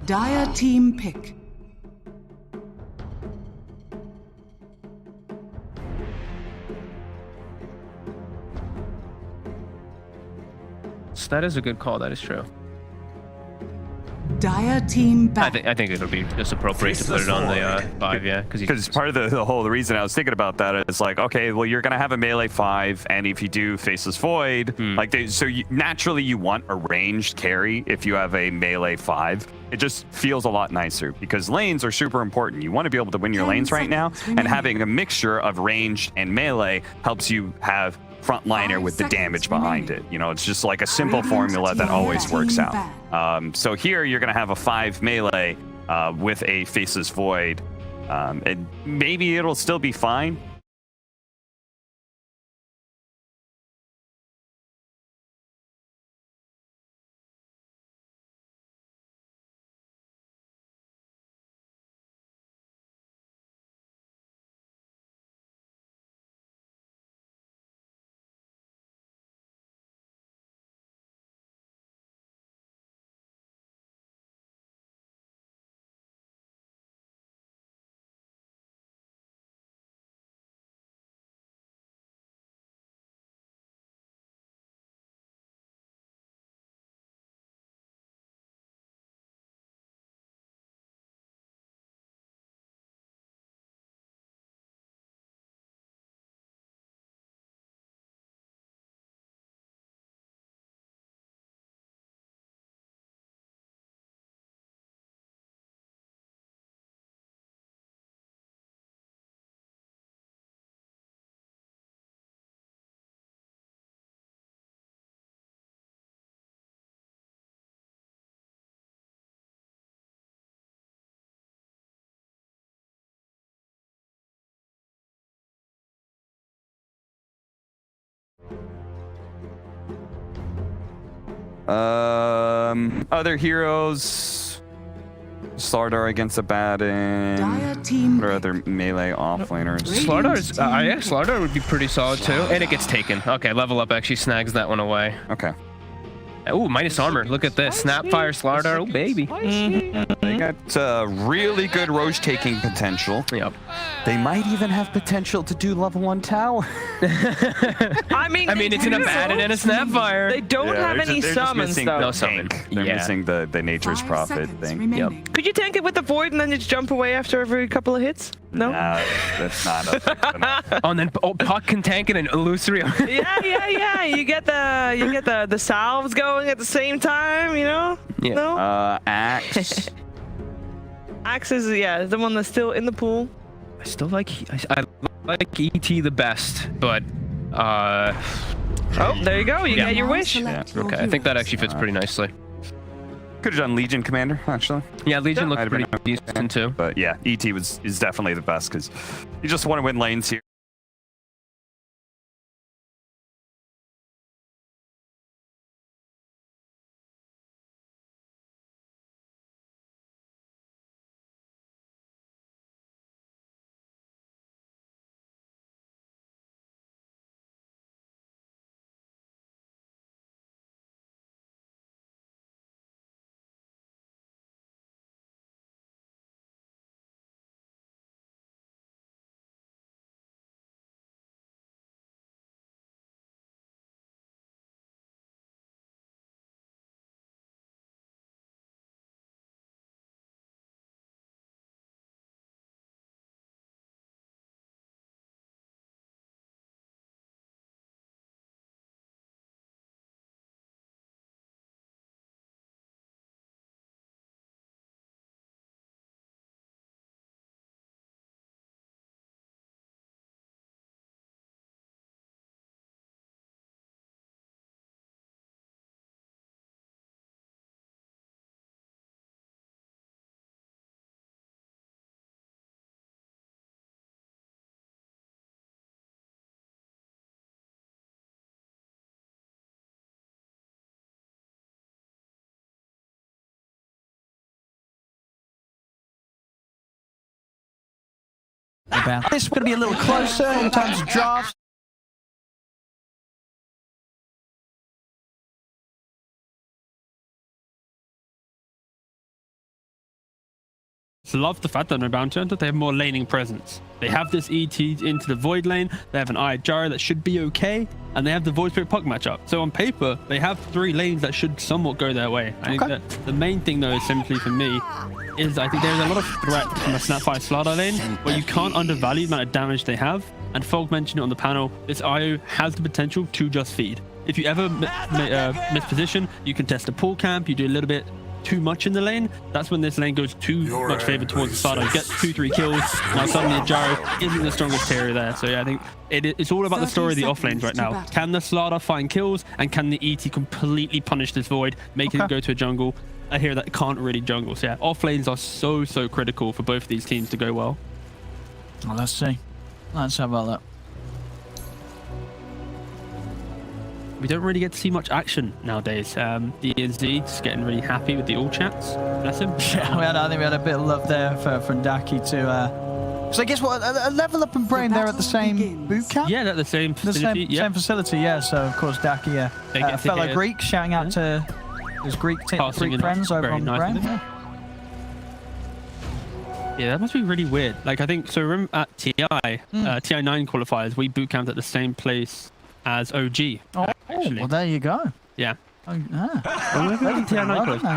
Dire team pick. That is a good call. That is true. Dire team back. I think it'll be just appropriate to put it on the 5, yeah, because part of the reason I was thinking about that is like, okay, well, you're gonna have a melee 5, and if you do Faceless Void, naturally you want a ranged carry if you have a melee 5. It just feels a lot nicer because lanes are super important. You want to be able to win your lanes right now, and having a mixture of ranged and melee helps you have frontliner with the damage behind it. You know, it's just like a simple formula that always works out. So here you're going to have a 5 melee with a Faceless Void. And maybe it'll still be fine. Other heroes. Slardar against a Baden. What are other melee offlaners? Slardar would be pretty solid too. And it gets taken. Okay, level up actually snags that one away. Okay. Oh, minus armor. Look at this. Snapfire Slardar. Oh, baby. They got really good Roche taking potential. Yep. They might even have potential to do level 1 tower. I mean, it's an Abaddon and a Snapfire. They don't have any summons, though. No summon. They're missing the Nature's Prophet thing. Yep. Could you tank it with the Void and then just jump away after every couple of hits? No? Nah, that's not a Oh, and then Puck can tank it and Illusory. yeah. You get the salves going at the same time, you know? Yeah. No? Axe. Axe is, the one that's still in the pool. I still like I like ET the best, but oh, there you go. You get your wish. Yeah. Okay, I think that actually fits pretty nicely. Could have done Legion Commander, actually. Yeah, Legion looked pretty decent too. But yeah, ET is definitely the best because you just want to win lanes here. This is going to be a little closer in terms of drafts. love the fact that no bounty hunter, they have more laning presence. They have this ET into the void lane. They have an Eye Gyro that should be okay, and they have the Void Spirit Puck matchup. So on paper, they have 3 lanes that should somewhat go their way. I think that the main thing though is simply for me is I think there's a lot of threat from a Snapfire Slardar lane where you can't undervalue the amount of damage they have. And Fog mentioned it on the panel, this IO has the potential to just feed. If you ever miss position, you can test a pull camp, you do a little bit too much in the lane. That's when this lane goes too much favor towards the starter. You get 2-3 kills. Now suddenly a Gyro isn't the strongest carrier there. So yeah, I think it's all about the story of the off lanes right now. Can the Slardar find kills, and can the ET completely punish this void, making it go to a jungle? I hear that can't really jungle. So yeah, off lanes are so critical for both of these teams to go well. Well, let's see. Let's have about that. We don't really get to see much action nowadays. The ENZ just getting really happy with the all chats. Bless him. Yeah, I think we had a bit of love there from Daki to. So I guess what a level up and Brain, they're at the same boot camp. Yeah, they're at the same facility. Same facility. Yeah. So of course Daki, a fellow Greek, shouting out to his Greek friends over on Brain. Yeah, that must be really weird. Like I think so. Remember at TI9 qualifiers, we boot camped at the same place as OG. Actually. Well, there you go. Yeah. Oh, yeah.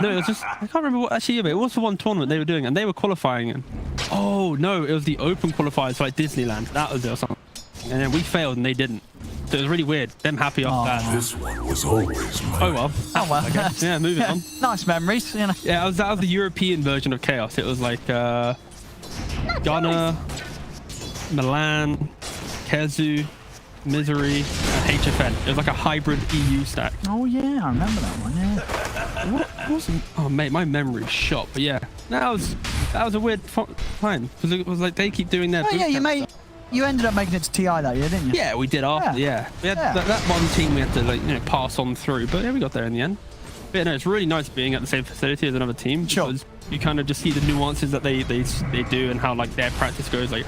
No, it was just I can't remember what actually. But it was for one tournament they were doing, and they were qualifying. And oh no, it was the open qualifiers for like Disneyland. That was it or something. And then we failed, and they didn't. So it was really weird. Them happy off that. This one was always mine. Oh well. Oh well. I guess. Yeah, moving on. Nice memories. You know. Yeah, that was the European version of Chaos. It was like Ghana, Milan, Kezu, Misery, and HFN. It was like a hybrid EU stack. Oh yeah, I remember that one. Yeah. What wasn't? Oh mate, my memory's shot. But yeah, that was a weird time because it was like they keep doing their. Oh yeah, you ended up making it to TI that year, didn't you? Yeah, we did after. Yeah, we had that one team we had to pass on through, but yeah, we got there in the end. But yeah, no, it's really nice being at the same facility as another team because you kind of just see the nuances that they do and how like their practice goes. Like,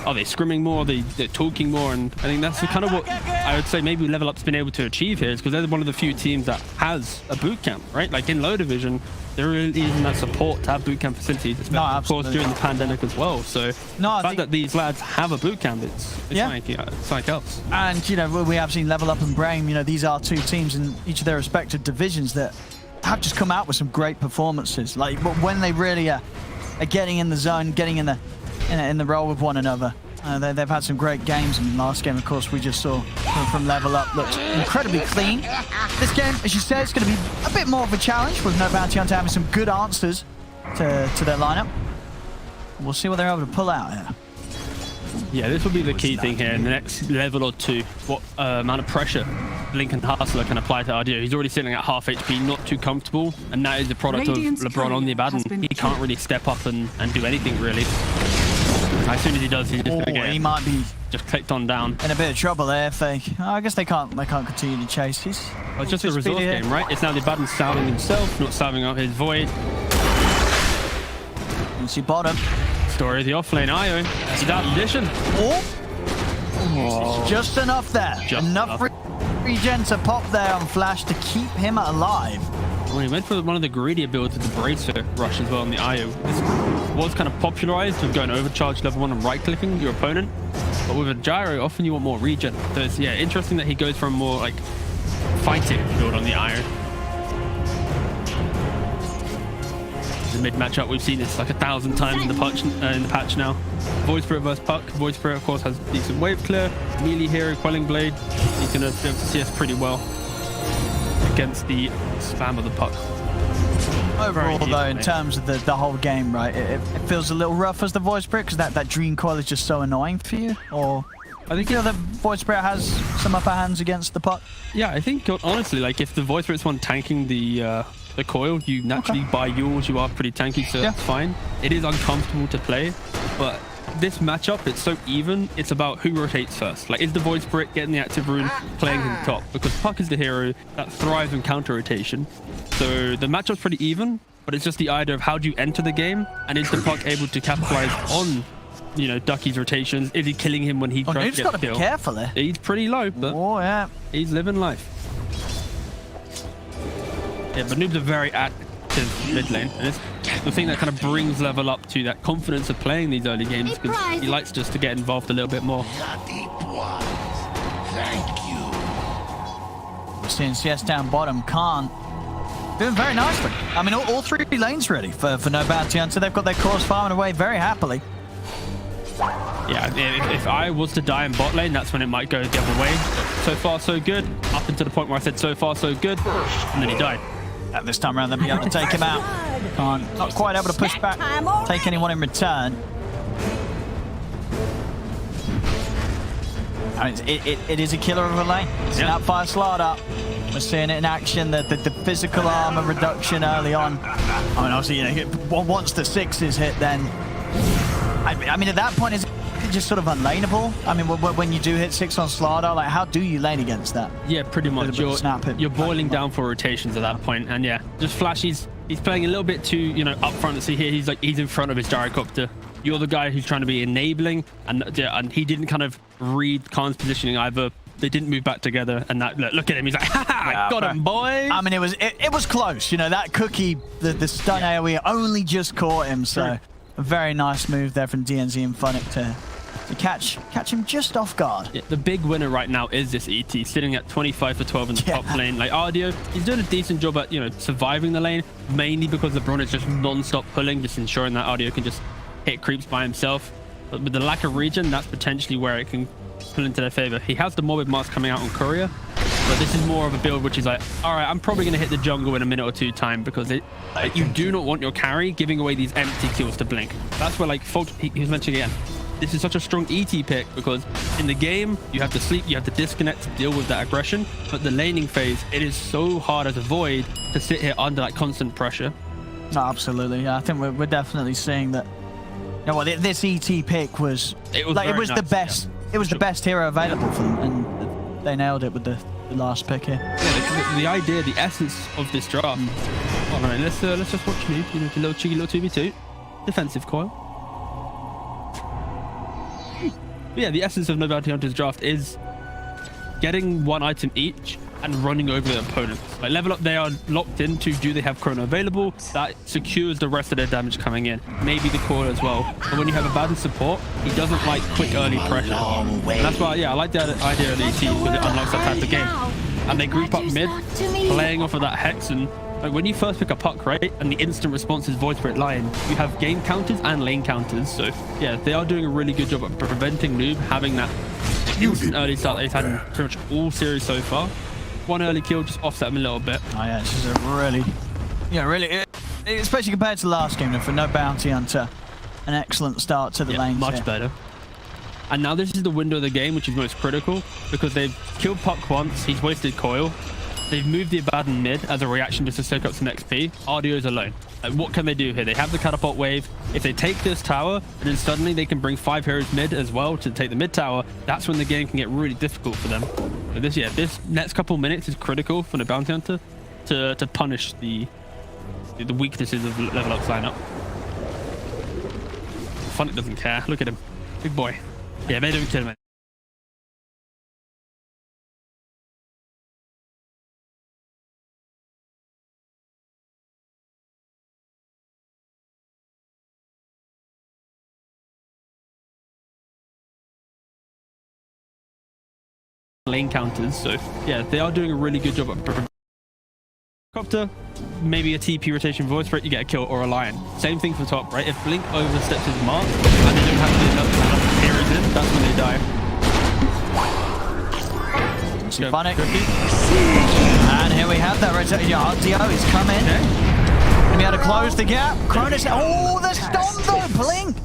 are they scrimming more? They're talking more, and I think that's kind of what I would say maybe Level Up's been able to achieve here, is because they're one of the few teams that has a boot camp, right? Like in low division, there really isn't that support to have boot camp facilities, especially of course during the pandemic as well. So the fact that these lads have a boot camp, it's like else. And you know, we have seen Level Up and Brain. You know, these are 2 teams in each of their respective divisions that have just come out with some great performances. Like when they really are getting in the zone, getting in the role with one another. They've had some great games, and last game, of course, we just saw from Level Up looked incredibly clean. This game, as you said, it's going to be a bit more of a challenge with no bounty hunter having some good answers to their lineup. We'll see what they're able to pull out here. Yeah, this will be the key thing here in the next level or 2. What amount of pressure Lincoln Hustler can apply to RDO. He's already sitting at half HP, not too comfortable, and that is the product of LeBron on the Abaddon. He can't really step up and do anything really. As soon as he does, he's just gonna get he might be just clicked on down. In a bit of trouble there if they. I guess they can't continue to chase. Well, it's just a resource game, right? It's now the Abaddon salving himself, not salving out his void. You see bottom. Story of the offlane IO. It's that addition. Just enough there. Enough regen to pop there on Flash to keep him alive. Well, he went for one of the greedier builds with the Bracer rush as well on the IO. This was kind of popularized with going overcharge level 1 and right-clicking your opponent. But with a Gyro, often you want more regen. So it's interesting that he goes for a more like fighting build on the IO. The mid matchup, we've seen this like 1,000 times in the patch now. Void Spirit versus Puck. Void Spirit, of course, has decent wave clear. Melee hero, Quelling Blade. He's going to be able to CS pretty well against the spam of the Puck. Overall, though, in terms of the whole game, right, it feels a little rough as the Void Spirit because that Dream Coil is just so annoying for you. Or I think the Void Spirit has some upper hands against the Puck. Yeah, I think honestly, like if the Void Spirit's one tanking the coil, you naturally buy yours. You are pretty tanky, so that's fine. It is uncomfortable to play, but this matchup, it's so even. It's about who rotates first. Like, is the Void Spirit getting the active rune, playing him top? Because Puck is the hero that thrives on counter rotation. So the matchup's pretty even, but it's just the idea of how do you enter the game, and is the Puck able to capitalize on, you know, Ducky's rotations? Is he killing him when he tries to get the kill? He's got to be careful there. He's pretty low, but he's living life. Yeah, but Noob's a very active mid lane, and it's the thing that kind of brings Level Up to that confidence of playing these early games, because he likes just to get involved a little bit more. We're seeing CS down bottom, Khan doing very nicely. I mean, all three lanes ready for No Bounty Hunter. They've got their cores farming away very happily. Yeah, if I was to die in bot lane, that's when it might go the other way. So far, so good. Up until the point where I said so far, so good, and then he died. And this time around, they'll be able to take him out. Khan not quite able to push back, take anyone in return. I mean, it is a killer of a lane. It's an outfire Slardar. We're seeing it in action, the physical armor reduction early on. I mean, obviously, you know, once the 6 is hit, then... I mean, at that point, is it just sort of unlaneable? I mean, when you do hit 6 on Slardar, like, how do you lane against that? Yeah, pretty much. You're boiling down for rotations at that point, and yeah, just Flash, he's playing a little bit too, you know, up front. See here, he's in front of his gyrocopter. You're the guy who's trying to be enabling, and he didn't kind of read Khan's positioning either. They didn't move back together, and that look at him. He's like, ha ha, I got him, boy. I mean, it was close. You know, that cookie, the stun AoE only just caught him. So a very nice move there from DNZ and Funnick to catch him just off guard. Yeah, the big winner right now is this ET, sitting at 25 for 12 in the top lane. Like Ardio, he's doing a decent job at, you know, surviving the lane, mainly because LeBron is just non-stop pulling, just ensuring that Ardio can just hit creeps by himself. But with the lack of regen, that's potentially where it can pull into their favor. He has the Morbid Mask coming out on Courier, but this is more of a build which is like, all right, I'm probably going to hit the jungle in a minute or two time, because you do not want your carry giving away these empty kills to Blink. That's where, like, he was mentioning again, this is such a strong ET pick, because in the game, you have to sleep, you have to disconnect to deal with that aggression, but the laning phase, it is so hard as a Void to sit here under that constant pressure. No, absolutely. Yeah, I think we're definitely seeing that. You know what, this ET pick was nice, the best. Yeah. It was the best hero available for them, and they nailed it with the last pick here. Yeah, the idea, the essence of this draft. All right, let's just watch me. You know, the little cheeky little 2v2 defensive coil. But yeah, the essence of No Bounty Hunter's draft is getting one item each and running over their opponents. Like Level Up, they are locked into, do they have Chrono available? That secures the rest of their damage coming in. Maybe the core as well. But when you have a bad support, he doesn't like quick early pressure. And that's why, yeah, I like the idea of the ET, because it unlocks that type of game. And they group up mid, playing off of that Hex, and like when you first pick a puck, right, and the instant response is Void Spirit Lion, you have game counters and lane counters. So yeah, they are doing a really good job at preventing Noob having that instant early start that he's had in pretty much all series so far. One early kill just offset him a little bit. Oh yeah, this is a really, especially compared to the last game, for No Bounty Hunter, an excellent start to the lane. Much better. And now this is the window of the game which is most critical, because they've killed Puck once, he's wasted coil. They've moved the Abaddon mid as a reaction just to soak up some XP. Ardio's alone. Like, what can they do here? They have the catapult wave. If they take this tower, and then suddenly they can bring 5 heroes mid as well to take the mid tower, that's when the game can get really difficult for them. But this next couple minutes is critical for the Bounty Hunter to punish the weaknesses of Level Up's lineup. Funnick doesn't care. Look at him. Big boy. Yeah, they don't kill him. Lane counters, so yeah, they are doing a really good job at Copter, maybe a TP rotation Voice Spirit, you get a kill, or a Lion. Same thing for top, right? If Blink oversteps his mark and they don't have enough heroes in, that's when they die. Funnick. And here we have that rotation. Yeah, RTO is coming. Gonna be able to close the gap. Cronus, oh, the stun though, Blink!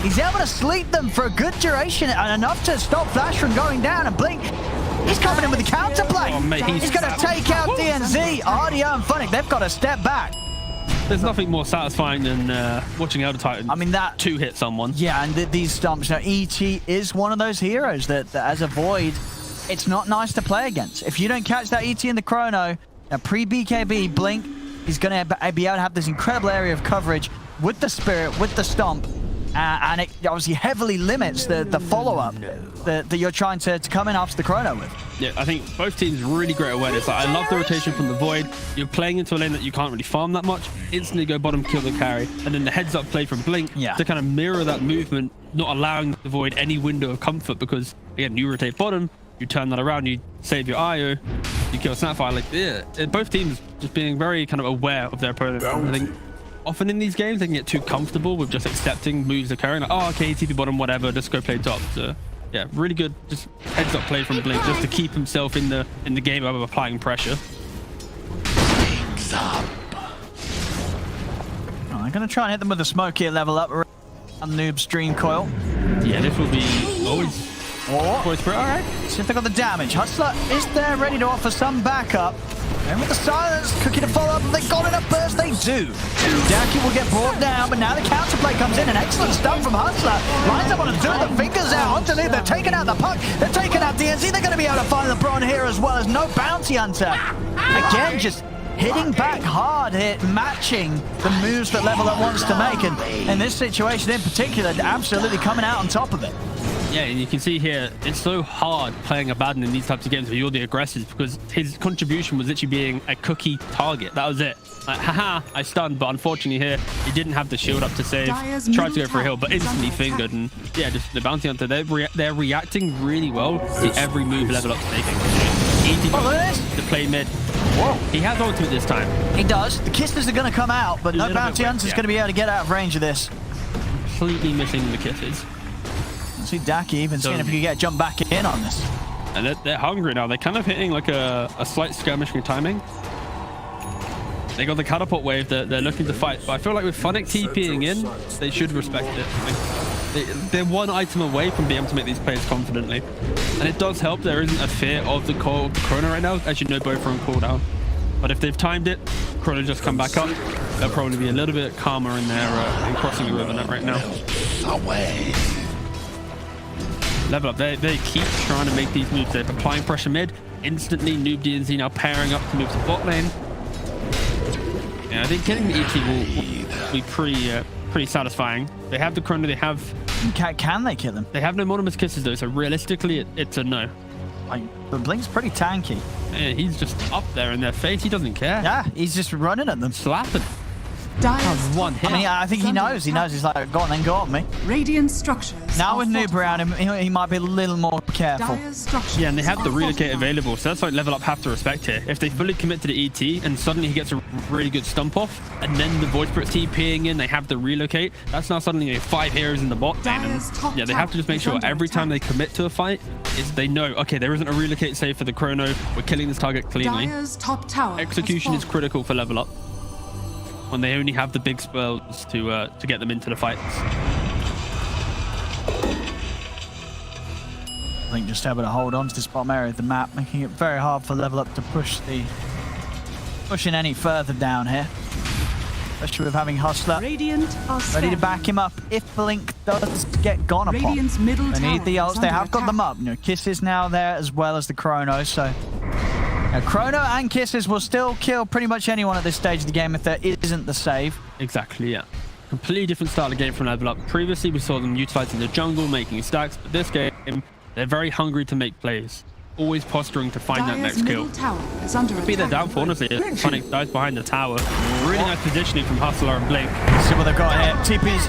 He's able to sleep them for a good duration and enough to stop Flash from going down, and Blink, he's coming in with the counterplay. Oh, mate, he's going to take out DNZ, RDO and Funnick. They've got to step back. There's nothing more satisfying than watching Elder Titan. I mean, that two-hit someone. Yeah, and these stumps. Now, ET is one of those heroes that as a Void, it's not nice to play against. If you don't catch that ET in the Chrono, now pre-BKB, Blink, he's going to be able to have this incredible area of coverage with the Spirit, with the Stomp, and it obviously heavily limits the follow-up that you're trying to come in after the chrono with. Yeah, I think both teams really great awareness. Like, I love the rotation from the Void. You're playing into a lane that you can't really farm that much. Instantly go bottom, kill the carry. And then the heads-up play from Blink to kind of mirror that movement, not allowing the Void any window of comfort because, again, you rotate bottom, you turn that around, you save your IO, you kill Snapfire. Like, yeah, both teams just being very kind of aware of their opponent. I think often in these games, they can get too comfortable with just accepting moves occurring. Like, oh, okay, TP bottom, whatever, just go play top. So, yeah, really good just heads up play from Blink just to keep himself in the game of applying pressure. I'm going to try and hit them with a smoke here, level up on Noob's Dream Coil. Yeah, this will be always pretty. All right. See if they got the damage. Hustler is there, ready to offer some backup. And with the silence, Cookie to follow up. Have they got enough burst? They do. Daki will get brought down, but now the counterplay comes in. An excellent stun from Hustler. Lines up on a two, the fingers out. On to lead. They're taking out the puck. They're taking out DNZ. They're going to be able to find LeBron here as well as no bounty hunter. Again, just hitting back hard here, matching the moves that Level Up wants to make. And in this situation in particular, absolutely coming out on top of it. Yeah, and you can see here, it's so hard playing Abaddon in these types of games where you're the aggressors because his contribution was literally being a Cookie target. That was it. Like, haha, I stunned, but unfortunately here, he didn't have the shield up to save. Tried to go for a heal, but instantly fingered. And yeah, just the bounty hunter, they're reacting really well to every move Level Up's making. Easy to play mid. Whoa. He has ultimate this time. He does. The kisses are going to come out, but no bounty hunter's going to be able to get out of range of this. Completely missing the kisses. See Daki even seeing if he can get a jump back in on this. And they're hungry now. They're kind of hitting like a slight skirmishing timing. They got the catapult wave that they're looking to fight. But I feel like with Funnick TPing in, they should respect it. Like, they're one item away from being able to make these plays confidently. And it does help. There isn't a fear of the call of the Chrono right now. As you know, both are on cooldown. But if they've timed it, Chrono just come back up. They'll probably be a little bit calmer in there and crossing the river net right now. Away. Level Up, they keep trying to make these moves. They're applying pressure mid. Instantly, Noob DNZ now pairing up to move to bot lane. Yeah, I think getting the ET will be pretty satisfying. They have the Chrono, they have... Can they kill him? They have no Monomus Kisses though, so realistically, it's a no. Like, the Blink's pretty tanky. Yeah, he's just up there in their face. He doesn't care. Yeah, he's just running at them. Slapping. One hit. I mean, I think he knows. He knows. He's like, go on then, go on me. Radiant structures. Now with Noob around him, he might be a little more careful. Yeah, and they have the relocate available, so that's why Level Up have to respect here. If they fully commit to the ET and suddenly he gets a really good stump off, and then the Void Spirit's TPing in, they have the relocate, that's now suddenly 5 heroes in the bot lane. And yeah, they have to just make sure every time they commit to a fight, they know, okay, there isn't a relocate save for the Chrono, we're killing this target cleanly. Execution is critical for Level Up when they only have the big spells to get them into the fights. I think just able to hold on to this bottom area of the map, making it very hard for Level Up to pushing any further down here. Especially with having Hustler ready to back him up if Blink does get gone upon. They need the ults, they have got them up. You know, Kisses now there as well as the Chrono, so... Now, Chrono and Kisses will still kill pretty much anyone at this stage of the game if there isn't the save. Exactly, yeah. Completely different style of game from Level Up. Previously, we saw them utilizing the jungle, making stacks, but this game, they're very hungry to make plays. Always posturing to find that next kill. Be their downfall, honestly. Funnick dies behind the tower. Really nice positioning from Hustler and Blink. See what they've got here. TP's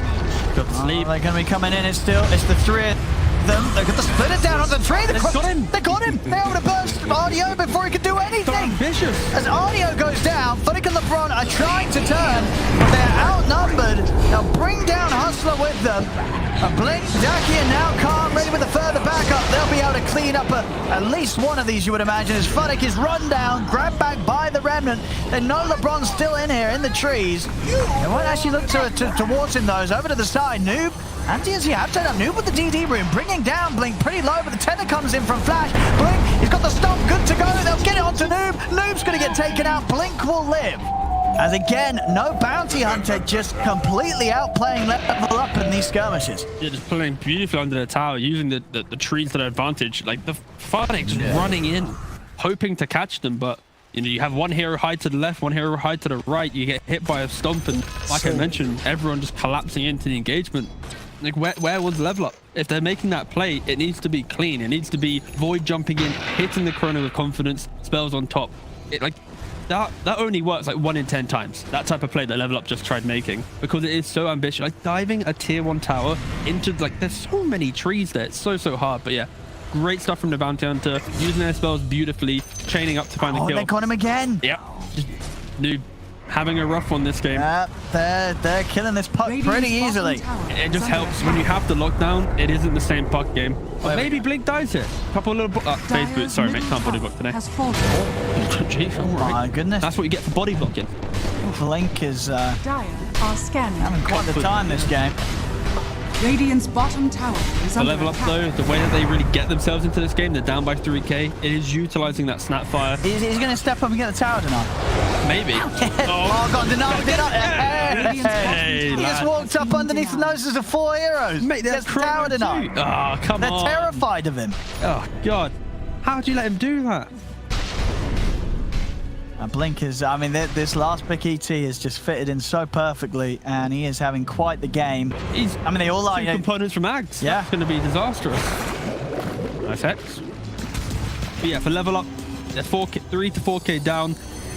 got to sleep. They're going to be coming in. It's the 3 of them. They've got the splitter down on the 3. They got him. They got him. They're able to burst Ardio before he could do anything. Ambitious. As Ardio goes down, Funnick and LeBron are trying to turn, but they're outnumbered. They'll bring down Hustler with them. Blink, Daki, and now Khan ready with a further backup. They'll be able to clean up at least one of these, you would imagine, as Funnick is run down, grabbed back by the Remnant. They know LeBron's still in here in the trees. They won't actually look towards him, those. Over to the side, Noob. And DNZ have turned up Noob with the DD room, bringing down Blink pretty low, but the tether comes in from Flash. Blink, he's got the stomp, good to go. They'll get it onto Noob. Noob's going to get taken out. Blink will live. As again, no bounty hunter, just completely outplaying Level Up in these skirmishes. Yeah, just playing beautifully under the tower, using the trees to their advantage. Like the Funnick just running in, hoping to catch them, but you know, you have one hero hide to the left, one hero hide to the right, you get hit by a stomp, and like I mentioned, everyone just collapsing into the engagement. Like, where was level up? If they're making that play, it needs to be clean. It needs to be void jumping in, hitting the chrono with confidence, spells on top. It like that only works like 1 in 10 times. That type of play that level up just tried making, because it is so ambitious. Like diving a tier 1 tower into, like, there's so many trees there. It's so hard. But yeah, great stuff from the bounty hunter, using their spells beautifully, chaining up to find the kill. They got him again. Yep. Just Noob having a rough one this game. They're killing this puck pretty easily. It just helps when you have the lockdown. It isn't the same puck game. But maybe Blink dies here. Couple little phase boots. Sorry, mate, can't body block today. Jeez, Oh my goodness. that's what you get for body blocking. Blink is Dire are scanning. having quite the time this game. Radiant's bottom tower is The under level up attack. though, the way that they really get themselves into this game, they're down by 3k. It is utilizing that snap fire. He's going to step up and get the tower tonight. Maybe. Oh, God, denied. Hey, He just lad. walked up underneath the noses of 4 heroes. Mate, they're Gets the tower denied. Oh, come They're on. terrified of him. Oh, God. How'd you let him do that? And Blink is, I mean, this last pick ET is just fitted in so perfectly, and he is having quite the game. I mean, they all are. Two components from Ags. Yeah. That's going to be disastrous. Nice X. But yeah, for level up, they're 3 to 4k down.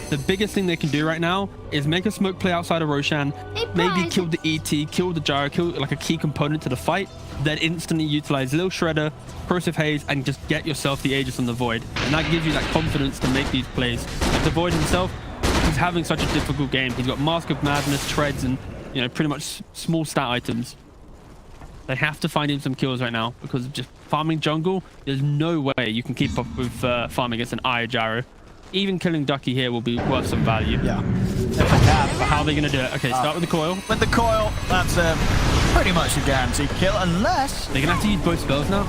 The biggest thing they can do right now is make a smoke play outside of Roshan, maybe kill the ET, kill the gyro, kill like a key component to the fight, then instantly utilize Lil Shredder, Corrosive Haze, and just get yourself the Aegis on the Void. And that gives you that confidence to make these plays. Like the Void himself, he's having such a difficult game. He's got Mask of Madness, Treads, and pretty much small stat items. They have to find him some kills right now, because just farming jungle, there's no way you can keep up with farming against an Eye Gyro. Even killing Ducky here will be worth some value. Yeah. But how are they going to do it? Okay, start with the coil. With the coil, that's pretty much a guaranteed kill, unless... They're going to have to use both spells now.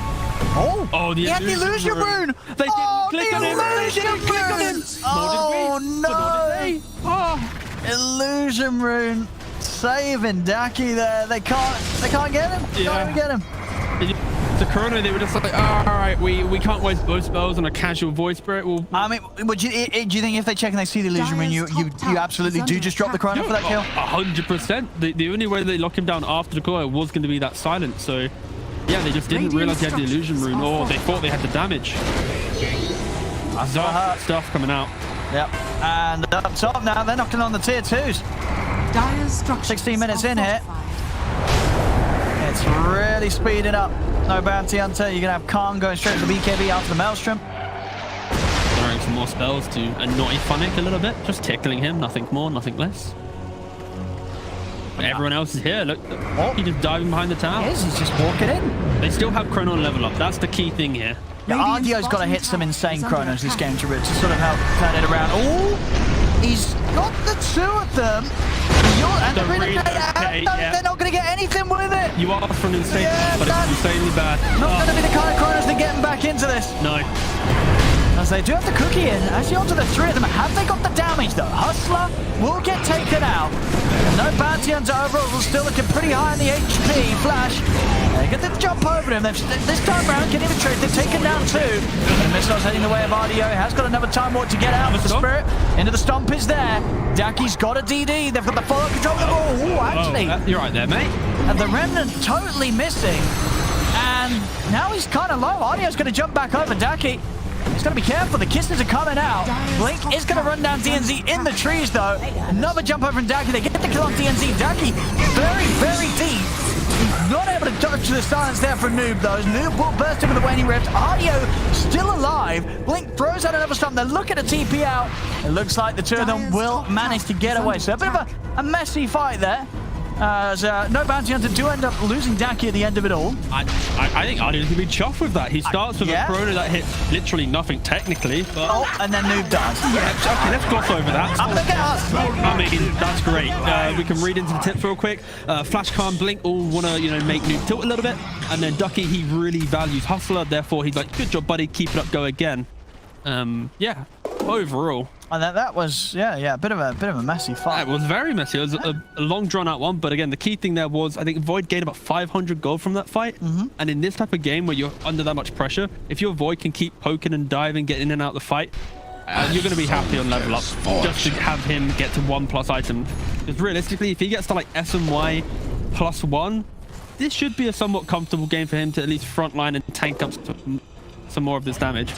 Oh, the he had the illusion rune. They didn't click on him. They didn't click on him. Oh, no. Oh. Illusion rune saving Daki there. They can't get him. Yeah. Can't even get him. The Chrono, they were just like, all right, we can't waste both spells on a casual Void Spirit. I mean, do you think if they check and they see the illusion rune, you absolutely do just drop the Chrono for that kill? 100%. The only way they lock him down after the coil was going to be that silence. So, yeah, they just didn't realize he had the illusion rune, or they thought they had the damage. Zark stuff coming out. Yep. And up top now, they're knocking on the tier 2s. Dire's structures 16 minutes are in here. fortified. It's really speeding up. No bounty hunter. You're going to have Khan going straight to the BKB after the Maelstrom. Throwing some more spells to annoy Funnick a little bit. Just tickling him. Nothing more, nothing less. But everyone else is here. Look, he's just diving behind the tower. He's just walking in. They still have Chrono level up. That's the key thing here. Yeah, Ardio's got to hit some insane chronos this game to sort of help turn it around. Oh, he's got the 2 of them. And The Renegade, yeah. They're not going to get anything with it. You are for an insane, Yeah, but it's insanely bad. Not going to be the kind of chronos that get them back into this. No. As they do have the cookie in. Actually, onto the 3 of them. Have they got the damage, though? Hustler will get taken out. No bounty hunter overall. Still looking pretty high in the HP. Flash. They get the jump over him. This time round, can even trade. They've taken down 2. And Missile's heading the way of Ardio. Has got another time walk to get out. The Spirit into the stomp is there. Daki's got a DD. They've got the follow control of the ball. Ooh, actually. You're right there, mate. And the Remnant totally missing. And now he's kind of low. Ardio's going to jump back over Daki. He's got to be careful. The kisses are coming out. Blink is going to run down DNZ in the trees, though. Another jump over from Daki. They get the kill on DNZ. Daki very, very deep. He's not able to dodge the silence there for Noob, though. Noob will burst in with the waning rift. Ardio still alive. Blink throws out another stomp. They're looking to TP out. It looks like the 2 of them will manage to get away. So a bit of a messy fight there. As no bounty hunter do end up losing Daki at the end of it all. I think Ardio's going to be chuffed with that. He starts with a Chrono that hits literally nothing technically. But And then Noob dies. yeah, okay, let's gloss over that. Look at us. I mean, that's great. We can read into the tips real quick. Flash, Khan, Blink all want to, make Noob tilt a little bit. And then Ducky, he really values Hustler. Therefore, he's like, good job, buddy. Keep it up, go again. Yeah, overall. And that was, a bit of a messy fight. It was very messy. It was a long, drawn-out one. But again, the key thing there was, I think Void gained about 500 gold from that fight. And in this type of game where you're under that much pressure, if your Void can keep poking and diving, getting in and out of the fight, you're going to be happy on level up. Just to have him get to 1+ item. Because realistically, if he gets to like S and Y +1, this should be a somewhat comfortable game for him to at least frontline and tank up some more of this damage.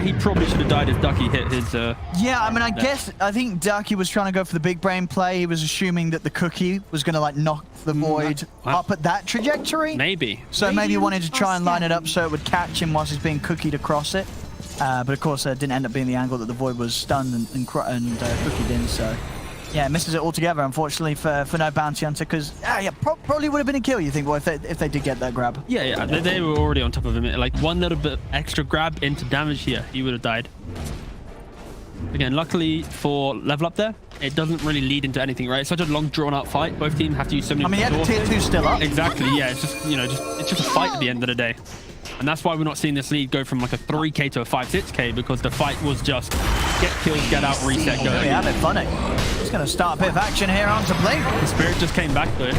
He probably should have died if Ducky hit his... Yeah, I mean, I think Ducky was trying to go for the big brain play. He was assuming that the cookie was going to like knock the void up at that trajectory. Maybe. So maybe he wanted to try and line it up so it would catch him whilst he's being cookied across it. But of course, it didn't end up being the angle that the void was stunned and cookied in. So yeah, misses it altogether, unfortunately, for no bounty hunter. Because probably would have been a kill, you think, well, if they did get that grab. Yeah, they were already on top of him. Like one little bit extra grab into damage here, he would have died. Again, luckily for level up there, it doesn't really lead into anything, right? It's such a long, drawn-out fight. Both teams have to use so many. I mean, yeah, tier 2 still up. Exactly. Yeah, it's just it's just a fight at the end of the day, and that's why we're not seeing this lead go from like a 3K to a 5-6K, because the fight was just get killed, get out, reset, go. There we have it, funny. Just going to start a bit of action here onto Blink. The Spirit just came back though.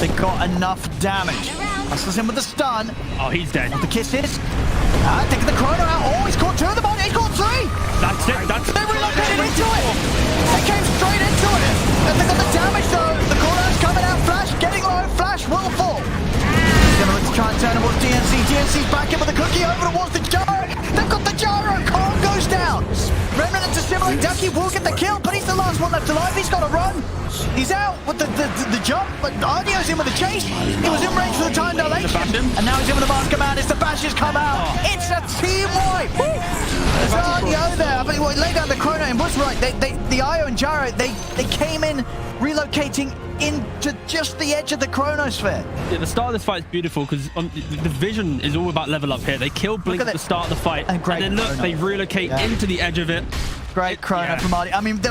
They got enough damage. Hustles him with the stun. Oh, he's dead. The kisses. Taking the chrono out. Oh, he's caught 2 of the body. He's caught 3. That's it. They relocated into it. They came straight into it. And they got the damage though. The chrono's coming out. Flash getting low. Flash will fall. He's going to look to try and turn towards DNC. DNC's back in with the cookie over towards the gyro. They've got the gyro. Kong goes down. Remnant to Simile. Ducky will get the kill, but he's the last one left alive. He's got to run. He's out with the jump, but Ardio's in with the chase. He was in range for the time dilation. And now he's in with the mask command as the bashes come out. It's a team wipe. There's Ardio there. But he laid down the chrono and was right. The Io and Gyro, they came in relocating into just the edge of the chronosphere. Yeah, the start of this fight is beautiful because the vision is all about level up here. They kill Blink at the start of the fight, and then look, they relocate into the edge of it. Great chrono from Ardi. I mean, the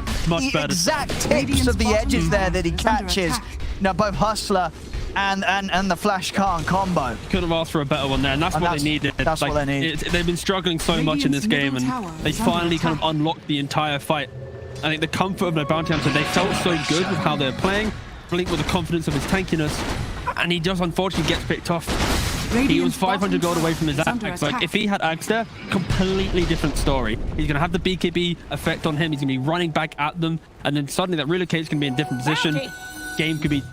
exact tips of the edges there that he catches. Both Hustler and the Flash Khan combo. Could have asked for a better one there, and that's what they needed. That's what they need. They've been struggling so much in this game, and they finally kind of unlocked the entire fight. I think the comfort of their bounty hunter, they felt so good with how they're playing. Blink with the confidence of his tankiness, and he just unfortunately gets picked off. He was 500 gold away from his axe. Like, if he had axe there, completely different story. He's going to have the BKB effect on him. He's going to be running back at them, and then suddenly that relocate's going to be in a different position. Game could be,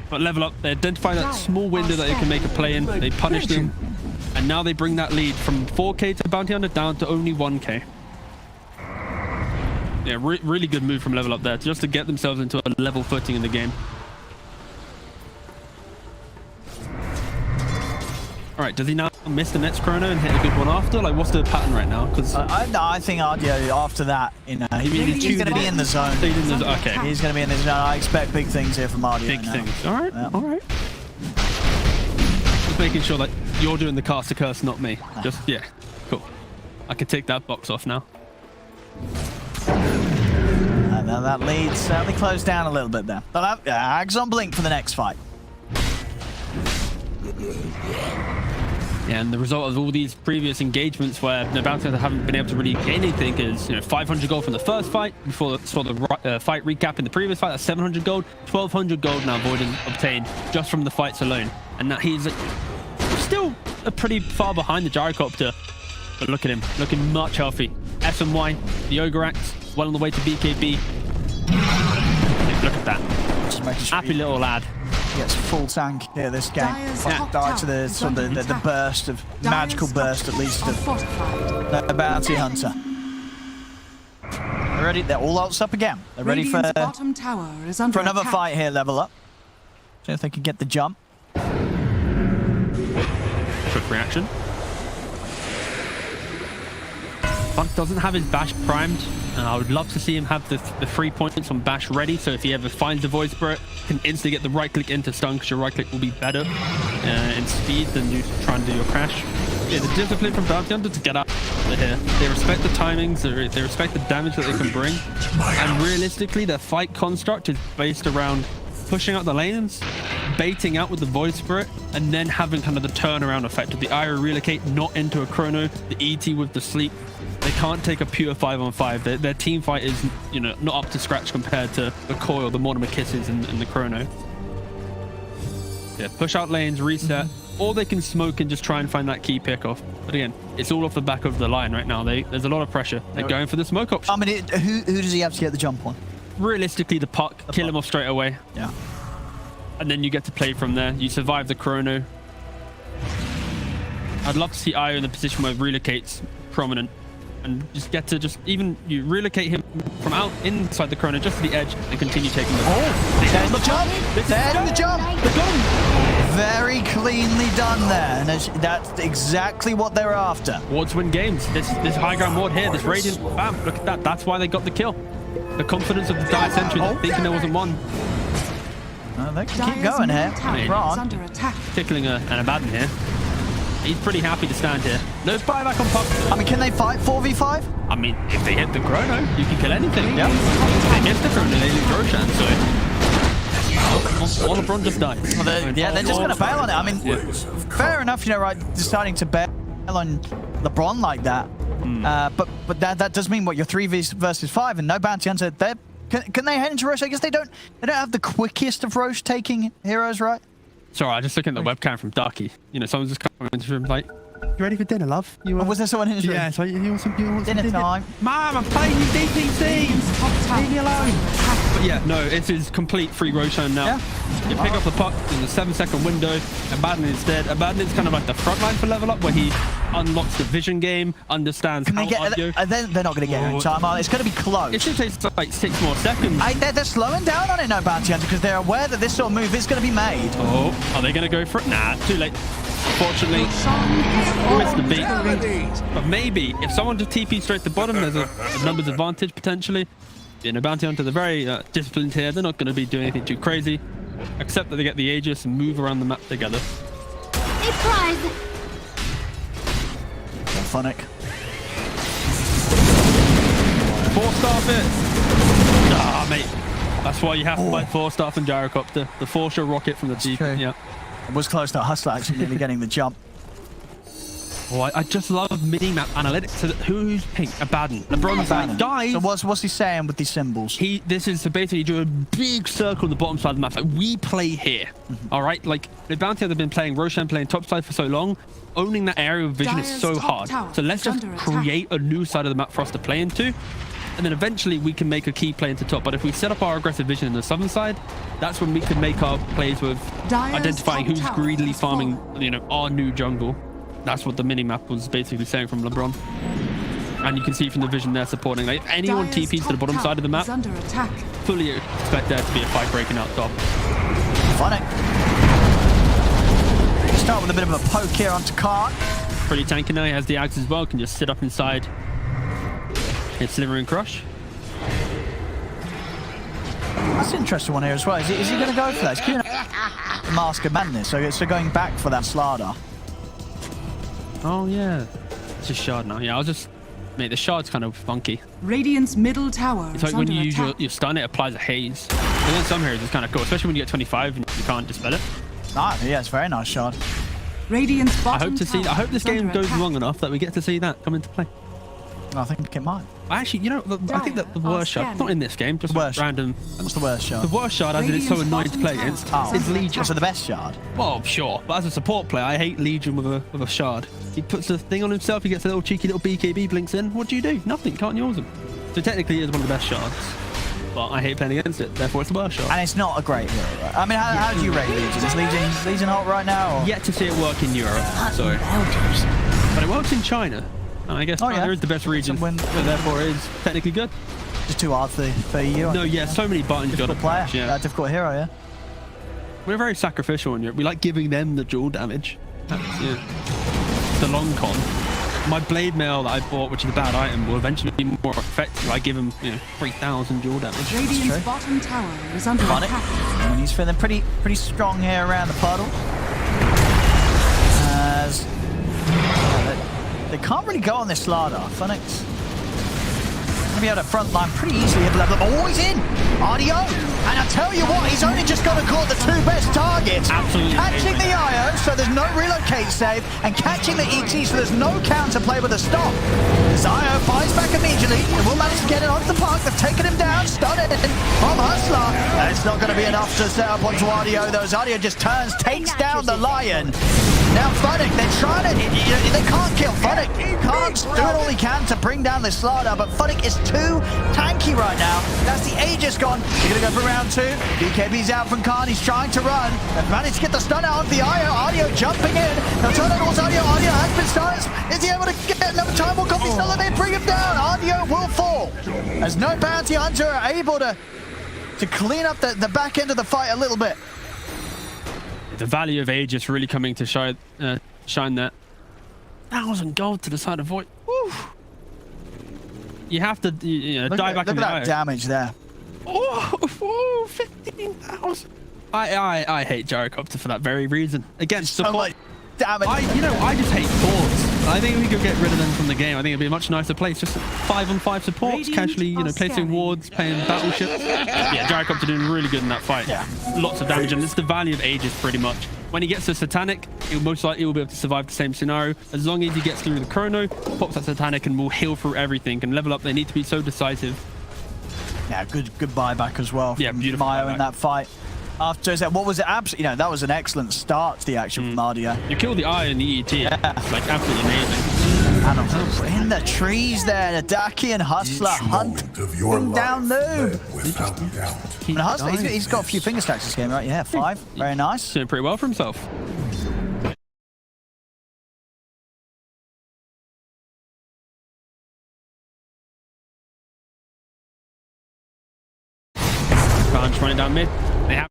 but level up. They identify that small window that they can make a play in. They punish them, and now they bring that lead from 4K to bounty hunter down to only 1K. Yeah, really good move from level up there, just to get themselves into a level footing in the game. All right, does he now miss the next chrono and hit a good one after? Like, what's the pattern right now? Because I think Ardio after that, he's going to be in the zone. Okay, he's going to be in the zone. I expect big things here from Ardio. Big things. All right, all right. Just making sure that you're doing the caster curse, not me. Just cool. I can take that box off now. Now that lead certainly closed down a little bit there. But Ags on Blink for the next fight. Yeah, and the result of all these previous engagements where the bounty hunters haven't been able to really gain anything is 500 gold from the first fight. Before the fight recap in the previous fight, that's 700 gold, 1200 gold now Void obtained just from the fights alone. And now he's still pretty far behind the gyrocopter, but look at him, looking much healthy. SMY, the Ogre Axe, well on the way to BKB. Look at that. Happy little lad. He gets full tank here this game. Die to the burst of magical burst, at least, of the bounty hunter. They're ready. They're all ults up again. They're ready for another fight here. Level up. See if they can get the jump. Quick reaction. Funk doesn't have his Bash primed, and I would love to see him have the 3 points on Bash ready, so if he ever finds the Void Spirit, can instantly get the right click into stun, because your right click will be better in speed than you try and do your crash. Yeah, the discipline from Bounty Hunter to get out of here. They respect the timings, they respect the damage that they can bring, and realistically, their fight construct is based around pushing out the lanes, baiting out with the Void Spirit, and then having kind of the turnaround effect of the Ira relocate not into a chrono, the ET with the sleep. They can't take a pure 5-on-5. Their team fight is, not up to scratch compared to the Coil, the Mortimer Kisses, and the Chrono. Yeah, push out lanes, reset, or they can smoke and just try and find that key pick off. But again, it's all off the back of the line right now. There's a lot of pressure. They're going for the smoke option. I mean, who does he have to get the jump on? Realistically, the puck, kill him off straight away. Yeah. and then you get to play from there. You survive the chrono. I'd love to see Io in the position where relocate's prominent, and just get to even you relocate him from out inside the chrono just to the edge and continue taking the. There's the jump. There's the jump. Very cleanly done there, and that's exactly what they were after. Wards win games. This high ground ward here, this Radiant, bam, look at that. That's why they got the kill. The confidence of the Dire Sentry, thinking there wasn't one. They can keep going here. Under attack. Tickling an Abaddon here. He's pretty happy to stand here. No buyback on pop. I mean, can they fight 4v5? I mean, if they hit the chrono, you can kill anything. Yeah. If they miss the chrono, they lose Roshan, so all LeBron just died. Well, they're just going to bail on it. I mean, fair enough, right, deciding to bail on LeBron like that. But that does mean, what, you're 3 versus 5 and no bounty hunter. Can they head into Roche? I guess they don't have the quickest of Roche taking heroes, right? Sorry, I just looking at the webcam from Darky. Someone's just coming into the room like, you ready for dinner, love? Was there someone in his room? Yeah, so you want some dinner time? Mom, I'm playing you DPC! Leave me alone! But yeah, no, it is complete free Roshan now. Yeah. You pick up the puck in the 7-second window. Abaddon is dead. Abaddon is kind of like the front line for level up, where he unlocks the vision game, understands how they're not going to get it in time, are they? It's going to be close. It should take like 6 more seconds. They're slowing down on it, no bounty hunter, because they're aware that this sort of move is going to be made. Oh, are they going to go for it? Nah, too late. Unfortunately, missed the beat. But maybe if someone just TP straight to the bottom, there's a numbers advantage potentially. Bounty hunter, they're very disciplined here. They're not going to be doing anything too crazy, except that they get the Aegis and move around the map together. A prize. Phonic. 4-staff it. Ah, mate. That's why you have to fight 4-staff and gyrocopter. The 4-shot rocket from the deep. Yeah. It was close to Hustler actually nearly getting the jump. Oh, I just love mini-map analytics. So who's pink? Abaddon. LeBron's like, guys. So what's he saying with these symbols? This is so basically you do a big circle on the bottom side of the map. Like, we play here. All right? Like, the Bounty have been playing Roshan playing top side for so long. Owning that area of vision is so hard. So let's just create a new side of the map for us to play into. And then eventually we can make a key play into top. But if we set up our aggressive vision in the southern side, that's when we can make our plays with identifying who's greedily farming, our new jungle. That's what the mini-map was basically saying from LeBron. And you can see from the vision they're supporting. Like, if anyone TPs to the bottom side of the map, fully expect there to be a fight breaking out top. Funny. Start with a bit of a poke here onto Kart. Pretty tanky now. He has the Ags as well. Can just sit up inside. Hit Sliver and Crush. That's an interesting one here as well. Is he going to go for that? He's queuing Mask of Madness, so going back for that Slardar. Oh, yeah. It's a shard now. Yeah, mate, the shard's kind of funky. Radiant's middle tower. It's like when you use your stun, it applies a haze. And then some heroes it's kind of cool, especially when you get 25 and you can't dispel it. Yeah, it's a very nice shard. Radiant's bottom I hope this game goes long enough that we get to see that come into play. I think it might. Actually, I think that the worst shard, not in this game, just random. What's the worst shard? The worst shard, as in it's so annoying to play against, is Legion. So the best shard? Well, sure. But as a support player, I hate Legion with a shard. He puts the thing on himself, he gets a little cheeky little BKB blinks in. What do? Nothing. Can't use him. So technically, it is one of the best shards. But I hate playing against it, therefore it's the worst shard. And it's not a great hero, right? I mean, how do you rate Legion? Is Legion hot right now? Or? Yet to see it work in Europe, sorry. But it works in China. And I guess China is the best region, so therefore it is technically good. Just too hard for you. No, yeah, so many buttons you've got to player. push. Yeah. Difficult hero, yeah. We're very sacrificial in Europe. We like giving them the dual damage. The long con. My blade mail that I bought, which is a bad item, will eventually be more effective. I give him, 3,000 dual damage. Radiant's bottom tower is under attack. And he's feeling pretty strong here around the puddle. As they can't really go on this Slardar. Phoenix gonna be able to front line pretty easily at level up. Oh, he's in! RDO! And I tell you what, he's only just got to caught the 2 best targets. Absolutely. Catching the IO, so there's no relocate save, and catching the ET, so there's no counter play with a stop. As IO fights back immediately, and will manage to get it onto the park. They've taken him down, stunned it from Hustler. And it's not going to be enough to set up onto RDO, though. As RDO just turns, takes down the Lion. Now Funnick, they're trying to, they can't kill Funnick. Can't do all he can to bring down this Slardar, but Funnick is too tanky right now. That's the Aegis gone. They're gonna go for round 2. BKB's out from Khan, he's trying to run. They've managed to get the stun out of the Ardio jumping in. They'll turn it towards Ardio has been stunned. Is he able to get another time? Will copy still, they bring him down. Ardio will fall. As no bounty hunter are able to clean up the back end of the fight a little bit. The value of Aegis really coming to shine that. 1,000 gold to the side of Void. Woo. You have to die back in the that damage there. Oh, 15,000. I hate Gyrocopter for that very reason. Again, support. Damage. I just hate boards. I think we could get rid of them from the game. I think it'd be a much nicer place. Just 5-on-5 supports, casually, placing wards, playing battleships. Yeah, Gyrocopter doing really good in that fight. Yeah. Lots of damage, and it's the value of Aegis pretty much. When he gets to Satanic, he'll most likely will be able to survive the same scenario. As long as he gets through the Chrono, pops that Satanic and will heal through everything and level up. They need to be so decisive. Yeah, good buyback as well. Yeah, beautiful Mayo buyback. in that fight. After that, what was it? Absolutely, that was an excellent start to the action from Ardio. You kill the eye and the EET. Yeah. It's like absolutely amazing. And in the trees there, the Daki and Hustler hunting down Noob. And Hustler, he's got a few finger stacks this game, right? Yeah, 5. Very nice. Doing pretty well for himself. Crunch running down mid. They have.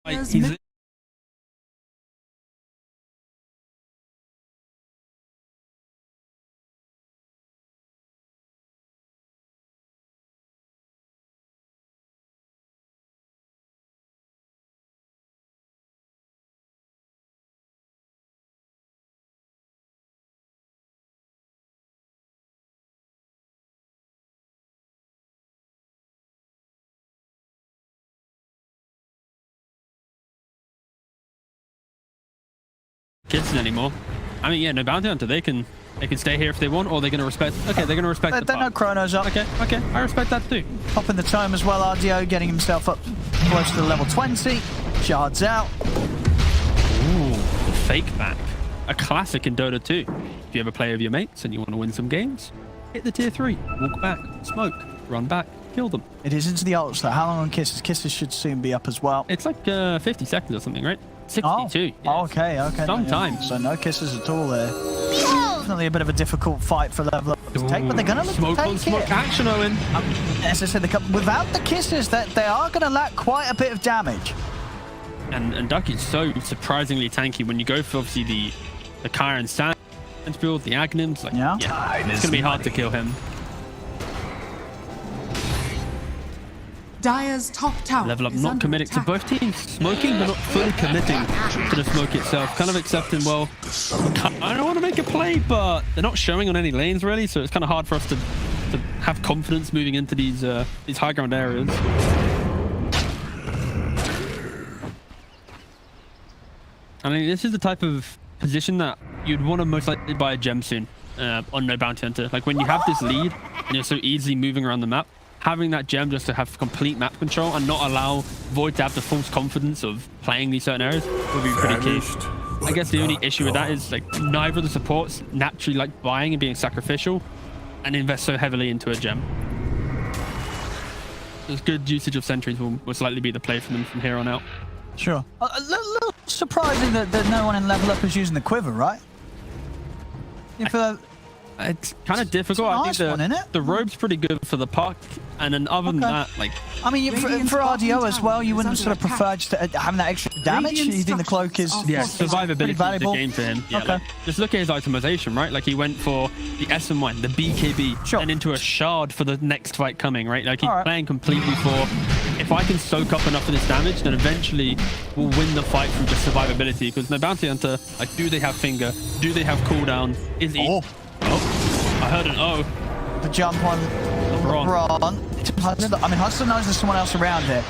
He's kids anymore. I mean, yeah, no bounty hunter. They can stay here if they want, or they're gonna respect. Okay, they're gonna respect. They know Chrono's up. Okay, I respect that too. Popping the tome as well. Ardio getting himself up close to the level 20. Shards out. Ooh, the fake back. A classic in Dota 2. If you ever play with your mates and you want to win some games, hit the tier 3, walk back, smoke, run back, kill them. It is into the ults though. How long on Kisses? Kisses should soon be up as well. It's like 50 seconds or something, right? 62. Oh, okay. Sometimes. So no Kisses at all there. Definitely a bit of a difficult fight for level up to take, but they're gonna look smoke to on take smoke it. action, Owen. As I said, without the Kisses, that they are gonna lack quite a bit of damage. And Ducky's so surprisingly tanky when you go for obviously the Kyre and Sand build, the Agnums. Like, yeah, it's gonna be hard to kill him. Dire's top tower. Level up, is not under committing to attack. both teams. Smoking, but not fully committing to the smoke itself. Kind of accepting, well, I don't want to make a play, but they're not showing on any lanes really, so it's kind of hard for us to have confidence moving into these high ground areas. I mean, this is the type of position that you'd want to most likely buy a gem soon on no bounty hunter. Like when you have this lead and you're so easily moving around the map, having that gem just to have complete map control and not allow Void to have the false confidence of playing these certain areas would be pretty key. I guess the only issue with that is like neither of the supports naturally like buying and being sacrificial and invest so heavily into a gem. There's good usage of sentries will most likely be the play for them from here on out. Sure. A little surprising that no one in level up is using the quiver, right? It's kind of difficult. I think the robe's pretty good for the puck, and then other than that, like, I mean, for RDO as well, you wouldn't sort of prefer just having that extra damage. You think the cloak is survivability valuable? The game for him. Yeah, like, just look at his itemization, right? Like he went for the SM1, the BKB, and into a shard for the next fight coming, right? Like he's playing completely for. If I can soak up enough of this damage, then eventually we'll win the fight from just survivability. Because no bounty hunter, like, do they have finger? Do they have cooldown? Is he? Oh, I heard an O. The jump on LeBron. I mean, Hudson knows there's someone else around here.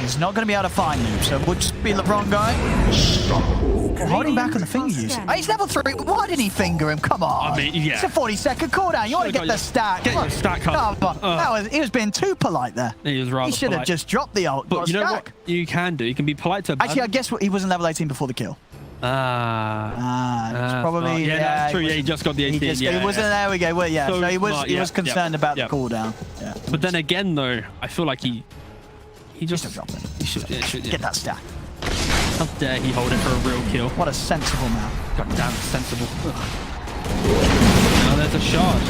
He's not going to be able to find you, so we'll just be LeBron going. Holding back on the finger use. Oh, he's level 3. Why didn't he finger him? Come on. I mean, yeah. It's a 40-second cooldown. You want to get the stack. Get your stack up. Come on. He was being too polite there. He was rather He should have polite. just dropped the ult. But you know what you can do? You can be polite to a bad... Actually, I guess he wasn't level 18 before the kill. It's probably... yeah, that's true. Yeah, he just got the 18. He wasn't... There we go. Well, yeah. So he was concerned about the cooldown. Yeah. But then again, though, I feel like he just... drop it. He should Get that stack. How dare he hold it for a real kill? What a sensible man. God damn, sensible. Now there's a shard.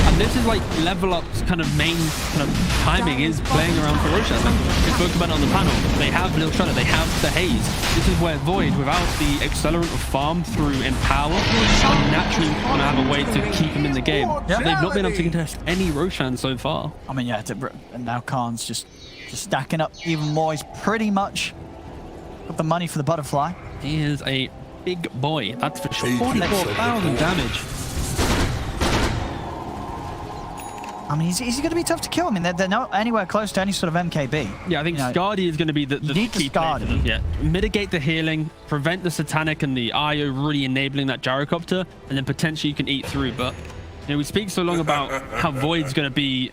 And this is like level up's kind of main kind of timing is playing around for Roshan. We spoke about it on the panel. They have Lil Shredder, they have the haze. This is where Void, without the accelerant of farm through Empower, are naturally going to have a way to keep him in the game. They've not been able to contest any Roshan so far. I mean, yeah, and now Khan's just stacking up even more. He's pretty much got the money for the butterfly. He is a big boy, that's for sure. 44,000 damage. I mean, he's going to be tough to kill. I mean, they're not anywhere close to any sort of MKB. Yeah, I think Skadi is going to be the key play. Yeah, mitigate the healing, prevent the Satanic and the IO really enabling that gyrocopter, and then potentially you can eat through. But you know, we speak so long about how Void's going to be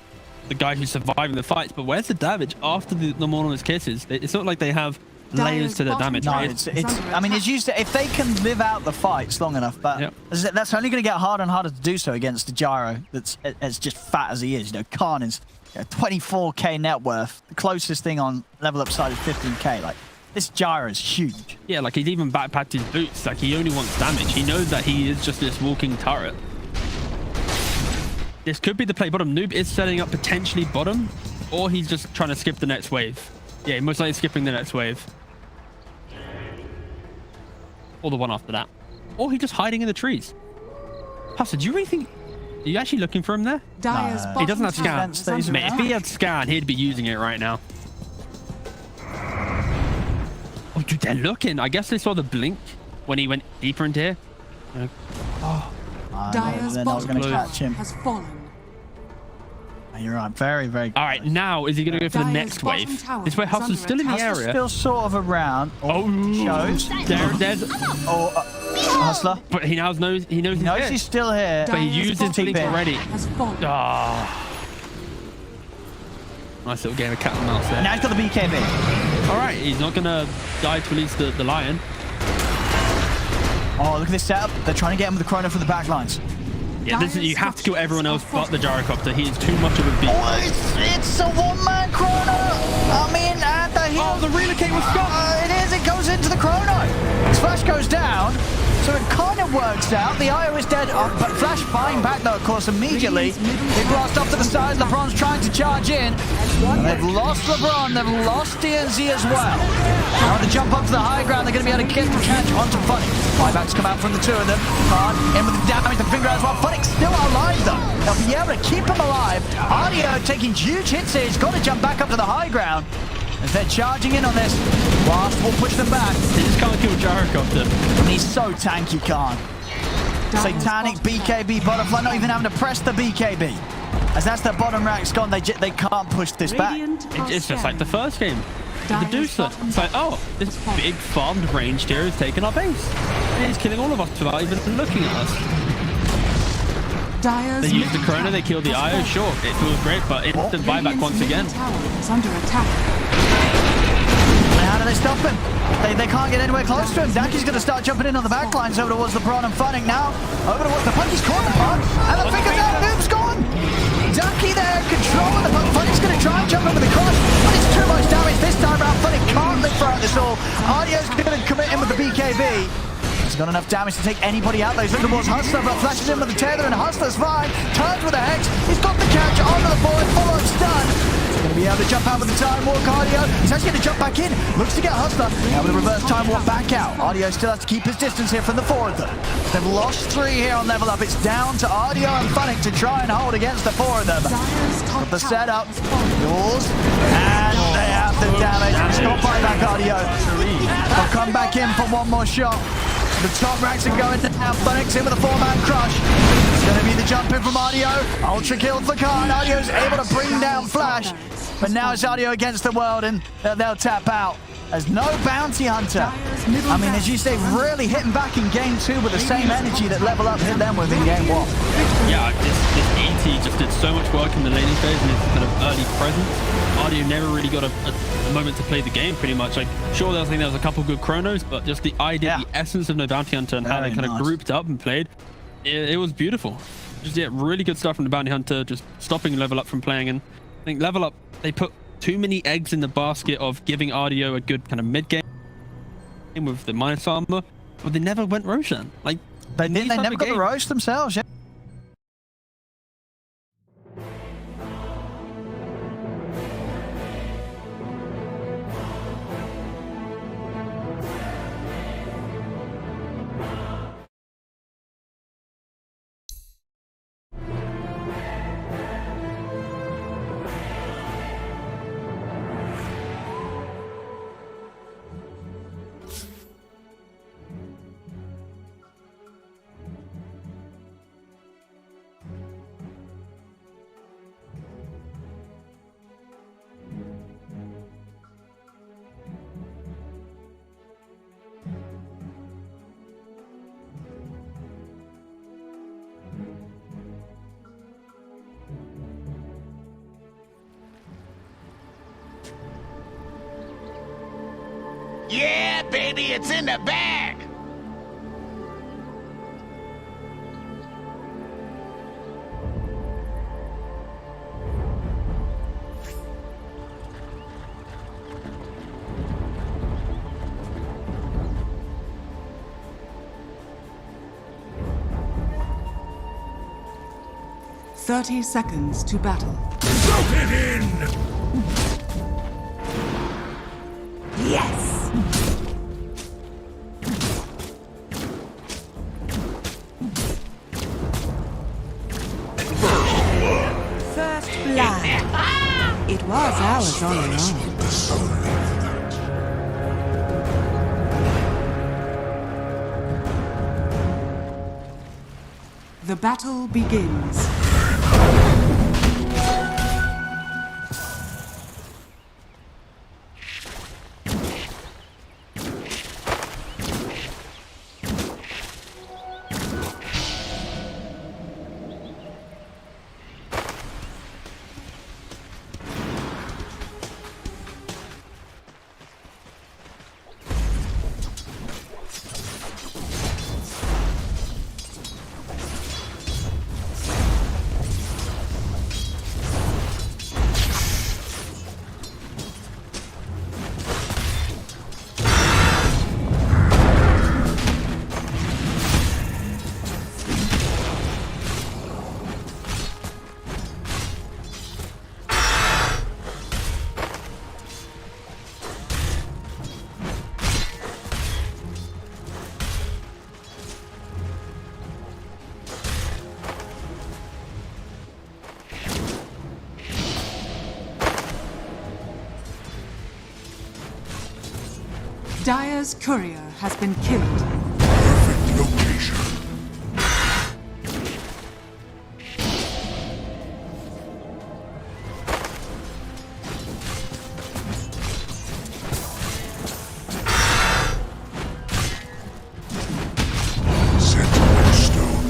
the guy who's surviving the fights, but where's the damage after the Mortalist Kisses? It's not like they have layers to the damage. No, right? I mean, it's used to, if they can live out the fights long enough, but that's only going to get harder and harder to do so against the Gyro that's as just fat as he is. You know, Khan is 24k net worth. The closest thing on level up side is 15k. Like, this Gyro is huge. Yeah, like he's even backpacked his boots. Like, he only wants damage. He knows that he is just this walking turret. This could be the play. Bottom Noob is setting up potentially bottom, or he's just trying to skip the next wave. Yeah, most likely skipping the next wave. Or the one after that. Or he's just hiding in the trees. Pastor, do you really think... Are you actually looking for him there? No. He doesn't have scan. Mate, if he had scan, he'd be using it right now. Oh, dude, they're looking. I guess they saw the blink when he went deeper into here. Oh. Dire's bottom tower has fallen. You're right. Very, very good. All right, now is he going to go for the next wave? This way, Hustler's still in the area. Still sort of around. Shows. There's Hustler. But he now knows He's still here. But he used his blink already. Nice little game of cat and mouse there. Now he's got the BKB. All right, he's not going to die to release the lion. Oh, look at this setup. They're trying to get him with the chrono from the back lines. Yeah, you have to kill everyone else but the gyrocopter. He is too much of a beast. Oh, it's a one-man chrono. I mean, at the heel. Oh, the relocate was stopped. It is. It goes into the chrono. His flash goes down. So it kind of works out. The IO is dead, but Flash buying back though, of course, immediately. They blast off to the side. LeBron's trying to charge in. And they've lost LeBron. They've lost DNZ as well. Now to jump up to the high ground, they're going to be able to get the catch onto Funny. Buybacks come out from the two of them. Khan in with the damage, the finger as well. Funny's still alive though. They'll be able to keep him alive. Ardio taking huge hits here. He's got to jump back up to the high ground. As they're charging in on this, Wasp will push them back. They just can't kill Gyrocopter. And he's so tanky, Khan. Satanic BKB butterfly, not even having to press the BKB. As that's their bottom rack's gone, they can't push this back. It's just like the first game. The Deucer. It's like, oh, this big farmed ranged hero is taking our base. And he's killing all of us without even looking at us. They used the Chrono, they killed the IO, sure, it feels great, but instant buyback once again. Under attack. How do they stop him? They can't get anywhere close to him. Daki's going to start jumping in on the back lines over towards LeBron and Funning now. Over towards the puck. He's caught the puck. And the finger's out. Noob's gone. Daki there controlling the puck. Funning's going to try and jump in with the crush. But it's too much damage this time around. Funning can't live throughout this all. Ardio's going to commit in with the BKB. He's got enough damage to take anybody out there. He's looking towards Hustler, but flashes in with the tether, and Hustler's fine. Turns with a Hex. He's got the catch onto the board. Follow-up stun. He's going to be able to jump out with the time walk. Ardio. He's actually going to jump back in. Looks to get Hustler. Now with a reverse time walk back out. Ardio still has to keep his distance here from the four of them. They've lost 3 here on level up. It's down to Ardio and Funning to try and hold against the 4 of them. Got the setup. Yours. And they have the damage. Stop buyback, Ardio. They'll come back in for one more shot. The top racks are going down. Funix in with a 4-man crush. It's going to be the jump in from Ardio. Ultra kill for Khan. Ardio's able to bring down Flash. But now it's Ardio against the world, and they'll tap out. There's no bounty hunter. Dire's middle I mean, as barracks you say, are under really hitting back in game 2 with the same energy that Level Up hit them with in game 1. Yeah, this ET just did so much work in the laning phase and his kind of early presence. Ardio never really got a moment to play the game, pretty much. Like, sure, I think there was a couple good chronos, but just the idea, the essence of No Bounty Hunter and how they kind of grouped up and played, it was beautiful. Just, yeah, really good stuff from the Bounty Hunter, just stopping Level Up from playing. And I think Level Up, they put too many eggs in the basket of giving Ardio a good kind of mid-game with the minus armor, but they never went Roshan. Like, They never got the Roche themselves, yeah. Yeah, baby, it's in the bag! Thirty seconds to battle. Soak it in! Yes! First blood. It was ours all along. The sun. The battle begins. Dire's courier has been killed. Perfect location. Sentinel stone.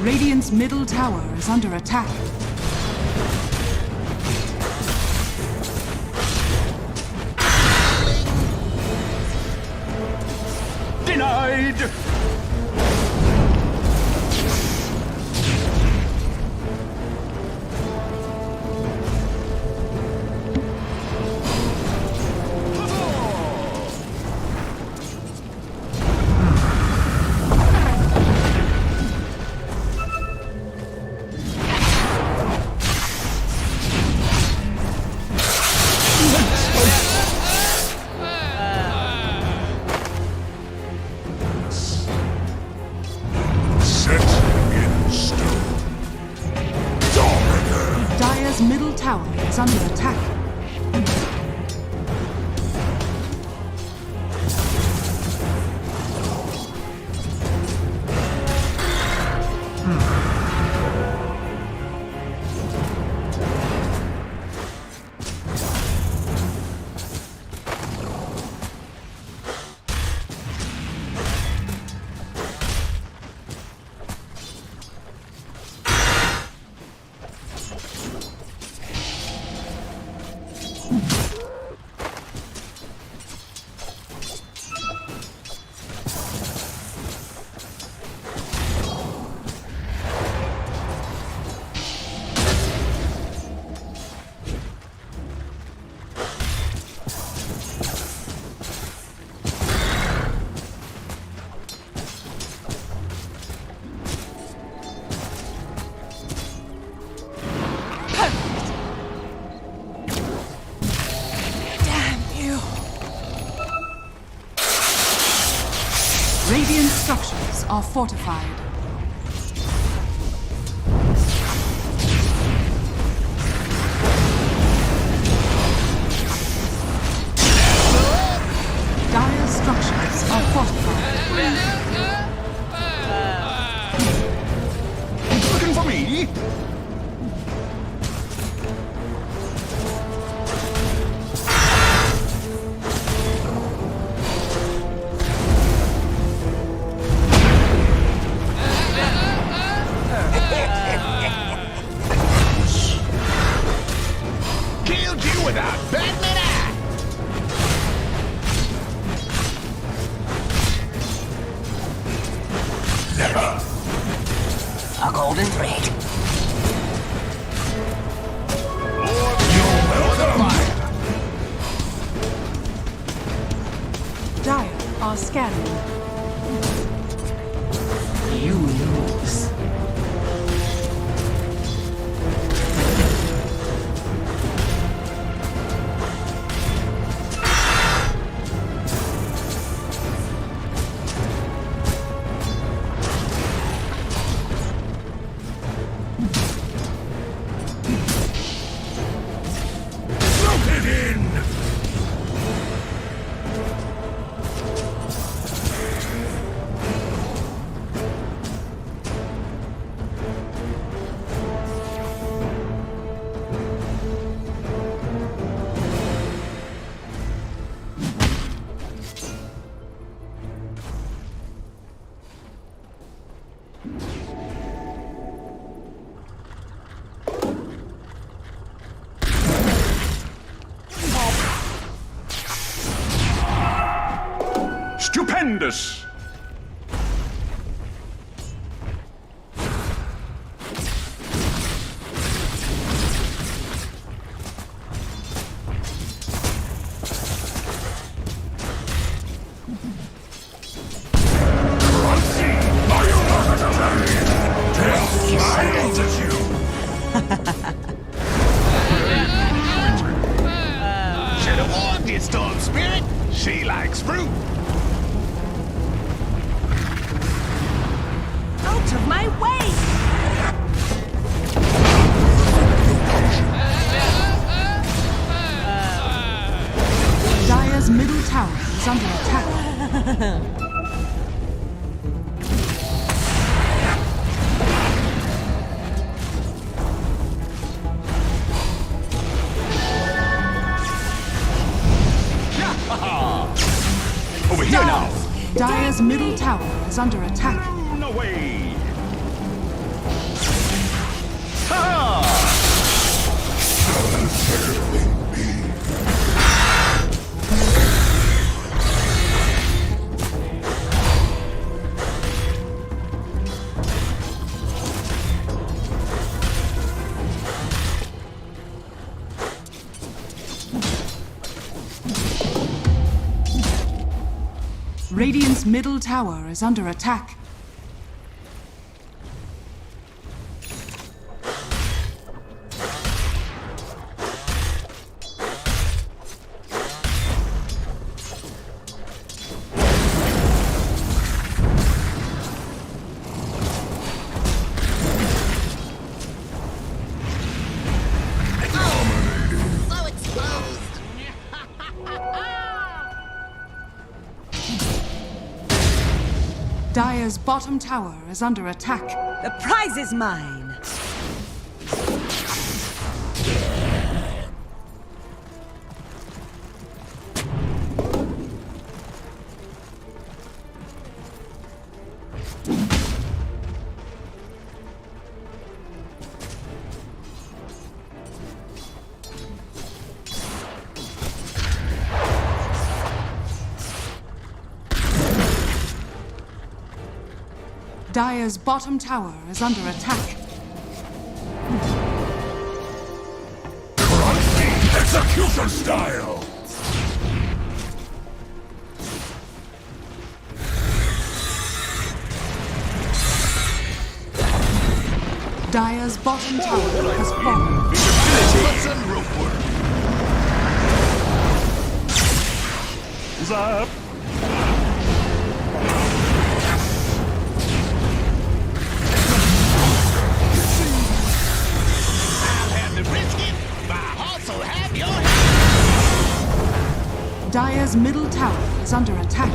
Radiant's middle tower is under attack. Denied! Set in stone. Dominator! Dire's middle tower is under attack. Radiant structures are fortified. Dire structures are fortified. Looking for me? Killed you without batting an eye. A golden thread. You're welcome! Dire are scanning. You lose. Rope it in! Stupendous! Should've warned you, Storm Spirit. She likes fruit. Out of my way! Dire's middle tower is under attack. Over here now! Dire's middle tower is under attack. No way! Radiant's middle tower is under attack. So exposed. Dire's bottom tower is under attack. The prize is mine. Dire's bottom tower is under attack. Execution style. Dire's bottom tower has fallen. Hudson ropework. Is up? I'll have the brisket, but I also have your head. Dire's middle tower is under attack.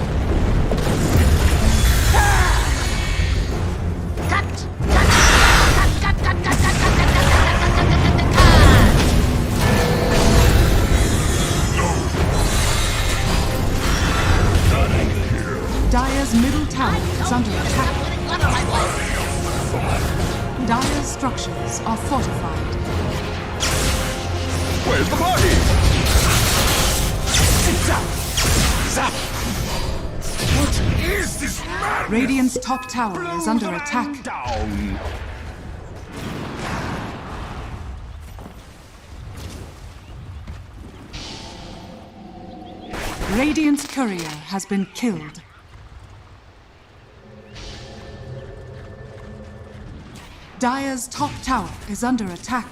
Dire's middle tower is under attack. Dire's structures are fortified. Where's the party? Zap! Zap! What is this madness? Radiant's top tower is under attack. Down. Radiant's courier has been killed. Dire's top tower is under attack.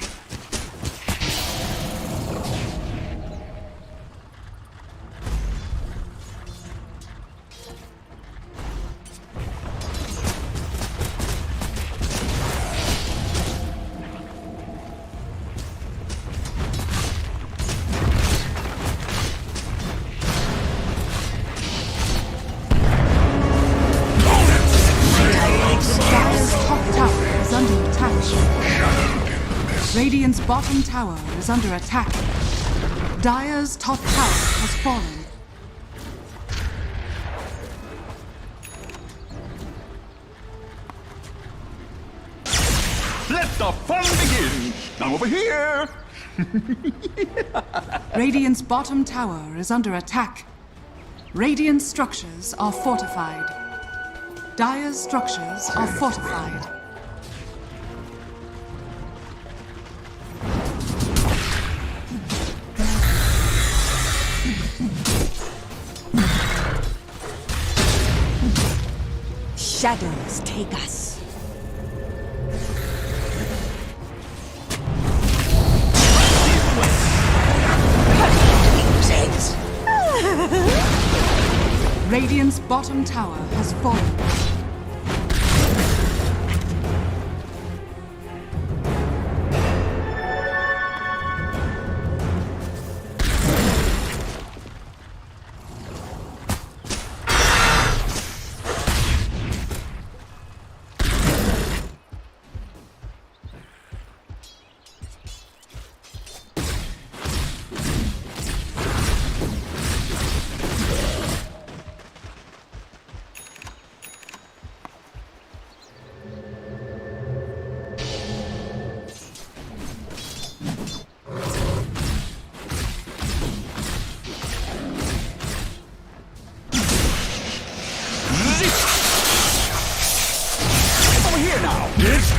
Dire's top tower is under attack. Radiant's bottom tower is under attack. Dire's top tower has fallen. Let the fun begin. Now over here. Radiant's bottom tower is under attack. Radiant structures are fortified. Dire's structures are fortified. Shadows take us. Radiant's bottom tower has fallen.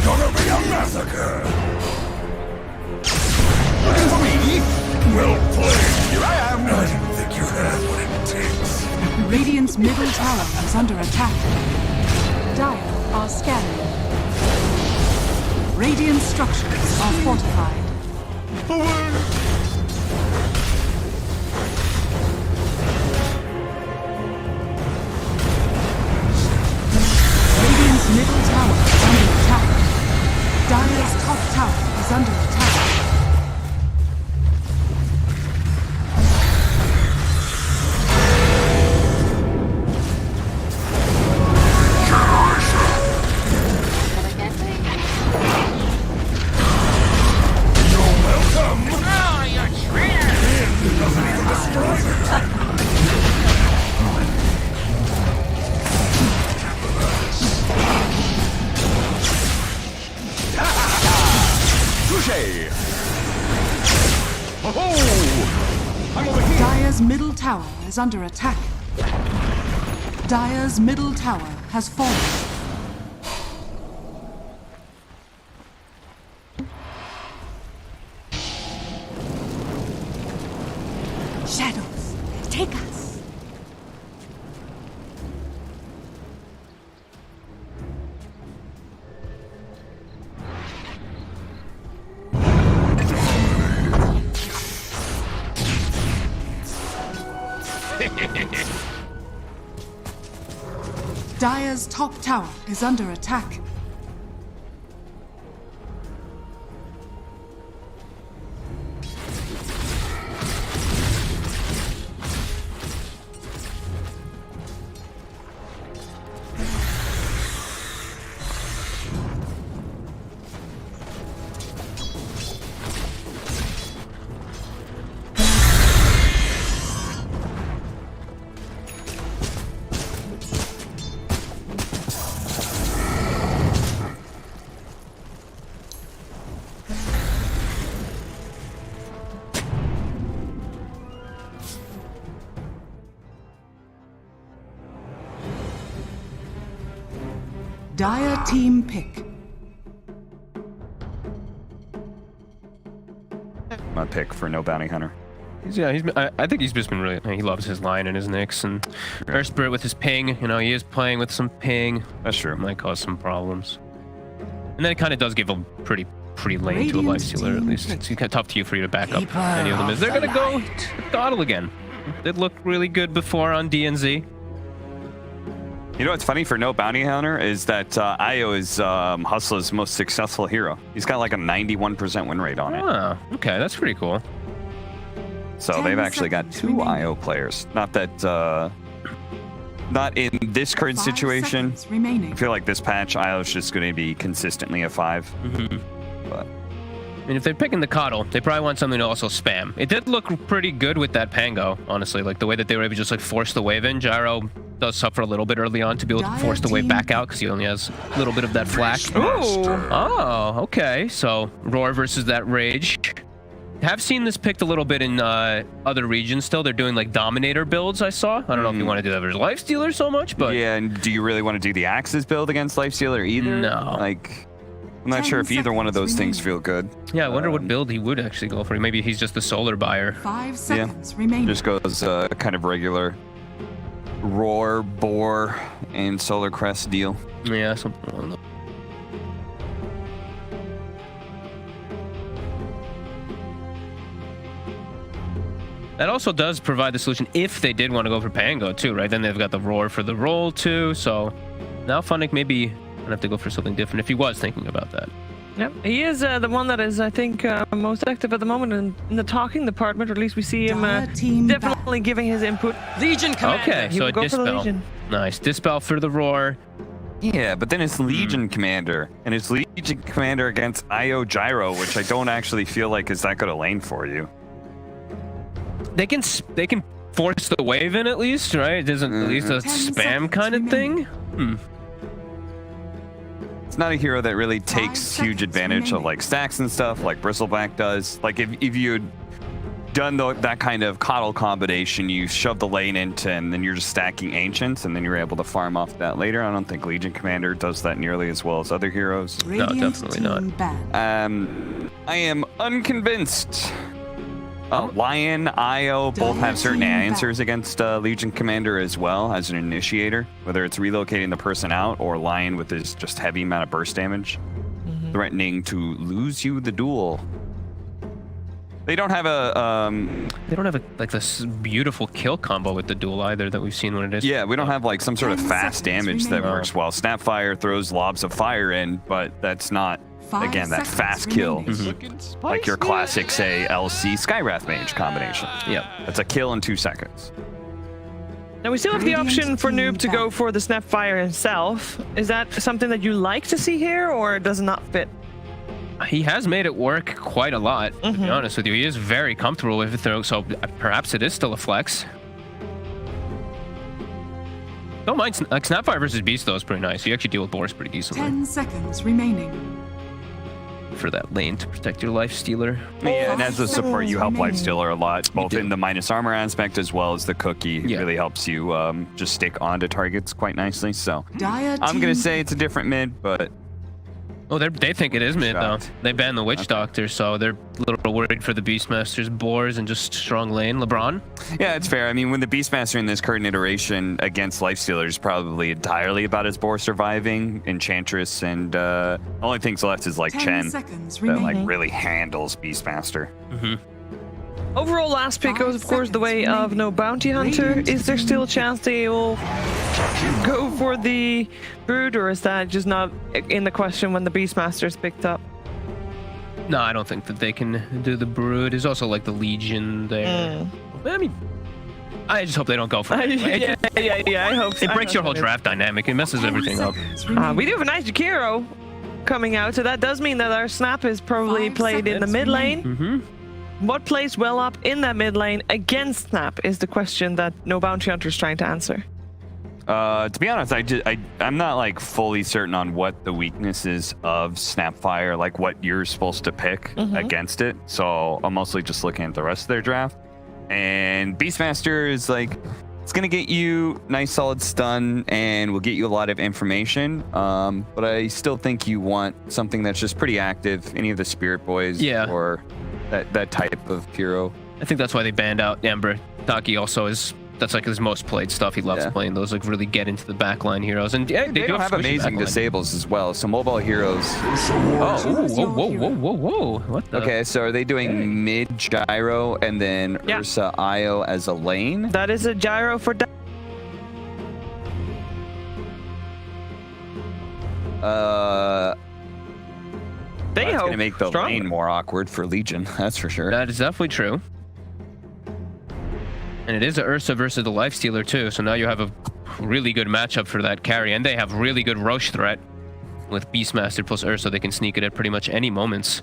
gonna be a massacre! Looking for me? Well played! Here I am! I didn't think you had what it takes. Radiant's middle tower is under attack. Dire are scanning. Radiant structures are fortified. Radiant's middle tower is under attack. Dire's top tower is under attack. Dire's middle tower is under attack. Dire's middle tower has fallen. Shadows, take us. Dire's top tower is under attack. Dire team pick. My pick for no bounty hunter. I think he's just been really. He loves his line and his Nyx and Earth Spirit with his ping. You know, he is playing with some ping. That's true. Might cause some problems. And then it kind of does give him pretty lane to a lifestealer at least. It's kind of tough for you to back up any of them. Is they're gonna go Dottle again? It looked really good before on DNZ. You know what's funny for no bounty hunter is that Io is Hustler's most successful hero. He's got like a 91% win rate on it. Oh, okay, that's pretty cool. So they've actually got 2 IO players. Not that, not in this current situation. I feel like this patch, IO's just going to be consistently a 5. But I mean, if they're picking the Coddle, they probably want something to also spam. It did look pretty good with that Pango, honestly. Like the way that they were able to just like force the wave in. Gyro does suffer a little bit early on to be able to force the wave back out because he only has a little bit of that flak. Oh, okay. So Roar versus that Rage. Have seen this picked a little bit in other regions still. They're doing like Dominator builds, I saw. I don't know if you want to do that versus Lifestealer so much, but... Yeah, and do you really want to do the Axis build against Lifestealer either? No. Like, I'm not sure if either one of those things feel good. Yeah, I wonder what build he would actually go for. Maybe he's just the solar buyer. 5 seconds remaining. Just goes kind of regular Roar, Boar, and Solar Crest deal. Yeah, something along those. That also does provide the solution if they did want to go for Pango too, right? Then they've got the Roar for the roll too. So now Funnick maybe gonna have to go for something different if he was thinking about that. Yep, he is the one that is, I think, most active at the moment in the talking department, or at least we see him definitely giving his input. Legion Commander. Okay, so a Dispel. Nice. Dispel for the Roar. Yeah, but then it's Legion Commander, and it's Legion Commander against IO Gyro, which I don't actually feel like is that good a lane for you. They can force the wave in at least, right? It isn't at least a spam kind of thing. It's not a hero that really takes huge advantage of like stacks and stuff like Bristleback does. Like if you done that kind of coddle combination, you shove the lane into, and then you're just stacking ancients, and then you're able to farm off that later. I don't think Legion Commander does that nearly as well as other heroes. No, definitely not. I am unconvinced. Lion, Io both have certain answers against Legion Commander as well as an initiator, whether it's relocating the person out or Lion with his just heavy amount of burst damage, threatening to lose you the duel. They don't have like this beautiful kill combo with the duel either that we've seen when it is. Yeah, we don't have like some sort of fast damage that works well. Snapfire throws lobs of fire in, but that's not, again, that fast kill. Like your classic, say, LC Skywrath Mage combination. Yeah. That's a kill in 2 seconds. Now we still have the option for Noob to go for the Snapfire himself. Is that something that you like to see here, or does it not fit? He has made it work quite a lot, to be honest with you. He is very comfortable with it, so perhaps it is still a flex. Don't mind, like, Snapfire versus Beast, though, is pretty nice. You actually deal with Boris pretty decently. 10 seconds remaining. For that lane to protect your life stealer. Yeah, and as a support, you help Lifestealer a lot, both in the minus armor aspect as well as the cookie. It really helps you just stick onto targets quite nicely. So I'm going to say it's a different mid, but... Oh, they think it is mid, though. They banned the Witch Doctor, so they're a little worried for the Beastmasters, Boars, and just strong lane. LeBron? Yeah, it's fair. I mean, when the Beastmaster in this current iteration against Lifestealer is probably entirely about his Boar surviving, Enchantress, and only things left is like Chen that like really handles Beastmaster. Overall, last pick goes, of course, the way of no bounty hunter. Is there still a chance they will go for the brood, or is that just not in the question when the Beastmaster is picked up? No, I don't think that they can do the brood. There's also like the Legion there. I mean, I just hope they don't go for it. Yeah, I hope so. It breaks your whole draft dynamic. It messes everything up. We do have a nice Jakiro coming out, so that does mean that our Snap is probably played in the mid lane. What plays well up in that mid lane against Snap is the question that no bounty hunter is trying to answer. To be honest, I'm not like fully certain on what the weaknesses of Snapfire, like what you're supposed to pick against it. So I'm mostly just looking at the rest of their draft. And Beastmaster is like, it's gonna get you nice solid stun and will get you a lot of information. But I still think you want something that's just pretty active. Any of the Spirit Boys, or that type of hero. I think that's why they banned out Amber. Taki also is. That's like his most played stuff. He loves playing those, like really get into the backline heroes. And yeah, they do have amazing disables as well. So mobile heroes. Whoa! What the? Okay, so are they doing mid gyro and then Ursa Io as a lane? That is a gyro for. That's gonna make the lane more awkward for Legion. That's for sure. That is definitely true. And it is a Ursa versus the Lifestealer too, so now you have a really good matchup for that carry, and they have really good Roche threat with Beastmaster plus Ursa. They can sneak it at pretty much any moments.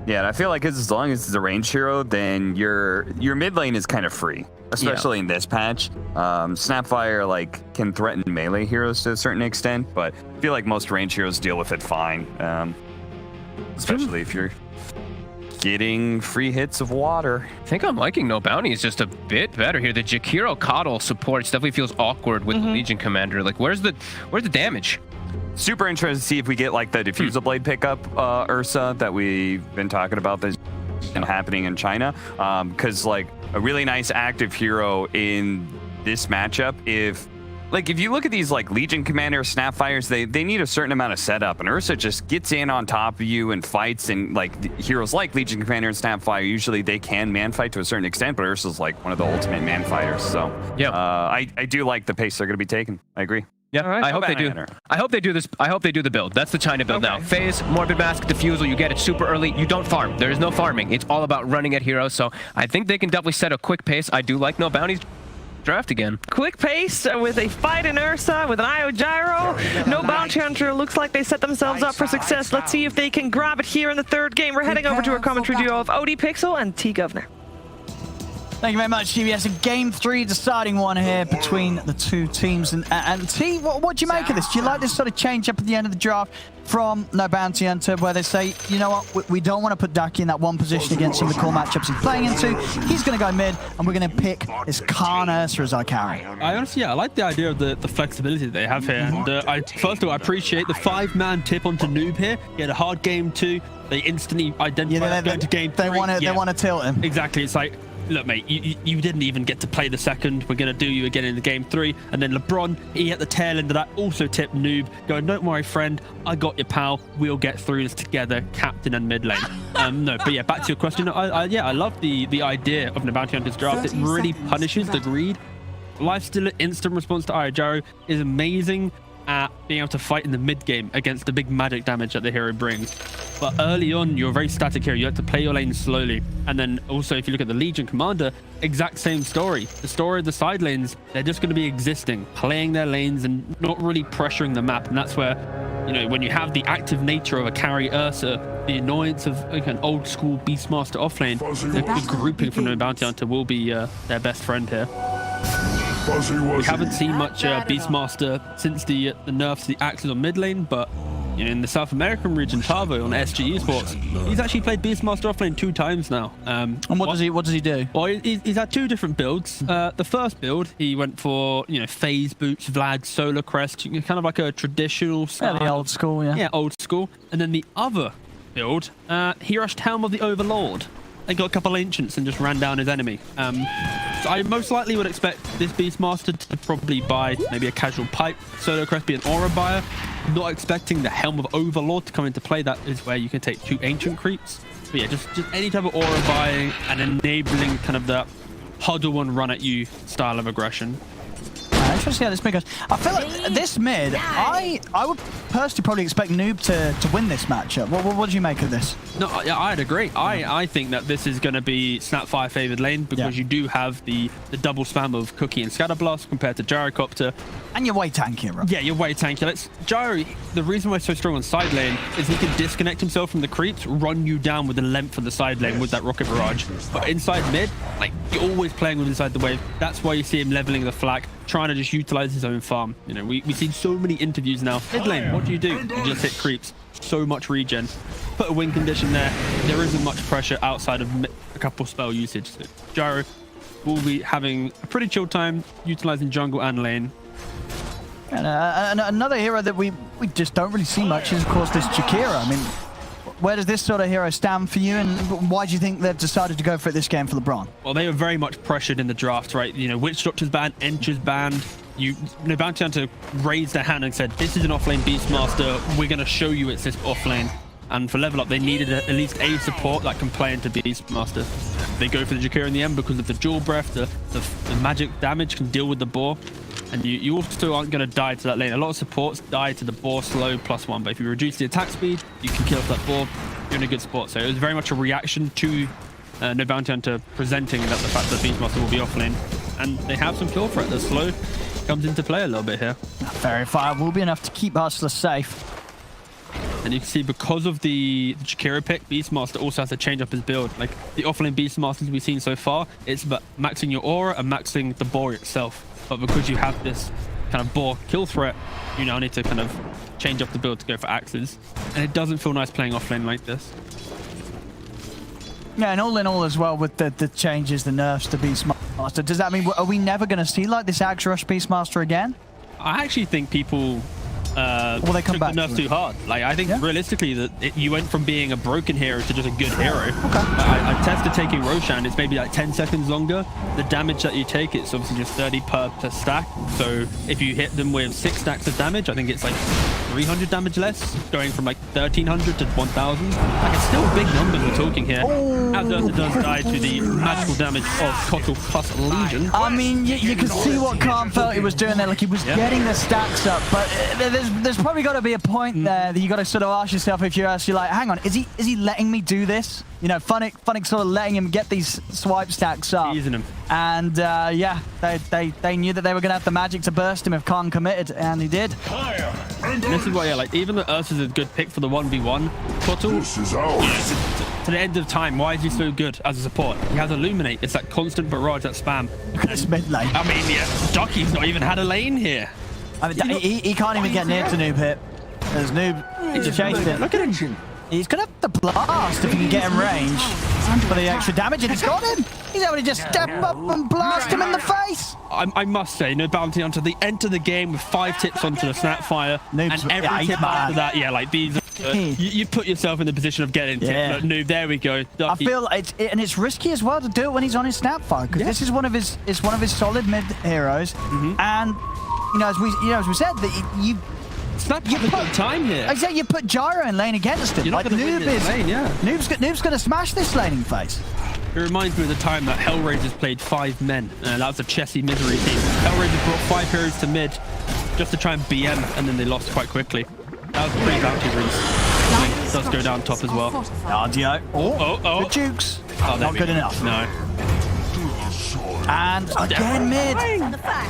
Yeah, and I feel like as long as it's a ranged hero, then your mid lane is kind of free, especially in this patch. Snapfire like can threaten melee heroes to a certain extent, but I feel like most ranged heroes deal with it fine, especially if you're getting free hits of water. I think I'm liking No Bounty is just a bit better here. The Jakiro Coddle support definitely feels awkward with the Legion Commander. Like, where's the damage? Super interested to see if we get like the Diffuser Blade pickup Ursa that we've been talking about that's been happening in China. Because like a really nice active hero in this matchup, if you look at these like Legion Commander Snapfires, they need a certain amount of setup, and Ursa just gets in on top of you and fights. And like heroes like Legion Commander and Snapfire, usually they can man fight to a certain extent, but Ursa's like one of the ultimate man fighters. So I do like the pace they're going to be taking. I agree. Yeah, I hope they do. I hope they do this. I hope they do the build. That's the China build now. Phase, Morbid Mask, Diffusal. You get it super early. You don't farm. There is no farming. It's all about running at heroes. So I think they can definitely set a quick pace. I do like No Bounties draft again. Quick pace with a fight in Ursa with an Io Gyro. No Bounty Hunter. Looks like they set themselves up for success. Let's see if they can grab it here in the third game. We're heading over to our commentary duo of OD Pixel and T Governor. Thank you very much, GBS. A game 3 deciding one here between the two teams. And T, what do you make of this? Do you like this sort of change up at the end of the draft from No Bounty Hunter, where they say, you know what, we don't want to put Daki in that one position against some of the core matchups he's playing into. He's going to go mid, and we're going to pick this Khan Ursa as our carry. I honestly, I like the idea of the flexibility that they have here. And first of all, I appreciate the 5-man tip onto Noob here. He had a hard game 2. They instantly identify going to game 3. They want to tilt him. Exactly. It's like, look, mate, you didn't even get to play the second. We're going to do you again in the game 3. And then LeBron, he at the tail end of that also tipped Noob, going, don't worry, friend. I got your pal. We'll get through this together, captain and mid lane. No, but yeah, back to your question. I love the idea of the Bounty Hunter's draft. It really punishes the greed. Lifestealer instant response to Ayajaro is amazing at being able to fight in the mid game against the big magic damage that the hero brings. But early on, you're a very static hero. You have to play your lane slowly. And then also, if you look at the Legion Commander, exact same story. The story of the side lanes, they're just going to be existing, playing their lanes and not really pressuring the map. And that's where, you know, when you have the active nature of a carry Ursa, the annoyance of like an old school Beastmaster offlane, the grouping from the Bounty Hunter will be their best friend here. We haven't seen much Beastmaster since the nerfs to the axes on mid lane, but you know, in the South American region, Tavo on SG Esports, he's actually played Beastmaster offlane 2 times now. And what does he do? Well, he's had 2 different builds. The first build, he went for, you know, phase boots, Vlad, solar crest, kind of like a traditional style. Yeah, the old school, yeah. Yeah, old school. And then the other build, he rushed Helm of the Overlord. They got a couple ancients and just ran down his enemy. So I most likely would expect this Beastmaster to probably buy maybe a casual pipe, Solar Crest, be an aura buyer. Not expecting the Helm of Overlord to come into play. That is where you can take 2 ancient creeps. But yeah, just any type of aura buying and enabling kind of that huddle and run at you style of aggression. Interesting how this mid goes. I feel like this mid, I would personally probably expect Noob to win this matchup. What do you make of this? No, yeah, I'd agree. I think that this is going to be Snapfire favored lane because you do have the double spam of Cookie and Scatterblast compared to Gyrocopter. And you're way tankier, right? Yeah, you're way tankier. Gyro, the reason why he's so strong on side lane is he can disconnect himself from the creeps, run you down with the length of the side lane with that rocket barrage. But inside mid, like, you're always playing with inside the wave. That's why you see him leveling the flak, trying to just utilize his own farm. You know, we've seen so many interviews now. Mid lane, what do? You just hit creeps. So much regen. Put a win condition there. There isn't much pressure outside of a couple spell usage. So Gyro will be having a pretty chill time, utilizing jungle and lane. And another hero that we just don't really see much is, of course, this Jakira. I mean, where does this sort of hero stand for you, and why do you think they've decided to go for it this game for LeBron? Well, they were very much pressured in the draft, right? You know, Witch Doctor's banned, Encher's banned. No Bounty Hunter raised their hand and said, this is an offlane Beastmaster. We're going to show you it's this offlane. And for level up, they needed at least a support that can play into Beastmaster. They go for the Jakira in the end because of the Jewel Breath, the magic damage can deal with the boar. And you also aren't going to die to that lane. A lot of supports die to the boar slow +1, but if you reduce the attack speed, you can kill that boar. You're in a good spot. So it was very much a reaction to No Bounty Hunter presenting that the fact that Beastmaster will be offlane. And they have some kill threat. The slow comes into play a little bit here. Very fire will be enough to keep Hustler safe. And you can see because of the Jakira pick, Beastmaster also has to change up his build. Like the offlane Beastmasters we've seen so far, it's about maxing your aura and maxing the boar itself. But because you have this kind of boar kill threat, you now need to kind of change up the build to go for axes. And it doesn't feel nice playing offlane like this. Yeah, and all in all as well with the changes, the nerfs to Beastmaster, does that mean, are we never going to see like this Axe Rush Beastmaster again? I actually think people will they come back the nerfs too hard. Like, I think realistically that you went from being a broken hero to just a good hero. Okay. I tested taking Roshan. It's maybe like 10 seconds longer. The damage that you take, it's obviously just 30 per stack. So if you hit them with 6 stacks of damage, I think it's like 300 damage less, going from like 1300 to 1000. Like, it's still big numbers we're talking here. As Ursa does die to the magical damage of Cockle plus Legion. I mean, you can see what Khan felt he was doing there. Like, he was getting the stacks up, but there's probably got to be a point there that you got to sort of ask yourself, if you're actually like, hang on, is he letting me do this? You know, Funnick sort of letting him get these swipe stacks up. Teasing him. And yeah, they knew that they were going to have the magic to burst him if Khan committed, and he did. And this is why, like, even though Ursa's a good pick for the 1v1, Kotal, to the end of time. Why is he so good as a support? He has Illuminate. It's that constant barrage, that spam. Look at this mid lane. I mean, yeah, Ducky's not even had a lane here. I mean, he can't even get near to Noob here. There's Noob. He's chased it. Look at him. He's going to have to blast if he can get in range for the extra damage, and he's got him. He's able to just step up and blast him in the face. I must say, no bounty hunter. They enter the game with 5 tips onto the Snapfire, Noob's, and every tip after that, yeah, like these. You put yourself in the position of getting tip. Look, Noob, there we go. Ducky. I feel it's risky as well to do it when he's on his Snapfire, because this is one of his solid mid heroes, and as we said that you. You put time here. I say you put Gyro in lane against him. You're not like gonna win Noob this is. lane, yeah. Noob's going to smash this laning phase. It reminds me of the time that Hellraisers played 5 men. That was a Chessy misery team. Hellraisers brought 5 heroes to mid just to try and BM, and then they lost quite quickly. That was pretty bounty Reese. Does go down top as well. Ardio. Oh. The Jukes. Oh, not good enough. No. And again mid.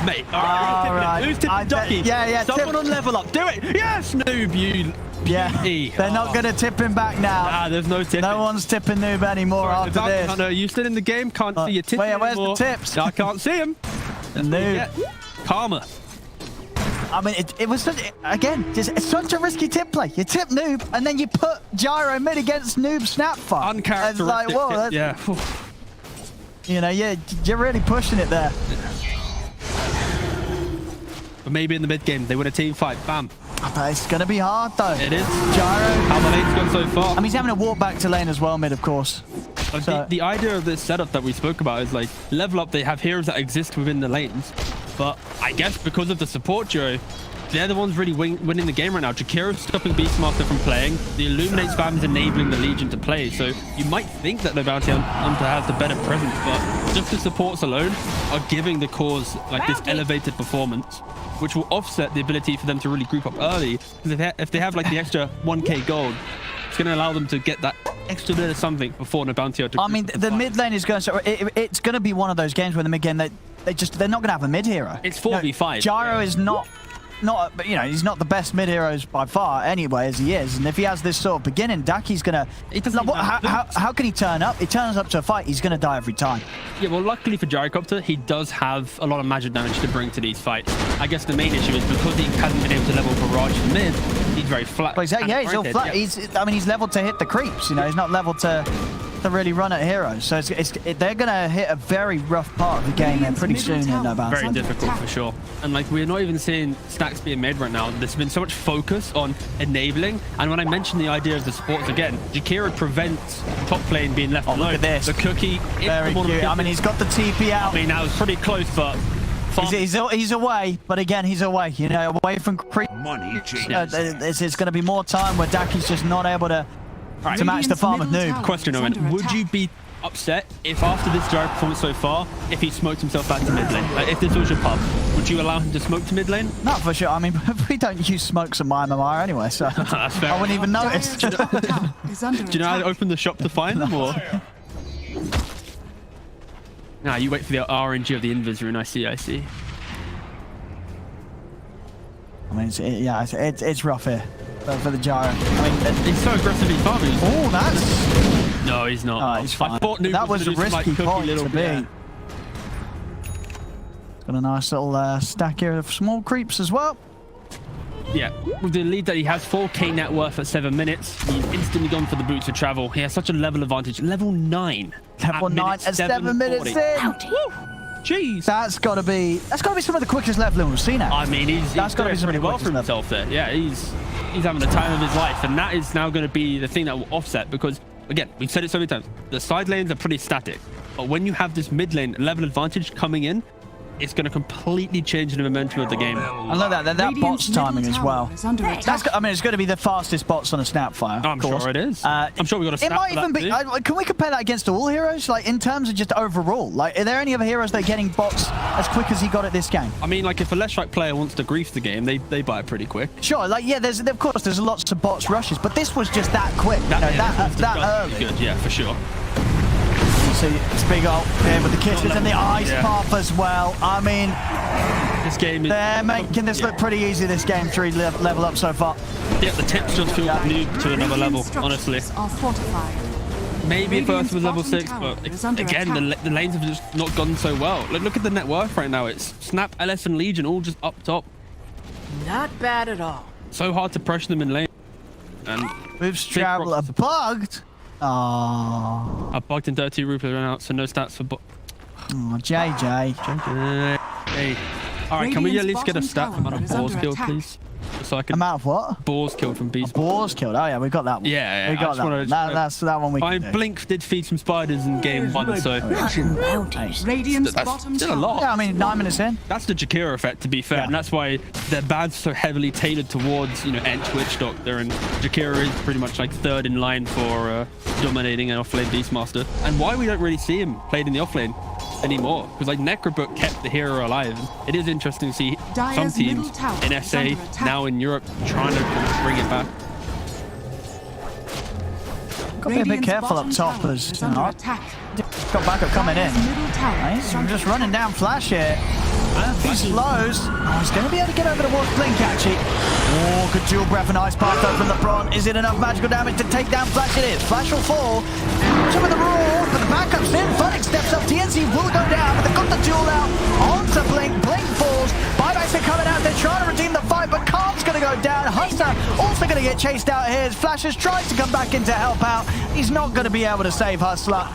Mate, all right. Who's tipping Ducky? Yeah. Someone on level up. Do it. Yes, Noob, you. Yeah. They're not going to tip him back now. There's no tipping. No one's tipping Noob anymore after this. Hunter, you still in the game? Can't see your tips where's anymore. the tips? I can't see him. Noob. Karma. I mean, it was it's such a risky tip play. You tip Noob, and then you put Gyro mid against Noob Snapfire. Uncharacteristic. It's like, whoa, yeah. You're really pushing it there. But maybe in the mid game, they win a team fight. Bam. But it's going to be hard, though. It is. Gyro. How the lane's gone so far. I mean, he's having to walk back to lane as well, mid, of course. The idea of this setup that we spoke about is like level up. They have heroes that exist within the lanes. But I guess because of the support duo, they're the ones really winning the game right now. Jakira's stopping Beastmaster from playing. The Illuminate spam is enabling the Legion to play. So you might think that the Bounty Hunter has the better presence, but just the supports alone are giving the cause like this elevated performance, which will offset the ability for them to really group up early. Because if they have like the extra 1k gold, it's going to allow them to get that extra bit of something before the Bounty Hunter. I mean, the mid lane is going to... It's going to be one of those games where the mid game, they're not going to have a mid hero. It's 4v5. Gyro is not, he's not the best mid heroes by far anyway, as he is. And if he has this sort of beginning, Daki's gonna. How can he turn up? He turns up to a fight, he's gonna die every time. Yeah, well, luckily for Gyrocopter, he does have a lot of magic damage to bring to these fights. I guess the main issue is because he hasn't been able to level barrage from mid, he's very flat. Well, he's all flat. Yeah. He's leveled to hit the creeps. He's not leveled to really run at heroes. So they're gonna hit a very rough part of the game there pretty soon in No Bounty. Very difficult for sure. And like we're not even seeing stacks being made right now. There's been so much focus on enabling. And when I mentioned the idea of the supports again, Jakira prevents top lane being left alone. Look at this. The cookie. Very cute. I mean, he's got the TP out. I mean, that was pretty close, but he's away. But again, he's away. Away from creep. Money changes. It's going to be more time where Daki's just not able to match the farm with Noob. Question, Owen. Would you be upset if after this Gyro performance so far, if he smoked himself back to mid lane? Like, if this was your pub, would you allow him to smoke to mid lane? Not for sure. I mean, we don't use smokes on my MMR anyway, so That's fair. I wouldn't even notice. Do you know how to open the shop to find them, or? Nah, you wait for the RNG of the invis rune. I see. I mean, it's rough here for the Gyro. I mean, he's so aggressively farming. Oh, that's... No, he's not. He's fine. I thought Noob that was a risky point to be. Yeah. Got a nice little stack here of small creeps as well. Yeah, with the lead that he has, 4k net worth at 7 minutes. He's instantly gone for the boots of travel. He has such a level advantage. Level 9. Level 9 at 7 minutes in. Jeez. That's got to be some of the quickest leveling we've seen. I mean, he's got to be pretty well for himself there. Yeah, he's having the time of his life, and that is now going to be the thing that will offset because, again, we've said it so many times, the side lanes are pretty static, but when you have this mid lane level advantage coming in, it's going to completely change the momentum of the game. I love that bot's timing as well. It's going to be the fastest bots on a Snapfire. I'm sure it is. I'm sure we got a snap. It might even be. Can we compare that against all heroes? Like in terms of just overall, like are there any other heroes that are getting bots as quick as he got it this game? I mean, like if a Leshrac player wants to grief the game, they buy it pretty quick. Sure. Like yeah, there's lots of bots rushes, but this was just that quick. That early. Good. Yeah, for sure. See, it's big ult here with the kisses and the ice path as well. I mean, this game is... They're making this look pretty easy, this game 3 level up so far. Yeah, the tips just feel new to another level, honestly. Maybe Radiant's first was level bottom 6, tower but is under again, the lanes have just not gone so well. Look at the net worth right now. It's Snap, LS, and Legion all just up top. Not bad at all. So hard to pressure them in lane. And Moves travel are bugged. Oh, I bugged in 30 rupees right now, so no stats for. JJ. Hey. All right, can we at Radiant's least get a bottom stat for amount tower of is balls under killed, attack. please? So I can. Amount of what? Balls killed from beast. Boars killed. Oh yeah, we got that one. Yeah, we I got just that. wanna- One. That's that one we I can do. Blink did feed some spiders in game 1, so Radiant's that's bottom still a tower. lot. Yeah, I mean 9 minutes in. That's the Jakira effect, to be fair, and that's why their ban's so heavily tailored towards, you know, Twitch Doctor, and Jakira is pretty much like third in line for dominating an offlane Beastmaster. And why we don't really see him played in the offlane anymore, because like Necrobook kept the hero alive. It is interesting to see some Dire's teams middle tower in is SA, under attack. now in Europe, trying to bring it back. Got to be a bit Radiant's careful up bottom top tower as is you under know. attack. Got backup coming in. Dire's middle tower Nice. is I'm under just attack. running down Flash here. He slows. Oh, he's going to be able to get over the Wolf Blink, actually. Oh, good dual breath and ice path though from the Bron. Is it enough magical damage to take down Flash? It is. Flash will fall. Some of the roar, but the backup's in. Phonic steps up. TNC will go down, but they've got the duel out onto Blink. Blink falls. Buybacks are coming out. They're trying to redeem the fight, but Khan's going to go down. Hunter also going to get chased out here. Flash has tried to come back in to help out. He's not going to be able to save Hustler.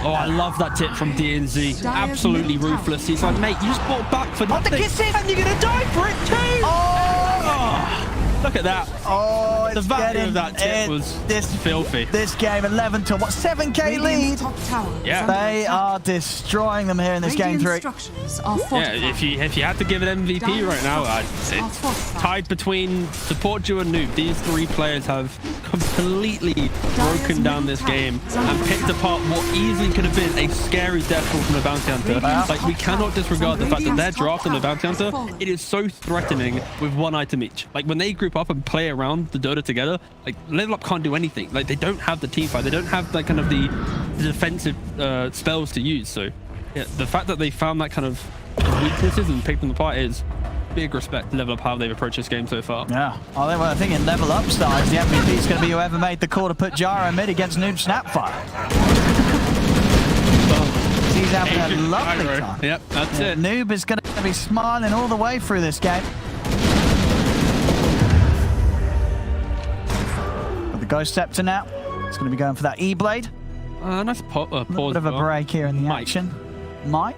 Oh, I love that tip from DNZ. Absolutely ruthless. He's like, mate, you just bought back for Oh, the nothing, kissing! and you're gonna die for it too. Oh, look at that. Oh, it's The value getting of that tip was filthy. This game 11 to what? 7k lead. Radiant's top tower is Yeah. under They attack. are destroying them here in this game Radiant 3. structures are Yeah, fortified. if you had to give it MVP right now, it's tied between Support Duo and Noob. These 3 players have completely broken down this game and picked apart what easily could have been a scary death pool from the Bounty Hunter. Like, we cannot disregard the fact that they're drafting the Bounty Hunter. It is so threatening with 1 item each. Like, when they group up and play around the Dota together, like, Level Up can't do anything. Like, they don't have the team fight. They don't have that kind of the defensive spells to use. So, yeah, the fact that they found that kind of weaknesses and picked them apart is big respect to Level Up how they've approached this game so far. Yeah. Oh, they were thinking level up stars. The MVP is going to be whoever made the call to put Gyro mid against Noob Snapfire. He's having a lovely time. Yep, that's it. Noob is going to be smiling all the way through this game. Got the Ghost Scepter now. It's going to be going for that E-Blade. Nice pause. A little bit of a break here in the Mike. action. Mike?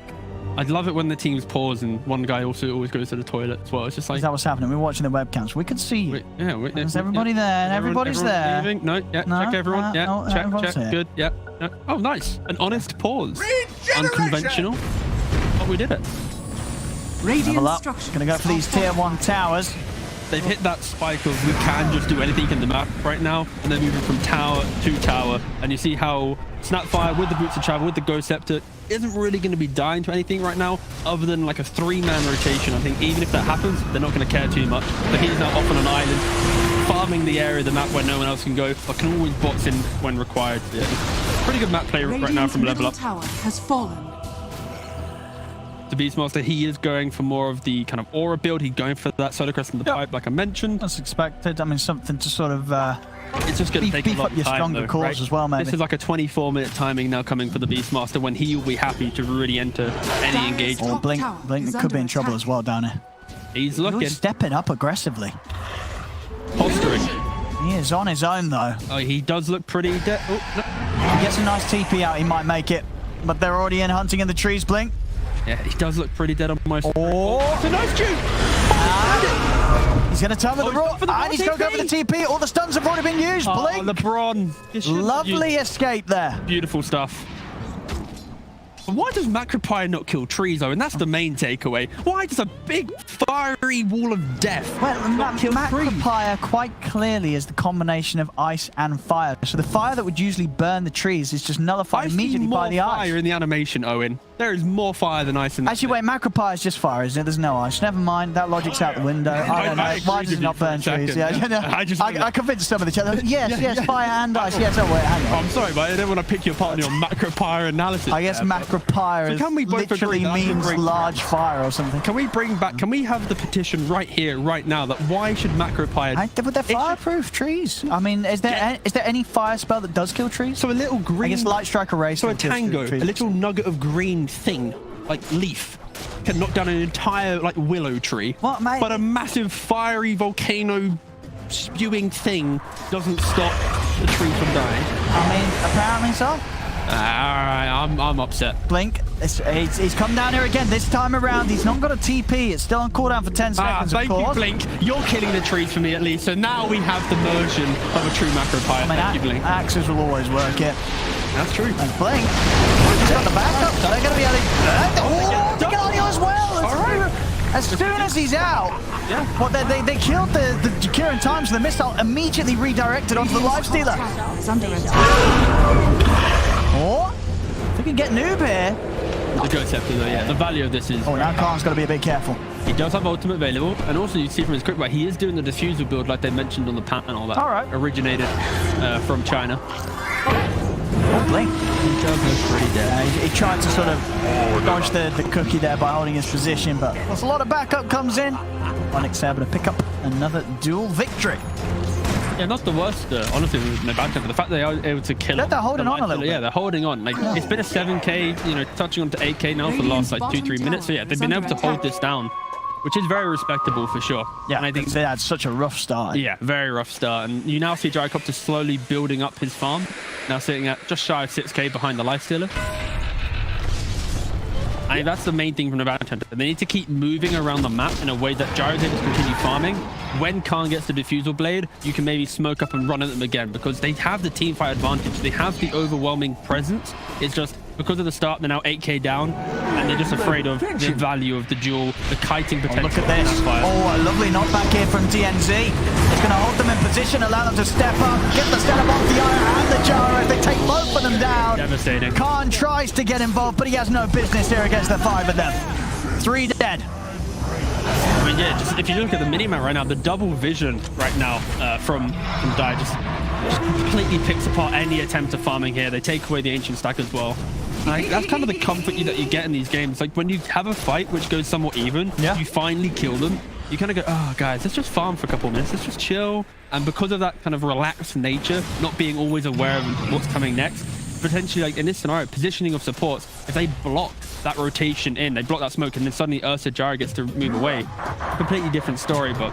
I'd love it when the teams pause and one guy also always goes to the toilet as well. It's just like, Is that what's happening? We're watching the webcams. We can see you. Is everybody yeah. there? And everybody's there. Leaving? No, yeah, No, check everyone. Yeah, no, check, everyone's here. good. Yeah. No. Oh, nice. An honest pause. Regeneration! Unconventional. But we did it. Radiant Level up. structures Going to go for these are tier 1 towers. They've hit that spike of we can just do anything in the map right now, and they're moving from tower to tower. And you see how Snapfire with the Boots of Travel, with the Ghost Scepter, isn't really going to be dying to anything right now, other than like a 3-man rotation. I think even if that happens, they're not going to care too much. But he's now off on an island, farming the area of the map where no one else can go, but can always box in when required. Yeah, pretty good map play right now from Level Up. tower has fallen. The Beastmaster, he is going for more of the kind of aura build. He's going for that Solar Crest in the pipe, like I mentioned. That's expected. I mean, something to sort of It's just going to take a beef lot up of your time, stronger though, cores right? as well, maybe. This is like a 24-minute timing now coming for the Beastmaster, when he will be happy to really enter any Dire's engagement. Or top Blink, tower Blink is could be under in trouble attack. as well down here. He's He's looking, stepping up aggressively. posturing. He is on his own, though. Oh, he does look pretty dead. Oh, no. He gets a nice TP out, he might make it. But they're already in hunting in the trees, Blink. Yeah, he does look pretty dead almost. Oh, It's a nice juke. he's going to turn with the he's raw. going for the And he's going to go for the TP. All the stuns have already been used. Oh, Blink. LeBron. Lovely escape there. Beautiful stuff. But why does Macropire not kill trees, though? And that's the main takeaway. Why does a big fiery wall of death Well, not kill trees? Macropire quite clearly is the combination of ice and fire. So the fire that would usually burn the trees is just nullified I've immediately seen more by the fire ice. in the animation, Owen. There is more fire than ice in that. Actually, wait, Macropie is just fire, isn't it? There's no ice. Never mind. That logic's out the window. I don't know. Why does it not burn trees? Yeah, I convinced some of the chat. Yes, fire and ice. Yes, oh, wait, hang on. I'm sorry, but I don't want to pick you apart on your Macropire analysis. I guess Macropire can we both literally agree that means large fire or something. Can we bring back, can we have the petition right here, right now, that why should Macropire... But they're fireproof trees. I mean, is there any fire spell that does kill trees? So a little green... I guess Light Strike Erase. So a tango, a little nugget of green thing, like leaf, can knock down an entire like willow tree. What, mate? But a massive fiery volcano spewing thing doesn't stop the tree from dying. I mean, apparently so. Alright, I'm upset. Blink. He's come down here again. This time around, he's not got a TP. It's still on cooldown for 10 seconds, thank you, Blink. You're killing the trees for me at least. So now we have the version of a true Macropire. Thank you, Blink. Axes will always work it. That's true. And Blink. He's got the backup. So they're going to be able to... Oh, they get on you as well. All right. As soon as he's out, well, they killed the Jakira in time, so the missile immediately redirected onto the Lifestealer. It's under attack. Oh, if we can get noob here. The Ghost Scepter, though, yeah. The value of this is... Oh, now Khan's got to be a bit careful. He does have ultimate available, and also you see from his quick buy, he is doing the diffusal build like they mentioned on the panel that originated from China. Oh, Blink. He does look pretty dead. He tried to sort of dodge the cookie there by holding his position, but there's a lot of backup comes in. Onyx able to pick up another duel victory. Yeah, not the worst, honestly, with no back, but the fact they are able to kill they're holding on a little bit. Yeah, they're holding on. Like, it's been a 7k, you know, touching on to 8k now for the last, like, 2-3 minutes. So, yeah, they've been able to hold this down, which is very respectable for sure. Yeah, and I think they had such a rough start. Yeah, very rough start. And you now see Gyrocopter slowly building up his farm, now sitting at just shy of 6k behind the Lifestealer. I think that's the main thing from the Bounty Hunter. They need to keep moving around the map in a way that Gyro's able to continue farming. When Khan gets the Diffusal Blade, you can maybe smoke up and run at them again because they have the teamfight advantage. They have the overwhelming presence. It's just because of the start, they're now 8k down, and they're just afraid of the value of the duel, the kiting potential. Look at this. Oh, a lovely knockback here from DNZ. It's going to hold them in position, allow them to step up, get the setup off the Iron and the Gyro as they take both of them down. Devastating. Khan tries to get involved, but he has no business here against the 5 of them. 3 dead. I mean, yeah, just if you look at the minimap right now, the double vision right now from Dai just completely picks apart any attempt at farming here. They take away the Ancient Stack as well. Like, that's kind of the comfort that you get in these games. Like, when you have a fight which goes somewhat even, you finally kill them, you kind of go, oh, guys, let's just farm for a couple of minutes. Let's just chill. And because of that kind of relaxed nature, not being always aware of what's coming next, potentially, like in this scenario, positioning of supports, if they block that rotation in, they block that smoke, and then suddenly Ursa Gyro gets to move away. Completely different story, but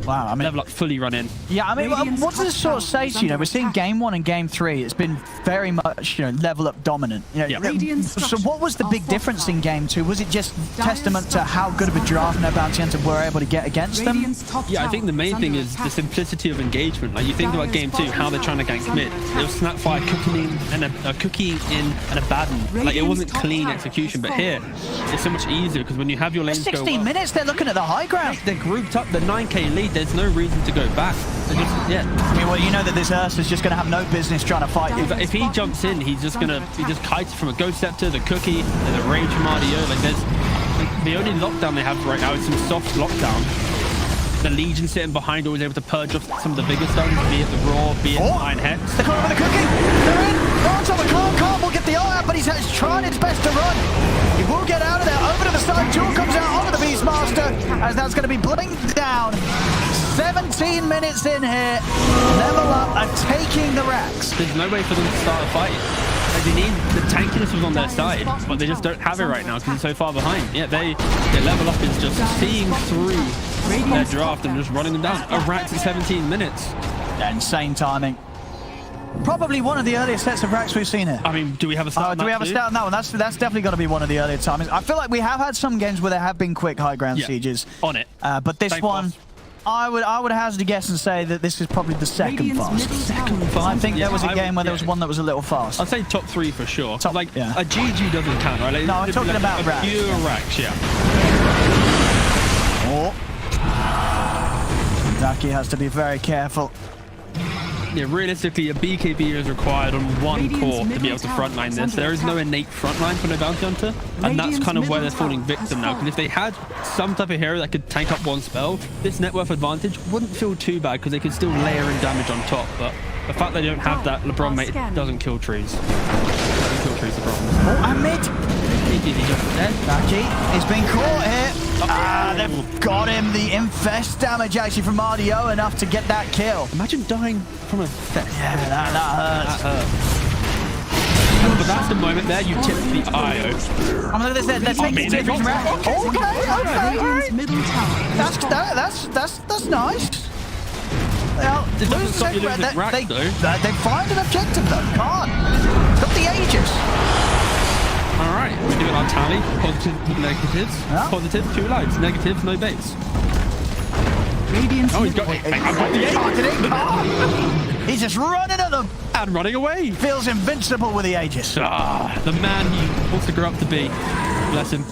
wow, I mean, level up, fully run in. Yeah, I mean, what does this sort of say to you? Know, we're seeing game 1 and game 3. It's been very much, you know, level up dominant. You know, so what was the big difference in game 2? Was it just testament to how good of a draft No Bounty Hunter were able to get against them? Yeah, I think the main thing is the simplicity of engagement. Like, you think about game 2, how they're trying to gank mid. It was Snapfire cooking in and a Baden. Like, it wasn't clean execution, but here it's so much easier because when you have your lanes 16 minutes, they're looking at the high ground. They're grouped up, the 9k lead. There's no reason to go back. They're just, I mean, well, you know that this Ursa's just going to have no business trying to fight you. If he jumps in, he just kites from a Ghost Scepter, the Cookie, and the Rage from RDO. Like, the only lockdown they have right now is some soft lockdown. The Legion sitting behind, always able to purge off some of the bigger stones, be it the Raw, be it the Iron Hex. They're coming with the Cookie. They're in. On top of Khan will get the eye out, but he's trying his best to run. He will get out of there. Over to the side. Jewel comes out onto the Beastmaster, as that's going to be blinked down. 17 minutes in here. Level up and taking the racks. There's no way for them to start a fight. Like, they need the tankiness was on their side, but they just don't have it right now because they're so far behind. Yeah, their level up is just seeing through their draft and just running them down. A racks at 17 minutes. Insane timing. Probably one of the earliest sets of racks we've seen here. I mean, do we have a stat on that? Do we have a stat on that one? That's definitely going to be one of the earlier timings. I feel like we have had some games where there have been quick high ground sieges. On it. But this one, I would hazard a guess and say that this is probably the second fastest. I think there was a game where there was one that was a little fast. I'd say top 3 for sure. Like, a GG doesn't count, right? Like, no, I'm talking about racks. Pure racks, yeah. Oh. Zaki has to be very careful. Yeah, realistically, a BKB is required on one Radiant's core to be middle able to tower frontline is this. under There is no attack. innate frontline for no bounty hunter, and that's Radiant's kind of where they're middle falling tower victim has now. Because if they had some type of hero that could tank up one spell, this net worth advantage wouldn't feel too bad because they could still layer in damage on top. But the fact they don't have that, LeBron mate, it doesn't kill trees. Doesn't kill trees, the problem. Oh, and mid. Is he just dead? Naki, he's been caught here. Ah, they've got him. The infest damage actually from RDO enough to get that kill. Imagine dying from a fest. Yeah, that hurts. That hurts. But that's the moment there you tip the IO. I mean, they're taking they've tips from got- Okay, all Radiant's right. middle tower. That's nice. Well, It doesn't losing stop you Red, losing rack, they find an objective though. Can't. Got the Aegis. All right, we're doing our tally. Positive, negatives. Yeah. Positive, 2 lives. Negatives, no base. Radiant's Oh, he's got. middle I've got the Can't. He's just running at them. and running away. Feels invincible with the Aegis. Ah, the man he wants to grow up to be. Bless him.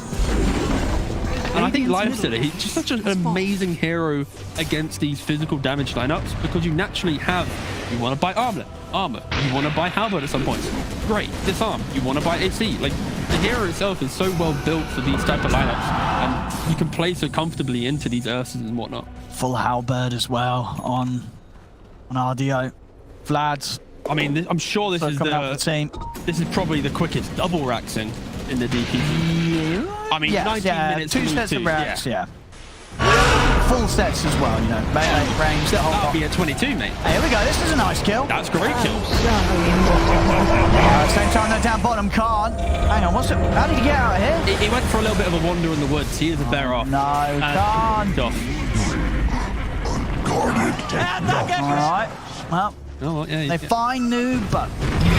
And I think Radiant's Lifestealer, middle he's just such an has fallen. amazing hero against these physical damage lineups because you naturally have, you want to buy armor, you want to buy halberd at some points. Great, disarm, you want to buy AC. Like, the hero itself is so well built for these type of lineups and you can play so comfortably into these Ursus and whatnot. Full halberd as well on RDO. Vlad's I mean, I'm sure this is coming out with the team. this is probably the quickest double raxing in the DPC. I mean, Yes, 19 minutes. 2 to sets of move racks, to, yeah. Full sets as well, you know. Melee, range, the whole That'll lot. be at 22, mate. Hey, here we go. This is a nice kill. That's great kills. Same time, no down bottom, Khan. Hang on, what's it? How did he get out of here? He went for a little bit of a wander in the woods. He is a bear off. No, Khan. Off. All right. Well, Oh, well, yeah, they find Noob, but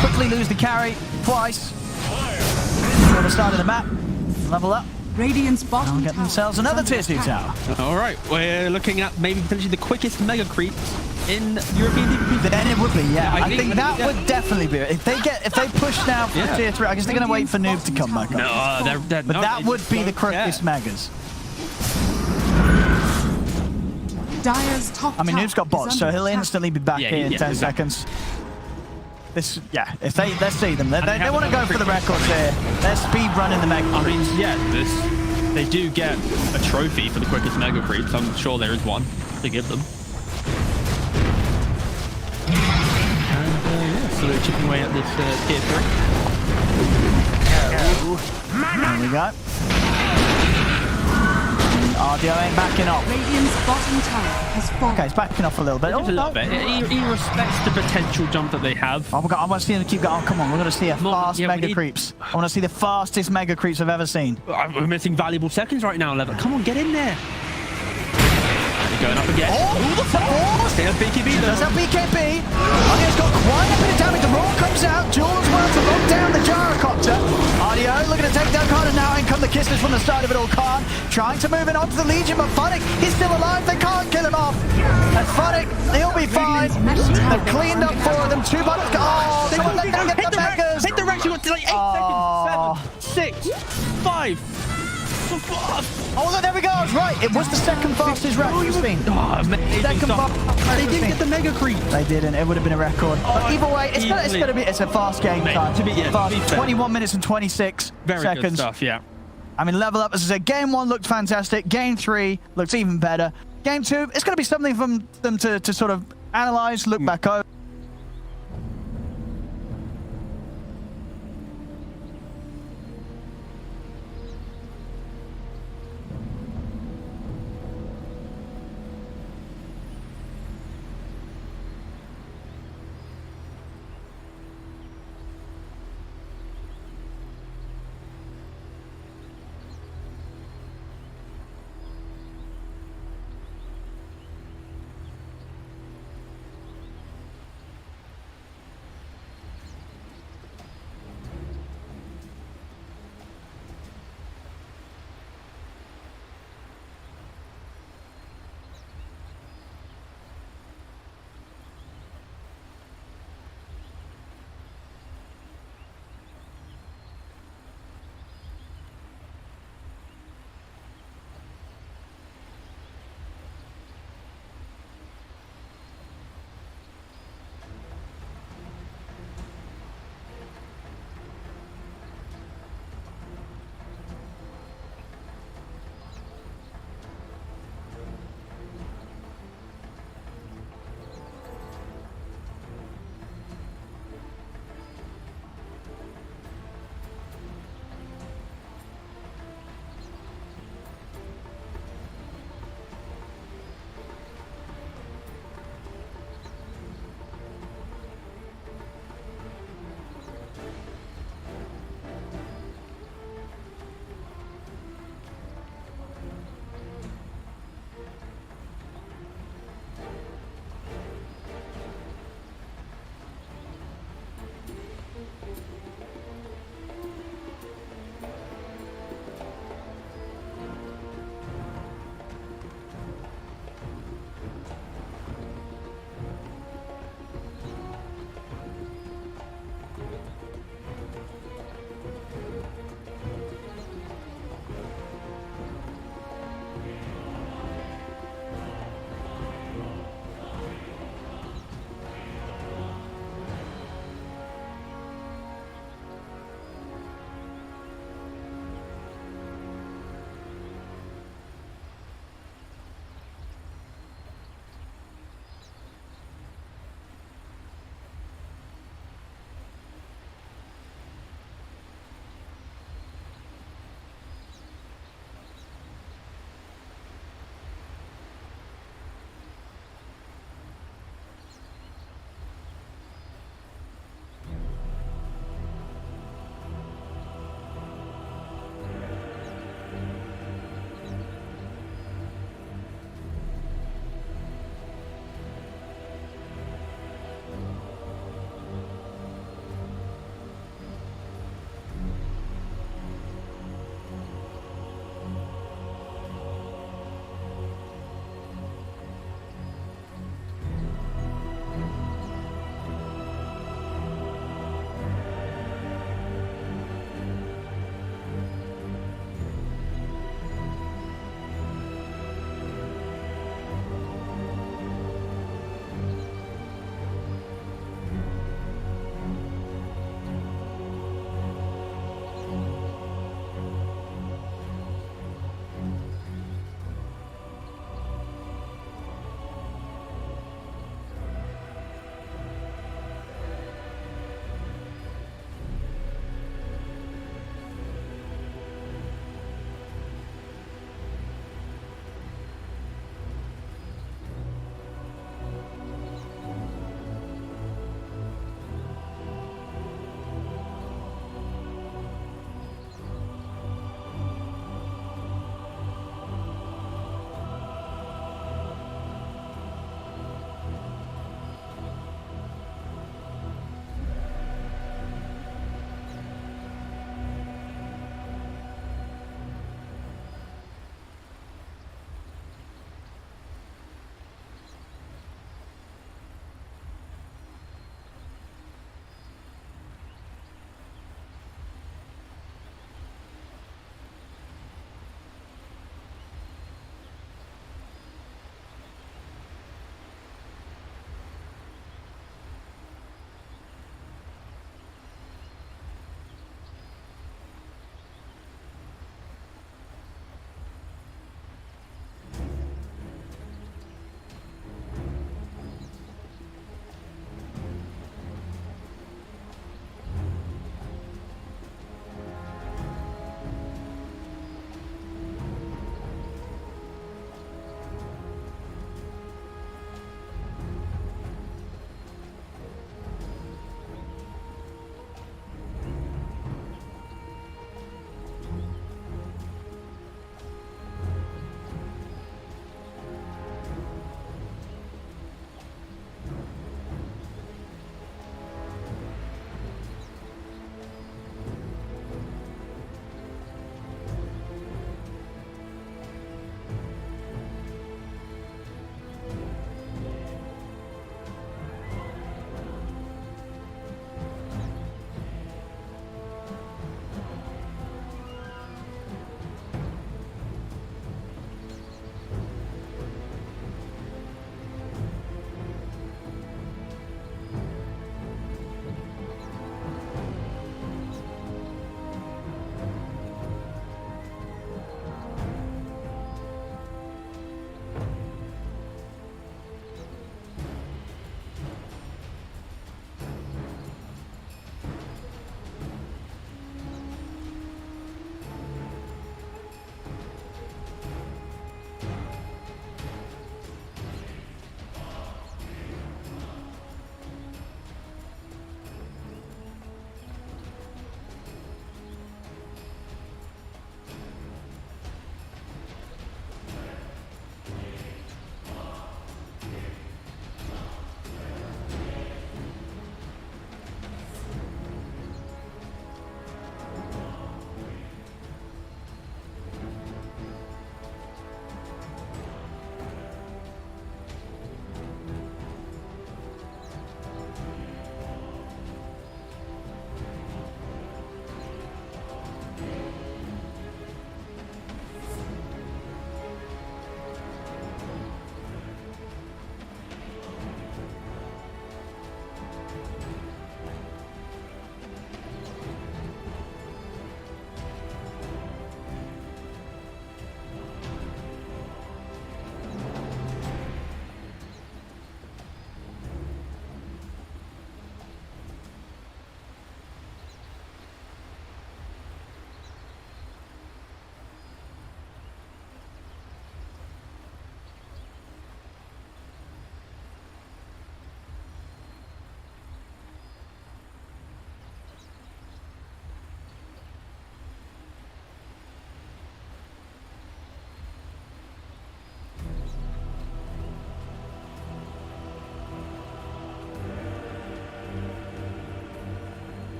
quickly lose the carry twice. On the start of the map. Level up. Radiant's bottom Get tower themselves is another under tier 2 attack. tower. All right, we're looking at maybe potentially the quickest mega creeps in European DPC. Then it would be, yeah. I I think think- that yeah. would definitely be it. If they push now for Yeah. tier 3, I guess they're going to wait for Noob to come back up. No, they're But no, that they would just be the don't care. quickest megas. Dyer's top I mean, tower Noob's got is bots, so under he'll attack. instantly be back Yeah, here in yeah, 10 exactly. seconds. This, yeah, if let's see them. They have want to go another for the quick- records here. They're speed running the mega. I mean, yeah, they do get a trophy for the quickest mega creeps. I'm sure there is one to give them. And yeah, so they're chipping away at this tier 3. There we go. RDO ain't backing off. Radiant's bottom tower has fallen. Okay, it's backing off a little bit. Just a little bit. He respects the potential jump that they have. I want to see them keep going. Oh, come on, we're going to see a fast yeah, we mega need- creeps. I want to see the fastest mega creeps I've ever seen. We're missing valuable seconds right now, Lever. Come on, get in there. They're going up again. Oh, the force! Here's BKB Does though. have BKB. Audio's got quite a bit of damage. The roar comes out. Jules well to lock down the gyrocopter. Audio looking to take down Khan, and now in come the kisses from the start of it all. Khan trying to move in onto the Legion, but Funnick, he's still alive. They can't kill him off. And Funnick, he'll be fine. They've cleaned up 4 of them. 2 buttons. Oh, they won't let them get the megas. Hit the Rex. You got like 8 Oh. seconds. 7, 6, 5. Oh, look, there we go. I was right. It was the second fastest rack we've seen. Oh, amazing Second stuff. fastest They we've didn't seen. get the mega creep. They didn't. It would have been a record. But either way, it's easily. a fast game Mate, time. to be fair. 21 minutes and 26 Very seconds. good stuff, yeah. I mean, level up, as I said, game 1 looked fantastic. Game 3 looks even better. Game 2, it's going to be something for them to sort of analyze, look back over.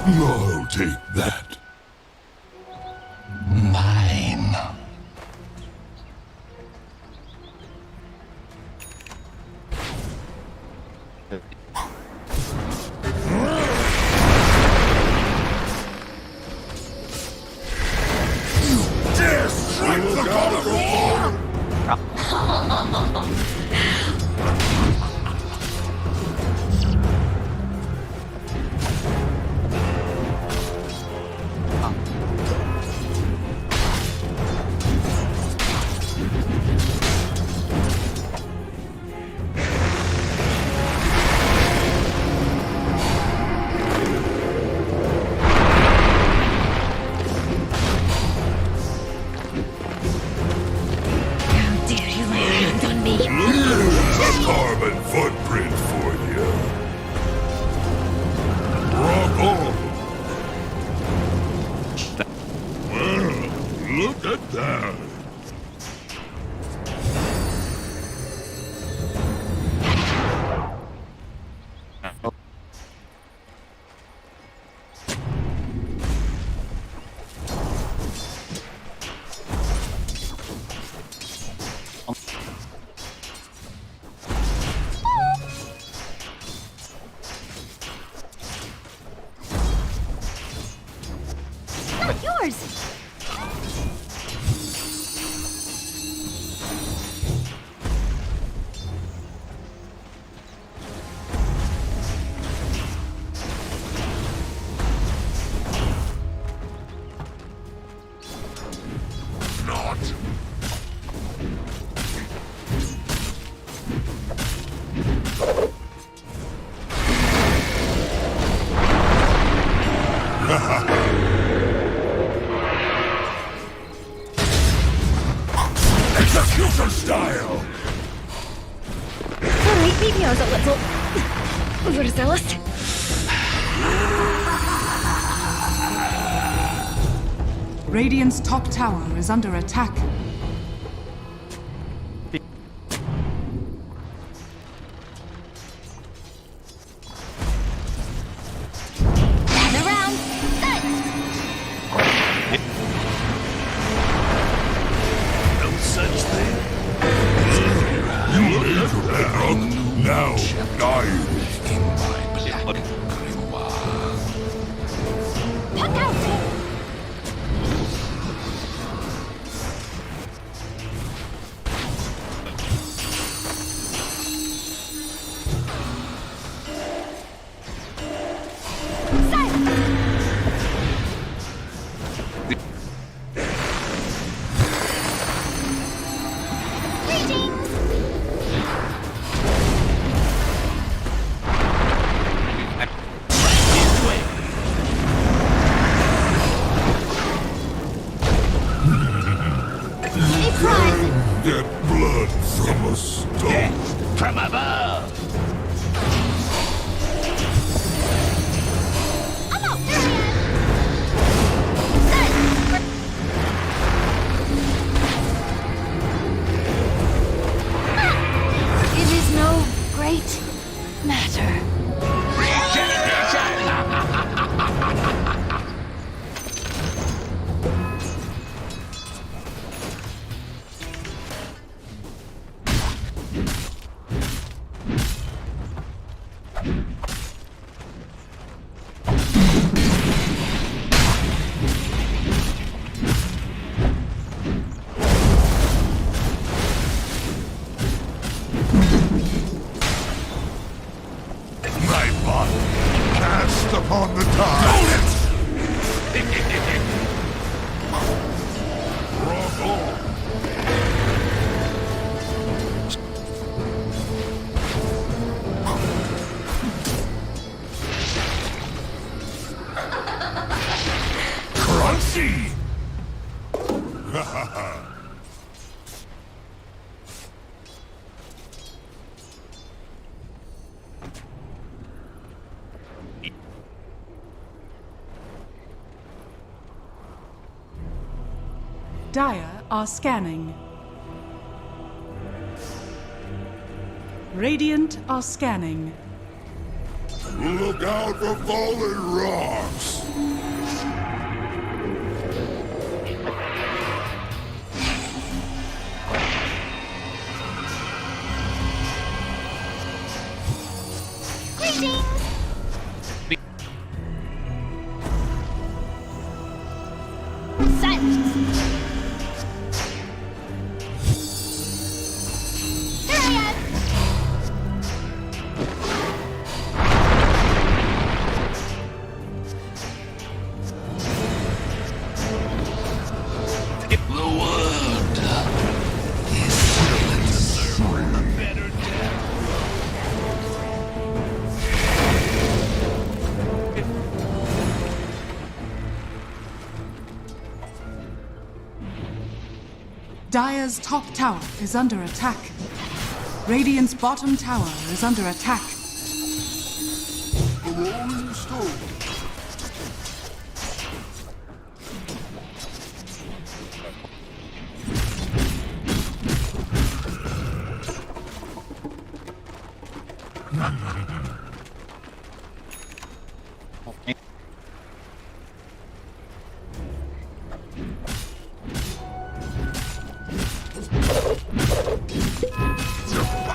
I'll take that. Mine. Dare strike the god of war! How dare you lay hands on me? Here's a carbon footprint for you. Rock on. Well, look at that. Not yours! Not. Execution style! Alright, maybe I was a little overzealous. Radiant's top tower is under attack. Gather round. No such thing. You made to that. Now, die. In my blood, you are. Look out! Get blood from a stone. From above. It is no great matter. My body cast upon the tide. Rock on. Crunchy. Ha ha ha. Dire are scanning. Radiant are scanning. Look out for fallen rocks! Silence! Here I am! The world is silence. Better death. Dire's top tower is under attack. Radiant's bottom tower is under attack. The rolling stone.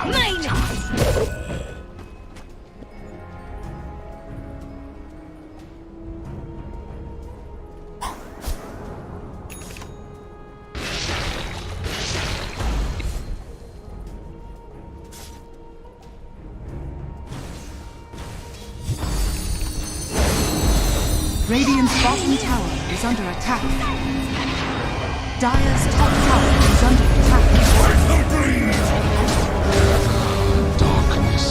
Mine! Radiant's bottom tower is under attack. Dire's top tower is under attack. Fight the bleed! Darkness.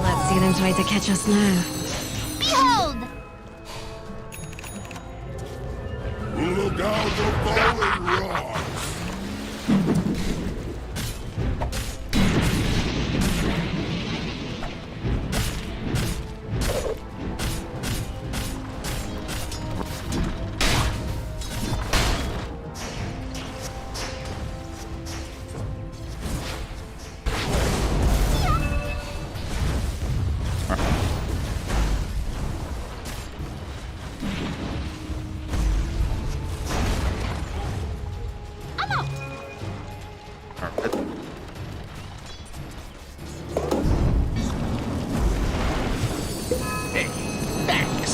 Let's see them try to catch us now. Behold! Look out for fallen rocks! Hey, thanks.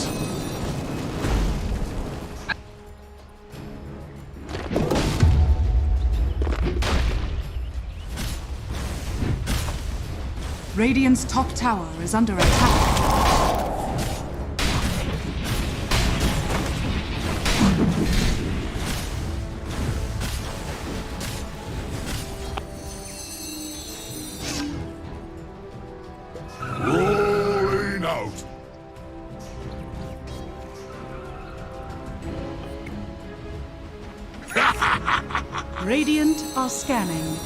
Radiant's top tower is under attack. Rolling out! Radiant are scanning.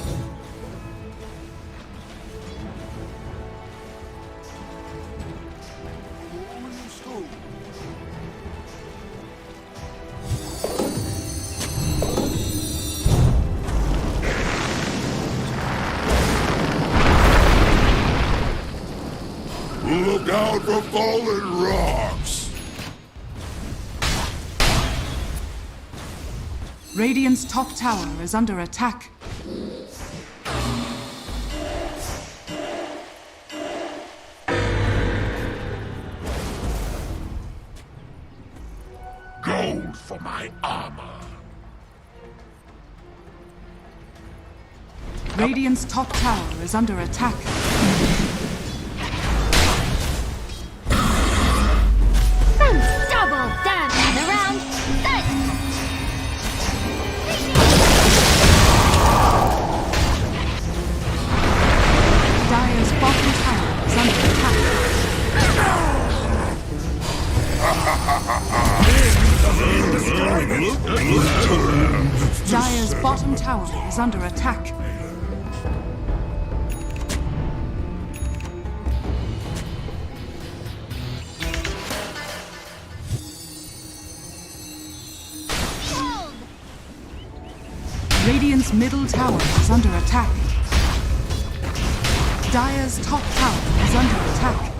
Rolling stone. Look out for fallen rocks! Radiant's top tower is under attack. Gold for my armor! Radiant's top tower is under attack. Double damage around! Dire's bottom tower is under attack. Dire's bottom tower is under attack. Radiant's middle tower is under attack. Dire's top tower is under attack.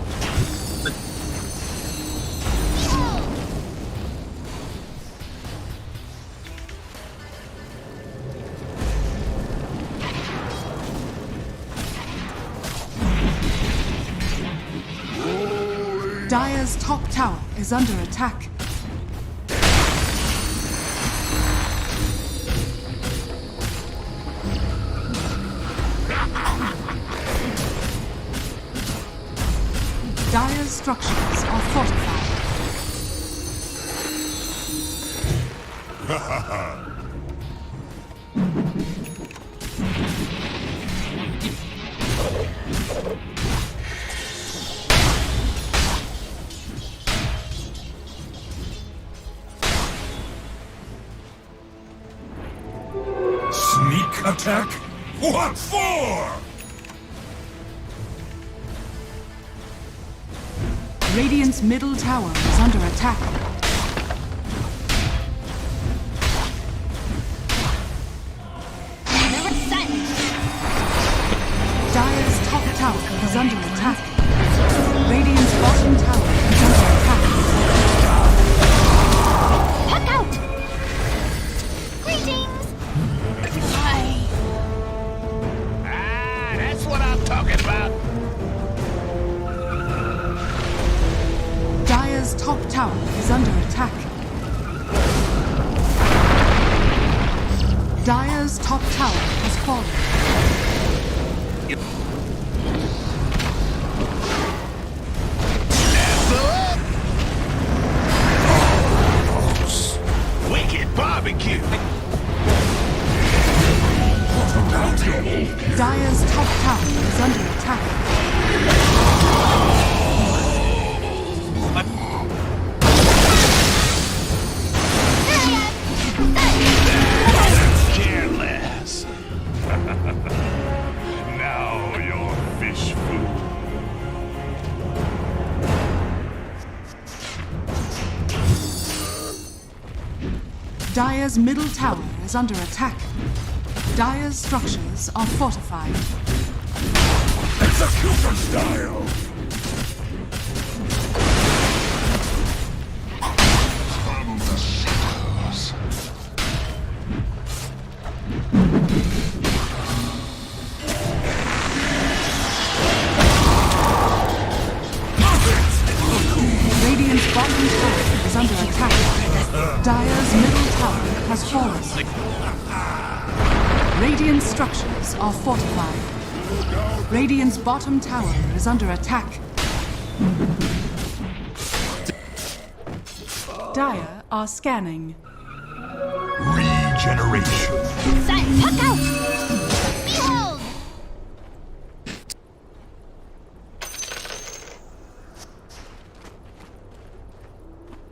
Dire's top tower is under attack. Dire's structures are fortified. Sneak attack? What for? Radiant's middle tower is under attack. Dire's top tower is under attack. Radiant's bottom tower is under attack. Puck out! Greetings! Hi. Ah, that's what I'm talking about. Dire's top tower is under attack. Dire's top tower has fallen. Wicked barbecue. Dire's top tower is under attack. Careless. Now you're fish food. Dire's middle tower is under attack. Dire's structures are fortified. Execution style! From the shadows. Radiant's bottom tower is under attack. Dire's middle tower has fallen. Radiant structures are fortified. Radiant's bottom tower is under attack. Dire are scanning. Regeneration. Sun, puck out! Behold!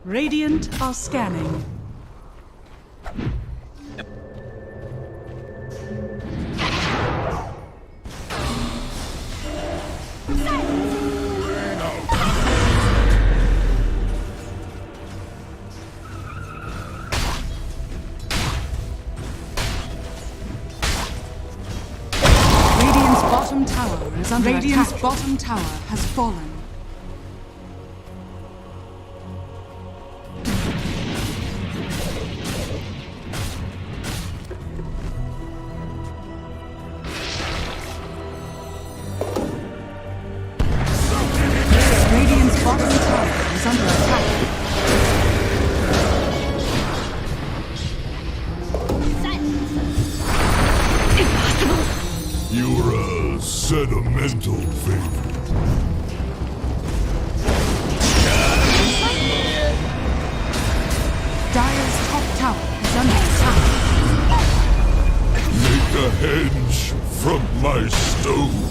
Radiant are scanning. Radiant's bottom tower is under attack. Radiant's bottom tower has fallen. Radiant's bottom tower is under attack. You're a sentimental favorite. Dire's top tower is under attack. Make a henge from my stones.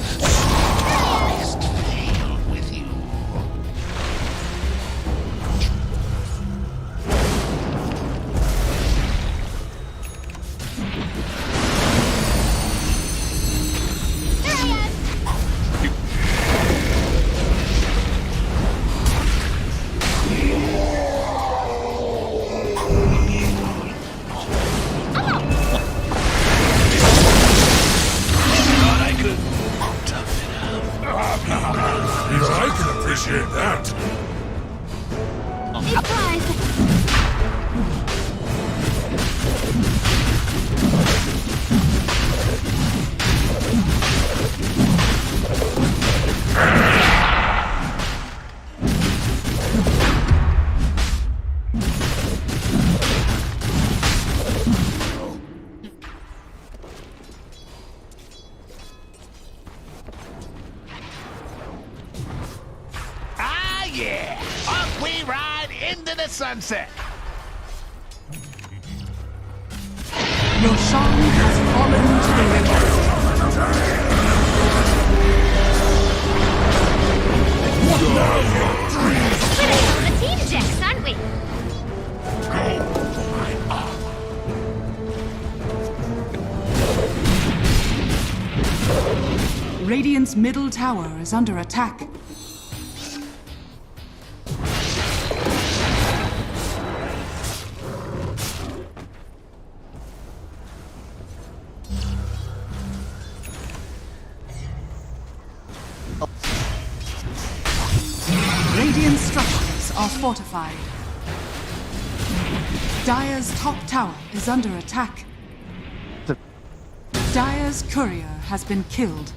big prize. Ah, yeah. Up we ride into the sunset. Your Shan has fallen to the Radiant. We're the team Jacks, aren't we? Radiant's middle tower is under attack. Radiant structures are fortified. Dire's top tower is under attack. Dire's courier has been killed.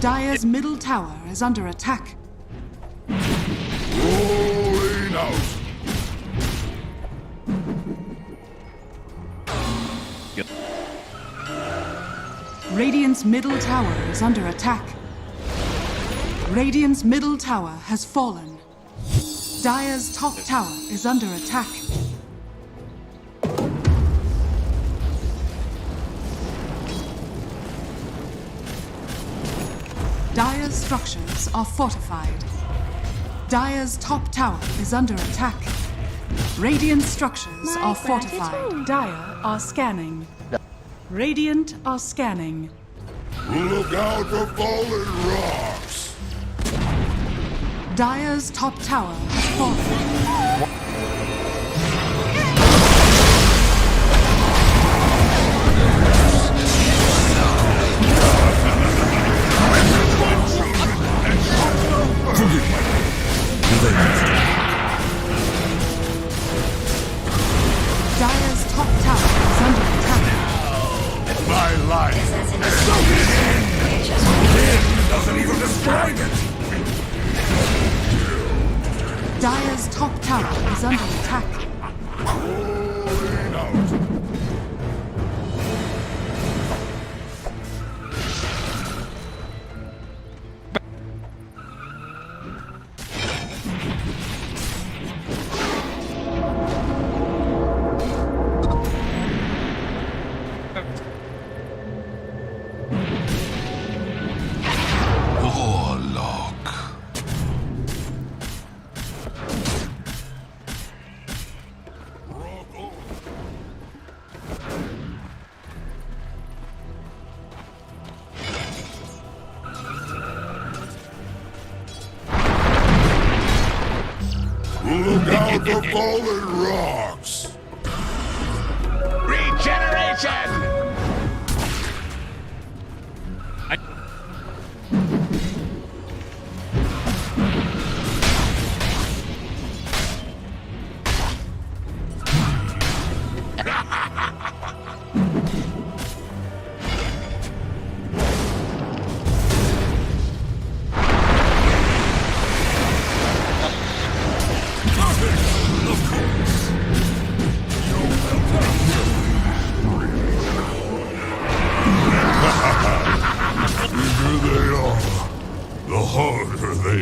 Dire's middle tower is under attack. Rolling out. Radiant's middle tower is under attack. Radiant's middle tower has fallen. Dire's top tower is under attack. Dire's structures are fortified. Dire's top tower is under attack. Radiant structures are fortified. Dire are scanning. Radiant are scanning. Look out for fallen rocks. Dire's top tower has fallen. Dire's top tower is under attack. My life. Doesn't even describe it. Dire's top tower is under attack. Rolling out. Look out for fallen rocks. Regeneration!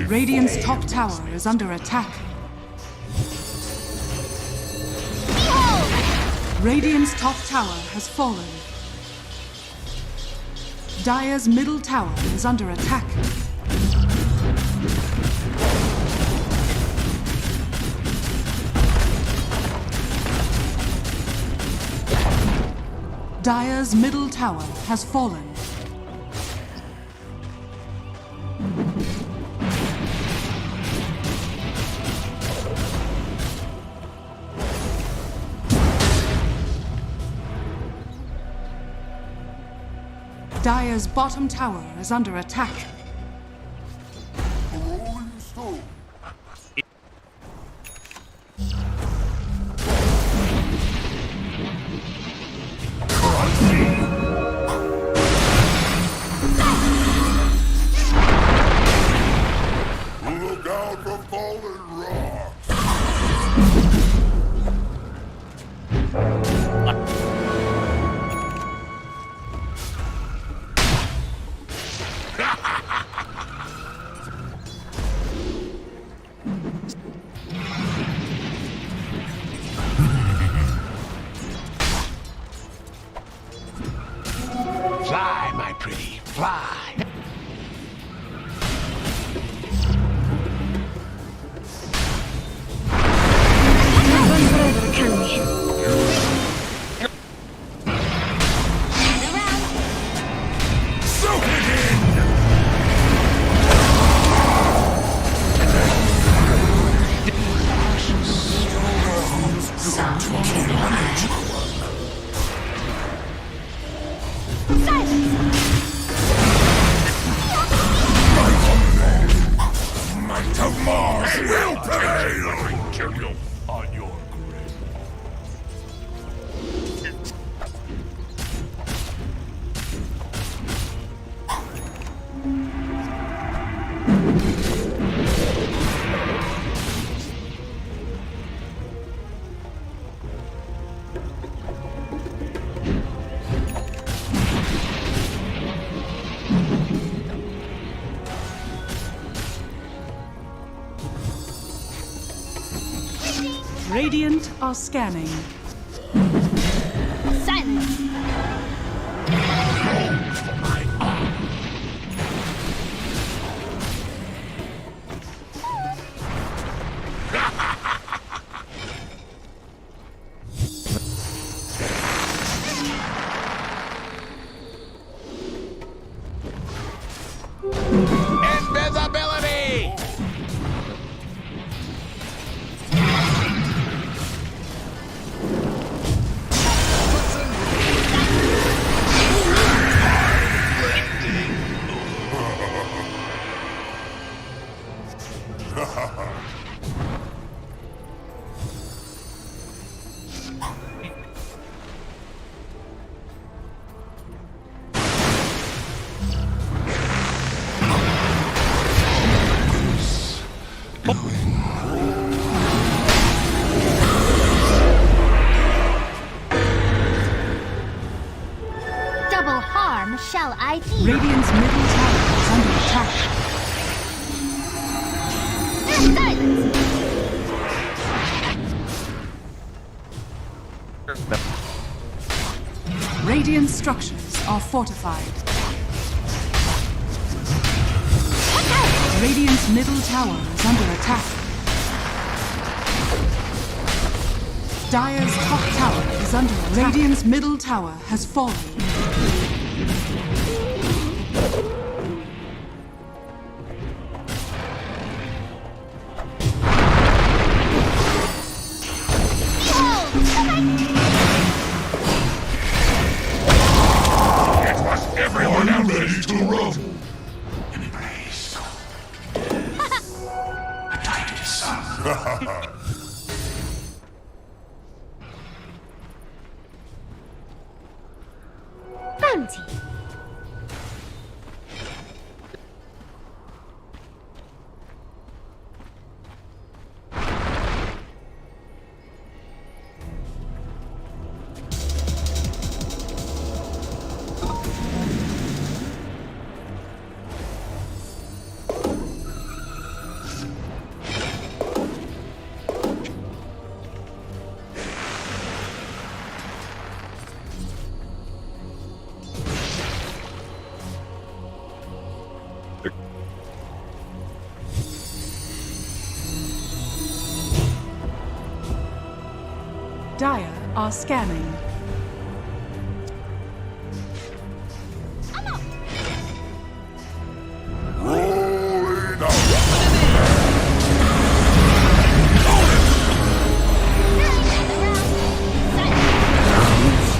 Radiant's top tower is under attack. Radiant's top tower has fallen. Dire's middle tower is under attack. Dire's middle tower has fallen. Dire's bottom tower is under attack. Look out for falling rocks! Fly, my pretty, fly. Can't run forever, can we? Soak it in! Might of Mars will prevail! On your grave. Radiant are scanning. Silence. Invisibility! Double harm shall I deal? Radiant's middle tower is under attack. Silence. Radiant structures are fortified. Radiant's middle tower is under attack. Dire's top tower is under attack. Radiant's middle tower has fallen. It was everyone out ready to rumble. In place. A tight son. Bounty. Dire are scanning. Rolling out. Silence.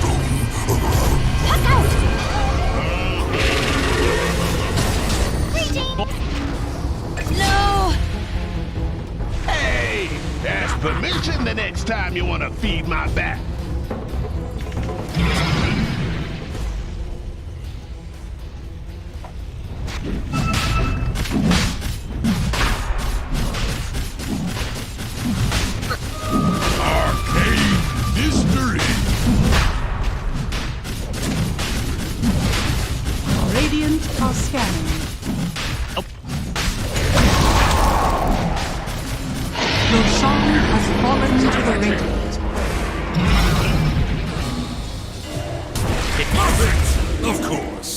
permission the next time you want to feed my back. Arcane mystery. Radiant are scanning. Roshan has fallen to the Radiant. Perfect, of course.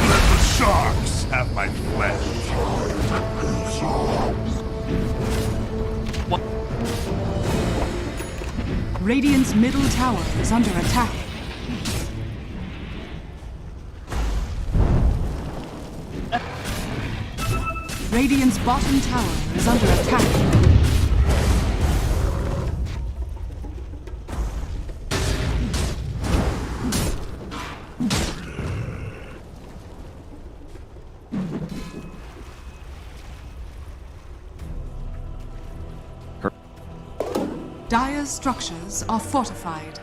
Let the sharks have my flesh. Radiant's middle tower is under attack. Radiant's bottom tower is under attack. Dire's structures are fortified.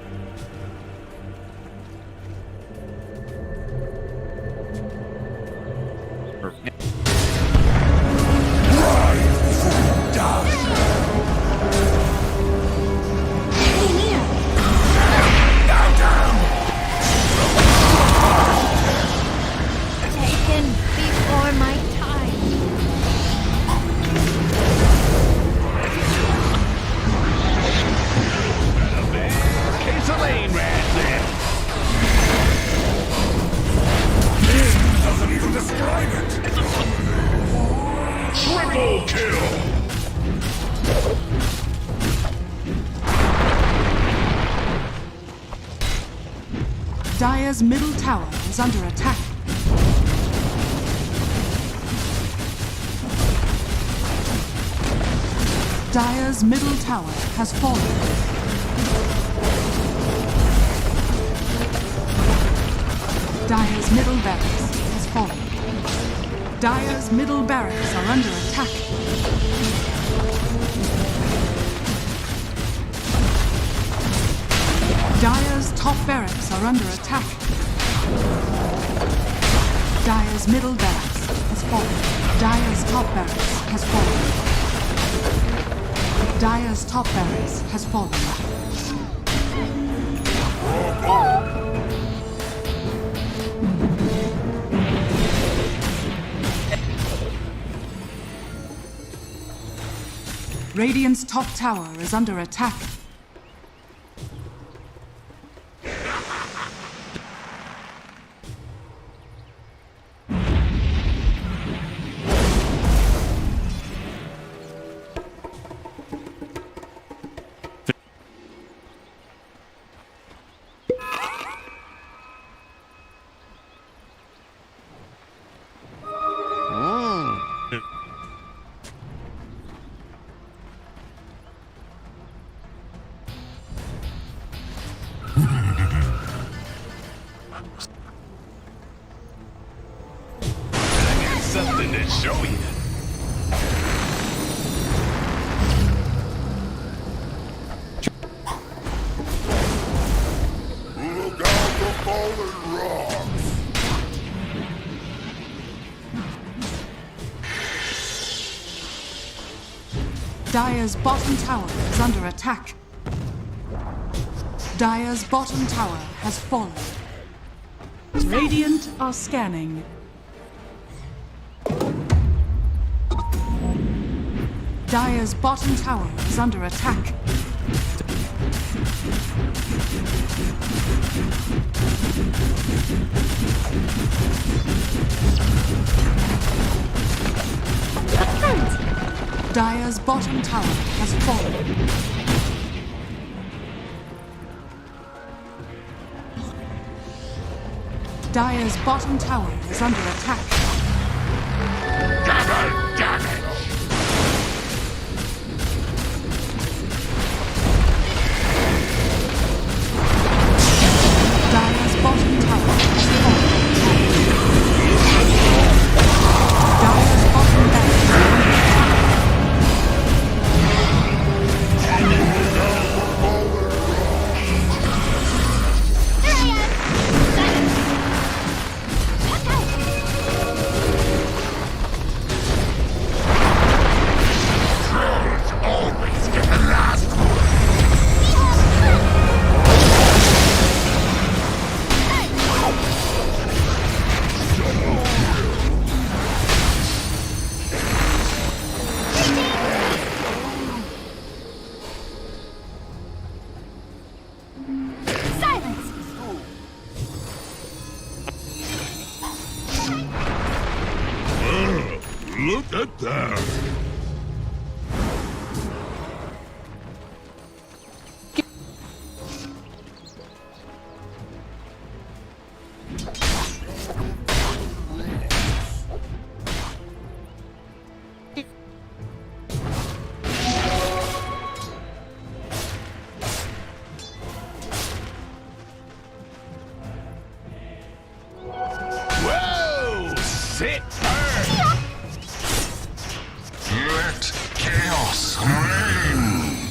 Taken before my time. Case of lane rat there. Doesn't even describe it. Triple kill. Dire's middle tower is under attack. Dire's middle tower has fallen. Dire's middle barracks has fallen. Dire's middle barracks are under attack. Dire's top barracks are under attack. Dire's middle barracks has fallen. Dire's top barracks has fallen. Dire's top barracks has fallen. Radiant's top tower is under attack. Something to show you. Look out for fallen rocks. Dire's bottom tower is under attack. Dire's bottom tower has fallen. Radiant are scanning. Dire's bottom tower is under attack. Dire's bottom tower has fallen. Dire's bottom tower is under attack. Double damage. Look at that. Whoa! Sit firm! Let chaos reign.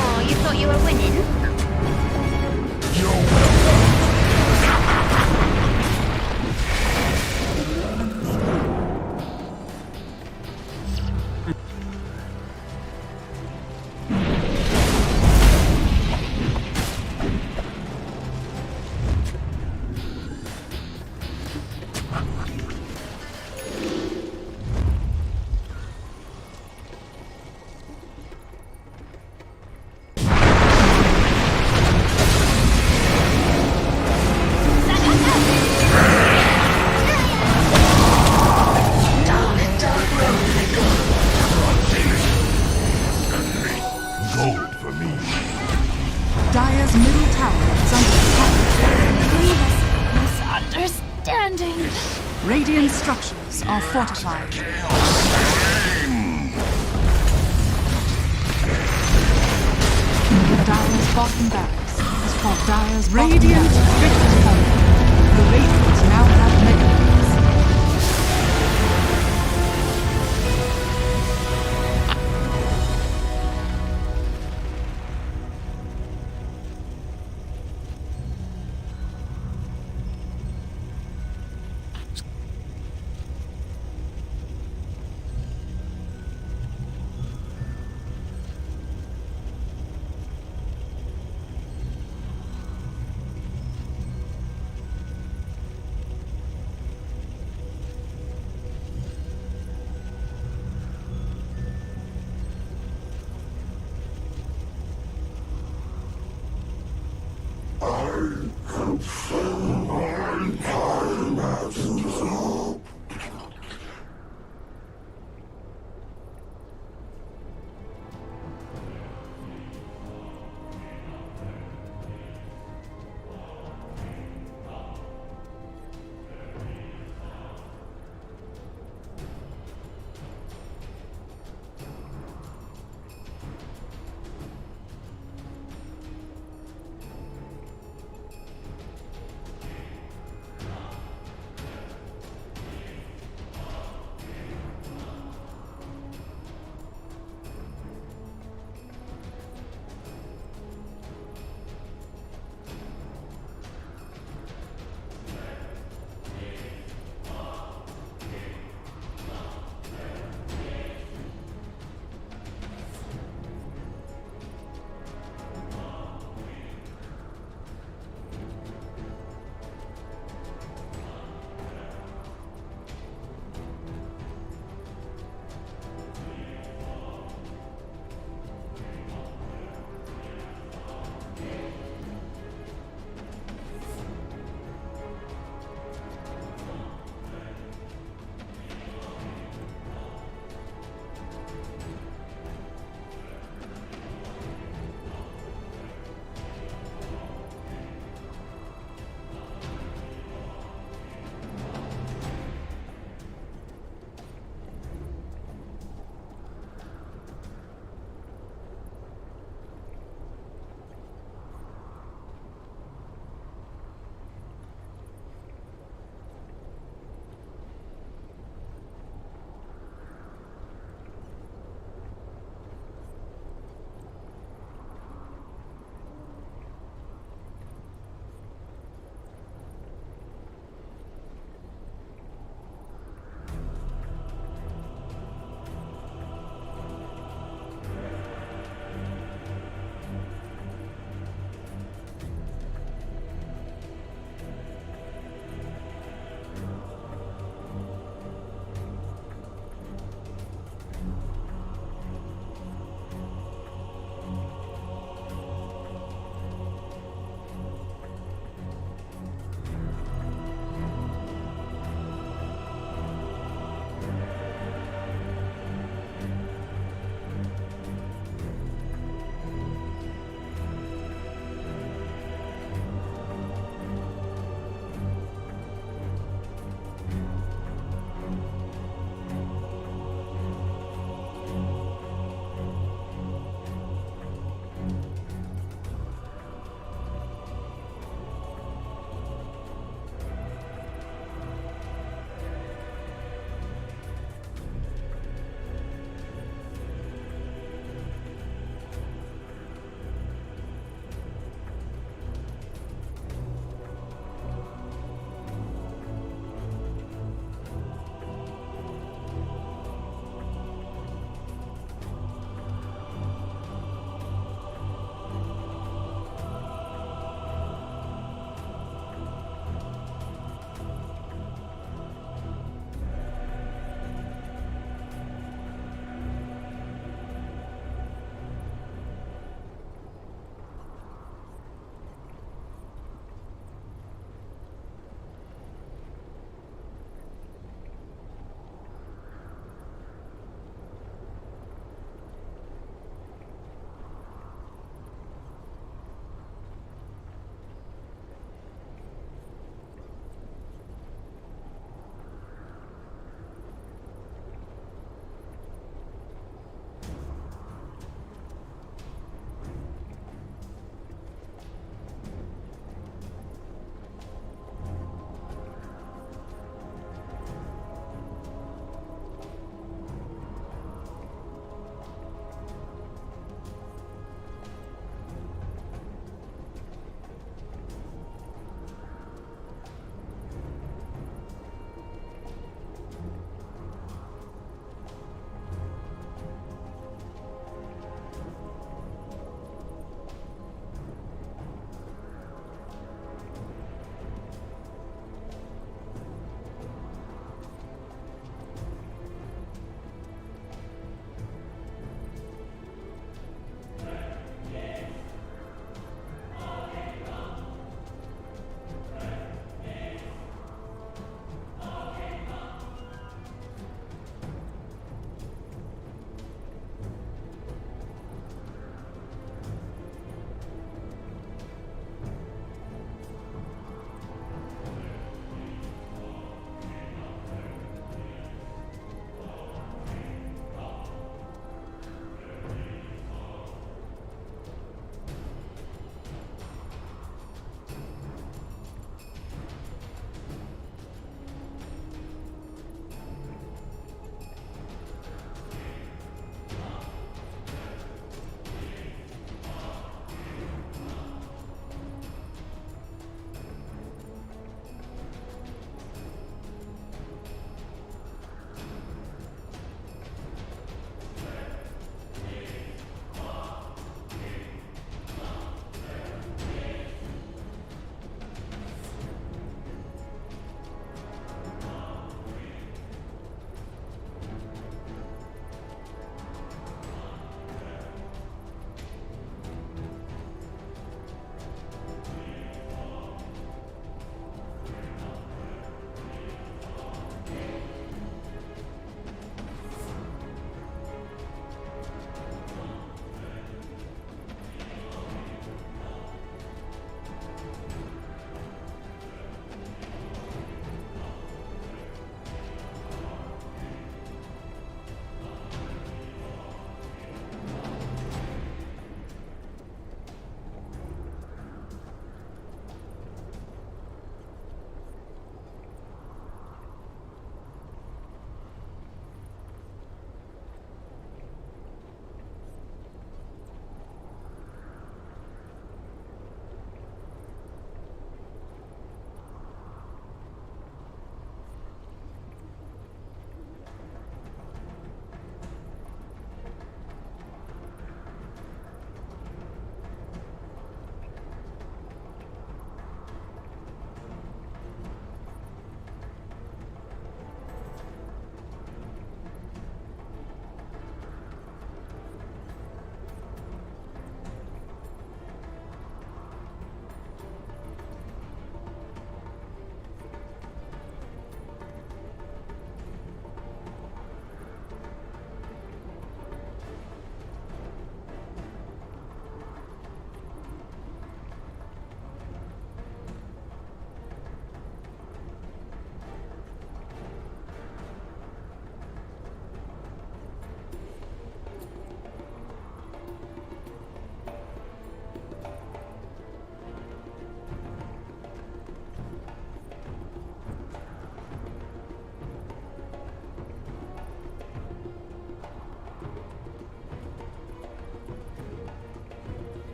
Oh, you thought you were winning? Gold for me. Dire's middle tower is under attack. Misunderstanding. Radiant structures are fortified. Dire's bottom barracks is called Dire's Radiant victory. The Radiant now have mega.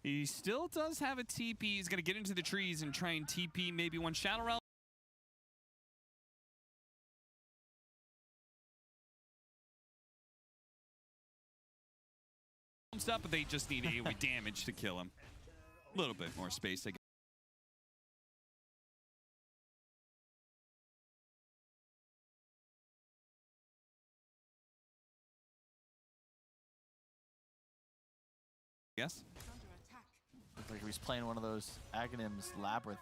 He still does have a TP. He's going to get into the trees and try and TP maybe one Shadow Realm. Up, but they just need AoE damage to kill him. A little bit more space, I guess. Yes. Looks like he's playing one of those Aghanims Labyrinth.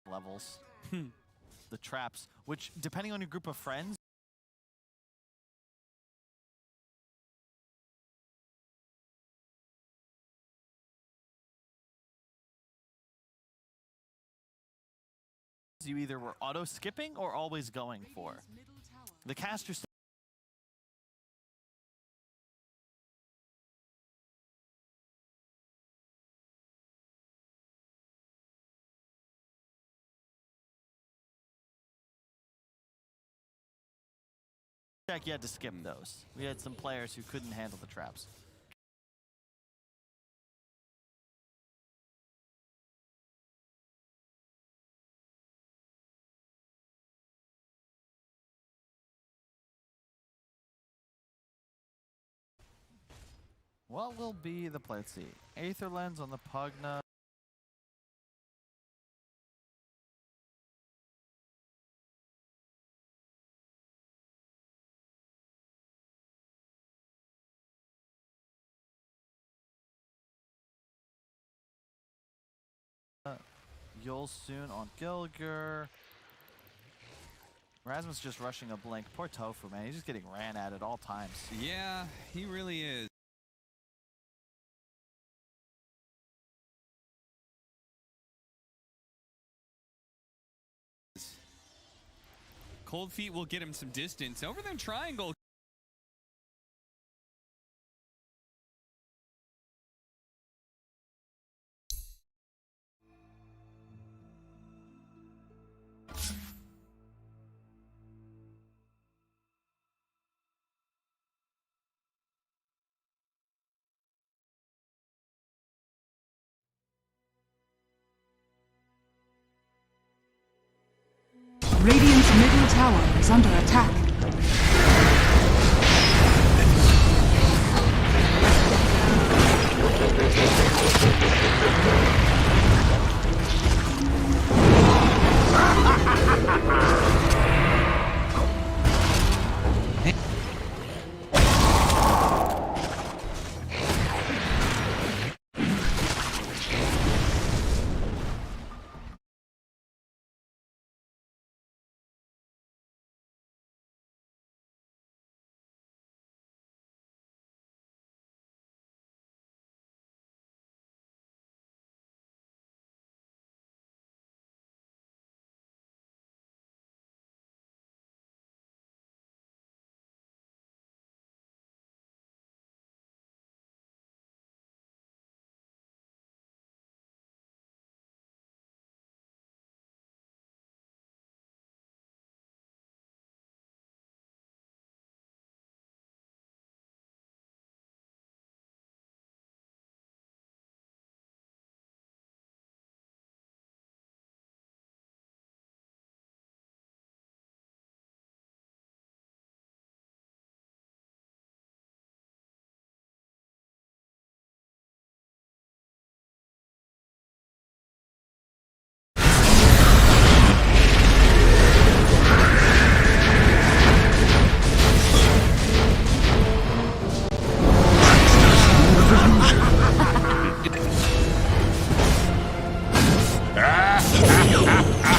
Levels. The traps, which depending on your group of friends, you either were auto skipping or always going for. The caster you had to skip those. We had some players who couldn't handle the traps. What will be the play? Let's see. Aether Lens on the Pugna. You'll soon on Gilger. Rasmus just rushing a blink. Poor Tofu, man. He's just getting ran at all times. Yeah, he really is. Cold Feet will get him some distance. Over there in Triangle. Radiant's middle tower is under attack.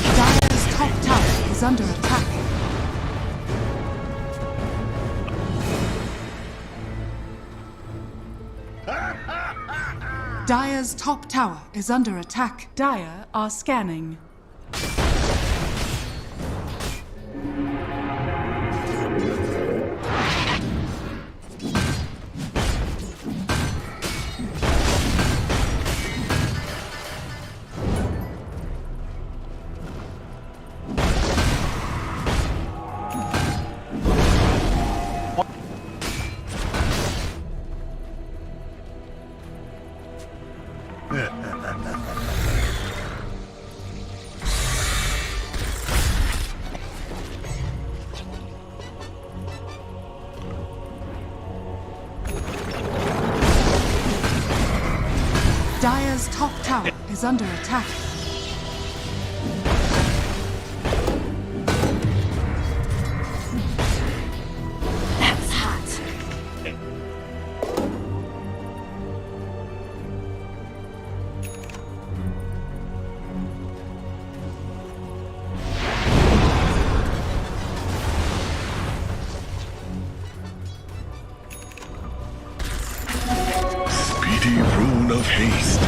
Dire's top tower is under attack. Dire's top tower is under attack. Dire are scanning. is under attack. That was hot. Speedy rune of haste.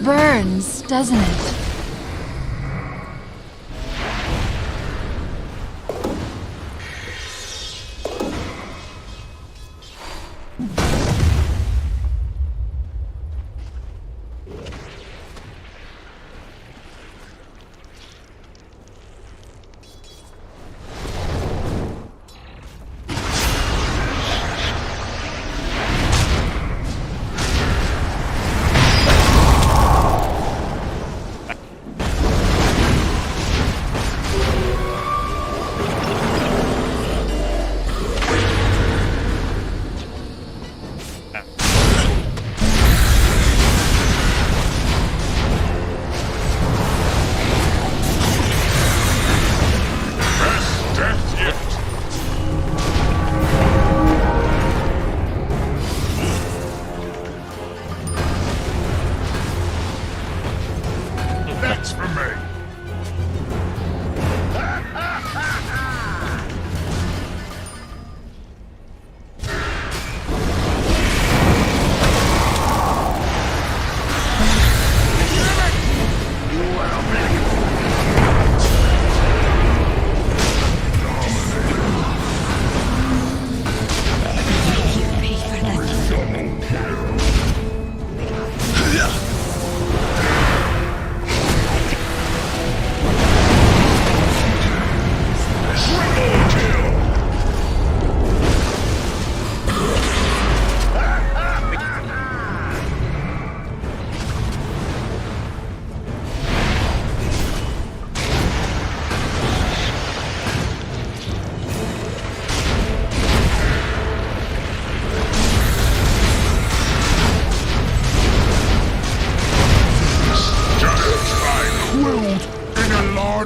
Burns, doesn't it? That's for me.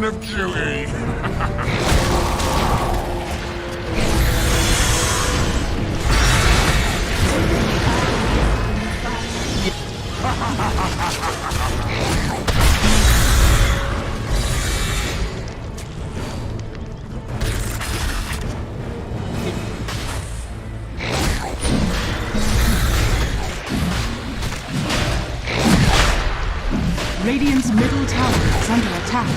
Of Chewie. Radiant's middle tower is under attack.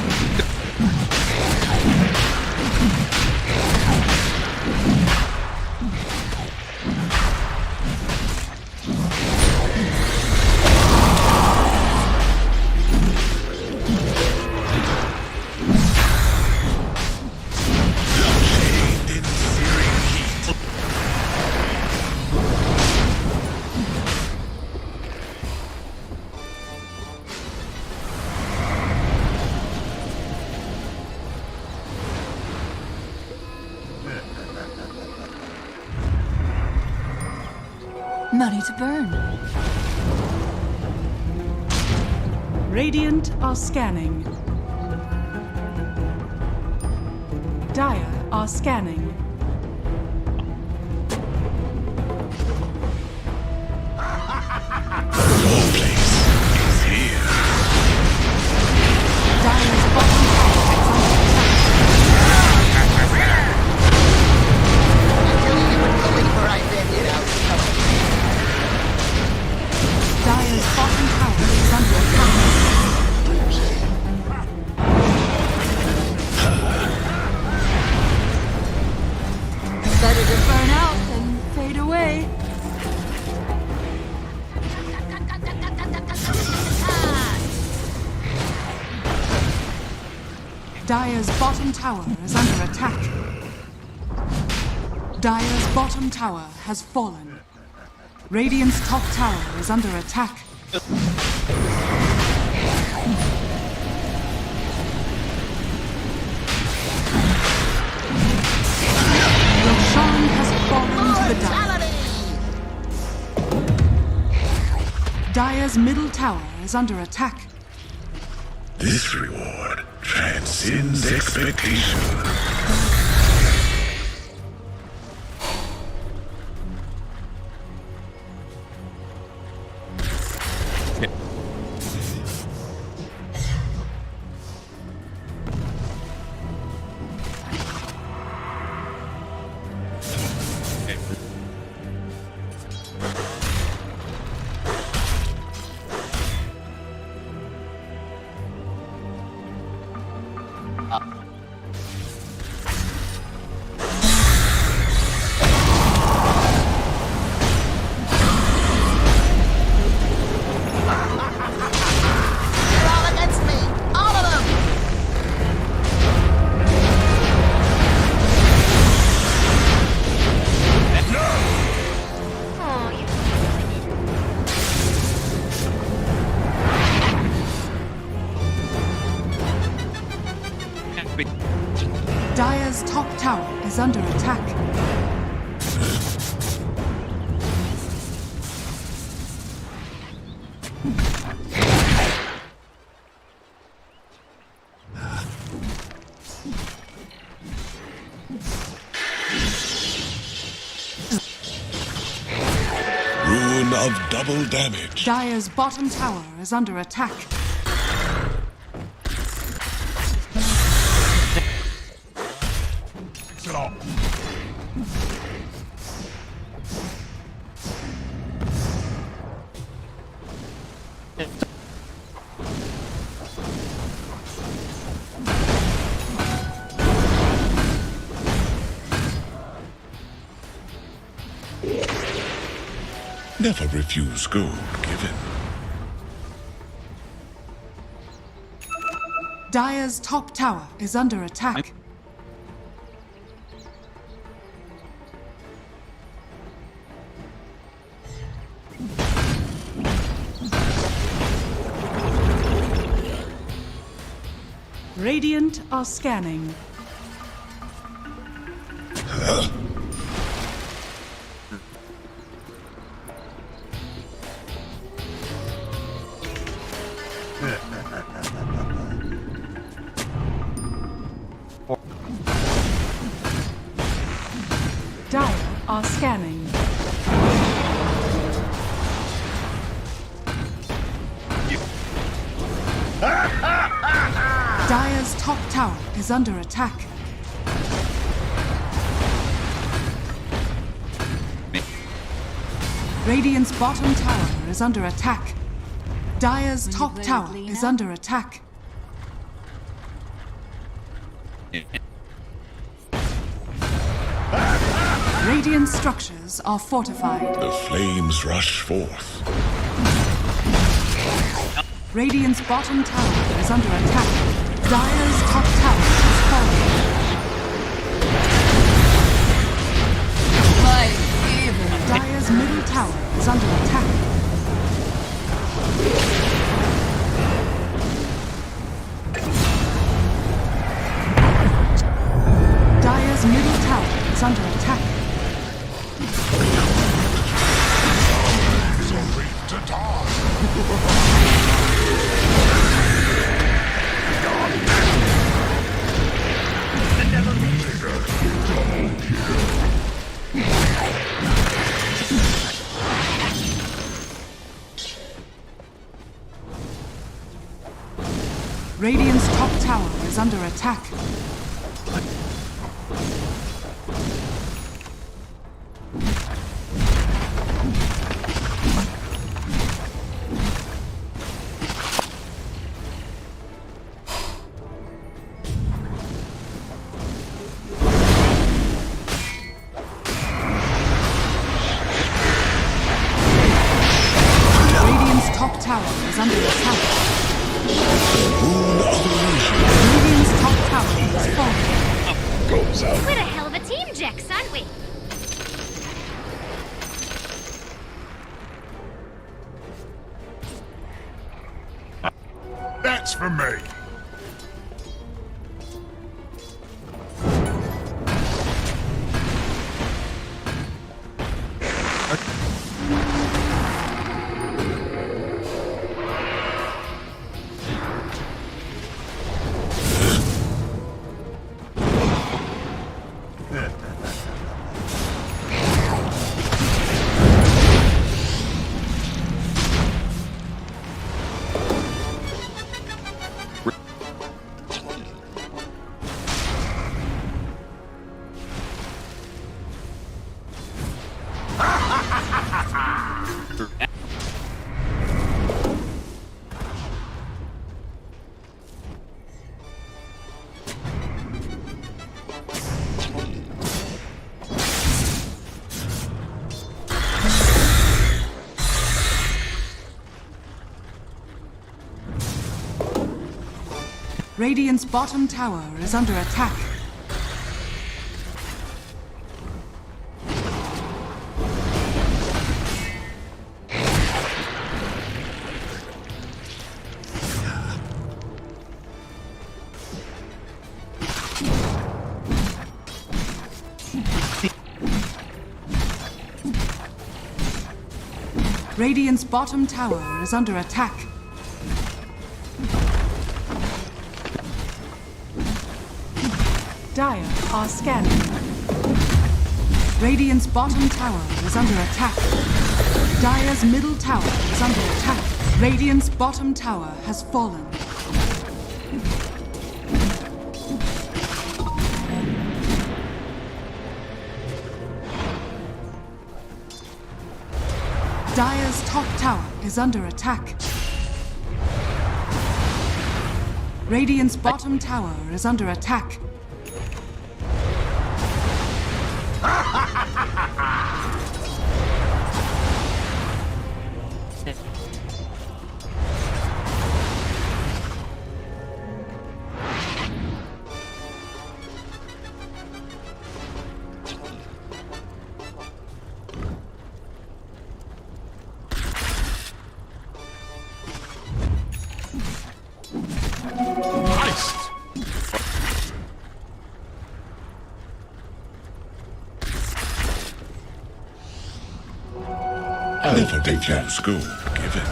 Money to burn. Radiant are scanning. Dire are scanning. Dire's bottom tower is Dire's bottom tower is under attack. Dire's bottom tower is under attack. Dire's bottom tower has fallen. Radiant's top tower is under attack. Roshan has fallen to the Dire. Dire's middle tower is under attack. This reward transcends expectation. Dire's top tower is under attack. Rune of double damage. Dire's bottom tower is under attack. Fix it all. Never refuse gold given. Dire's top tower is under attack. Radiant are scanning. Dire are scanning. Dire's top tower is under attack. Radiant's bottom tower is under attack. Dire's top tower is under attack. Radiant structures are fortified. The flames rush forth. Radiant's bottom tower is under attack. Dire's top tower is falling. Dire's middle tower is under attack. Dire's middle tower is under attack. Sorry to die. Radiant's top tower is under attack. Radiant's top tower is under attack. Radiant's top tower Radiant's bottom tower is under attack. Radiant's bottom tower is under attack. Dire are scanning. Radiant's bottom tower is under attack. Dire's middle tower is under attack. Radiant's bottom tower has fallen. Dire's top tower is under attack. Radiant's bottom tower is under attack. That's what they taught in school. Give it.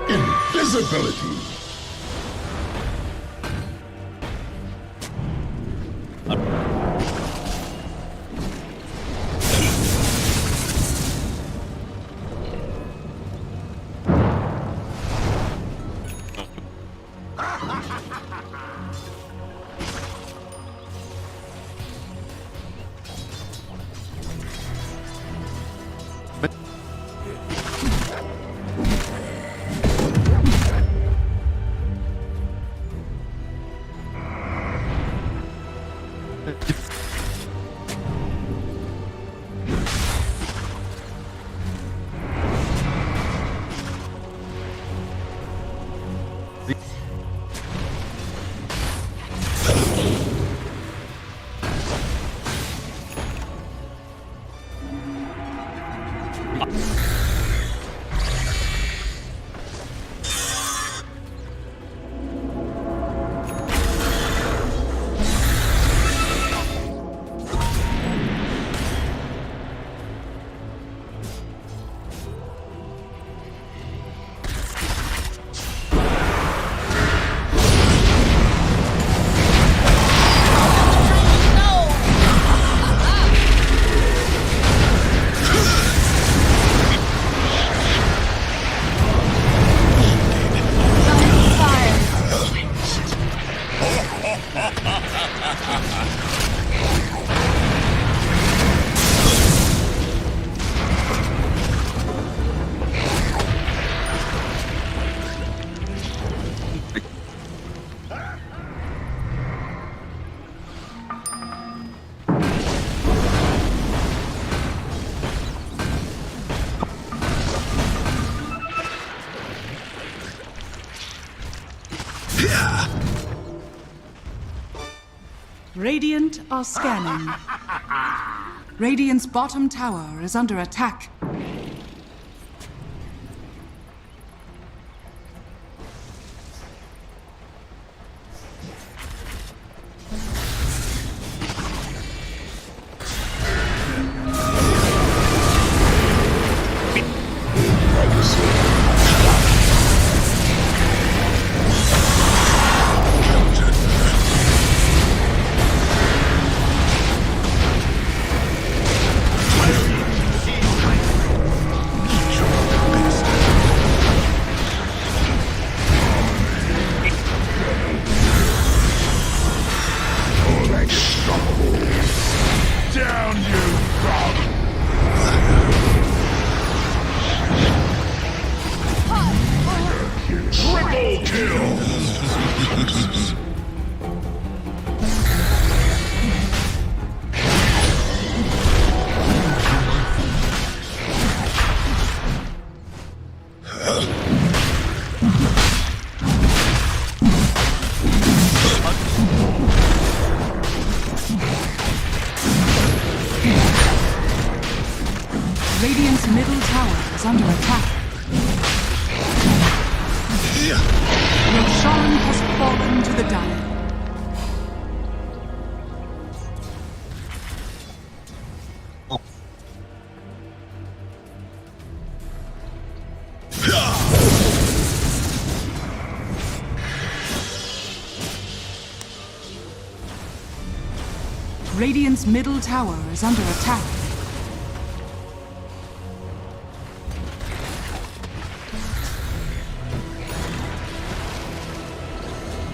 Invisibility. Radiant are scanning. Radiant's bottom tower is under attack. Down you come! Triple kill! is under attack. Roshan has fallen to the Dire. Radiant's middle tower is under attack.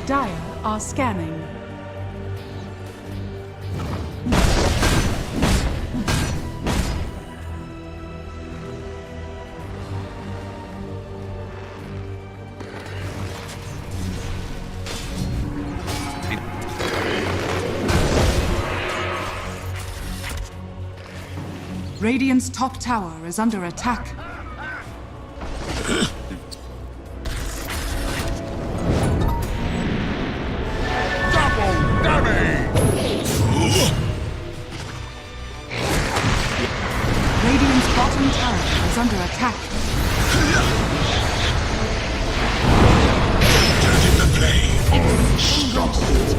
Dire are scanning. Radiant's top tower is under attack. Double damage! Radiant's bottom tower is under attack. Turn the flame. Unstoppable.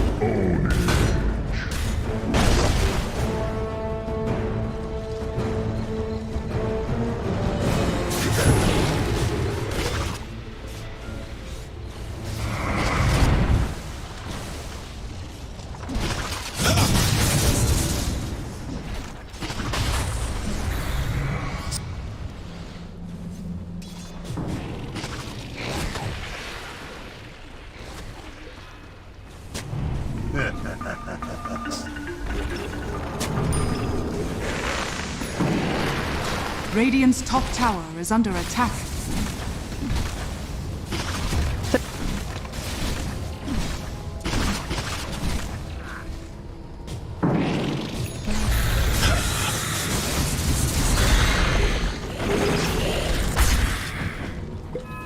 Radiant's top tower is under attack.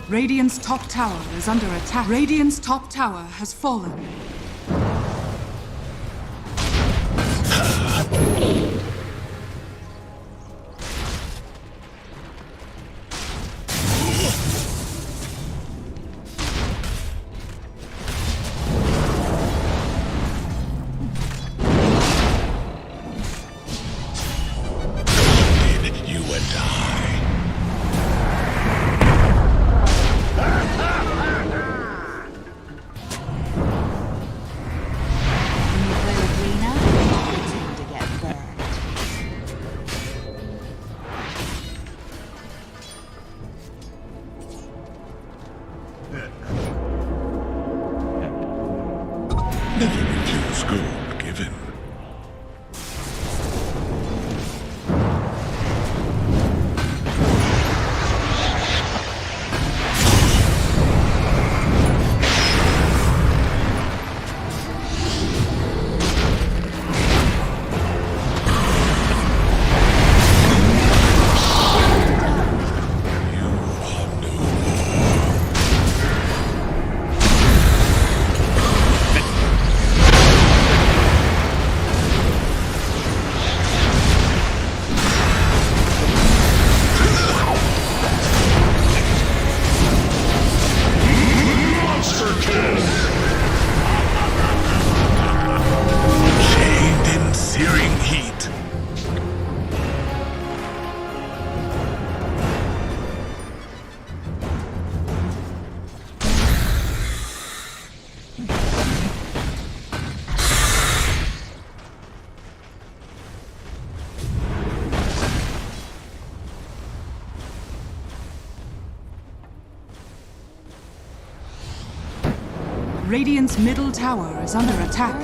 Radiant's top tower is under attack. Radiant's top tower has fallen. You and I. When you play with Rena, you tend to get burned. Never refuse gold given. Chained in searing heat. Radiant's middle tower is under attack.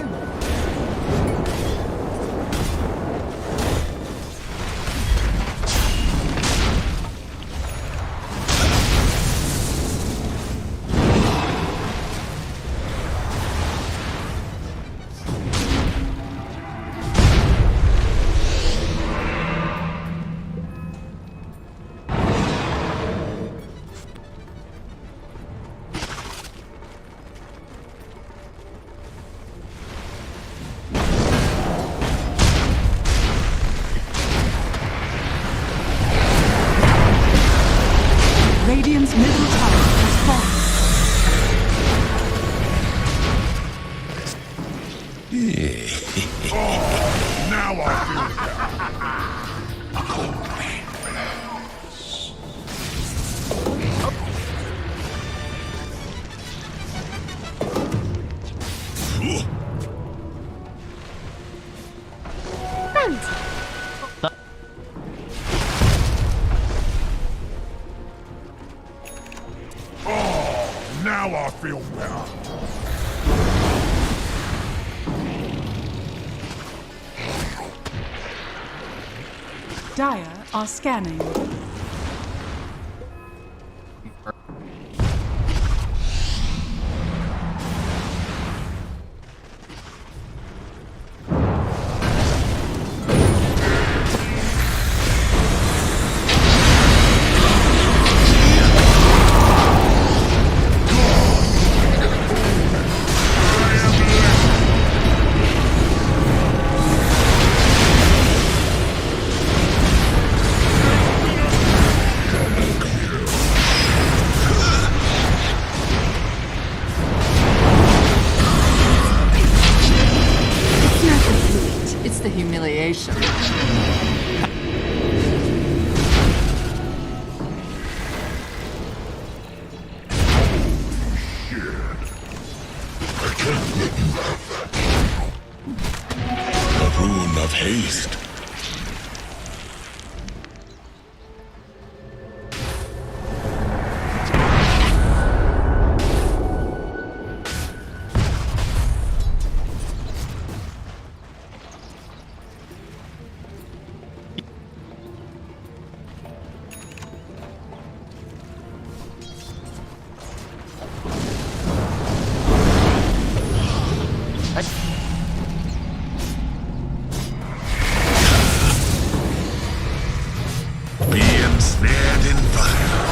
Oh, now I feel better. Dire are scanning. It's the humiliation. I can't let you have that. The rune of haste. Be ensnared in fire.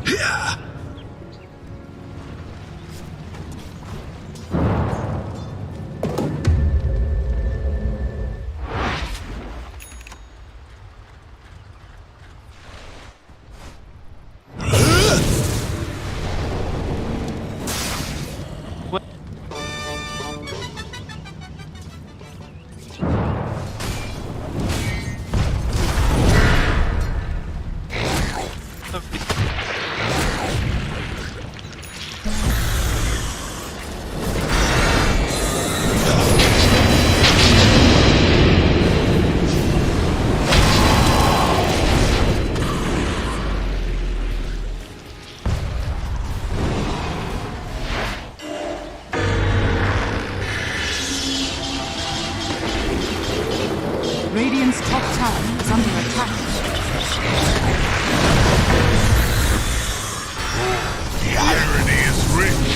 Yeah. Radiant's top tower is under attack. The irony is rich.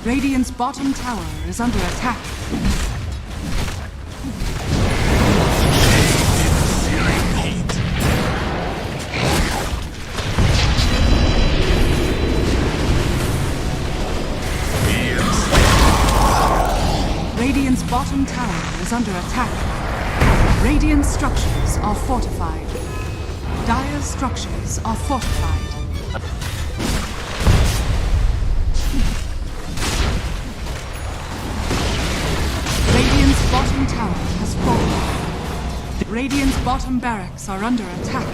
Radiant's bottom tower is under attack. Radiant's bottom tower is under attack. Radiant structures are fortified. Dire's structures are fortified. Radiant's bottom tower has fallen. Radiant's bottom barracks are under attack.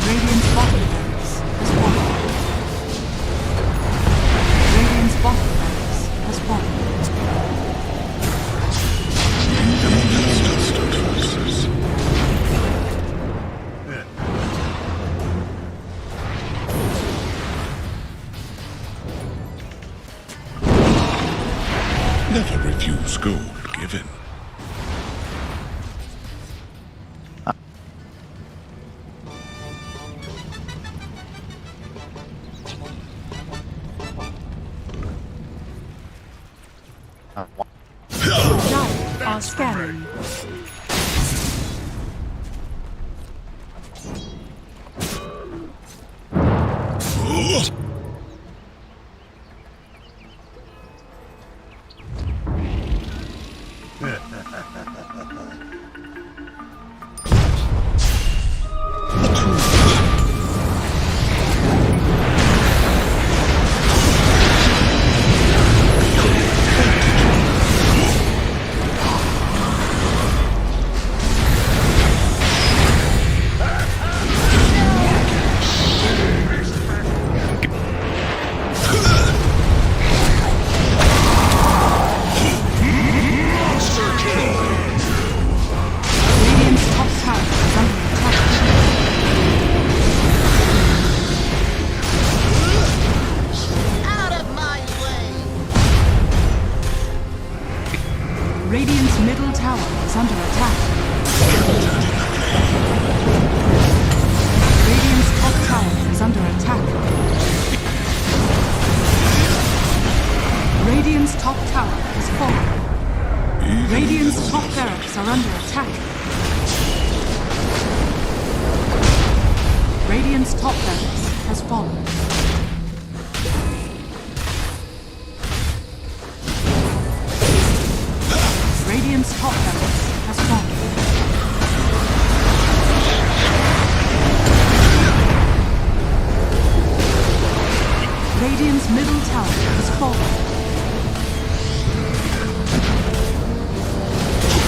Radiant's bottom barracks has fallen. Radiant's bottom barracks has fallen. Never refuse gold given. Dire are scanning. Radiant's middle tower is under attack. Radiant's top tower is under attack. Radiant's top tower has fallen. Radiant's top barracks are under attack. Radiant's top barracks has fallen. Radiant's top barracks has fallen. Radiant's middle tower has fallen.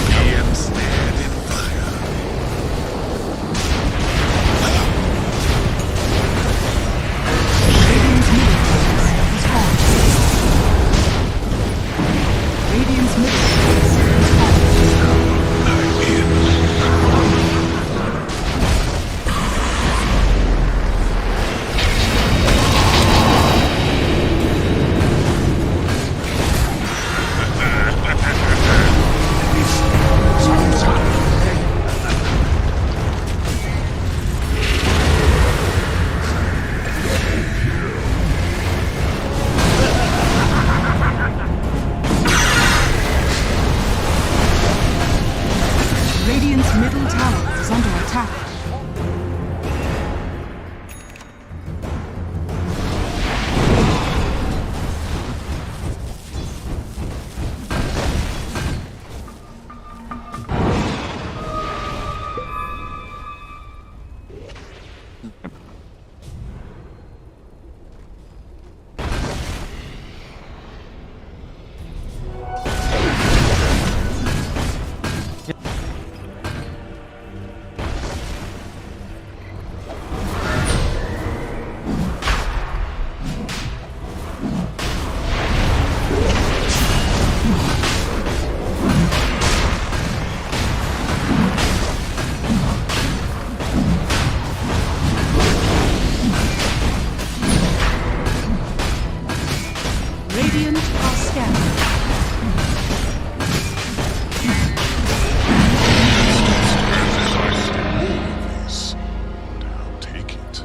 I am snared in fire. Radiant's middle tower has fallen. Radiant's middle tower has fallen. Radiant's middle tower is under attack. Radiant are scanning. I'll take it.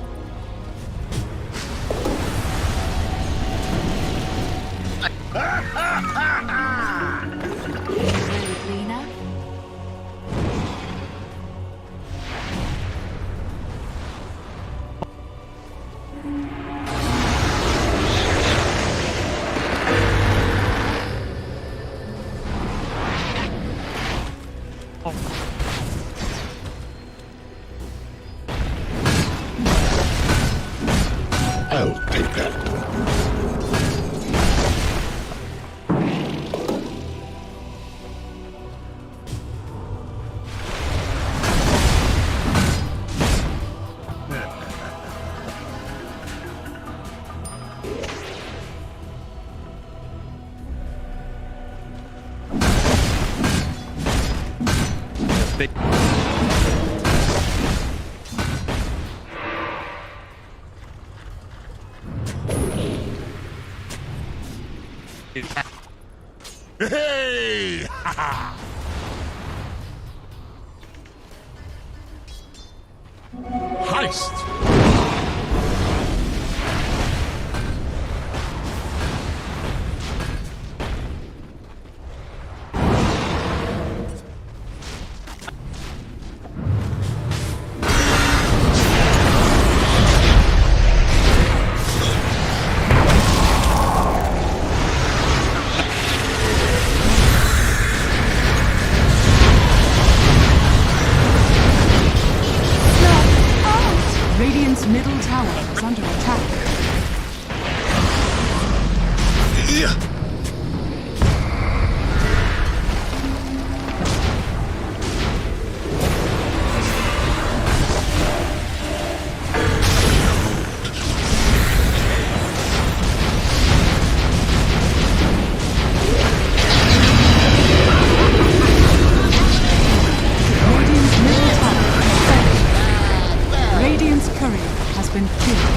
Lena? I'll take that. Hey! Heist! middle tower is under attack. Radiant's middle tower is falling. Radiant's courier has been killed.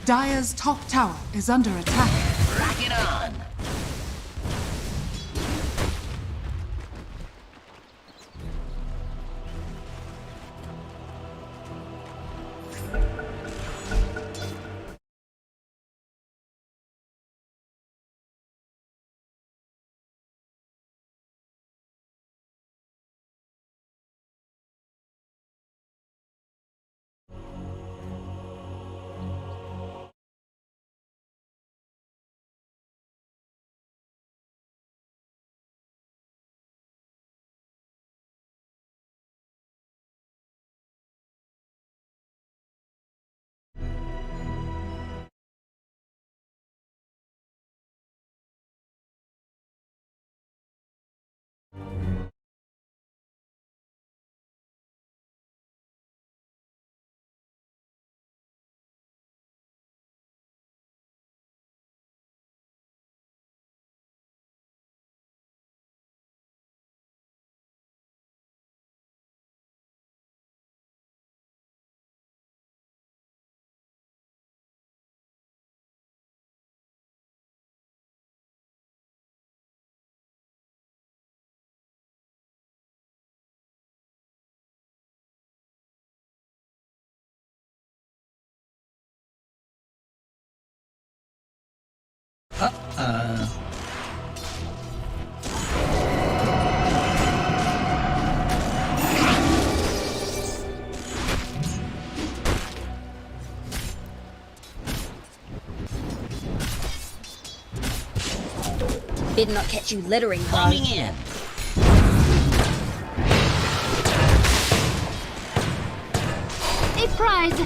Dire's top tower is under attack. Rock it on. Did not catch you littering, bro. Coming in. A prize.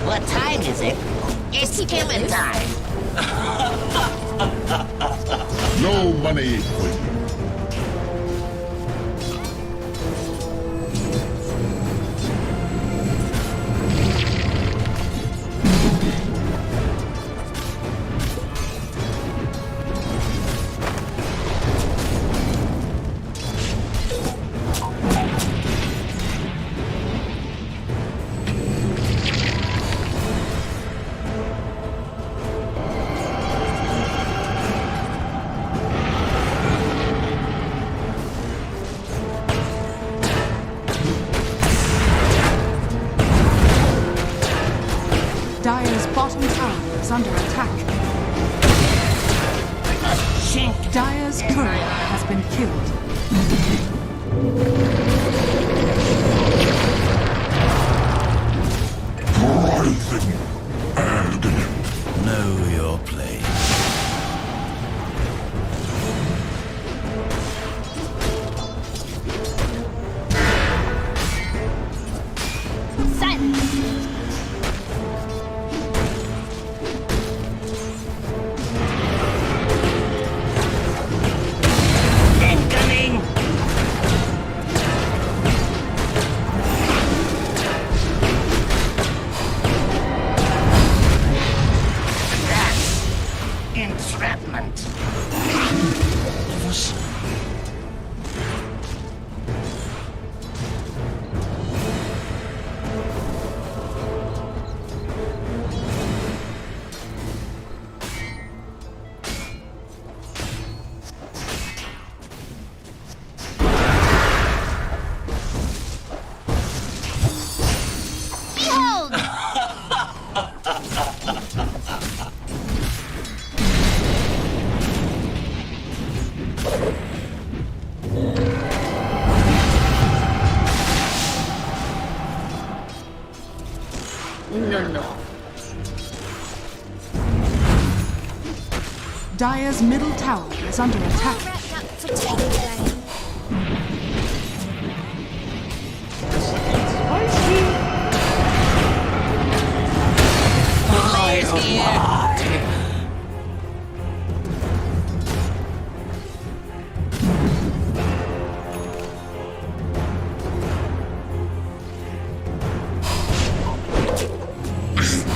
What time is it? It's killing time. No money for you. Dire's bottom tower is under attack. Dire's courier has been killed. Rising agony. Know your place. Entrapment. Behold! No. Dire's middle tower is under attack. Wrapped up for takeaway.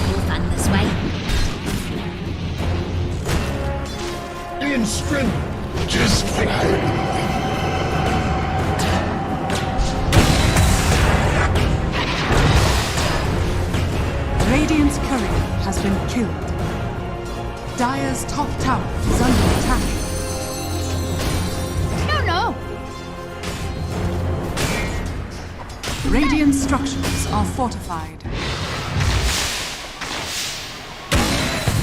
More fun this way. and strength. Just what I need. Radiant's courier has been killed. Dire's top tower is under attack. No. Radiant structures are fortified.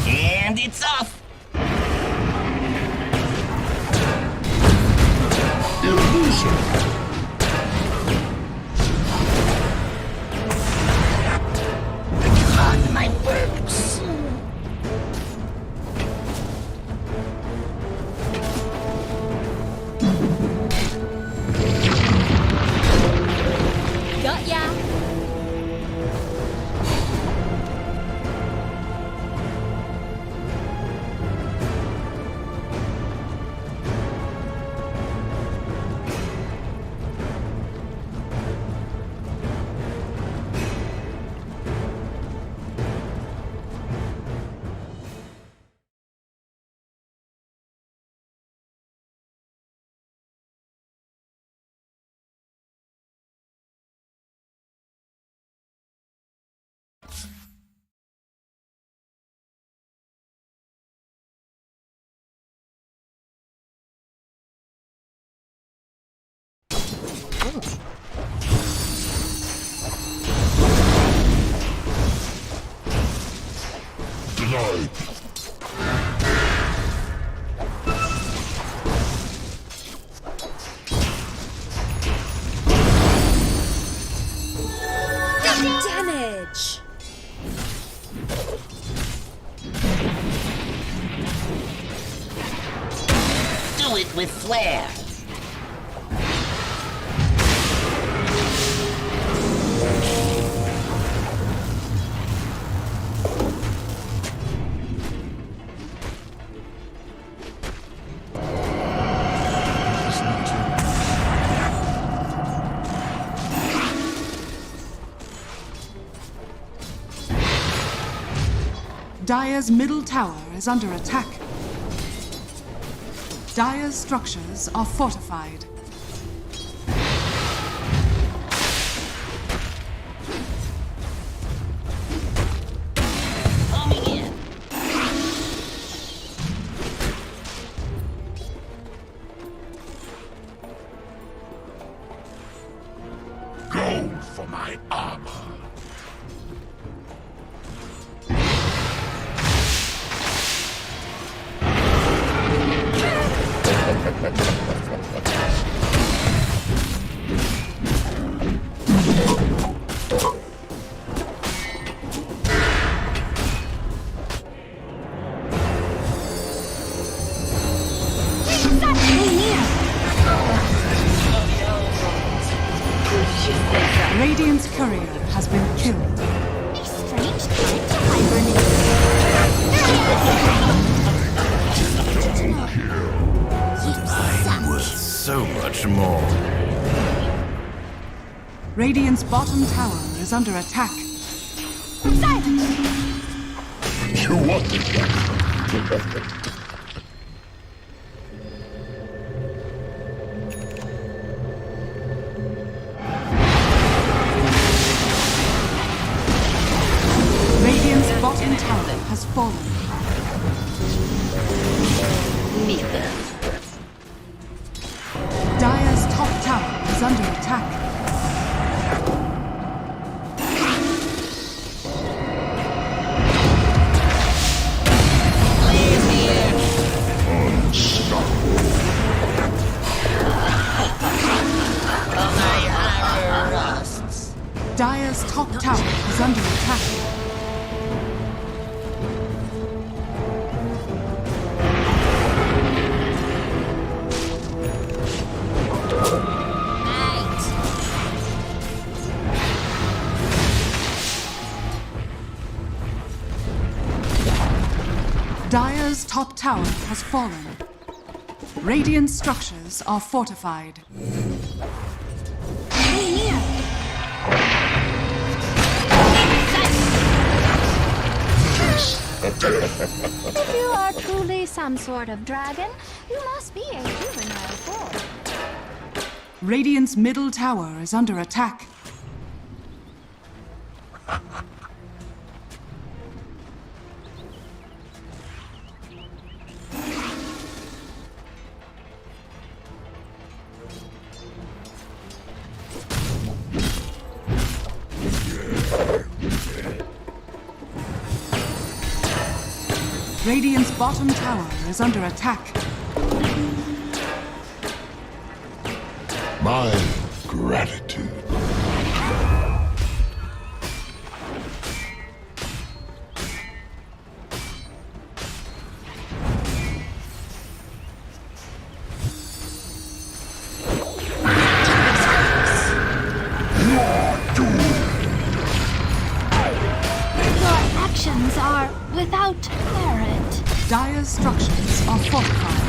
And it's off. Illusion. On my works. Got ya. Denied. Damage. Do it with flair. Dire's middle tower is under attack. Dire's structures are fortified. Coming in. Go for my armor. Radiant's courier has been killed. A strange time to hibernate. So much more. Radiant's bottom tower is under attack. You want it. Radiant's bottom tower has fallen. Dire's top tower is under attack. Dire's top tower is under attack. Dire's top tower has fallen. Radiant structures are fortified. A death If you are truly some sort of dragon, you must be a juvenile form. Radiant's middle tower is under attack. Radiant's bottom tower is under attack. My gratitude. Your actions are without merit. Dire's structures are fortified.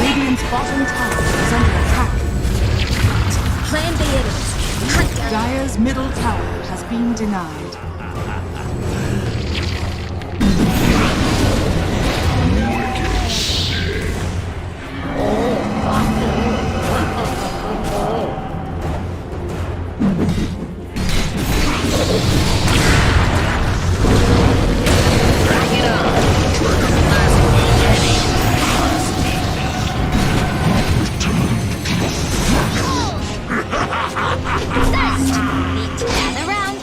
Radiant's bottom tower is under attack. Plan B it is. Hunt down. Dire's middle tower has been denied. Need to gather round.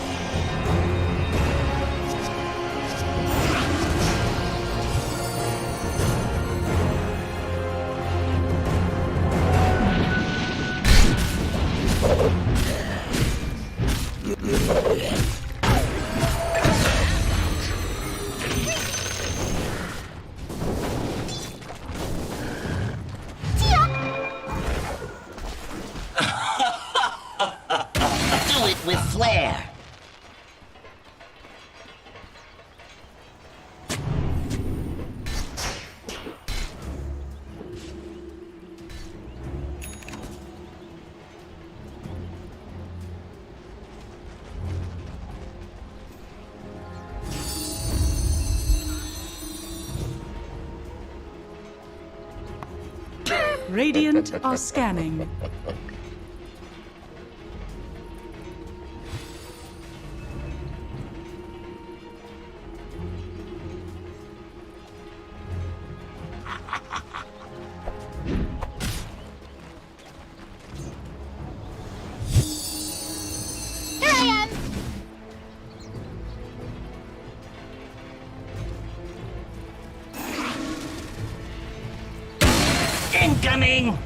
Do it with flair. Radiant are scanning. Here I am. Incoming!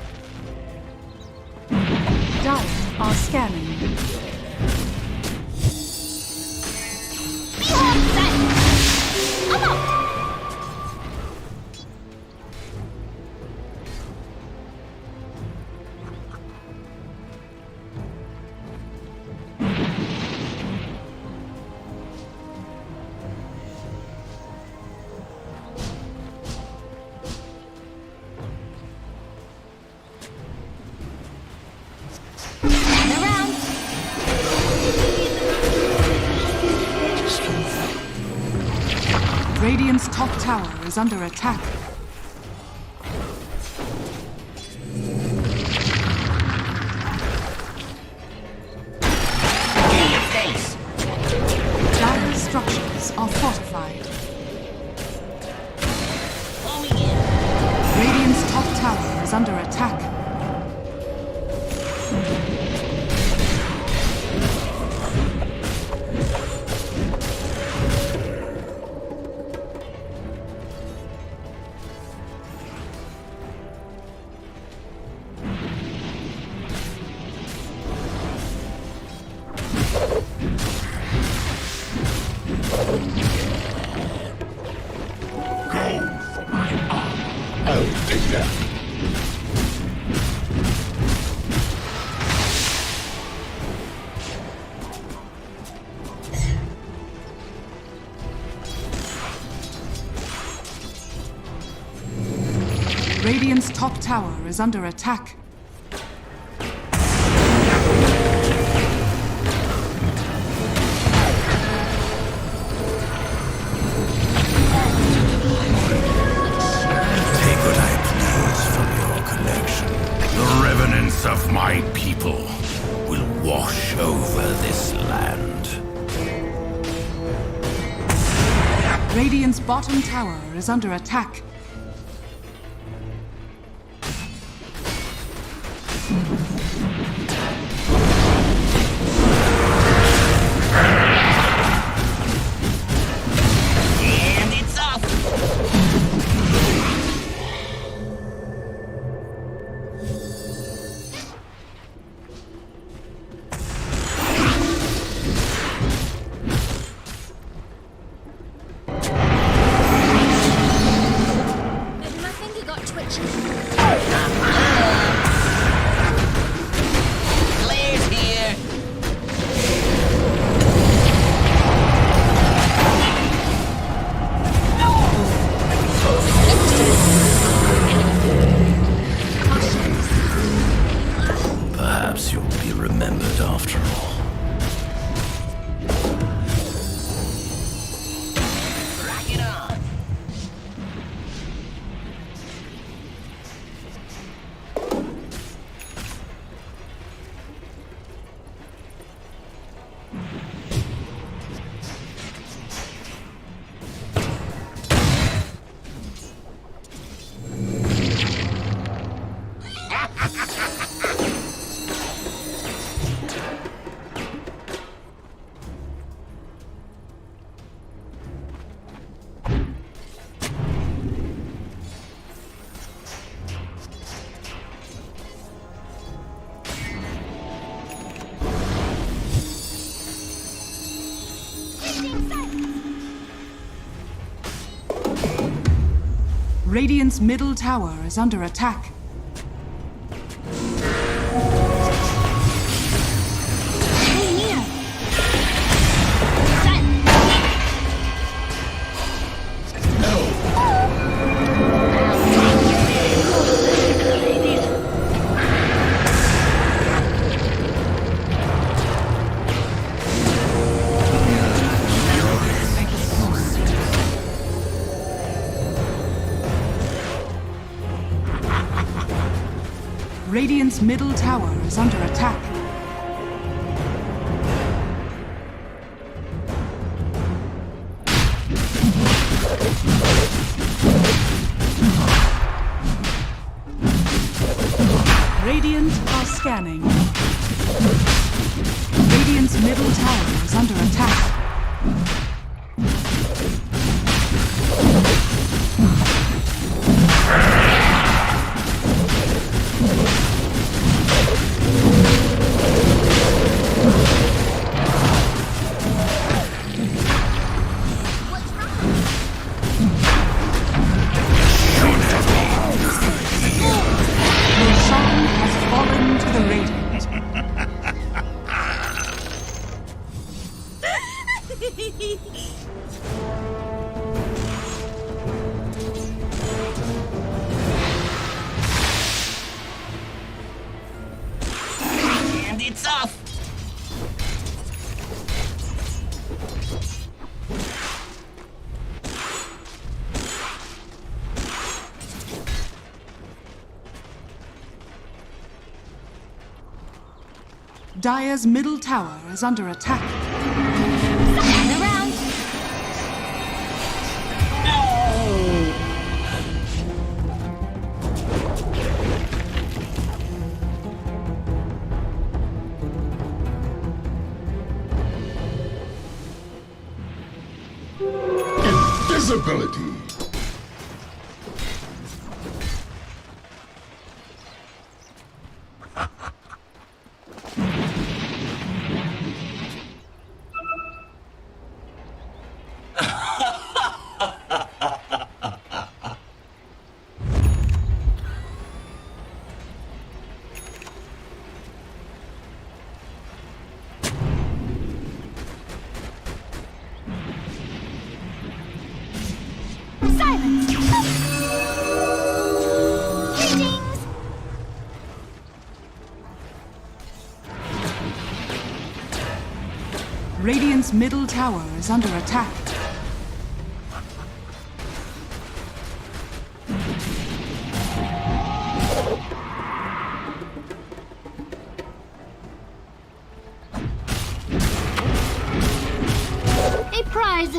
Dire are scanning. Behold that. I'm up. Gather round. Radiant's top tower is under attack. In your face. Dire's structures are fortified. Homing in. Radiant's top tower is under attack. Go for my arm. I'll take that. Radiant's top tower is under attack. Radiant's bottom tower is under attack. And it's off. Maybe my finger got twitchy. Claire's here. Perhaps you'll be remembered after all. Rock it on. Radiant's middle tower is under attack. Radiant's middle tower is under attack. Radiant are scanning. Radiant's middle tower is under attack. And it's off. Dire's middle tower is under attack. Stand around. Invisibility. Silence. Greetings. Radiant's middle tower is under attack. A prize.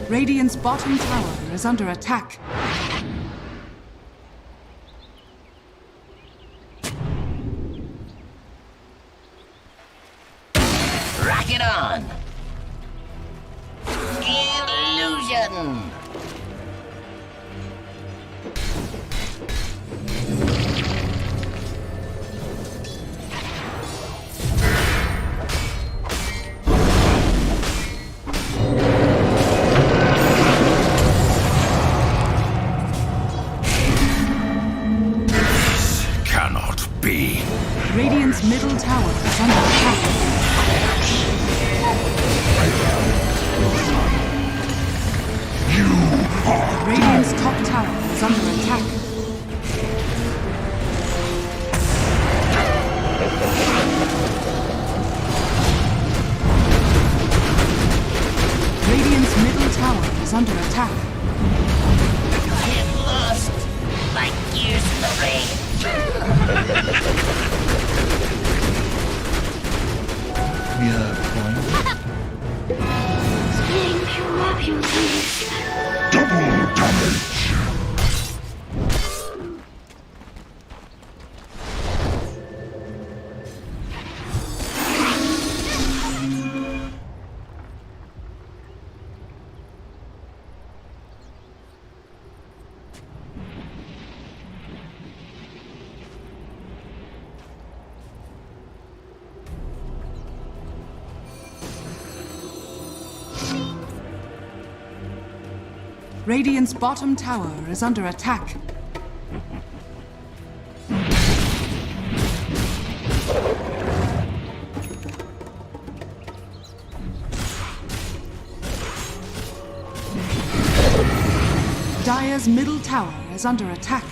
Radiant's bottom tower is under attack. Rock it on! Illusion! Cannot be. Radiant's middle tower is under attack. Radiant's top tower is under attack. Radiant's middle tower is under attack. Get lost like years in the rain. Double damage. Radiant's bottom tower is under attack. Dire's middle tower is under attack.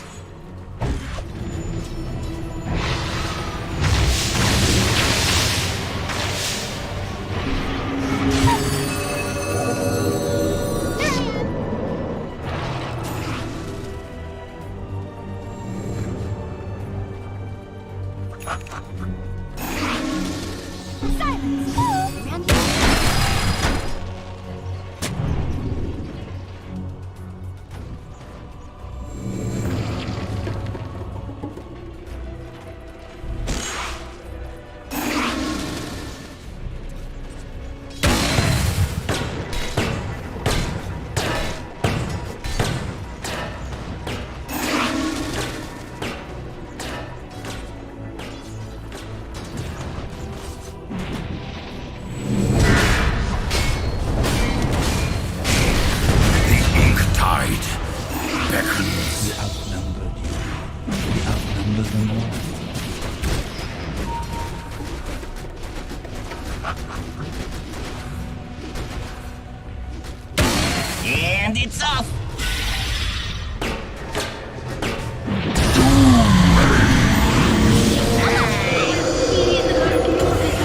And it's off!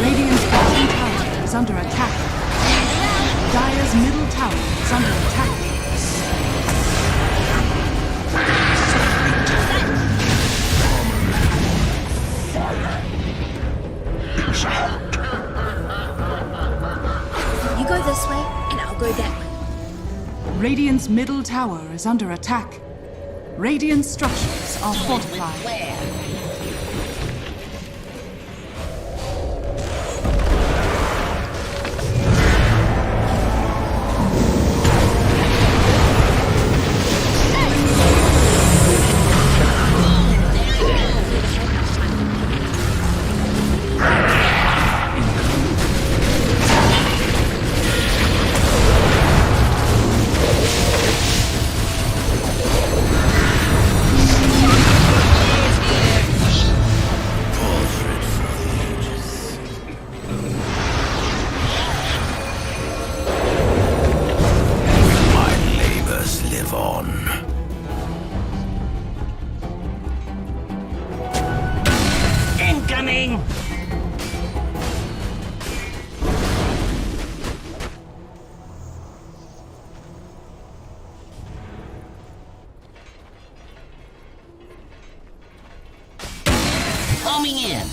Radiant's bottom tower is under attack. Dire's middle tower is under attack. You go this way, and I'll go that way. Radiant's middle tower is under attack. Radiant structures are fortified. Where? Incoming! Homing in!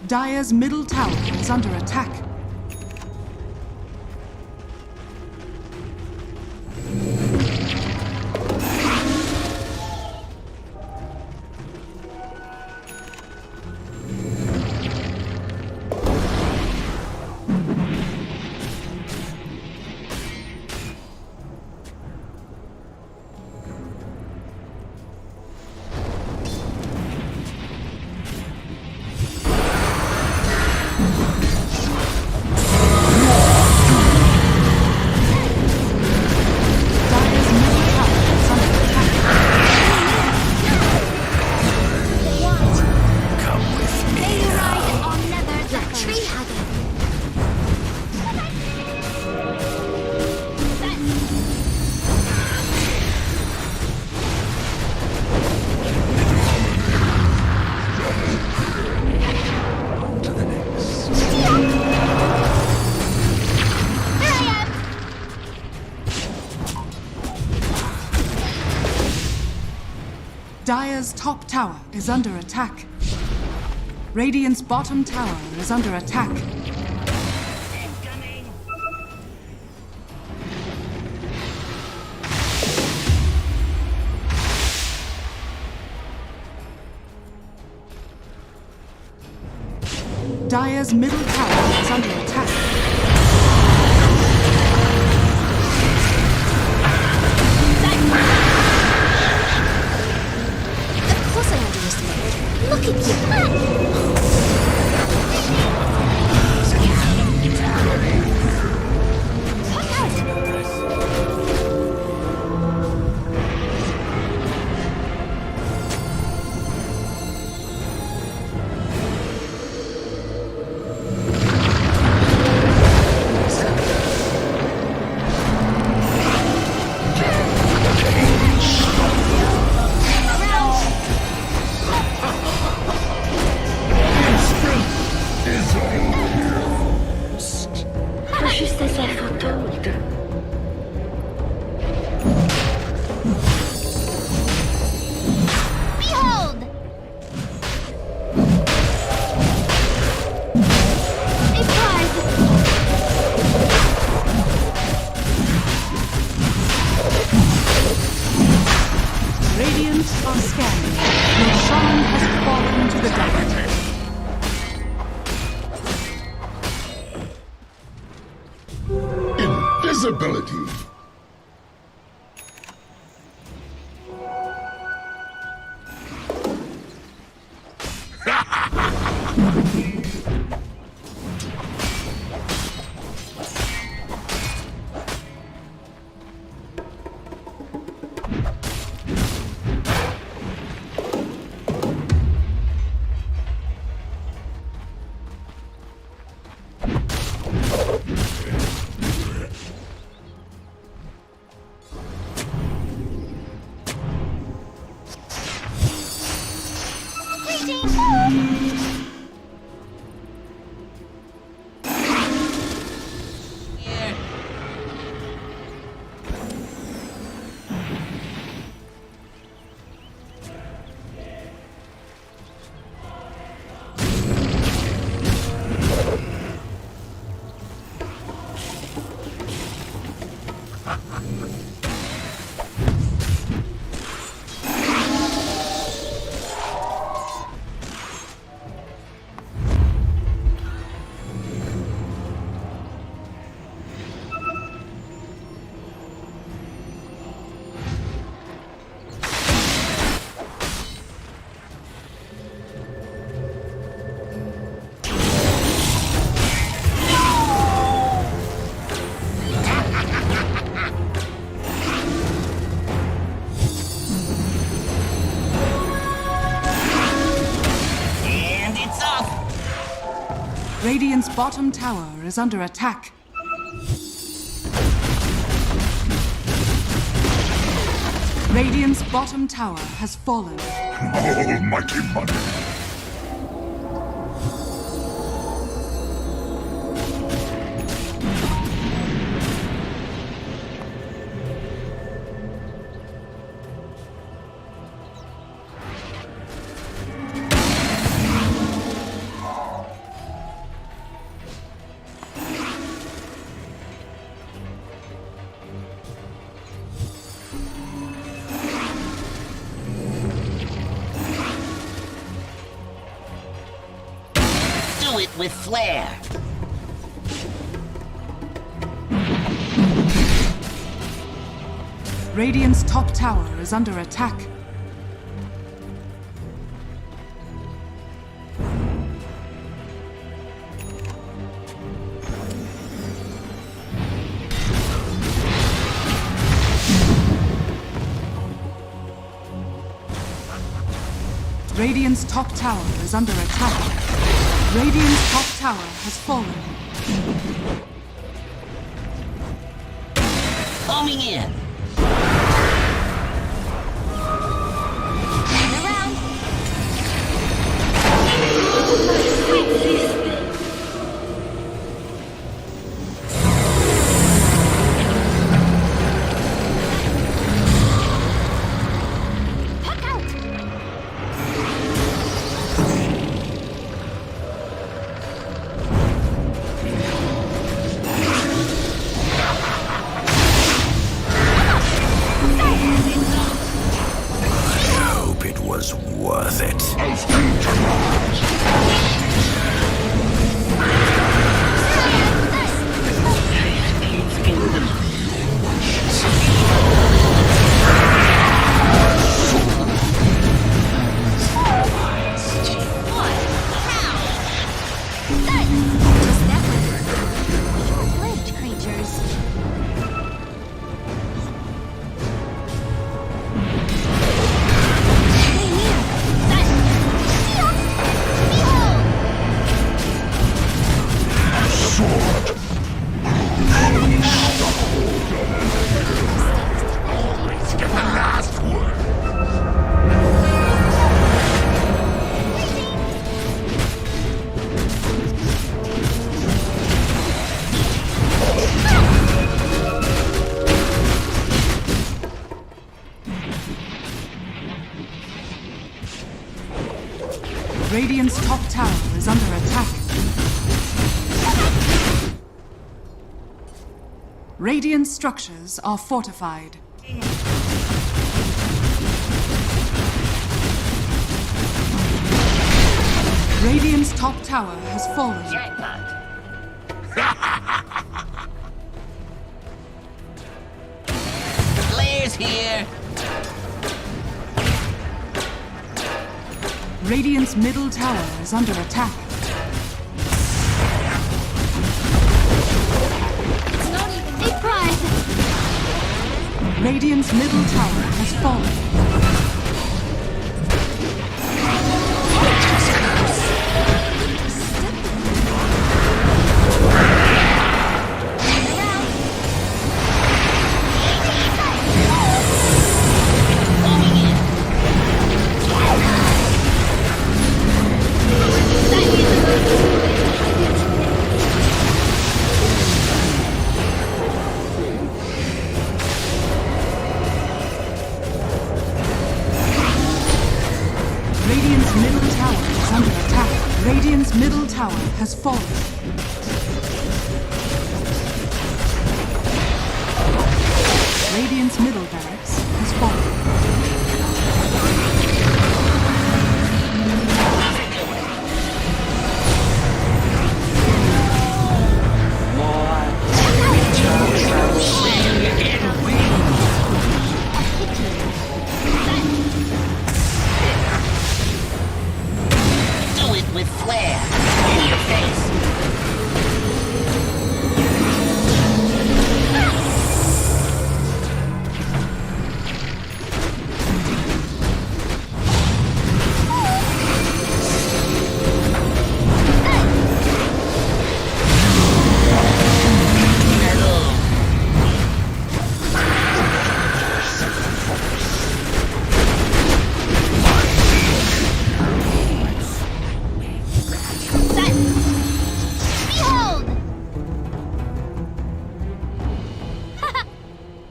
Dire's middle tower is under attack. Dire's top tower is under attack. Radiant's bottom tower is under attack. Dire's middle tower is under attack. Look at you! Invisibility. Radiant's bottom tower is under attack. Radiant's bottom tower has fallen. Almighty money. it with flair. Radiant's top tower is under attack. Radiant's top tower is under attack. Radiant's top tower has fallen. Homing in. Radiant's top tower is under attack. Radiant structures are fortified. Radiant's top tower has fallen. Players here. Radiant's middle tower is under attack. It's not even a prize. Radiant's middle tower has fallen. Radiant's middle tower is under attack. Radiant's middle tower has fallen. Radiant's middle barracks has fallen. With flair. In your face.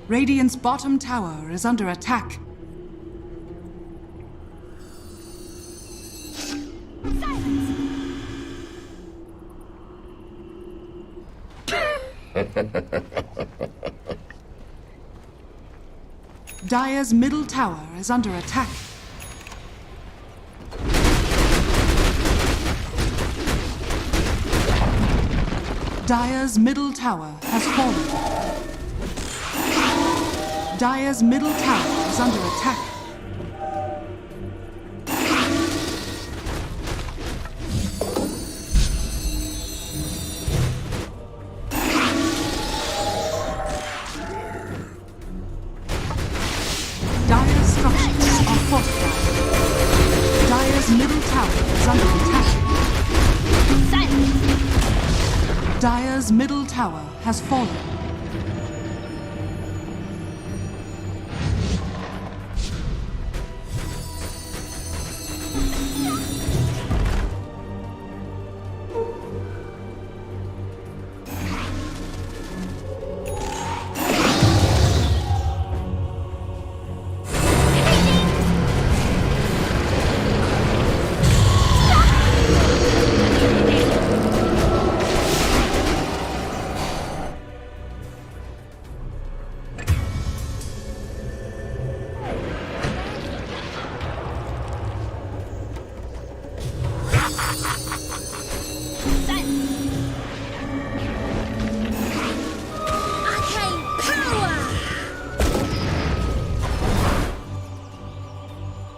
Radiant's bottom tower is under attack. Dire's middle tower is under attack. Dire's middle tower has fallen. Dire's middle tower is under attack. Dire's structures are fortified. Dire's middle tower is under attack. Dire's middle tower has fallen.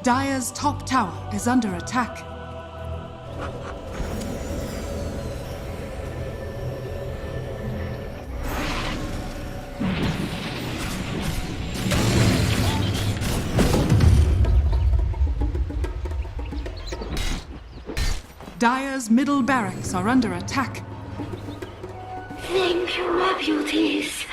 Dire's top tower is under attack. Dire's middle barracks are under attack. Thank you, my beauties.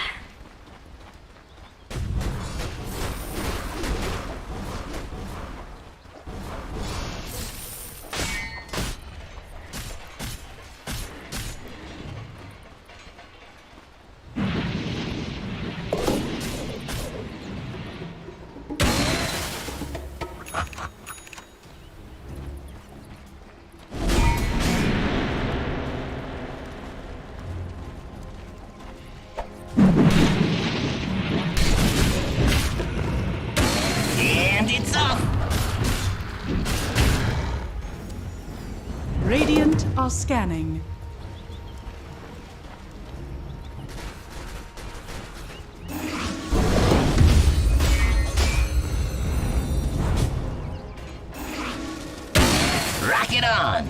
And it's off. Radiant are scanning. Rock it on.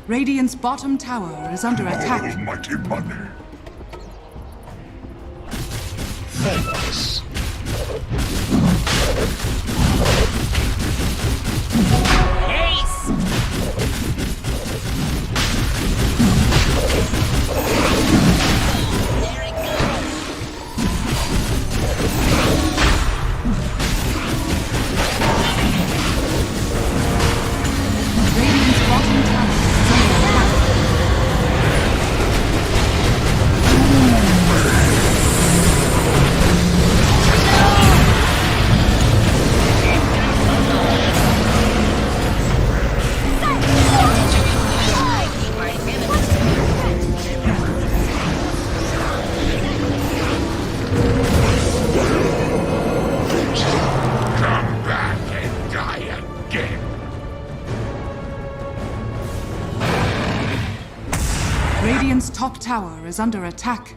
Radiant's bottom tower is under attack. Mighty money. Focus. Ace! There it goes. Radiant's bottom tower is under attack. Come back and die again. Radiant's top tower is under attack.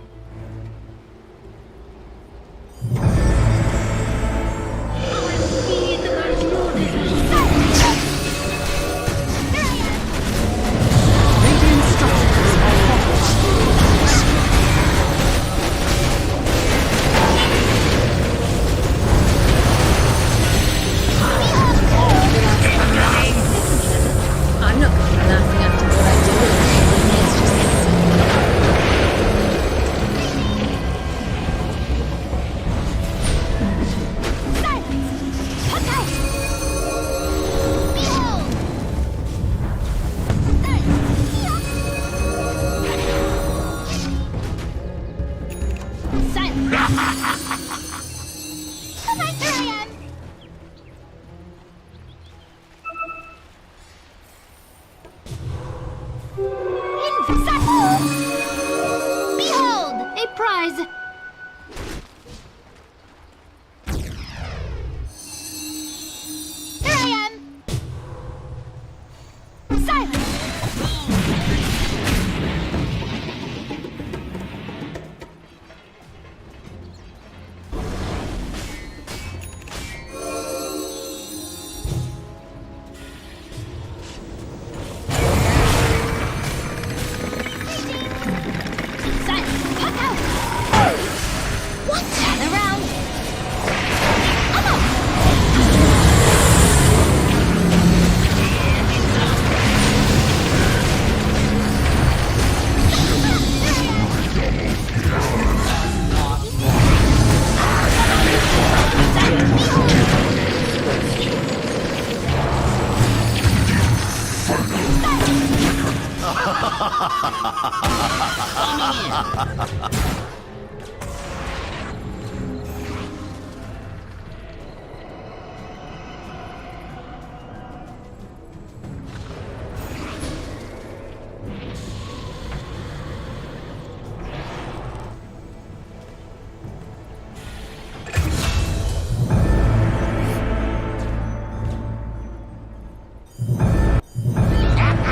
Radiant structures are fortified. I'm not going to be laughing after what I do. It's just Here I am. Behold, a prize. Here I am. Silence.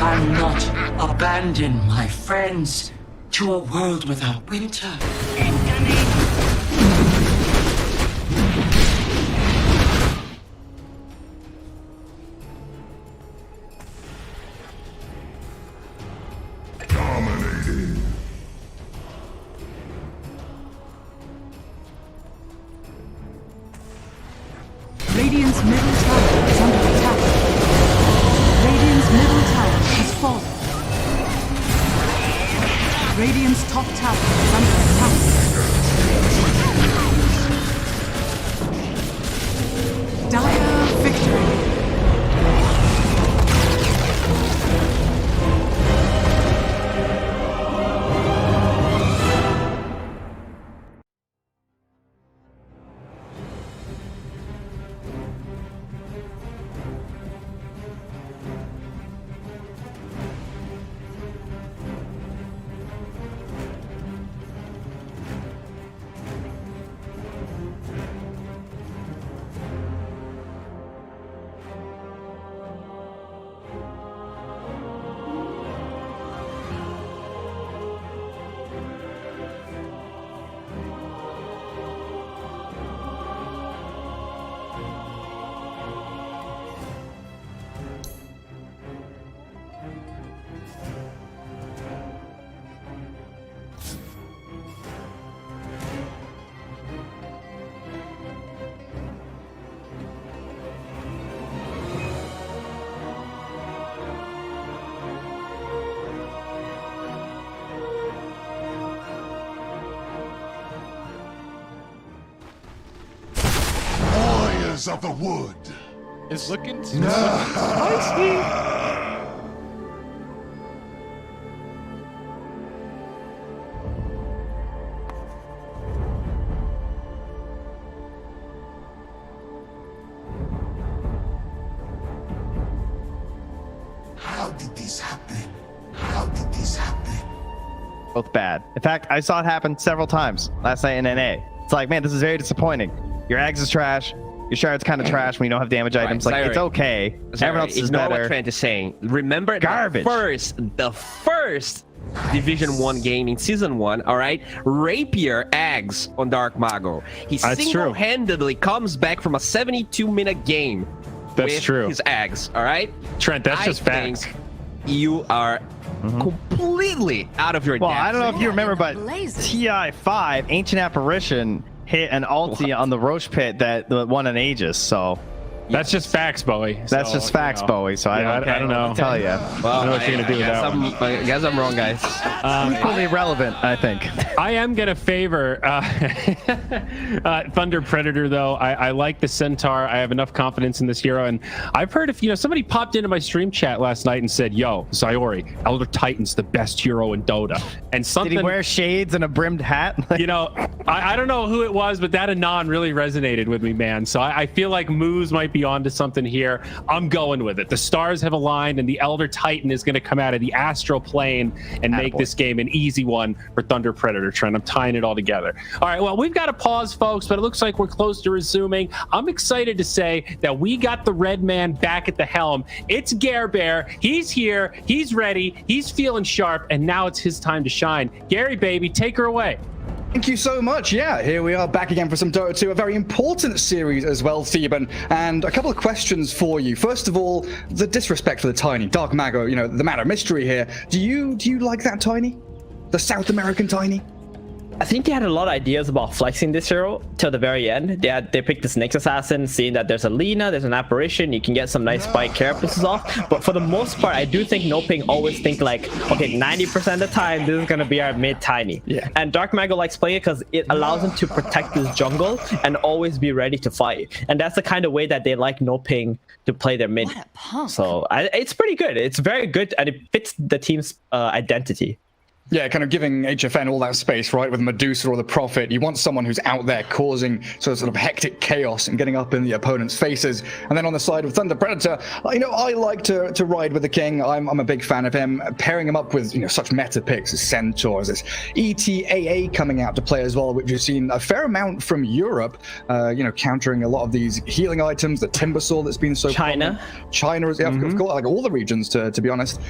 I'm not abandon my friends to a world without winter. Dominated. Radiant's middle tower is under attack. Radiant's middle tower has fallen. Radiant's top tower is under attack. Dire victory. Warriors of the wood. It's looking spicy. How did this happen? How did this happen? Both bad. In fact, I saw it happen several times last night in NA. It's like, man, this is very disappointing. Your Ags is trash. Your Shard's kind of trash when you don't have damage items. Like, it's okay. Everyone else is Ignore better. what Trent is saying. Remember Garbage. the first Division 1 game in Season 1, all right? Rapier Ags on Dark Mago. He single-handedly comes back from a 72-minute game with his Ags, all right? Trent, that's just facts. You are completely out of your depth. Well, I don't know if you remember, but TI5, Ancient Apparition, hit an ulti on the Roche pit that won an Aegis, so That's just facts, Bowie. That's just facts, Bowie. So I don't know. I'll tell you. Well, I don't know what you're gonna do with that one. I guess I'm wrong, guys. Equally relevant, I think. I am gonna favor Thunder Predator, though. I like the Centaur. I have enough confidence in this hero, and I've heard if somebody popped into my stream chat last night and said, "Yo, Zyori, Elder Titan's the best hero in Dota," and something. Did he wear shades and a brimmed hat? I don't know who it was, but that anon really resonated with me, man. So I feel like Moose might be onto something here. I'm going with it. The stars have aligned, and the Elder Titan is going to come out of the astral plane and make this game an easy one for Thunder Predator. Trent, I'm tying it all together. All right, well, we've got to pause, folks, but it looks like we're close to resuming. I'm excited to say that we got the red man back at the helm. It's Gare Bear. He's here. He's ready. He's feeling sharp, and now it's his time to shine. Gary, baby, take her away. Thank you so much. Yeah, here we are back again for some Dota 2, a very important series as well, Theban. And a couple of questions for you. First of all, the disrespect for the Tiny. Dark Mago, the man of mystery here. Do you like that Tiny? The South American Tiny? I think they had a lot of ideas about flexing this hero till the very end. They picked this Nyx Assassin, seeing that there's a Lina, there's an Apparition, you can get some nice spike carapaces off. But for the most part, I do think Noping always think like, okay, 90% of the time, this is going to be our mid-Tiny. Yeah. And Dark Mago likes playing it because it allows him to protect his jungle and always be ready to fight. And that's the kind of way that they like Noping to play their mid. So it's pretty good. It's very good, and it fits the team's identity. Yeah, kind of giving HFN all that space, right, with Medusa or the Prophet. You want someone who's out there causing sort of hectic chaos and getting up in the opponent's faces. And then on the side of Thunder Predator, I like to ride with the King. I'm a big fan of him. Pairing him up with such meta picks as Centaurs, as ETAA coming out to play as well, which you've seen a fair amount from Europe, countering a lot of these healing items, the Timbersaw that's been so China is, of course, like all the regions, to be honest.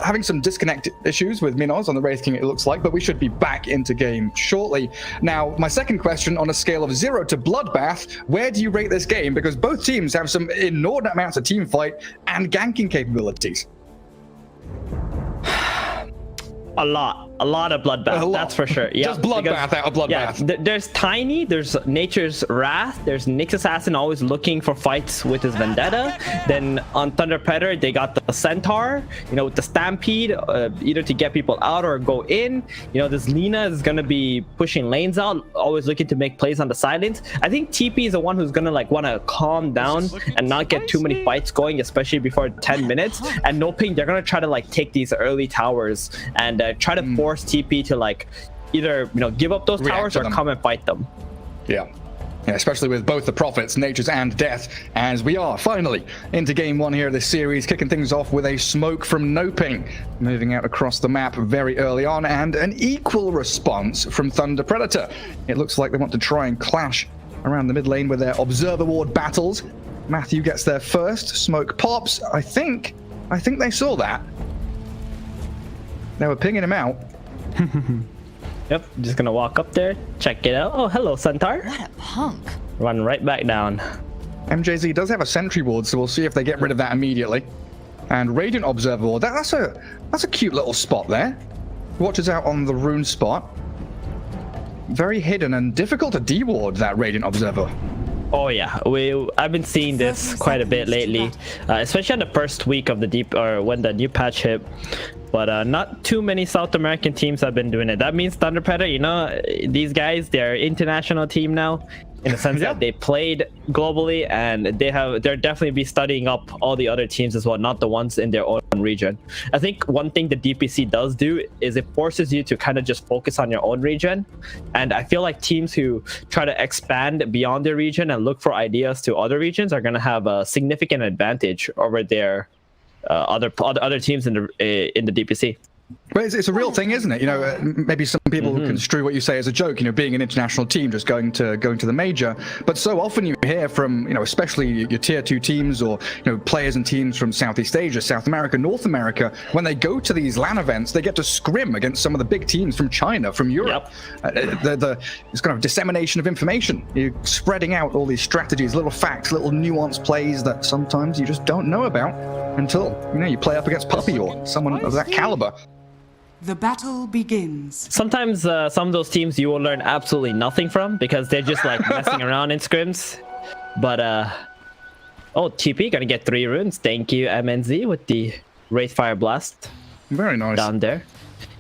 Having some disconnect issues with Minos on the Wraith King, it looks like, but we should be back into game shortly. Now, my second question, on a scale of 0 to Bloodbath, where do you rate this game? Because both teams have some inordinate amounts of team fight and ganking capabilities. A lot of Bloodbath, that's for sure. Yeah, just Bloodbath out of Bloodbath. Yeah, there's Tiny, there's Nature's Wrath, there's Nyx Assassin always looking for fights with his Vendetta. Then on Thunder Predator, they got the Centaur, with the Stampede, either to get people out or go in. This Lina is going to be pushing lanes out, always looking to make plays on the sidelines. I think TP is the one who's going to want to calm down and not get too many fights going, especially before 10 minutes. And Noping, they're going to try to take these early towers and try to force TP to either give up those towers or come and fight them. Yeah, especially with both the Prophets, Natures and Death, as we are finally into game one here of this series, kicking things off with a smoke from Noping, moving out across the map very early on, and an equal response from Thunder Predator. It looks like they want to try and clash around the mid lane with their Observer Ward battles. Matthew gets there first, smoke pops. I think they saw that. They were pinging him out. Yep, just gonna walk up there, check it out. Oh, hello, Centaur. What a punk. Run right back down. MJZ does have a sentry ward, so we'll see if they get rid of that immediately. And Radiant Observer Ward, that's a cute little spot there. Watches out on the rune spot. Very hidden and difficult to de-ward, that Radiant Observer. Oh yeah, I've been seeing this quite a bit lately, especially on the first week of when the new patch hit. But not too many South American teams have been doing it. That means Thunder Predator, these guys, they're international team now, in the sense that they played globally, and they're definitely be studying up all the other teams as well, not the ones in their own region. I think one thing the DPC does do is it forces you to kind of just focus on your own region, and I feel like teams who try to expand beyond their region and look for ideas to other regions are going to have a significant advantage over their other teams in the DPC. But it's a real thing, isn't it? Maybe some people construe what you say as a joke, being an international team just going to the major. But so often you hear from, especially your tier 2 teams or, players and teams from Southeast Asia, South America, North America, when they go to these LAN events, they get to scrim against some of the big teams from China, from Europe. Yep. It's kind of dissemination of information. You're spreading out all these strategies, little facts, little nuanced plays that sometimes you just don't know about until, you play up against Puppy or someone of that caliber. The battle begins. Sometimes some of those teams you will learn absolutely nothing from because they're just messing around in scrims. But Oh, TP gonna get 3 runes. Thank you, MNZ, with the Wraithfire Blast. Very nice. Down there.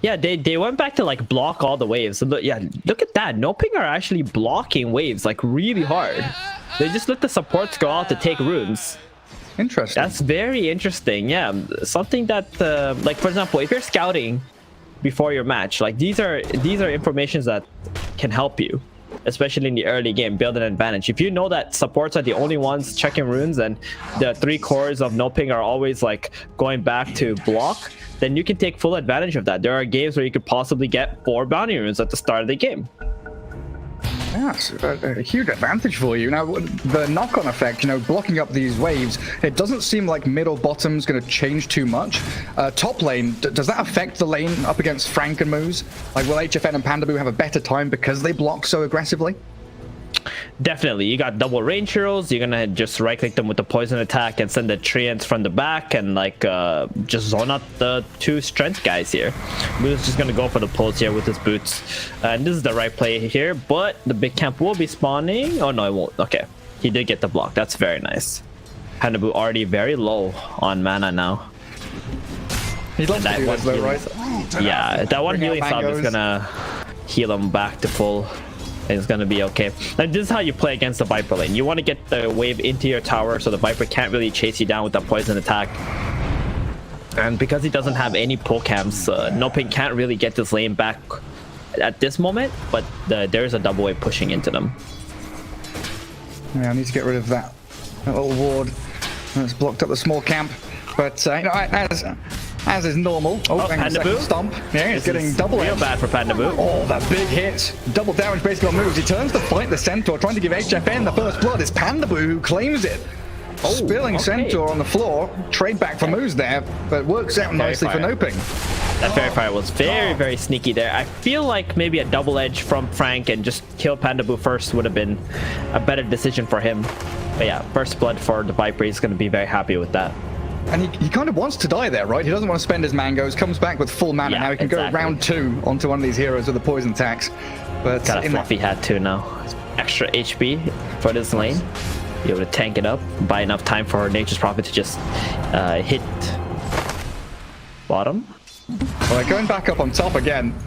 Yeah, they went back to like block all the waves. So look, yeah, look at that. No Ping are actually blocking waves like really hard. They just let the supports go out to take runes. Interesting. That's very interesting. Yeah, something that like for example, if you're scouting before your match, like these are informations that can help you, especially in the early game, build an advantage. If you know that supports are the only ones checking runes and the 3 cores of No Ping are always like going back to block, then you can take full advantage of that. There are games where you could possibly get 4 bounty runes at the start of the game. That's a huge advantage for you. Now, the knock-on effect, blocking up these waves, it doesn't seem like mid or bottom's going to change too much. Top lane, does that affect the lane up against Frank and Moose? Like, will HFN and Pandaboo have a better time because they block so aggressively? Definitely. You got double range heroes. You're gonna just right click them with the poison attack and send the treants from the back and like just zone out the 2 strength guys here. Moose just gonna go for the pulls here with his boots, and this is the right play here, but the big camp will be spawning. Oh no, it won't. Okay, he did get the block. That's very nice. Pandaboo already very low on mana now. He'd like to do this though, right? Yeah, that one healing sub is gonna heal him back to full. It's gonna be okay. And this is how you play against the Viper lane. You want to get the wave into your tower so the Viper can't really chase you down with that poison attack. And because he doesn't have any pull camps, No Ping can't really get this lane back at this moment, but there's a double wave pushing into them. Yeah, I need to get rid of that little ward that's blocked up the small camp. But as is normal. Oh, Pandaboo. Stomp. Yeah, he's getting double real bad for Pandaboo. Oh, that big hit. Double damage basically on moves. He turns to fight the Centaur, trying to give HFN the first blood. It's Pandaboo who claims it. Spilling Centaur on the floor. Trade back for moves there, but works out nicely for No Ping. That Fairy Fire was very, very sneaky there. I feel like maybe a double edge from Frank and just kill Pandaboo first would have been a better decision for him. But yeah, first blood for the Viper. He's going to be very happy with that. And he kind of wants to die there, right? He doesn't want to spend his mangoes, comes back with full mana. Now he can go round 2 onto one of these heroes with the poison attacks. But got a fluffy hat too now. Extra HP for this lane. Be able to tank it up, buy enough time for Nature's Prophet to just hit bottom. Alright, going back up on top again.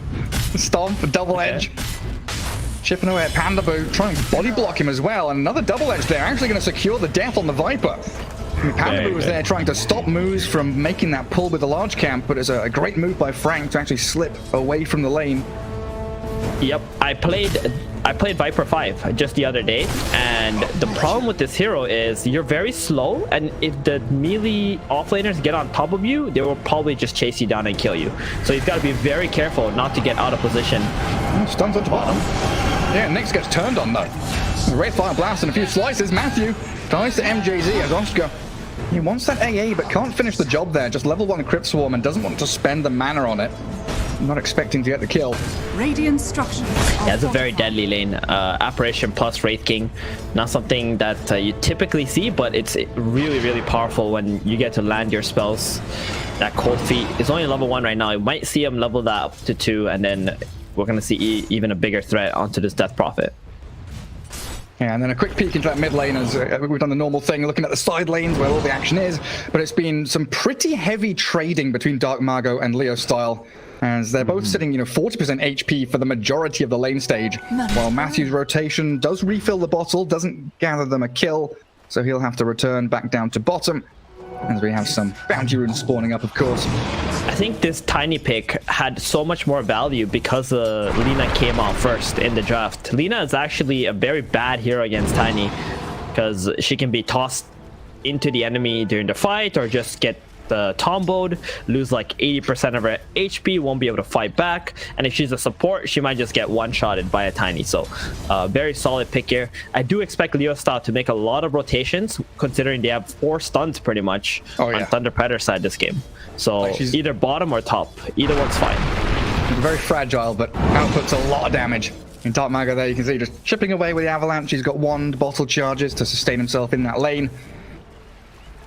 Stomp, double edge. Chipping away at Pandaboo, trying to body block him as well. And another double edge there, actually going to secure the death on the Viper. Pandaboo was there trying to stop Moose from making that pull with the large camp, but it's a great move by Frank to actually slip away from the lane. Yep, I played Viper 5 just the other day, and the problem with this hero is you're very slow, and if the melee offlaners get on top of you, they will probably just chase you down and kill you. So you've got to be very careful not to get out of position. Stuns onto bottom. Yeah, Nyx gets turned on though. Wraithfire Blast and a few slices. Matthew tries to MJZ as Oscar. He wants that AA but can't finish the job there. Just level 1 Crypt Swarm and doesn't want to spend the mana on it. Not expecting to get the kill. Radiant structures. Yeah, it's a very deadly lane. Apparition plus Wraith King. Not something that you typically see, but it's really, really powerful when you get to land your spells. That Cold Feet is only level 1 right now. You might see him level that up to 2, and then we're going to see even a bigger threat onto this Death Prophet. Yeah, and then a quick peek into that mid lane as we've done the normal thing, looking at the side lanes where all the action is. But it's been some pretty heavy trading between Dark Mago and Leo Style, as they're both sitting, 40% HP for the majority of the lane stage. While Matthew's rotation does refill the bottle, doesn't gather them a kill, so he'll have to return back down to bottom. As we have some bounty runes spawning up, of course. I think this Tiny pick had so much more value because Lina came out first in the draft. Lina is actually a very bad hero against Tiny because she can be tossed into the enemy during the fight or just get tomboed, lose like 80% of her HP, won't be able to fight back, and if she's a support, she might just get one-shotted by a Tiny. So very solid pick here. I do expect Leo Style to make a lot of rotations, considering they have 4 stuns pretty much on Thunder Predator side this game. So either bottom or top, either one's fine. Very fragile, but outputs a lot of damage. In Dark Mago there, you can see just chipping away with the Avalanche. He's got wand bottle charges to sustain himself in that lane.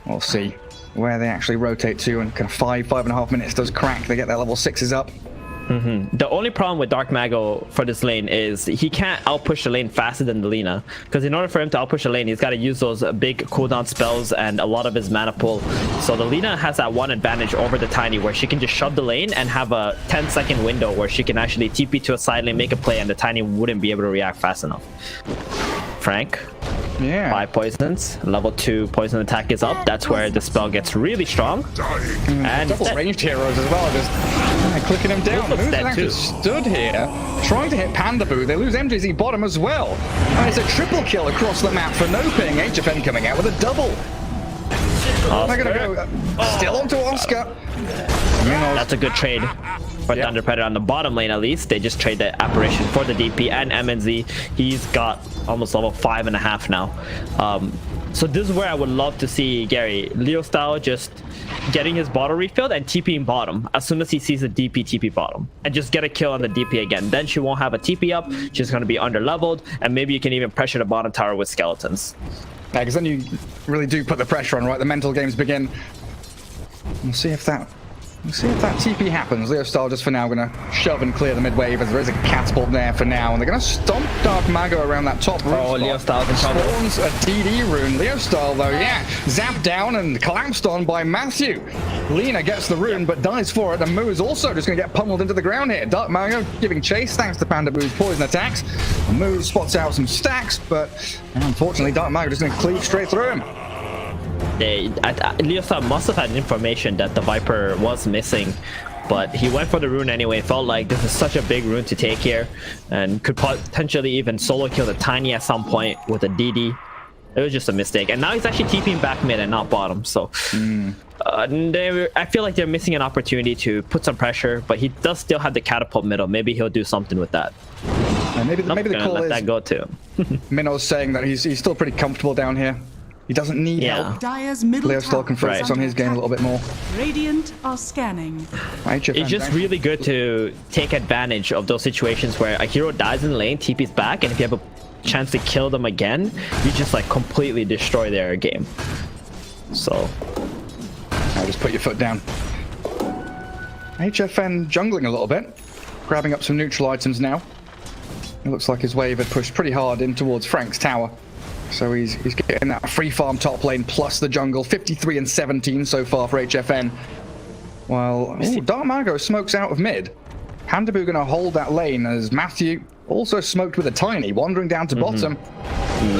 We'll see where they actually rotate to, and kind of 5.5 minutes does crack. They get their level 6s up. The only problem with Dark Mago for this lane is he can't outpush the lane faster than the Lina, because in order for him to outpush the lane, he's got to use those big cooldown spells and a lot of his mana pool. So the Lina has that one advantage over the Tiny, where she can just shove the lane and have a 10-second window where she can actually TP to a side lane, make a play, and the Tiny wouldn't be able to react fast enough. Frank, 5 poisons, level 2 poison attack is up. That's where the spell gets really strong. And double ranged heroes as well, just clicking him down. Moose actually stood here trying to hit Pandaboo. They lose MJZ bottom as well, and it's a triple kill across the map for no ping. HFN coming out with a double. They're gonna go still onto Oscar. That's a good trade for Thunder Predator on the bottom lane. At least they just trade the apparition for the DP and MNZ. He's got almost level 5.5 now. So this is where I would love to see Gary Leo style just getting his bottle refilled and TPing bottom as soon as he sees the DP TP bottom, and just get a kill on the DP again. Then she won't have a TP up, she's going to be under leveled, and maybe you can even pressure the bottom tower with skeletons. Yeah, because then you really do put the pressure on, right? The mental games begin. We'll see if that TP happens. Leo Style just for now gonna shove and clear the mid wave, as there is a catapult there for now, and they're gonna stomp Dark Mago around that top rune spot. Leo Style's in trouble. Spawns a DD rune. Leo Style though, zapped down and collapsed on by Matthew. Lena gets the rune but dies for it, and Moo is also just gonna get pummeled into the ground here. Dark Mago giving chase thanks to Pandaboo's poison attacks. Moo spots out some stacks, but unfortunately Dark Mago just gonna cleave straight through him. Leo Style must have had information that the Viper was missing, but he went for the rune anyway. Felt like this is such a big rune to take here, and could potentially even solo kill the Tiny at some point with a DD. It was just a mistake, and now he's actually TPing back mid and not bottom. So I feel like they're missing an opportunity to put some pressure, but he does still have the catapult middle. Maybe he'll do something with that. Maybe the call let is that go too. Minnow's saying that he's still pretty comfortable down here. He doesn't need help. Dyer's middle Leo still can focus on his game a little bit more. Radiant are scanning. It's just really good to take advantage of those situations where a hero dies in the lane, TP's back, and if you have a chance to kill them again, you just like completely destroy their game. So now just put your foot down. HFN jungling a little bit, grabbing up some neutral items now. It looks like his wave had pushed pretty hard in towards Frank's tower. So he's getting that free farm top lane plus the jungle. 53 and 17 so far for HFN. While Dark Mago smokes out of mid. Pandaboo gonna hold that lane as Matthew also smoked with a Tiny, wandering down to bottom.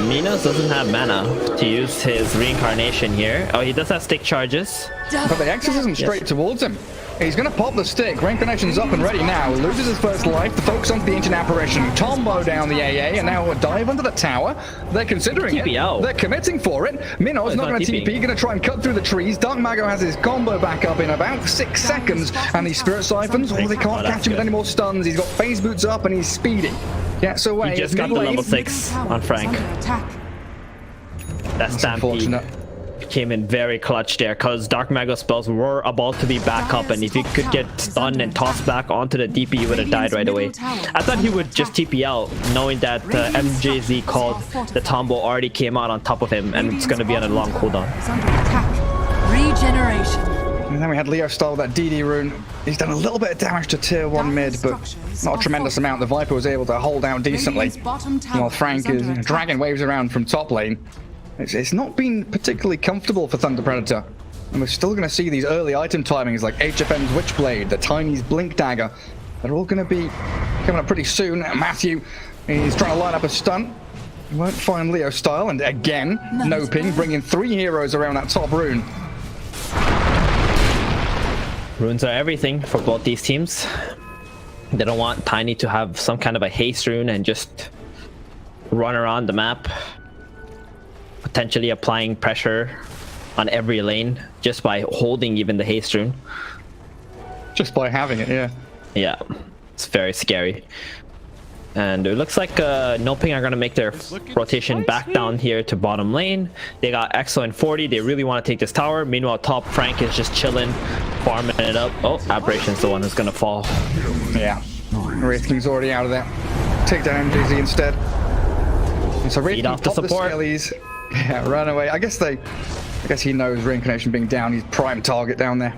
Minos doesn't have mana to use his reincarnation here. Oh, he does have stick charges. But the exorcism straight towards him. He's going to pop the stick. Reincarnation's up and ready now. Loses his first life. The focus onto the ancient apparition. Tombo down the AA, and now a dive under the tower. They're considering it. They're committing for it. Minnow's not going to TP. Going to try and cut through the trees. Dark Mago has his combo back up in about 6 seconds. And these Spirit Siphons, they can't catch him with any more stuns. He's got phase boots up and he's speeding. Gets away. He just got the level 6 on Frank. That's unfortunate. Came in very clutch there, because Dark Mago spells were about to be back up, and if he could get stunned and tossed back onto the DP, he would have died right away. I thought he would just TP out, knowing that MJZ called the Tombo already came out on top of him, and it's going to be on a long cooldown. Regeneration. And then we had Leo Style with that DD rune. He's done a little bit of damage to tier 1 mid, but not a tremendous amount. The Viper was able to hold out decently, while Frank is dragging waves around from top lane. It's not been particularly comfortable for Thunder Predator. And we're still going to see these early item timings like HFN's Witchblade, the Tiny's Blink Dagger. They're all going to be coming up pretty soon. Matthew, he's trying to line up a stunt. He won't find Leo Style, and again, no ping, bringing 3 heroes around that top rune. Runes are everything for both these teams. They don't want Tiny to have some kind of a haste rune and just run around the map, potentially applying pressure on every lane just by holding even the haste rune. Just by having it, yeah. Yeah, it's very scary. And it looks like No Ping are going to make their rotation back down here to bottom lane. They got excellent 40. They really want to take this tower. Meanwhile, top Frank is just chilling, farming it up. Oh, Aberration's the one who's going to fall. Yeah, Wraith King's already out of there. Take down MJZ instead. And so Wraith King off the support. Yeah, run away. I guess he knows Reincarnation being down. He's prime target down there.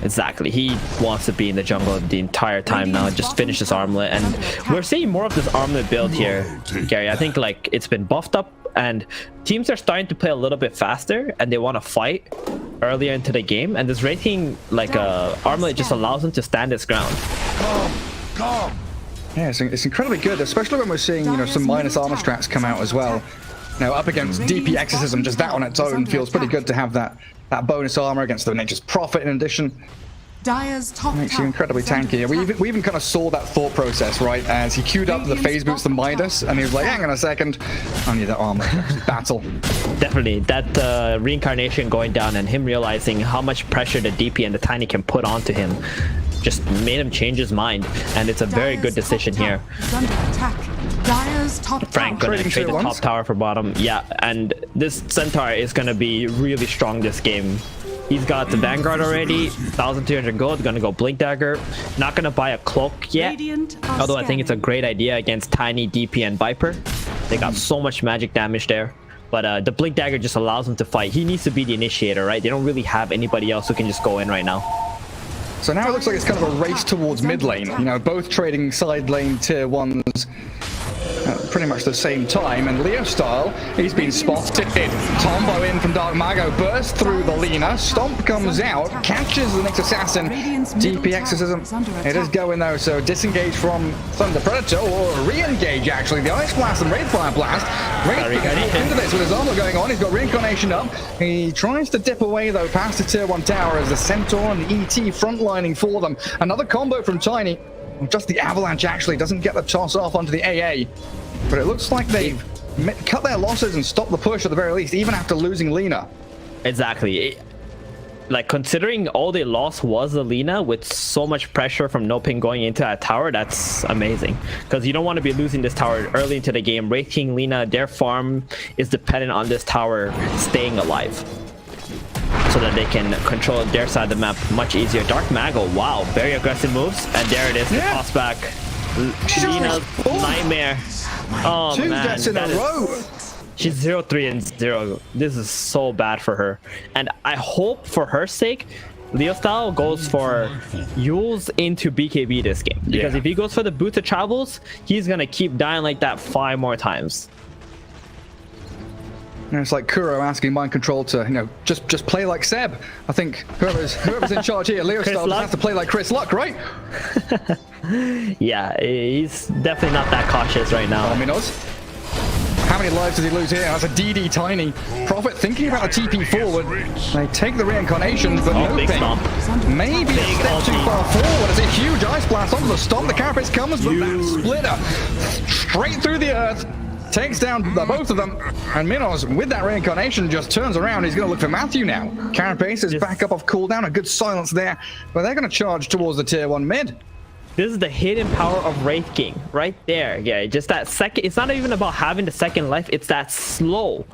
Exactly. He wants to be in the jungle the entire time now, just finish this armlet. And we're seeing more of this armlet build here, Gary. I think like it's been buffed up and teams are starting to play a little bit faster and they want to fight earlier into the game. And this rating like armlet just allows them to stand its ground. Yeah, it's incredibly good, especially when we're seeing, you know, some minus armor strats come out as well. Now, up against DP Exorcism, just that on its own feels pretty good to have that bonus armor against the Nature's Prophet in addition. Dire's top makes you incredibly tanky. We even kind of saw that thought process, right? As he queued up the phase boots, the Midas, and he was like, hang on a second, I need that armor. Battle. Definitely. That reincarnation going down and him realizing how much pressure the DP and the Tiny can put onto him just made him change his mind, and it's a very good decision here. Frank gonna trade the top tower for bottom. Yeah, and this Centaur is gonna be really strong this game. He's got the Vanguard already, 1,200 gold, gonna go Blink Dagger. Not gonna buy a cloak yet, although I think it's a great idea against Tiny, DP, and Viper. They got so much magic damage there. But the Blink Dagger just allows him to fight. He needs to be the initiator, right? They don't really have anybody else who can just go in right now. So now it looks like it's kind of a race towards mid lane. You know, both trading side lane tier 1s at pretty much the same time. And Leo style, he's been spotted. Tombo in from Dark Mago, bursts through the Lina. Stomp comes out, catches the next assassin. DP Exorcism. It is going though, so disengage from Thunder Predator, or re-engage actually. The Ice Blast and Wraithfire Blast. Wraith into this with his armor going on. He's got Reincarnation up. He tries to dip away though past the tier 1 tower as the Centaur and the ET frontlining for them. Another combo from Tiny. Just the Avalanche actually doesn't get the toss off onto the AA. But it looks like they've cut their losses and stopped the push at the very least, even after losing Lina. Exactly. Like, considering all they lost was the Lina with so much pressure from no ping going into that tower, that's amazing. Because you don't want to be losing this tower early into the game. Wraith King, Lina, their farm is dependent on this tower staying alive, so that they can control their side of the map much easier. Dark Mago, wow, very aggressive moves. And there it is, the toss back. Lina's nightmare. Oh, Two man, deaths in a row. She's 0-3-0. This is so bad for her. And I hope for her sake, Leo style goes for Yules into BKB this game. Because if he goes for the Boots of Travels, he's going to keep dying like that 5 more times. You know, it's like Kuro asking Mind Control to, you know, just play like Seb. I think whoever's in charge here, Leo style, just has to play like Chris Luck, right? Yeah, he's definitely not that cautious right now. How many lives does he lose here? That's a DD Tiny. Prophet thinking about the TP forward. They take the reincarnations, but no ping. Maybe a step too far forward. It's a huge Ice Blast onto the stomp. The Carapace comes, but that splitter straight through the earth. Takes down both of them, and Minos, with that reincarnation, just turns around. He's going to look for Matthew now. Carapace is back up off cooldown. A good silence there, but they're going to charge towards the tier 1 mid. This is the hidden power of Wraith King right there. Yeah, just that second. It's not even about having the second life. It's that slow.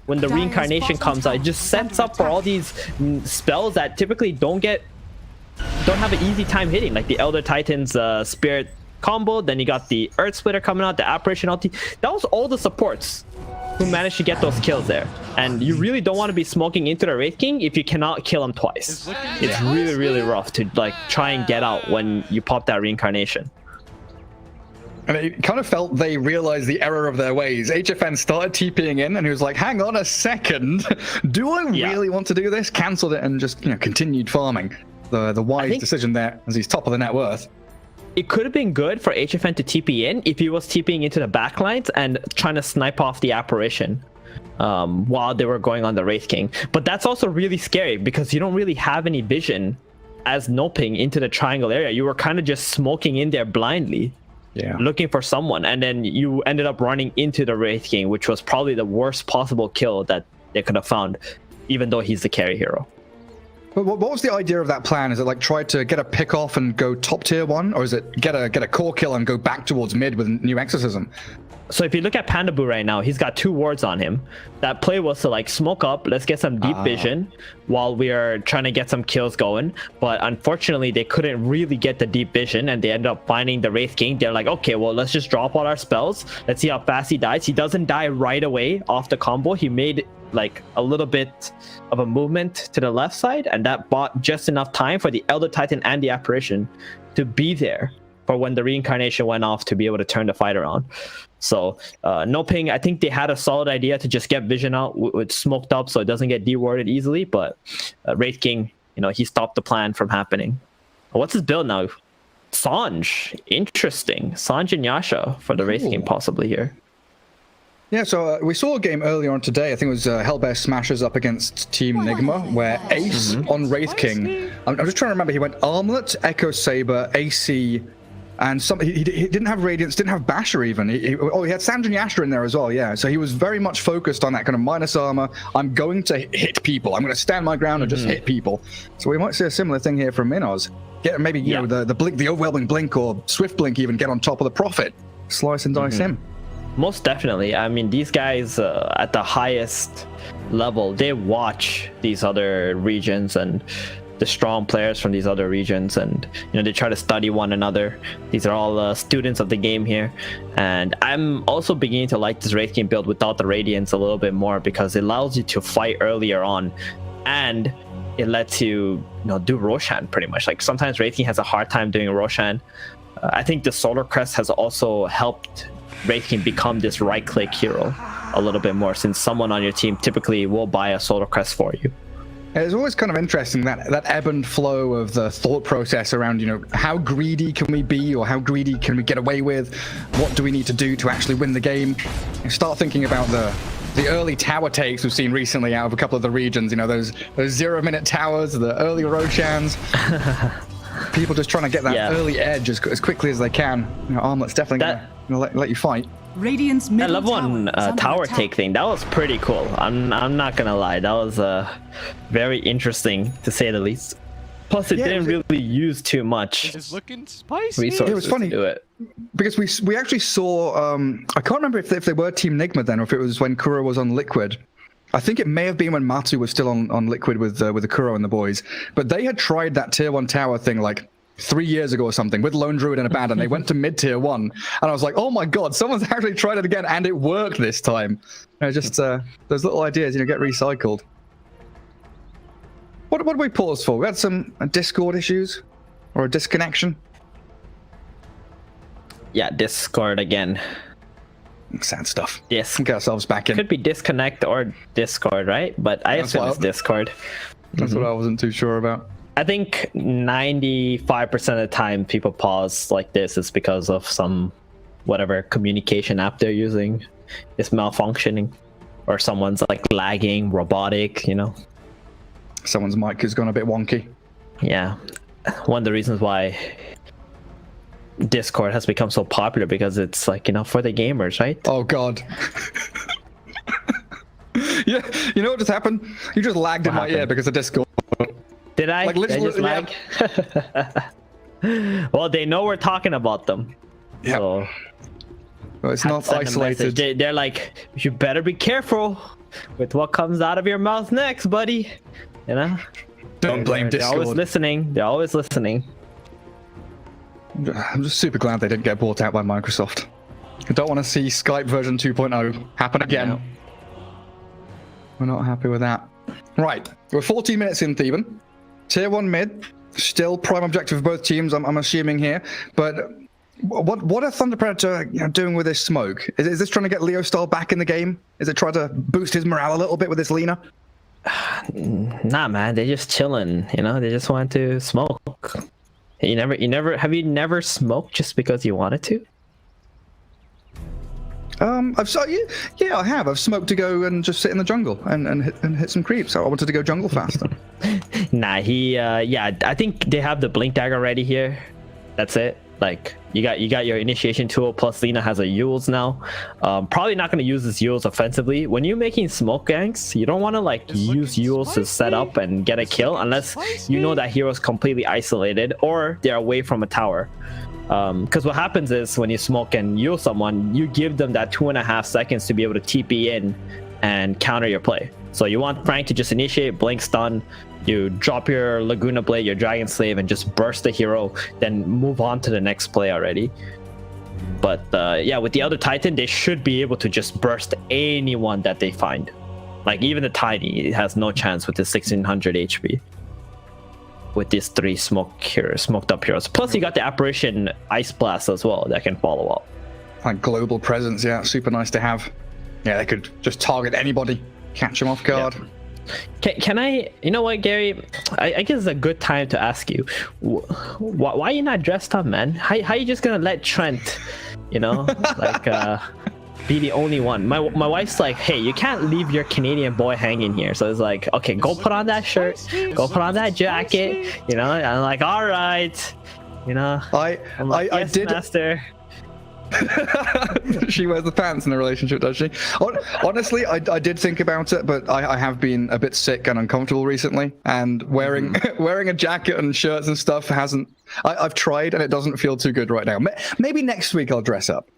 When the reincarnation comes out, it just sets up for all these spells that typically don't have an easy time hitting, like the Elder Titan's Spirit combo. Then you got the Earth Splitter coming out, the Apparition ulti. That was all the supports who managed to get those kills there. And you really don't want to be smoking into the Wraith King if you cannot kill him twice. It's really, really rough to like try and get out when you pop that reincarnation. And it kind of felt they realized the error of their ways. HFN started TPing in, and he was like, hang on a second. Do I really want to do this? Cancelled it and just, you know, continued farming. The wise decision there, as he's top of the net worth. It could have been good for HFN to TP in if he was TPing into the backlines and trying to snipe off the Apparition while they were going on the Wraith King. But that's also really scary because you don't really have any vision as noping into the triangle area. You were kind of just smoking in there blindly, looking for someone, and then you ended up running into the Wraith King, which was probably the worst possible kill that they could have found, even though he's the carry hero. But what was the idea of that plan? Is it like try to get a pick off and go top tier 1, or is it get a core kill and go back towards mid with new Exorcism? So if you look at Pandaboo right now, he's got 2 wards on him. That play was to like smoke up, let's get some deep vision while we are trying to get some kills going. But unfortunately, they couldn't really get the deep vision, and they ended up finding the Wraith King. They're like, okay, well, let's just drop all our spells. Let's see how fast he dies. He doesn't die right away off the combo. He made like a little bit of a movement to the left side, and that bought just enough time for the Elder Titan and the Apparition to be there for when the reincarnation went off to be able to turn the fight around. So no ping. I think they had a solid idea to just get vision out with smoked up so it doesn't get dewarded easily, but Wraith King, you know, he stopped the plan from happening. What's his build now? Sanj. Interesting. Sanj and Yasha for the Wraith King possibly here. Yeah, so we saw a game earlier on today. I think it was Hellbear Smashers up against Team Nigma, where Ace on Wraith King. I'm just trying to remember. He went Armlet, Echo Saber, AC, and he didn't have Radiance, didn't have Basher even. He had Sanj Yasha in there as well. Yeah, so he was very much focused on that kind of minus armor. I'm going to hit people. I'm going to stand my ground and just hit people. So we might see a similar thing here from Minos. Get maybe you know the blink, the overwhelming blink, or swift blink, even get on top of the Prophet, slice and dice him. Most definitely. I mean, these guys at the highest level, they watch these other regions and the strong players from these other regions, and you know, they try to study one another. These are all students of the game here, and I'm also beginning to like this Wraith King build without the Radiance a little bit more, because it allows you to fight earlier on, and it lets you do Roshan pretty much. Like sometimes Wraith King has a hard time doing Roshan. I think the Solar Crest has also helped Wraith King become this right-click hero a little bit more, since someone on your team typically will buy a Solar Crest for you. It's always kind of interesting that ebb and flow of the thought process around, how greedy can we be, or how greedy can we get away with? What do we need to do to actually win the game? You start thinking about the early tower takes we've seen recently out of a couple of the regions. Those 0-minute towers, the early Roshans. People just trying to get that early edge as quickly as they can. Armlet's definitely gonna let you fight. Radiant's I love one tower take thing. That was pretty cool. I'm not gonna lie. That was very interesting to say the least. Plus, it didn't really use too much resources it was funny to do it. because we actually saw. I can't remember if they were Team Nigma then, or if it was when Kuro was on Liquid. I think it may have been when Matu was still on Liquid with the Kuro and the boys. But they had tried that Tier 1 tower thing like 3 years ago or something with Lone Druid and a band, and they went to mid Tier 1, and I was like, oh my god, someone's actually tried it again, and it worked this time. Just those little ideas, get recycled. What did we pause for? We had some Discord issues or a disconnection. Yeah, Discord again. Sad stuff. Yes, get ourselves back in. Could be disconnect or Discord, right? But I assume it's Discord. That's what I wasn't too sure about. I think 95% of the time people pause like this is because of some whatever communication app they're using is malfunctioning, or someone's like lagging, robotic, Someone's mic has gone a bit wonky. Yeah. One of the reasons why Discord has become so popular, because it's like, for the gamers, right? Oh god. Yeah, you know what just happened? You just lagged in my ear because of Discord. Did I? Like literally, Did I just lag? Well, they know we're talking about them. Yeah. So well, it's not isolated. They're like, you better be careful with what comes out of your mouth next, buddy. Don't blame Discord. They're always listening. They're always listening. I'm just super glad they didn't get bought out by Microsoft. I don't want to see Skype version 2.0 happen again. Yeah. We're not happy with that. Right, we're 14 minutes in, Theban. Tier 1 mid, still prime objective for both teams, I'm assuming here. But what are Thunder Predator doing with this smoke? Is this trying to get Leo Style back in the game? Is it trying to boost his morale a little bit with this Lina? Nah, man, they're just chilling. They just want to smoke. Have you never smoked just because you wanted to? I have. I've smoked to go and just sit in the jungle and hit some creeps. I wanted to go jungle faster. Nah, I think they have the blink dagger ready here. That's it. Like you got your initiation tool, plus Lina has a Yules now. Probably not going to use this Yules offensively. When you're making smoke ganks, you don't want to use Yules to set up and get a kill unless you know that hero's completely isolated or they're away from a tower. Because what happens is when you smoke and use someone, you give them that 2.5 seconds to be able to TP in and counter your play. So you want Frank to just initiate blink stun, you drop your Laguna Blade, your Dragon Slave, and just burst the hero, then move on to the next play already. But yeah, with the Elder Titan, they should be able to just burst anyone that they find. Like even the Tiny has no chance with the 1600 HP. With these 3 smoked up heroes. Plus you got the Apparition Ice Blast as well that can follow up. Like global presence, yeah, super nice to have. Yeah, they could just target anybody, catch them off guard. Yeah. Can I, you know what, Gary? I guess it's a good time to ask you, why are you not dressed up, man? How you just gonna let Trent, you know, like be the only one? My wife's like, hey, you can't leave your Canadian boy hanging here. So it's like, okay, go put on that shirt, go put on that jacket, you know. And I'm like, all right, you know. I did. Master. She wears the pants in the relationship, does she? Honestly, I did think about it, but I have been a bit sick and uncomfortable recently, and wearing wearing a jacket and shirts and stuff hasn't. I've tried and it doesn't feel too good right now. Maybe next week I'll dress up.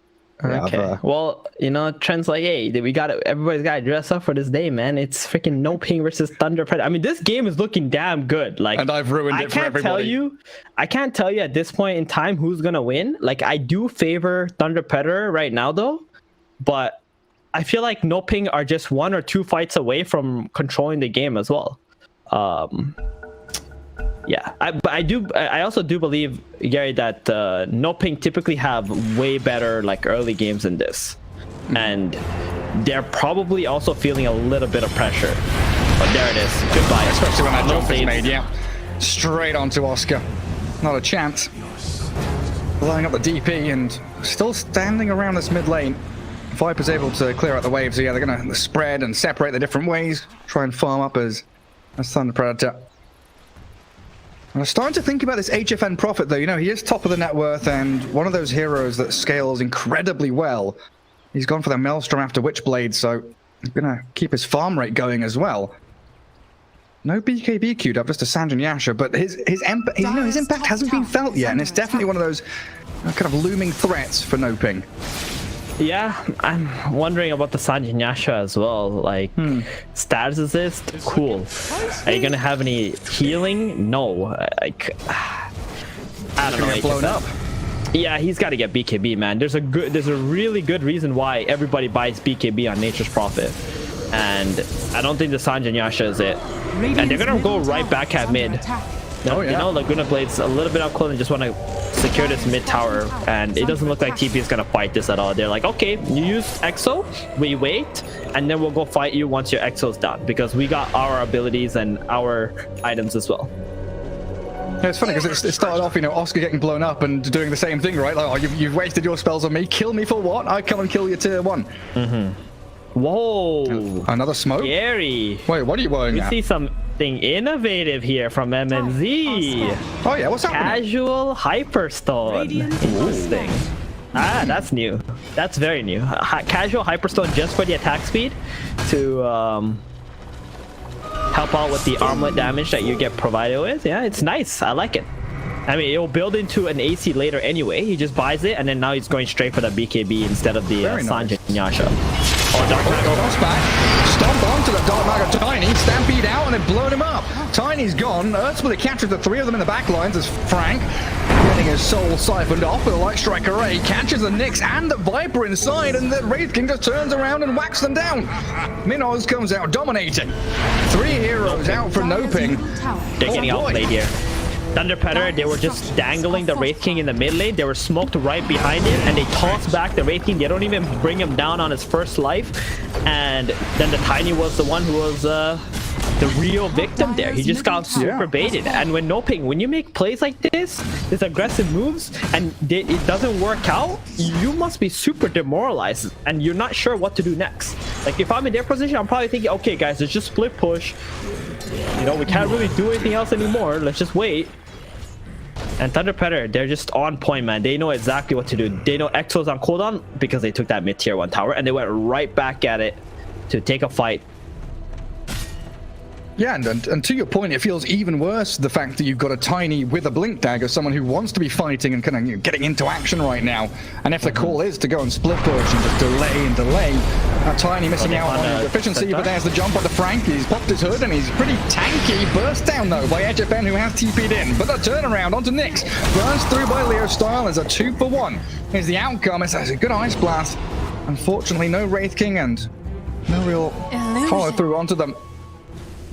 Okay. Well, you know, Trent's like, hey, everybody's got to dress up for this day, man. It's freaking No Ping versus Thunder Predator. I mean, this game is looking damn good. Like, and I've ruined it for everybody. I can't tell you at this point in time who's gonna win. Like, I do favor Thunder Predator right now, though, but I feel like No Ping are just 1 or 2 fights away from controlling the game as well. Yeah, I also do believe, Gary, that No Ping typically have way better like early games than this, and they're probably also feeling a little bit of pressure. But there it is, goodbye. Especially when that jump is made, yeah. Straight onto Oscar, not a chance. Blowing up the DP and still standing around this mid lane. Viper's able to clear out the waves, so yeah, they're gonna spread and separate the different ways, try and farm up as Thunder Predator. I'm starting to think about this HFN Prophet, though. You know, he is top of the net worth and one of those heroes that scales incredibly well. He's gone for the Maelstrom after Witchblade, so he's going to keep his farm rate going as well. No BKB queued up, just a Sanjin Yasha, but his impact hasn't been felt yet, and it's definitely one of those kind of looming threats for No Ping. Yeah, I'm wondering about the Sanjin Yasha as well. Like, status assist, cool. Are you gonna have any healing? No. Like, I don't know. Get blown up. Yeah, he's got to get BKB, man. There's a really good reason why everybody buys BKB on Nature's Prophet, and I don't think the Sanjin Yasha is it. And they're gonna go right back at mid. Oh, yeah. You know, Laguna Blade's a little bit up close and just want to secure this mid tower, and it doesn't look like TP is going to fight this at all. They're like, okay, you use Exo, we wait, and then we'll go fight you once your Exo's done, because we got our abilities and our items as well. Yeah, it's funny because it started off, you know, Oscar getting blown up and doing the same thing, right? Like, oh, you've wasted your spells on me, kill me for what? I come and kill your tier 1. Whoa. Another smoke? Scary. Wait, what are you wearing? We see something innovative here from MNZ. Oh yeah, what's happening? Casual Hyperstone. Interesting. Ah, that's new. That's very new. Casual Hyperstone just for the attack speed to help out with the armlet damage that you get provided with. Yeah, it's nice. I like it. I mean, it'll build into an AC later anyway. He just buys it, and then now he's going straight for the BKB instead of the Sanjin Yasha. Oh, Dark Mago. Back. Stomp onto the Dark Mago Tiny. Stampede out, and they've blown him up. Tiny's gone. Earthsplit catches the 3 of them in the back lines as Frank, getting his soul siphoned off with a Light Strike Array, catches the Nyx and the Viper inside, and the Wraith King just turns around and whacks them down. Minoz comes out dominating. 3 heroes out from No Ping. They're getting outplayed here. Thunder Predator, they were just dangling the Wraith King in the mid lane. They were smoked right behind him, and they toss back the Wraith King. They don't even bring him down on his first life. And then the Tiny was the one who was the real victim there. He just got super baited. And when No Ping, when you make plays like this, these aggressive moves, and it doesn't work out, you must be super demoralized, and you're not sure what to do next. Like, if I'm in their position, I'm probably thinking, okay, guys, let's just split push. You know, we can't really do anything else anymore. Let's just wait. And Thunder Predator, they're just on point, man. They know exactly what to do. They know Exo's on cooldown because they took that mid tier 1 tower, and they went right back at it to take a fight. Yeah, and to your point, it feels even worse, the fact that you've got a Tiny with a Blink Dagger, someone who wants to be fighting and kind of getting into action right now. And if the call is to go and split push and just delay and delay, Tiny missing out on his efficiency, but there's the jump onto Frank. He's popped his hood and he's pretty tanky. Burst down though by HFN, who has TP'd in. But the turnaround onto Nyx. Burst through by Leo Style as a 2-for-1. Here's the outcome. It's a good Ice Blast. Unfortunately, no Wraith King and no real follow through onto them.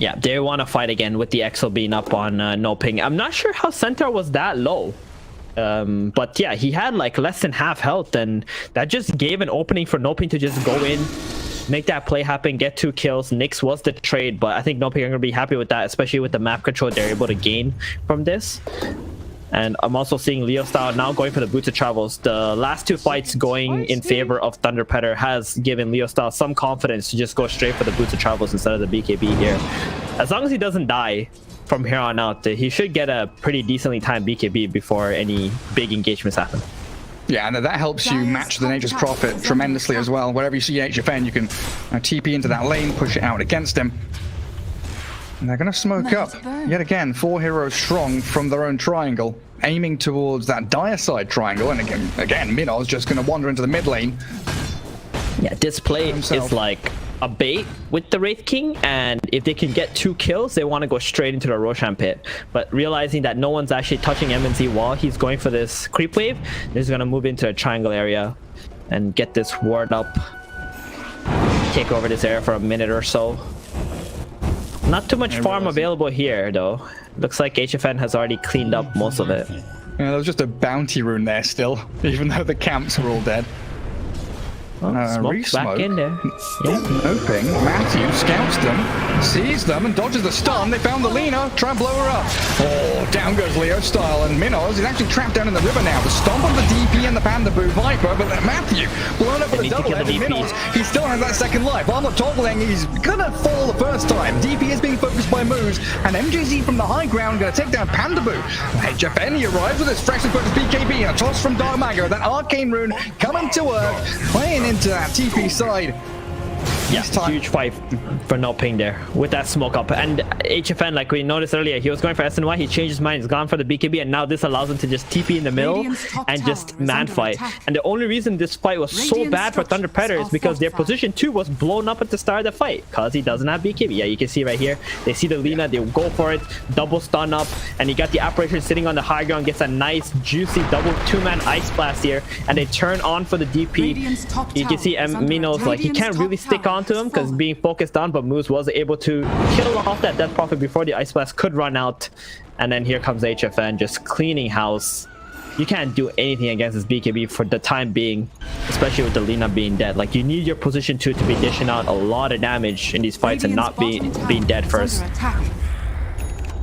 Yeah, they want to fight again with the Exo being up on no ping. I'm not sure how Centaur was that low. But yeah, he had like less than half health, and that just gave an opening for no ping to just go in, make that play happen, get 2 kills. Nyx was the trade, but I think no ping are going to be happy with that, especially with the map control they're able to gain from this. And I'm also seeing Leo Style now going for the Boots of Travels. The last 2 fights going in favor of Thunder Predator has given Leo Style some confidence to just go straight for the Boots of Travels instead of the BKB here. As long as he doesn't die from here on out, he should get a pretty decently timed BKB before any big engagements happen. Yeah, and that helps you match the Nature's Prophet tremendously as well. Wherever you see HFN, you can TP into that lane, push it out against him. And they're going to smoke up, yet again, 4 heroes strong from their own triangle, aiming towards that dire side triangle. And again, Minos just going to wander into the mid lane. Yeah, this play is like a bait with the Wraith King, and if they can get 2 kills, they want to go straight into the Roshan pit. But realizing that no one's actually touching MNZ while he's going for this creep wave, he's going to move into a triangle area and get this ward up, take over this area for a minute or so. Not too much farm available here, though. Looks like HFN has already cleaned up most of it. Yeah, there was just a bounty rune there still, even though the camps were all dead. Smoke back in there. Yeah. No ping. Matthew scouts them, sees them, and dodges the stun. They found the Lina. Try and blow her up. Oh, down goes Leo Style, and Minos is actually trapped down in the river now. The stomp on the DP and the Panda Boo Viper, but Matthew blown up with a double edge. Minos, he still has that second life. Armor toggling, he's gonna fall the first time. DP is being focused by Moose, and MJZ from the high ground gonna take down Panda Boo. HFN, he arrives with his freshly purchased BKB and a toss from Dark Mago. That arcane rune coming to work, playing into that TP side. Yeah, huge fight for no ping there with that smoke up. And HFN, like we noticed earlier, he was going for SNY, he changed his mind, he's gone for the BKB, and now this allows him to just TP in the middle and just man fight. And the only reason this fight was so bad for Thunder Predator is because their position 2 was blown up at the start of the fight because he doesn't have BKB. Yeah, you can see right here, they see the Lina, they go for it, double stun up, and he got the apparition sitting on the high ground, gets a nice juicy double 2-man ice blast here, and they turn on for the DP. You can see Minos, like, he can't really stick on to him because being focused on, but Moose was able to kill off that Death Prophet before the Ice Blast could run out. And then here comes HFN just cleaning house. You can't do anything against this BKB for the time being, especially with the Lina being dead. Like, you need your position 2 to be dishing out a lot of damage in these fights and not being dead first.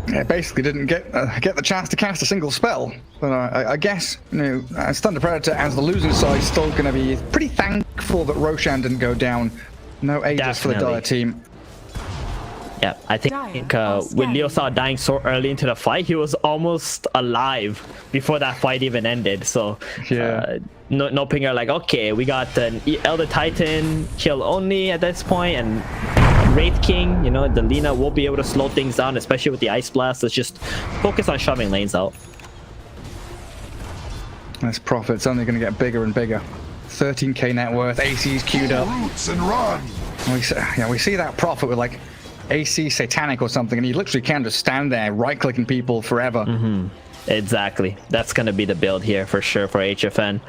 Yeah, basically didn't get the chance to cast a single spell. But I guess, you know, as Thunder Predator, as the losing side, still going to be pretty thankful that Roshan didn't go down. No Aegis for the Dire team. Yeah, I think with Leo Style dying so early into the fight, he was almost alive before that fight even ended. So yeah, no ping are like, okay, we got an Elder Titan kill only at this point, and Wraith King, you know, the Lina will be able to slow things down, especially with the Ice Blast. Let's just focus on shoving lanes out. This profit's only going to get bigger and bigger. 13k net worth, AC's queued up. And run. We see that profit with like AC Satanic or something, and he literally can just stand there right-clicking people forever. Exactly. That's going to be the build here for sure for HFN.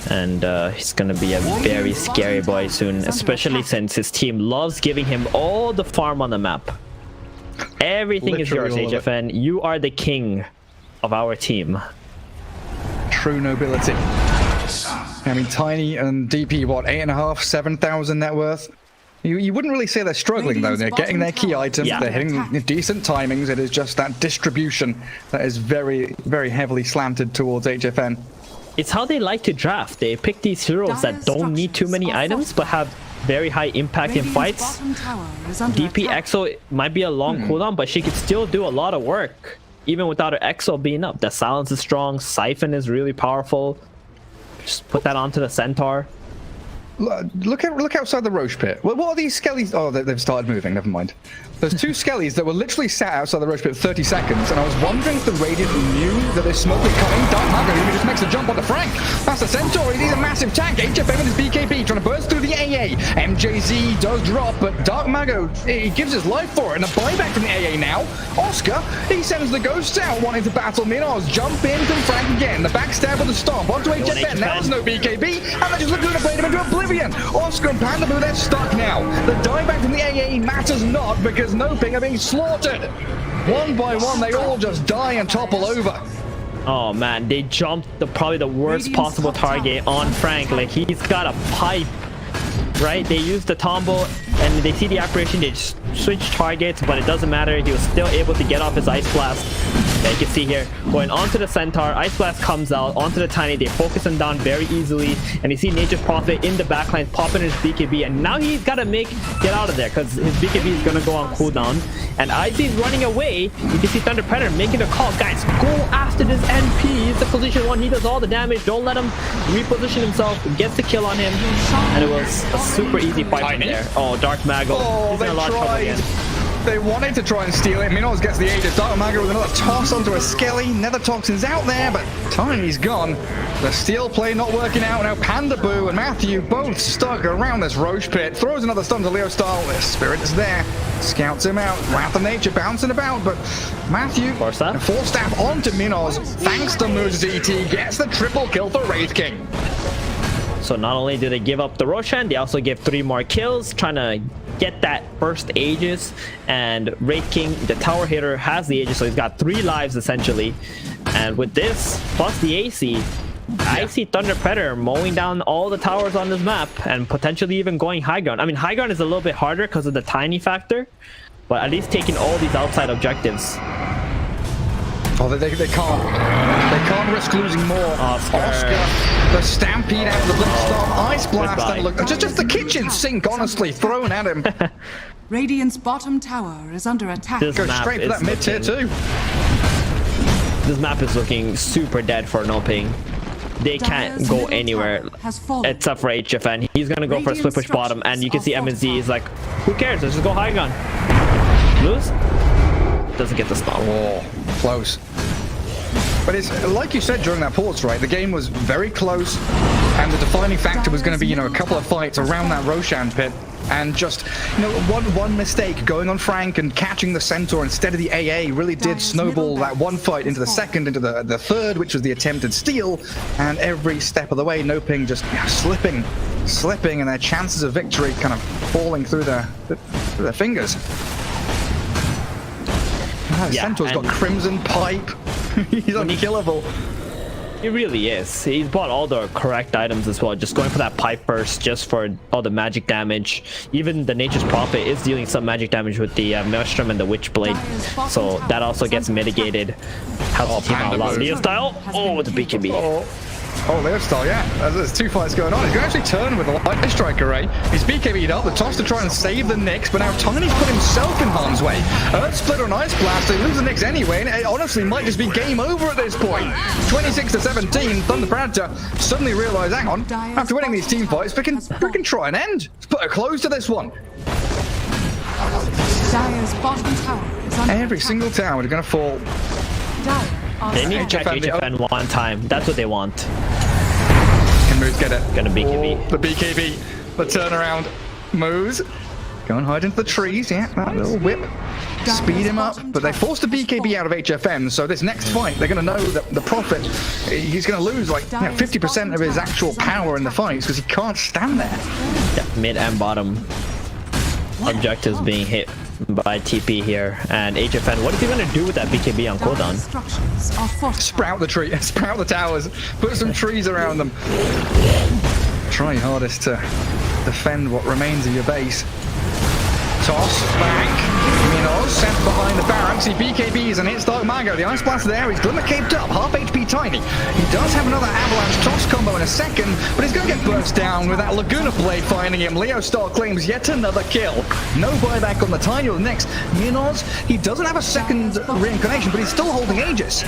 And he's going to be a very scary boy soon, especially since his team loves giving him all the farm on the map. Everything literally is yours, HFN. You are the king of our team. True nobility. I mean, Tiny and DP, what, 8.5, 7,000 net worth? You wouldn't really say they're struggling, though. They're getting their key items, they're hitting decent timings. It is just that distribution that is very, very heavily slanted towards HFN. It's how they like to draft. They pick these heroes that don't need too many items, but have very high impact in fights. DP Exo might be a long cooldown, but she could still do a lot of work, even without her Exo being up. The silence is strong, Siphon is really powerful. Just put that onto the Centaur. look outside the Roche pit. What are these skellies? Oh, they've started moving. Never mind. There's two skellies that were literally sat outside the Roche pit 30 seconds, and I was wondering if the Radiant knew that there's smoke coming. Dark Mago who just makes a jump onto Frank. That's a Centaur. He's a massive tank. HFM with his BKB trying to burst through the AA. MJZ does drop, but Dark Mago, he gives his life for it, and a buyback from the AA now. Oscar, he sends the ghosts out, wanting to battle Minos. Jump in from Frank again. The backstab with the stomp onto HFM. Now there's no BKB, and they're just looking to play him into oblivion. Oscar and Panda Boo, they're stuck now. The dieback from the AA matters not because no ping are being slaughtered. One by one, they all just die and topple over. Oh man, they jumped probably the worst possible target on Frank. Like, he's got a pipe, right? They used the combo and they see the apparition, they just switch targets, but it doesn't matter. He was still able to get off his Ice Blast. You can see here, going onto the Centaur, Ice Blast comes out, onto the Tiny, they focus him down very easily, and you see Nature's Prophet in the backline popping his BKB, and now he's got to get out of there, because his BKB is going to go on cooldown, and IC is running away. You can see Thunder Predator making a call, guys, go after this NP, he's the position 1, he does all the damage, don't let him reposition himself, gets the kill on him, and it was a super easy fight from there. Oh, Dark Mago, he's in a lot of trouble again. They wanted to try and steal it. Minos gets the Aegis. Dark Mago with another toss onto a Skelly. Nether Toxin's out there, but Tiny's gone. The steal play not working out. Now Panda Boo and Matthew both stuck around this Roche pit. Throws another stun to Leo Style. The Spirit is there. Scouts him out. Wrath of Nature bouncing about, but Matthew force staff onto Minos. Thanks to Moose ET. Gets the triple kill for Wraith King. So not only do they give up the Roshan, they also give 3 more kills, trying to get that first Aegis, and Wraith King, the tower hitter, has the Aegis, so he's got 3 lives essentially. And with this, plus the AC, I see Thunder Predator mowing down all the towers on this map, and potentially even going high ground. I mean, high ground is a little bit harder because of the tiny factor, but at least taking all these outside objectives. Oh, they can't risk losing more. Oscar, the Stampede out of the Blinkstorm, Ice Blast, and look, just the kitchen sink, honestly, thrown at him. Radiant's bottom tower is under attack. Go straight for that mid-tier too. This map is looking super dead for no ping. They can't go anywhere except for HFN. He's gonna go for a split push bottom, and you can see MNZ is like, who cares? Let's just go high gun. Lose? Doesn't get the stop. Oh, close. But it's like you said during that pause, right? The game was very close, and the defining factor was going to be, you know, a couple of fights around that Roshan pit, and just, you know, one mistake going on Frank and catching the Centaur instead of the AA really did snowball that one fight into the second, into the third, which was the attempted steal, and every step of the way, No Ping just slipping, and their chances of victory kind of falling through their fingers. Centaur's got Crimson Pipe. He's unkillable. He really is. He's bought all the correct items as well. Just going for that pipe burst, just for all the magic damage. Even the Nature's Prophet is dealing some magic damage with the Maelstrom and the Witchblade. So that also gets mitigated. Helps the team out a lot. Leo Style. Oh, the BKB. Oh, Leo Style, yeah. There's 2 fights going on. He's going to actually turn with a Light Strike Array. He's BKB'd up, the toss to try and save the Nyx, but now Tiny's put himself in harm's way. Earth Splitter and Ice Blast, they lose the Nyx anyway, and it honestly might just be game over at this point. 26-17, Thunder Predator suddenly realised, hang on, after winning these team fights, we can try and end. Let's put a close to this one. Dire's bottom tower is under Every single tower is going to fall. They need to check HFN one time. That's what they want. Can Moose get it? Gonna BKB. The BKB. The turnaround. Moose. Go and hide into the trees. Yeah, that little whip. Speed him up. But they forced the BKB out of HFN, so this next fight, they're going to know that the Prophet, he's going to lose like 50% of his actual power in the fights because he can't stand there. Yeah, mid and bottom objectives being hit by TP here, and HFN, what is he going to do with that BKB on cooldown? Sprout the tree, sprout the towers, put some trees around them. Try your hardest to defend what remains of your base. Toss back. Minos sent behind the barracks. He BKBs and hits Dark Mago. The Ice Blast there. He's Glimmer caped up. Half HP Tiny. He does have another Avalanche toss combo in a second, but he's going to get burst down with that Laguna Blade finding him. Leo Star claims yet another kill. No buyback on the Tiny or the next. Minos, he doesn't have a second reincarnation, but he's still holding Aegis.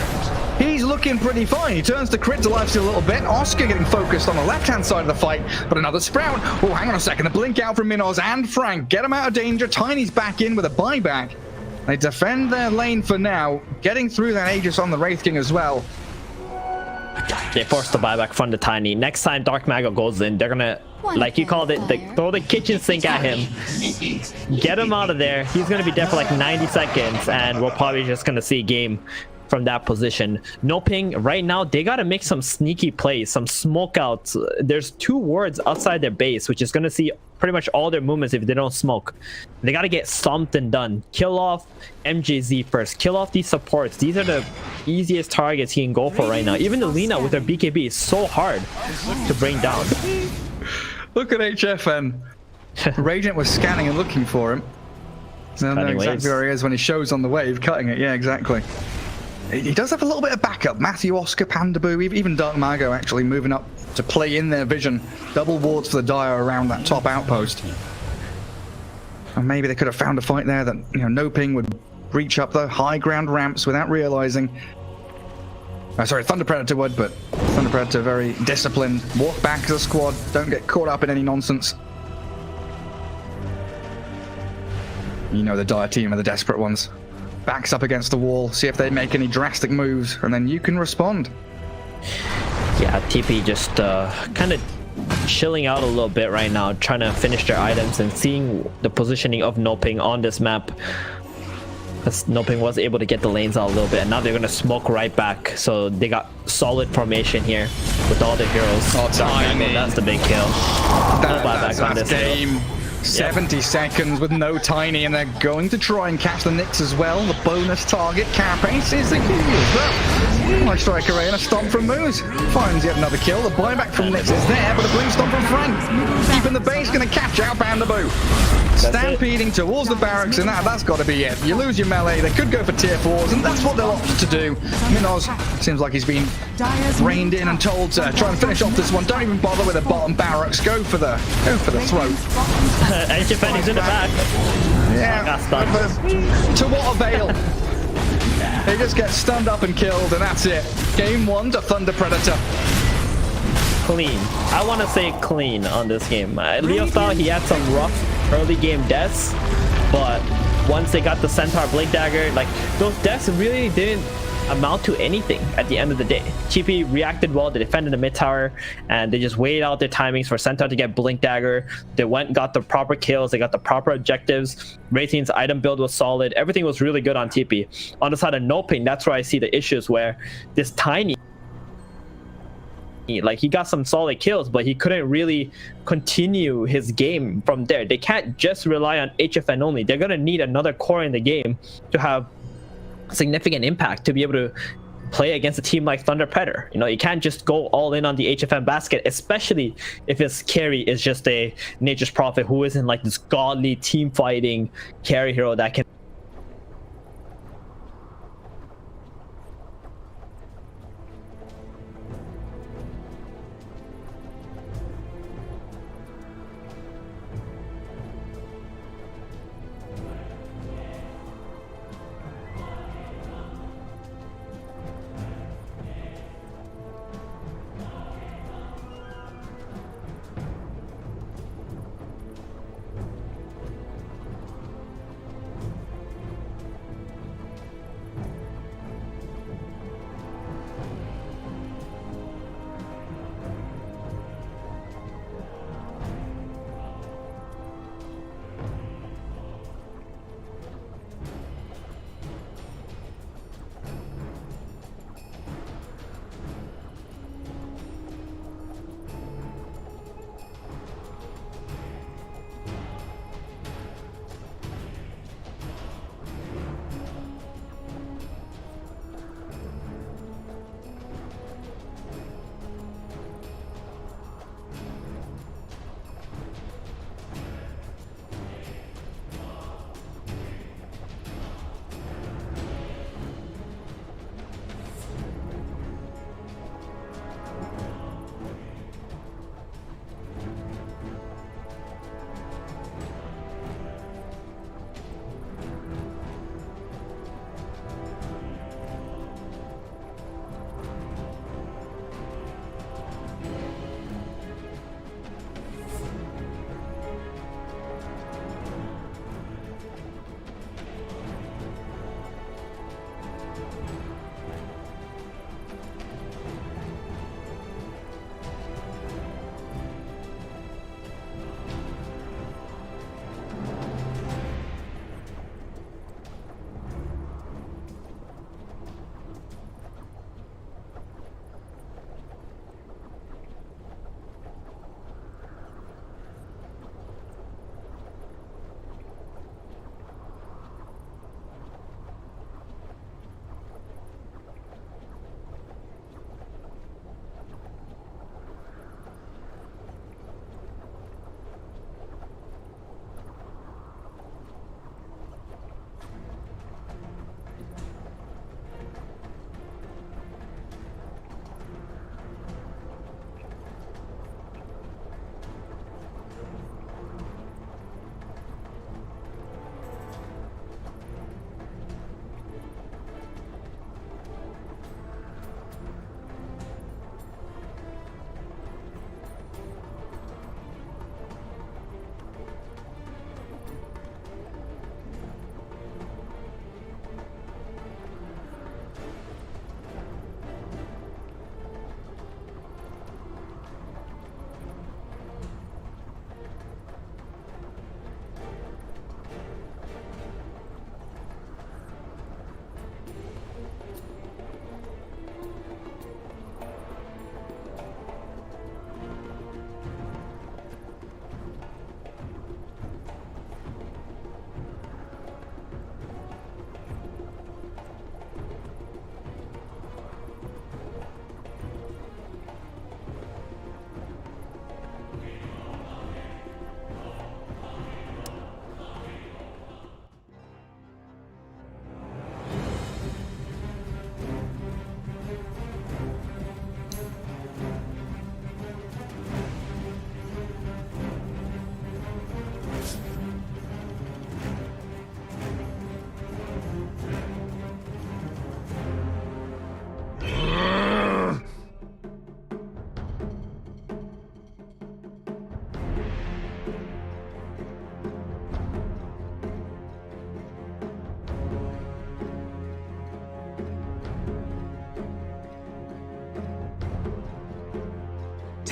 He's looking pretty fine. He turns to crit to lifesteal a little bit. Oscar getting focused on the left-hand side of the fight, but another Sprout. Oh, hang on a second. The blink out from Minoz and Frank. Get him out of danger. Tiny's back in with a buyback. They defend their lane for now, getting through that Aegis on the Wraith King as well. They forced the buyback from the Tiny. Next time Dark Mago goes in, they're gonna, like you called it, throw the kitchen sink at him. Get him out of there. He's gonna be dead for like 90 seconds, and we're probably just gonna see a game from that position. No ping right now. They gotta make some sneaky plays, some smoke outs. There's 2 wards outside their base, which is gonna see pretty much all their movements if they don't smoke. They gotta get something done. Kill off MJZ first. Kill off these supports. These are the easiest targets he can go for right now. Even the Lina with her BKB is so hard to bring down. Look at HFN. Radiant was scanning and looking for him. I don't know exactly where he is when he shows on the wave, cutting it. Yeah, exactly. He does have a little bit of backup. Matthew, Oscar, Pandaboo, even Dark Mago actually moving up to play in their vision. Double wards for the Dire around that top outpost. And maybe they could have found a fight there that, you know, no ping would reach up the high ground ramps without realizing. Sorry, Thunder Predator would, but Thunder Predator very disciplined. Walk back as a squad. Don't get caught up in any nonsense. You know the Dire team are the desperate ones. Backs up against the wall, see if they make any drastic moves, and then you can respond. Yeah, TP just kind of chilling out a little bit right now, trying to finish their items and seeing the positioning of Noping on this map. Because Noping was able to get the lanes out a little bit, and now they're going to smoke right back. So they got solid formation here with all the heroes. Oh, that's the big kill. That's on this game. 70 seconds with no Tiny, and they're going to try and catch the Nyx as well. The bonus target, Carapace, is the key as well. Nice strike array and a stomp from Moose. Finds yet another kill. The buyback from Nyx is there, but a blink stomp from Frank. Deep in the base, going to catch out Pandaboo. Stampeding towards the barracks, and that's got to be it. You lose your melee, they could go for tier 4s, and that's what they'll opt to do. Minoz seems like he's been reined in and told to try and finish off this one. Don't even bother with the bottom barracks. Go for the throat. HFN is in the back. Yeah, got stunned. To what avail? They just get stunned up and killed, and that's it. Game 1 to Thunder Predator. Clean. I want to say clean on this game. Leo style, he had some rough early game deaths, but once they got the Centaur Blink Dagger, like those deaths really didn't amount to anything at the end of the day. TP reacted well, they defended the mid tower, and they just waited out their timings for Centaur to get Blink Dagger. They went and got the proper kills, they got the proper objectives. Raytheon's item build was solid, everything was really good on TP. On the side of Noping, that's where I see the issues, where this Tiny, like he got some solid kills, but he couldn't really continue his game from there. They can't just rely on HFN only. They're gonna need another core in the game to have significant impact to be able to play against a team like Thunder Predator. You know, you can't just go all in on the HFN basket, especially if his carry is just a Nature's Prophet who isn't like this godly team fighting carry hero that can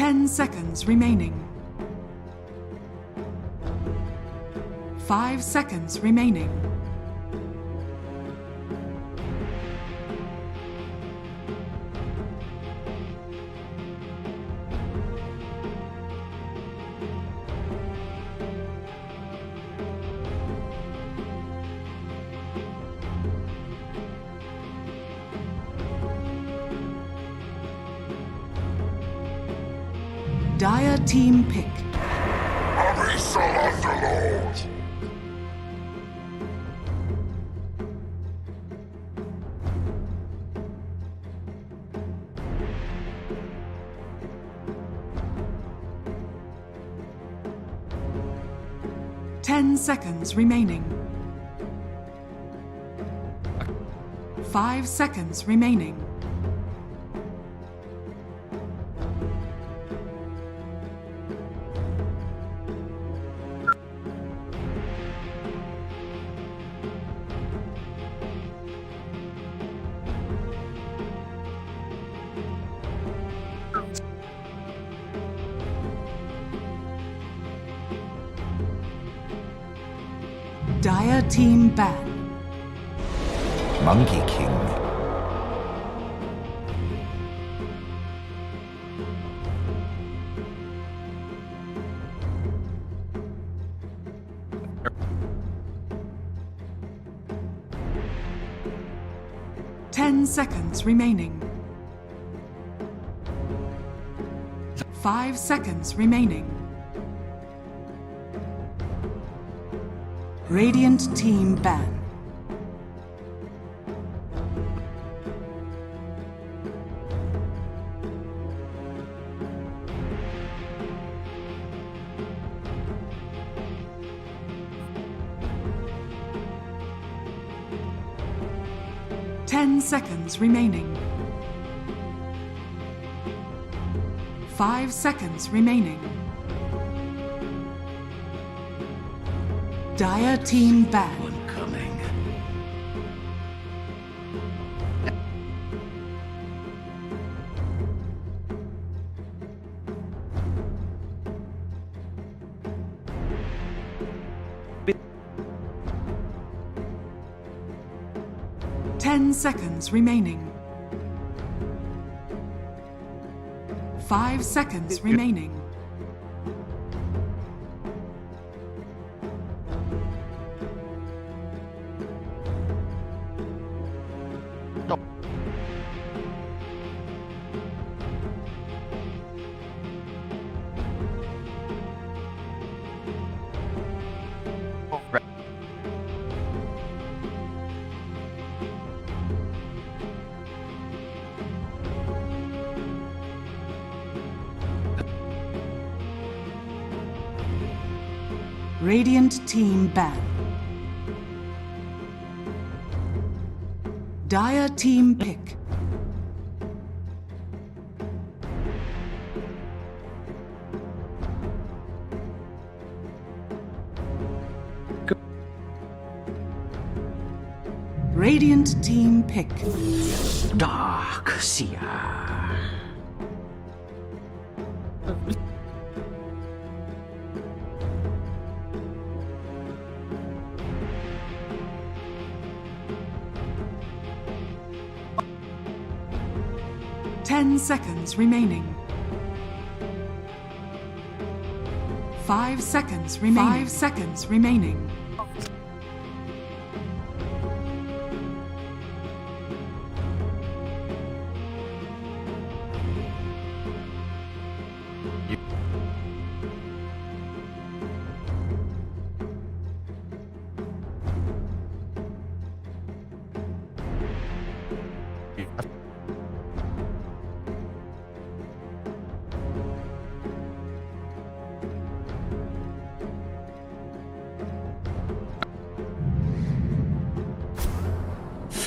10 seconds remaining. 5 seconds remaining. Dire team pick. Abyssal Underlord. Ten seconds remaining. 5 seconds remaining. Dire team ban. Monkey King. Ten seconds remaining. 5 seconds remaining. Radiant team ban. Ten seconds remaining. 5 seconds remaining. Dire team ban. One coming. Ten seconds remaining. 5 seconds remaining. Radiant team ban. Dire team pick. Radiant team pick. Dark Seer. 10 seconds remaining. 5 seconds remaining. 5 seconds remaining.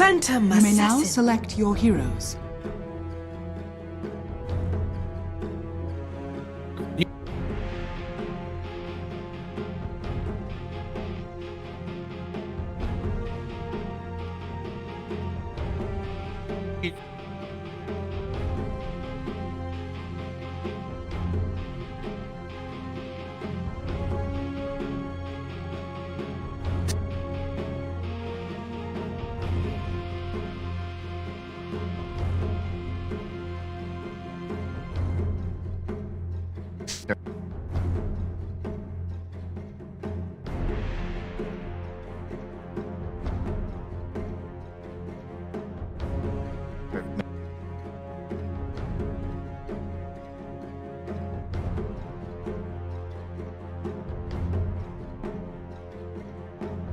Phantom You may now Assassin. select your heroes.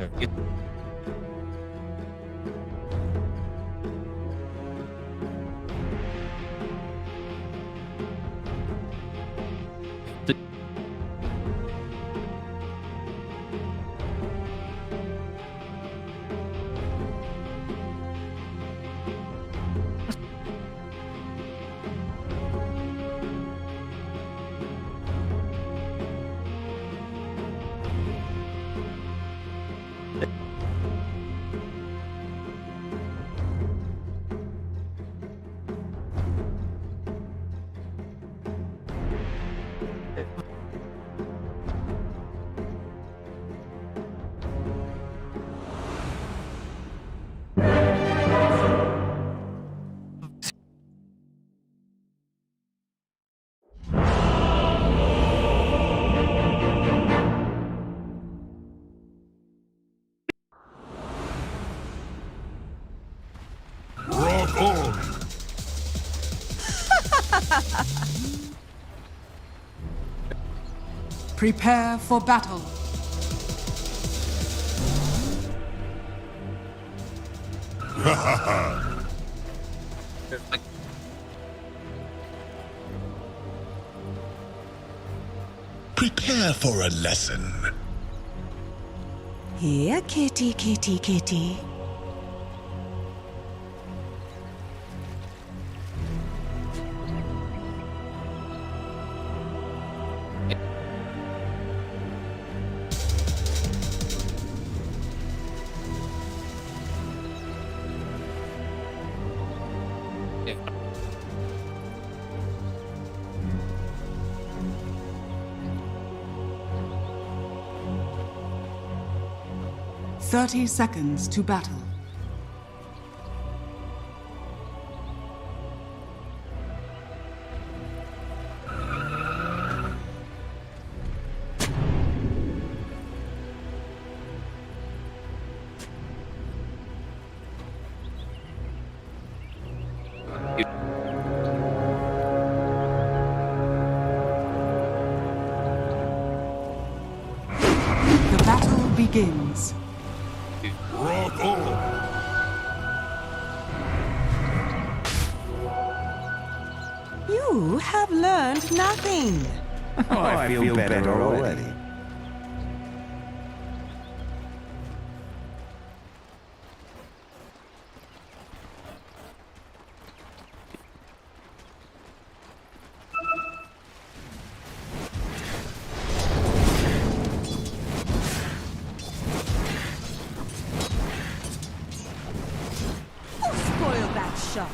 Rock on! Prepare for battle. Prepare for a lesson. Here, kitty, kitty, kitty. Thirty seconds to battle. The battle begins. Rock on! You have learned nothing. Oh, I feel better already. Spoil that shot.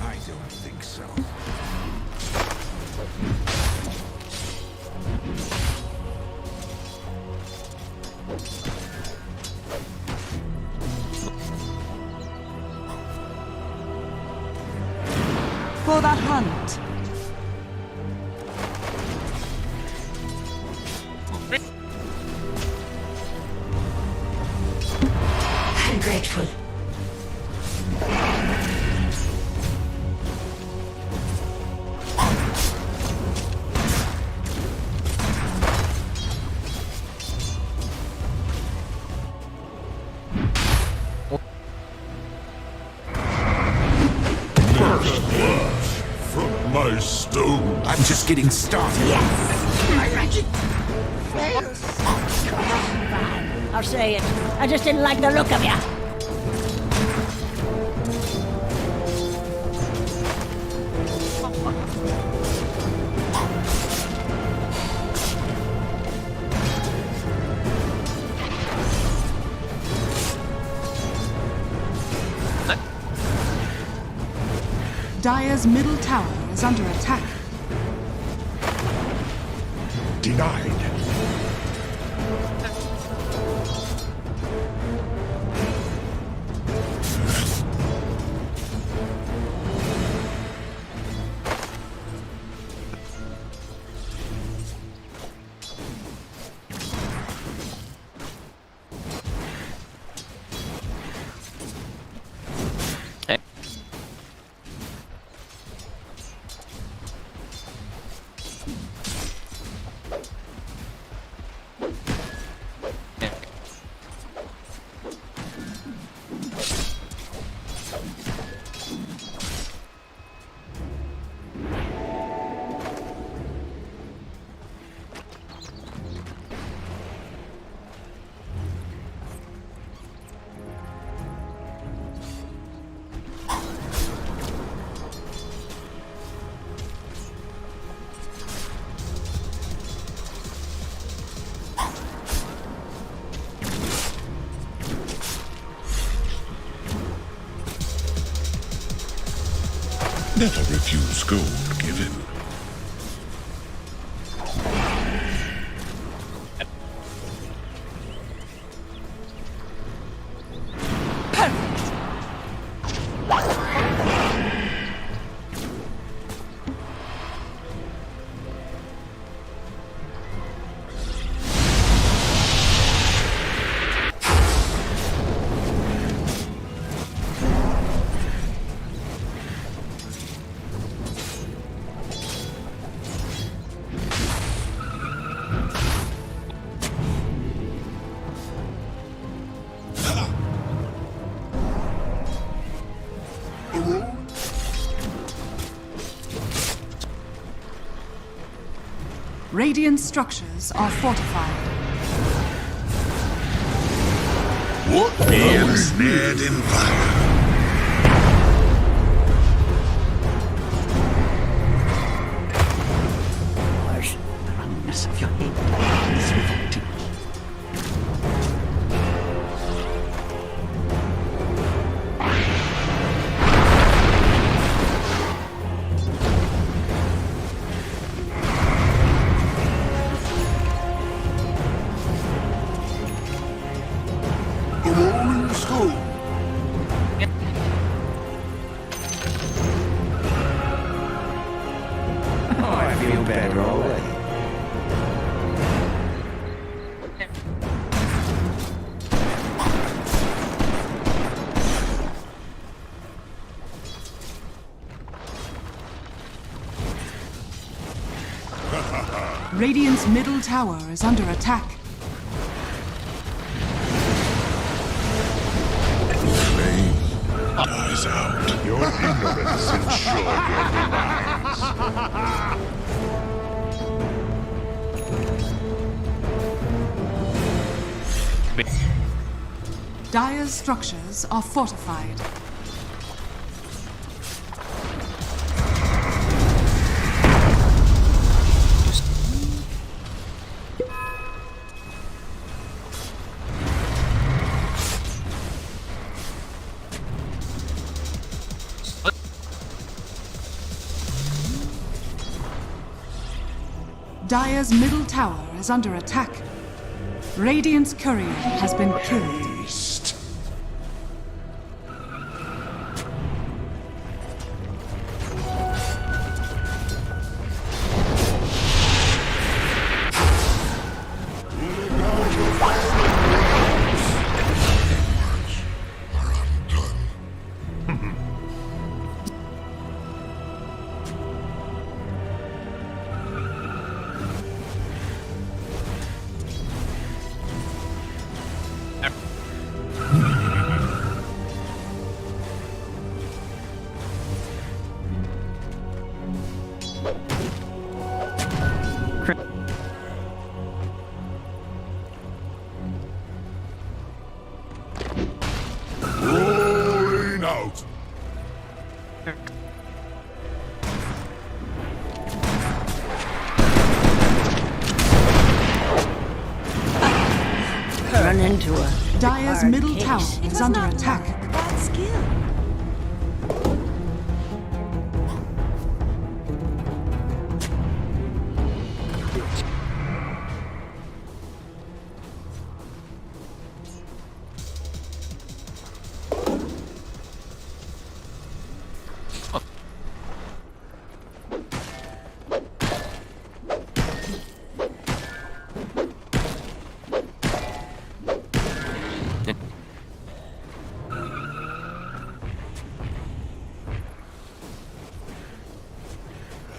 I don't think so. For the hunt. I'm grateful. First blood from my stone. I'm just getting started. My magic fails. Come on, man. I'll say it. I just didn't like the look of ya. Dire's middle tower is under attack. Denied. Never refuse gold given. Radiant structures are fortified. What being snared in fire? The roundness of your head is revolting. I feel better already. Radiant's middle tower is under attack. Flame dies out. Your ignorance ensured your demise. Dire's structures are fortified. Dire's middle tower is under attack. Radiant's courier has been killed. Rolling out. Run into a Dire's hard middle case. tower is under attack. Bad skill.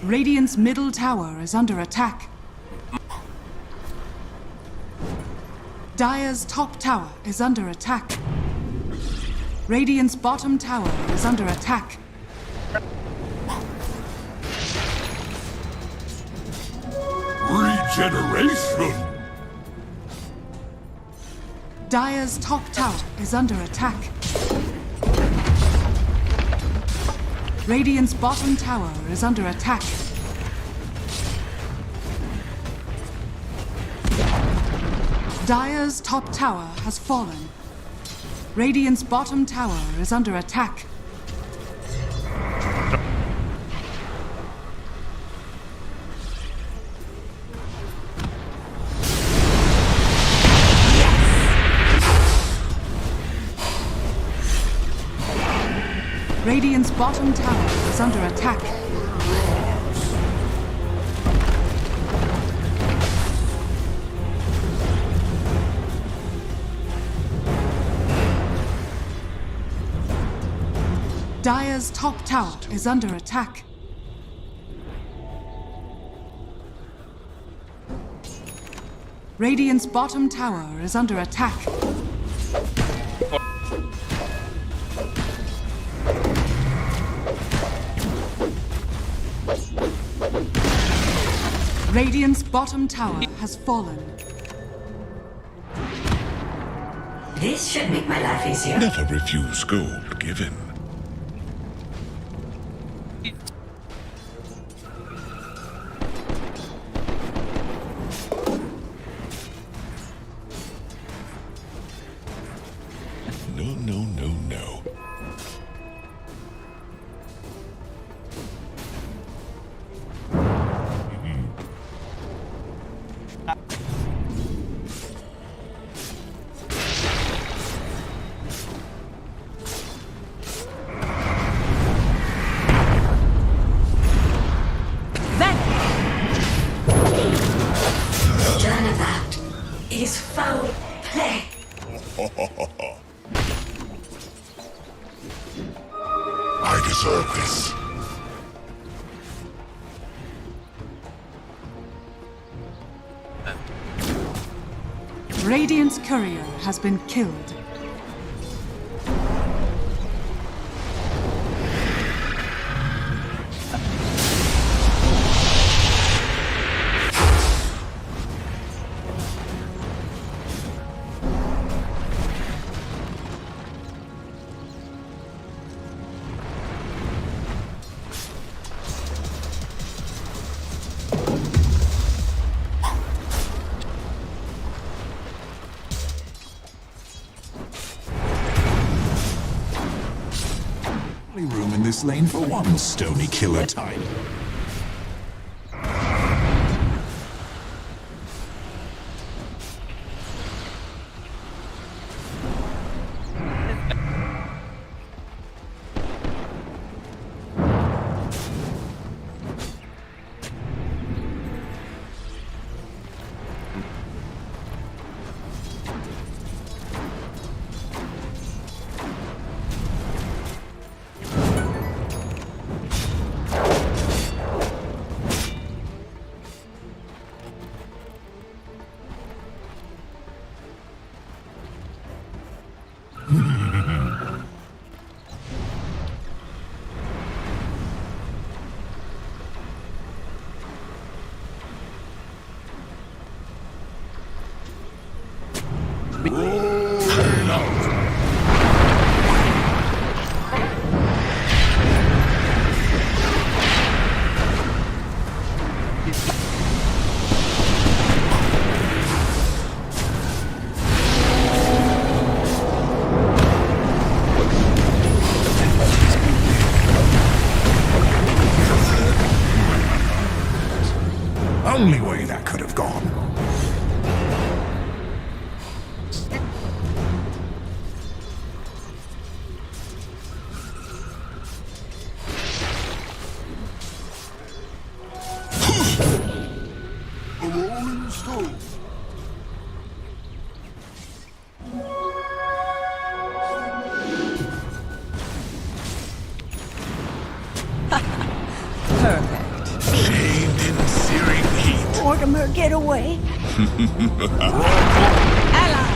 Radiant's middle tower is under attack. Dire's top tower is under attack. Radiant's bottom tower is under attack. Regeneration. Dire's top tower is under attack. Radiant's bottom tower is under attack. Dire's top tower has fallen. Radiant's bottom tower is under attack. Radiant's bottom tower is under attack. Dire's top tower is under attack. Radiant's bottom tower is under attack. Radiant's bottom tower has fallen. This should make my life easier. Never refuse gold given. No. None of that is foul play. I deserve this. Radiant's courier has been killed. Only room in this lane for one stony killer type. Only way that could have gone. A rolling stone. Perfect. Chained in searing heat. Mortimer, get away. Allies.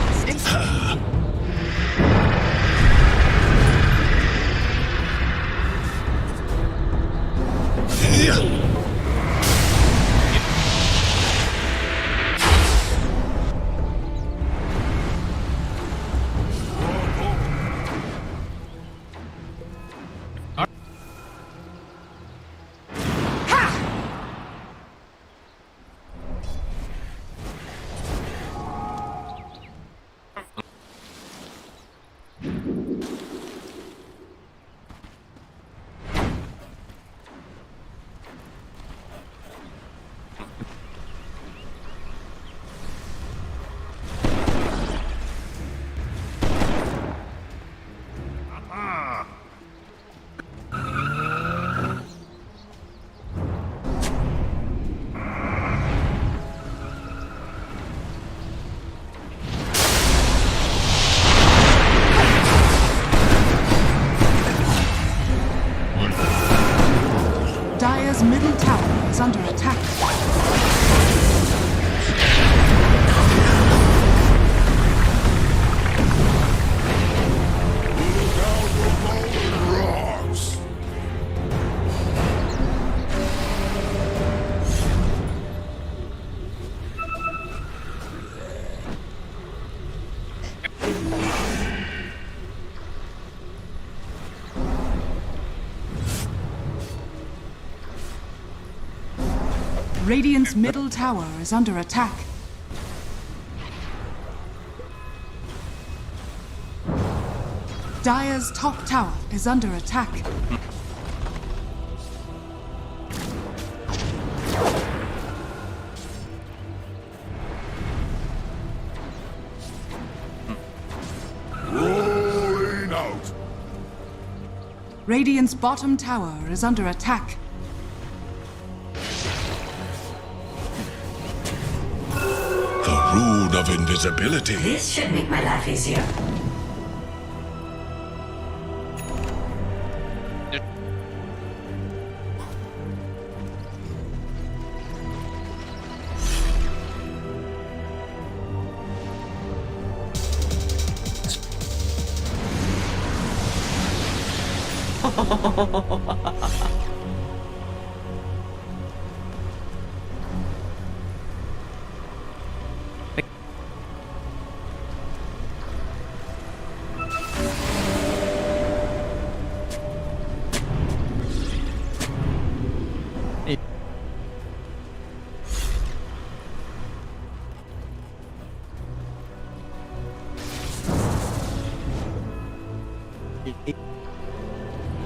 Dire's middle tower is under attack. Radiant's middle tower is under attack. Dire's top tower is under attack. Rolling out. Radiant's bottom tower is under attack. The rune of invisibility. This should make my life easier.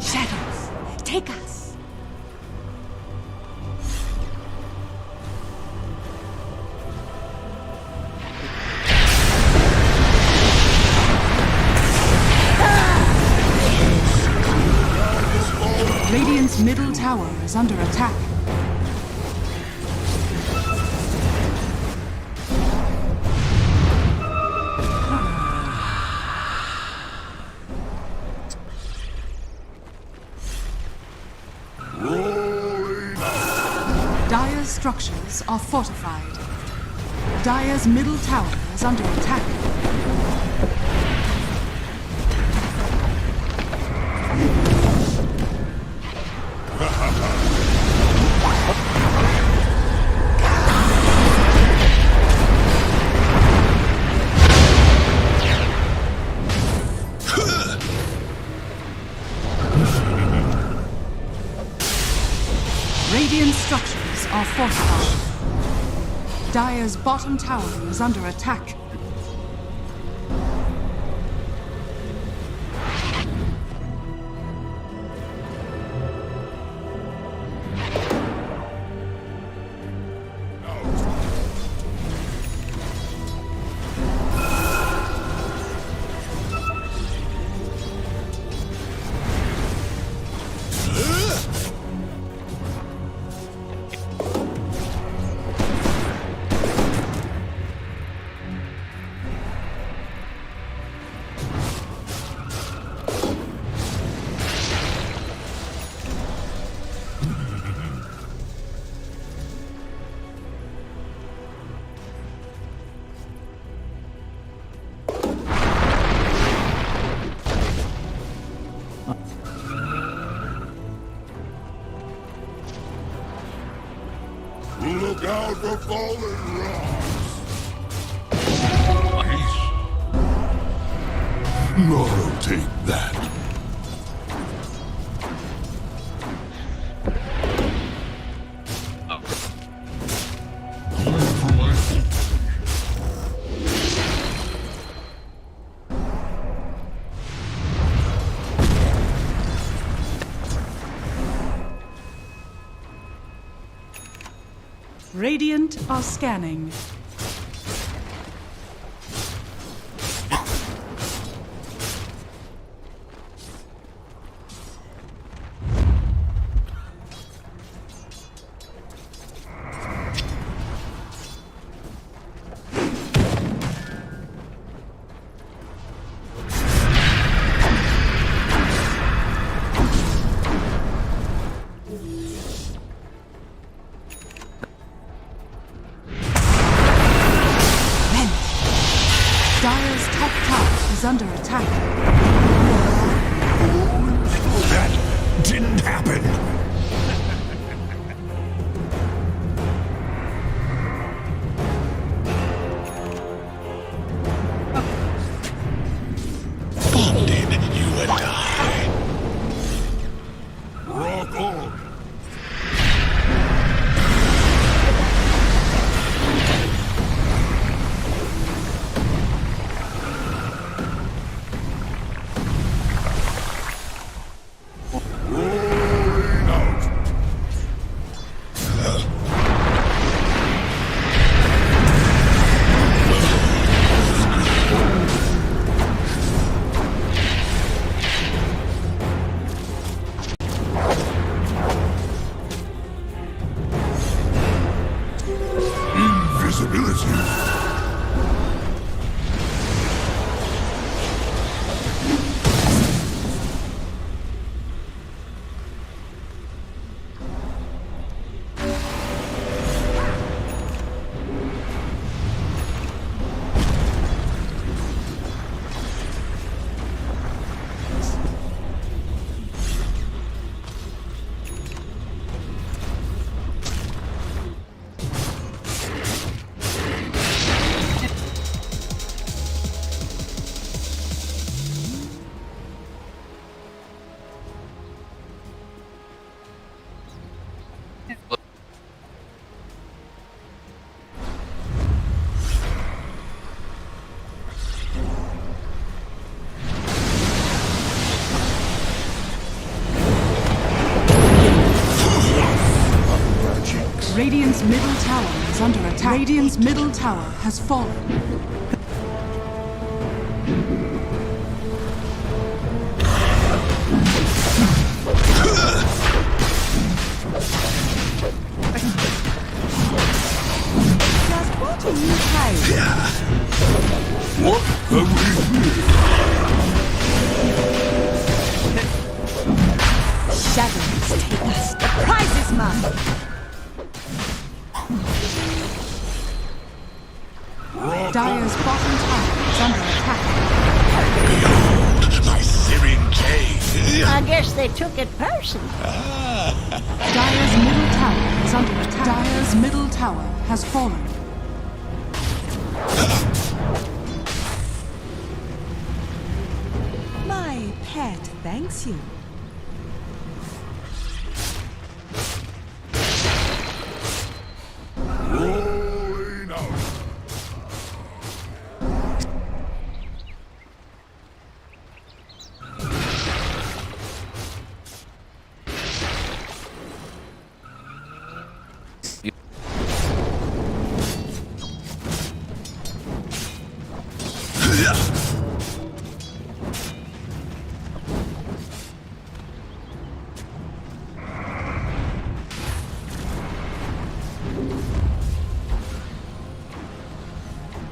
Shadows, take us. Radiant's middle tower is under attack. Dire's structures are fortified. Dire's middle tower is under attack. Radiant structures are fortified. Dire's bottom tower is under attack. Look out for fallen rocks. I'll take that. Radiant are scanning. Bonded, you and I. Rock on. Radiant's middle tower is under attack. Radiant's middle tower has fallen. Just what are you hiding? What have Shadows take us. The prize is mine. Dire's bottom tower is under attack. Behold, my searing cave. I guess they took it personally. Dire's middle tower is under attack. Dire's middle tower has fallen. My pet thanks you. Rolling out.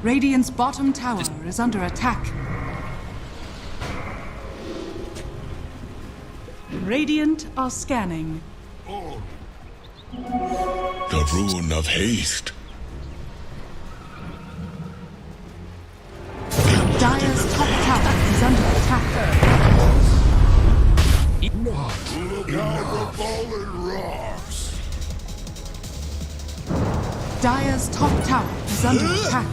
Radiant's bottom tower is under attack. Radiant are scanning. The rune of haste. Dire's top tower is under attack. Look out the fallen rocks. Dire's top tower is under attack.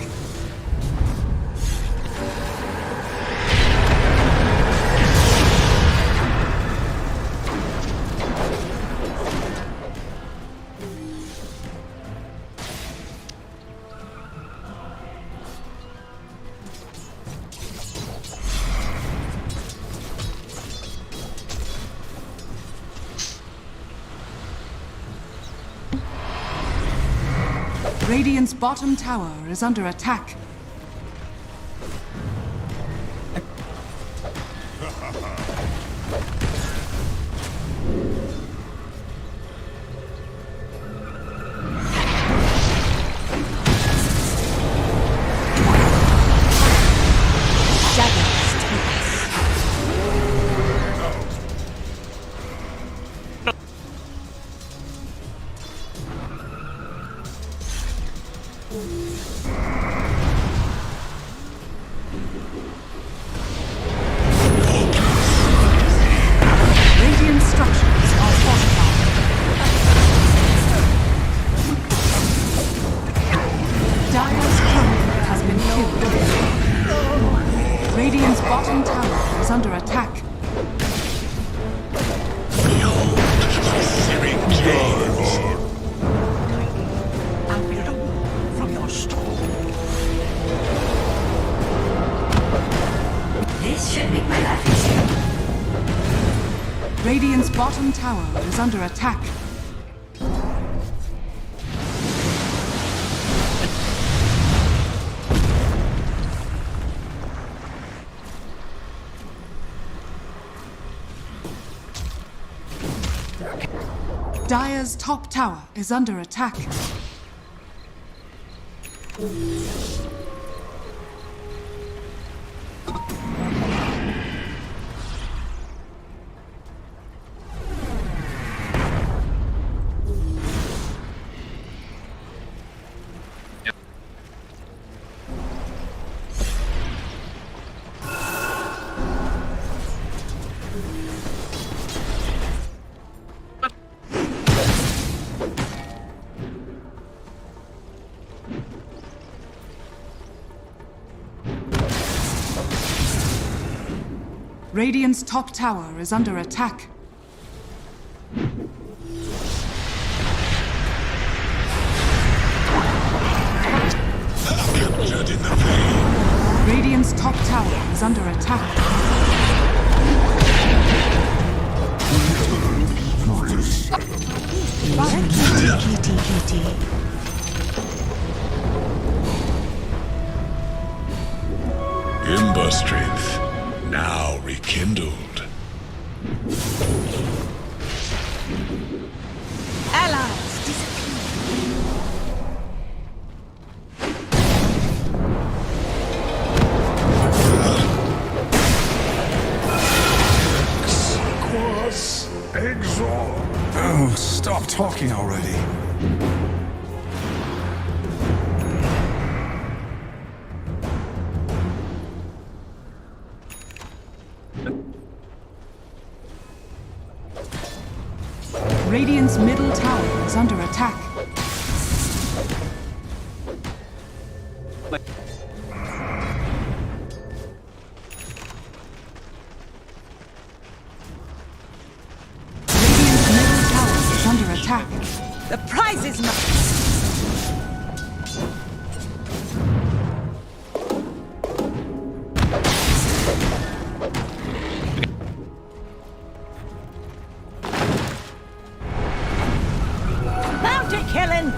Radiant's bottom tower is under attack. Radiant structures are fortified. bottom tower is under attack. Dire's top tower is under attack. Radiant's top tower is under attack. Radiant's top tower is under attack. Ember strength now rekindled. Allies disappear. Quas exor. Oh, stop talking already. Radiant's middle tower is under attack. Radiant's middle tower is under attack. The prize is mine. Bounty killing.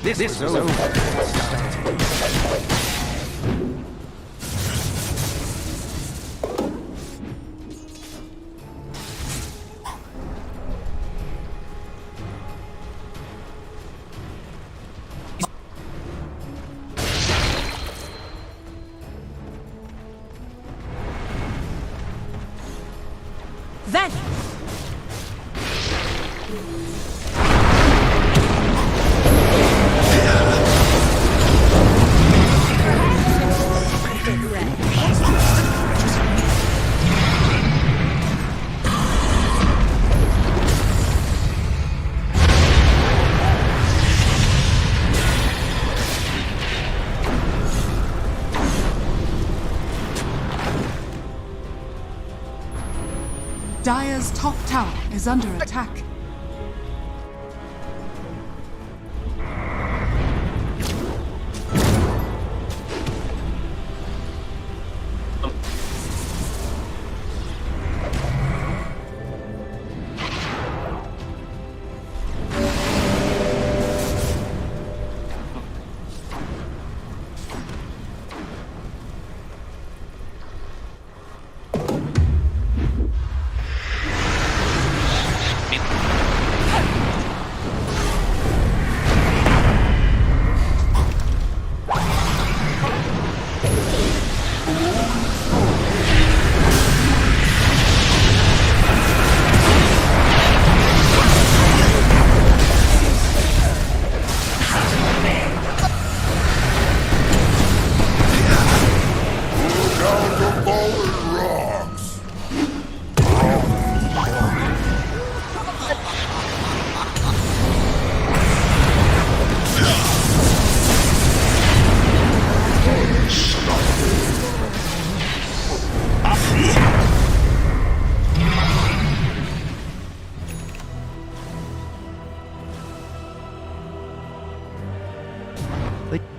This is over. Then. Dire's top tower is under attack.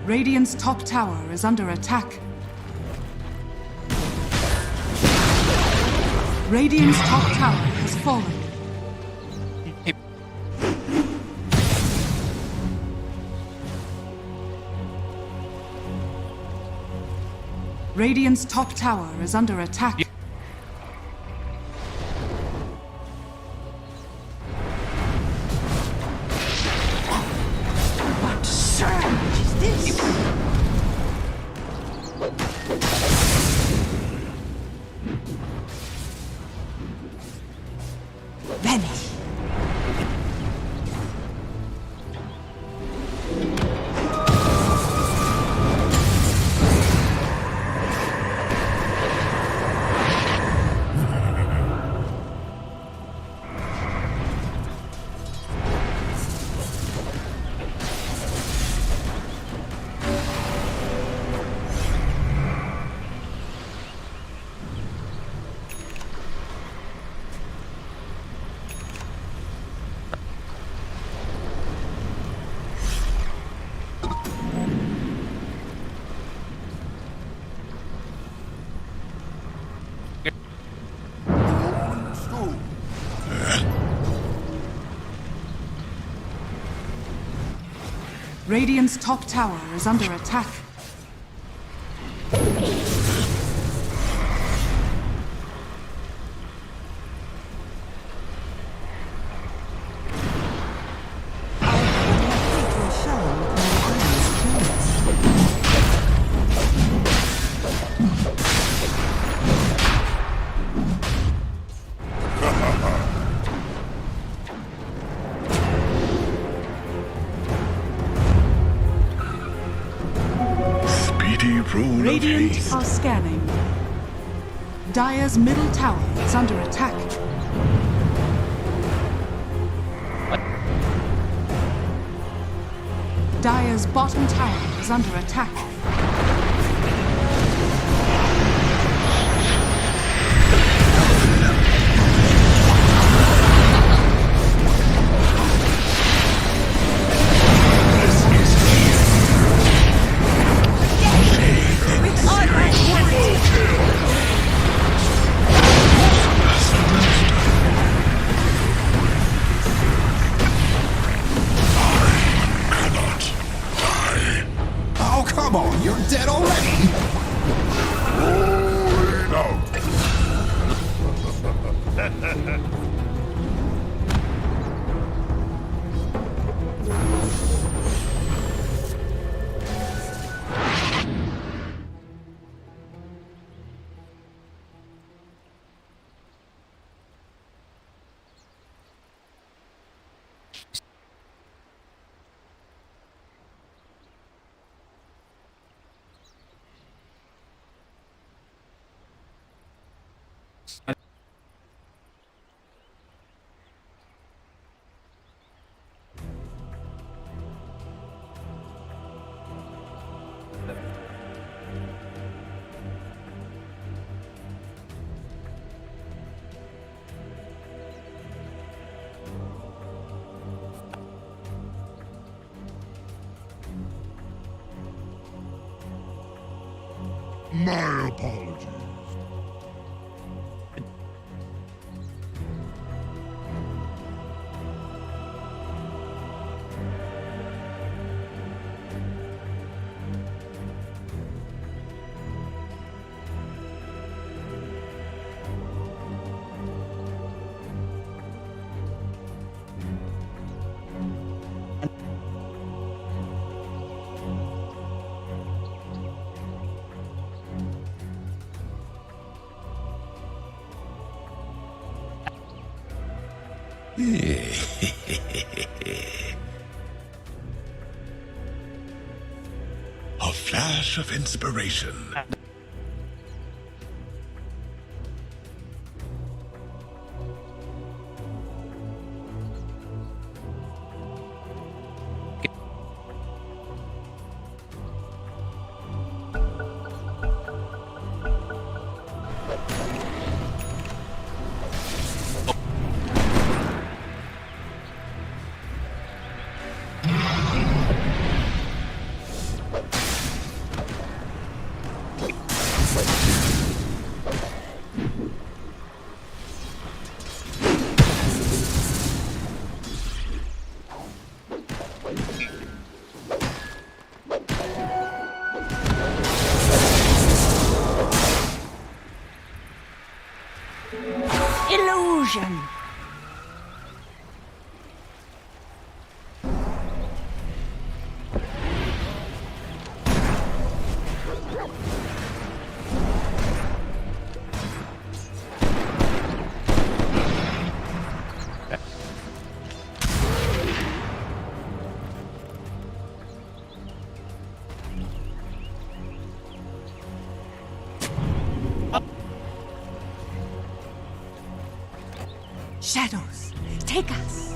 Radiant's top tower is under attack. Radiant's top tower has fallen. Radiant's top tower is under attack. What surge is this? Vanish. Radiant's top tower is under attack. Radiant are scanning. Dire's middle tower is under attack. Dire's bottom tower is under attack. Come on, you're dead already! Rolling out! My apologies. A flash of inspiration. Shadows, take us.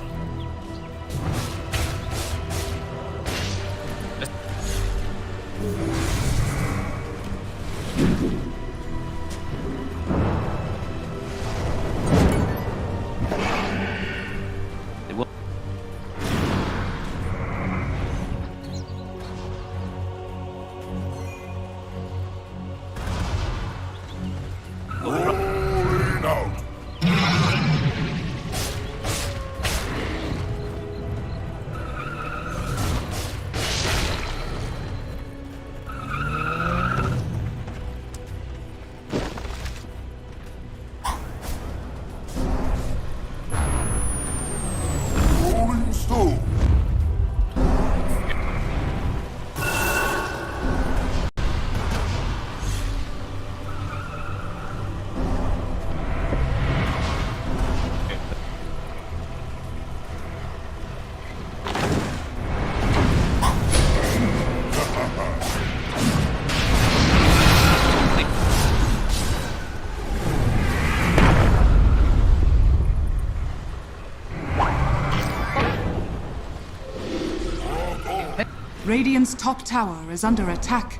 Radiant's top tower is under attack.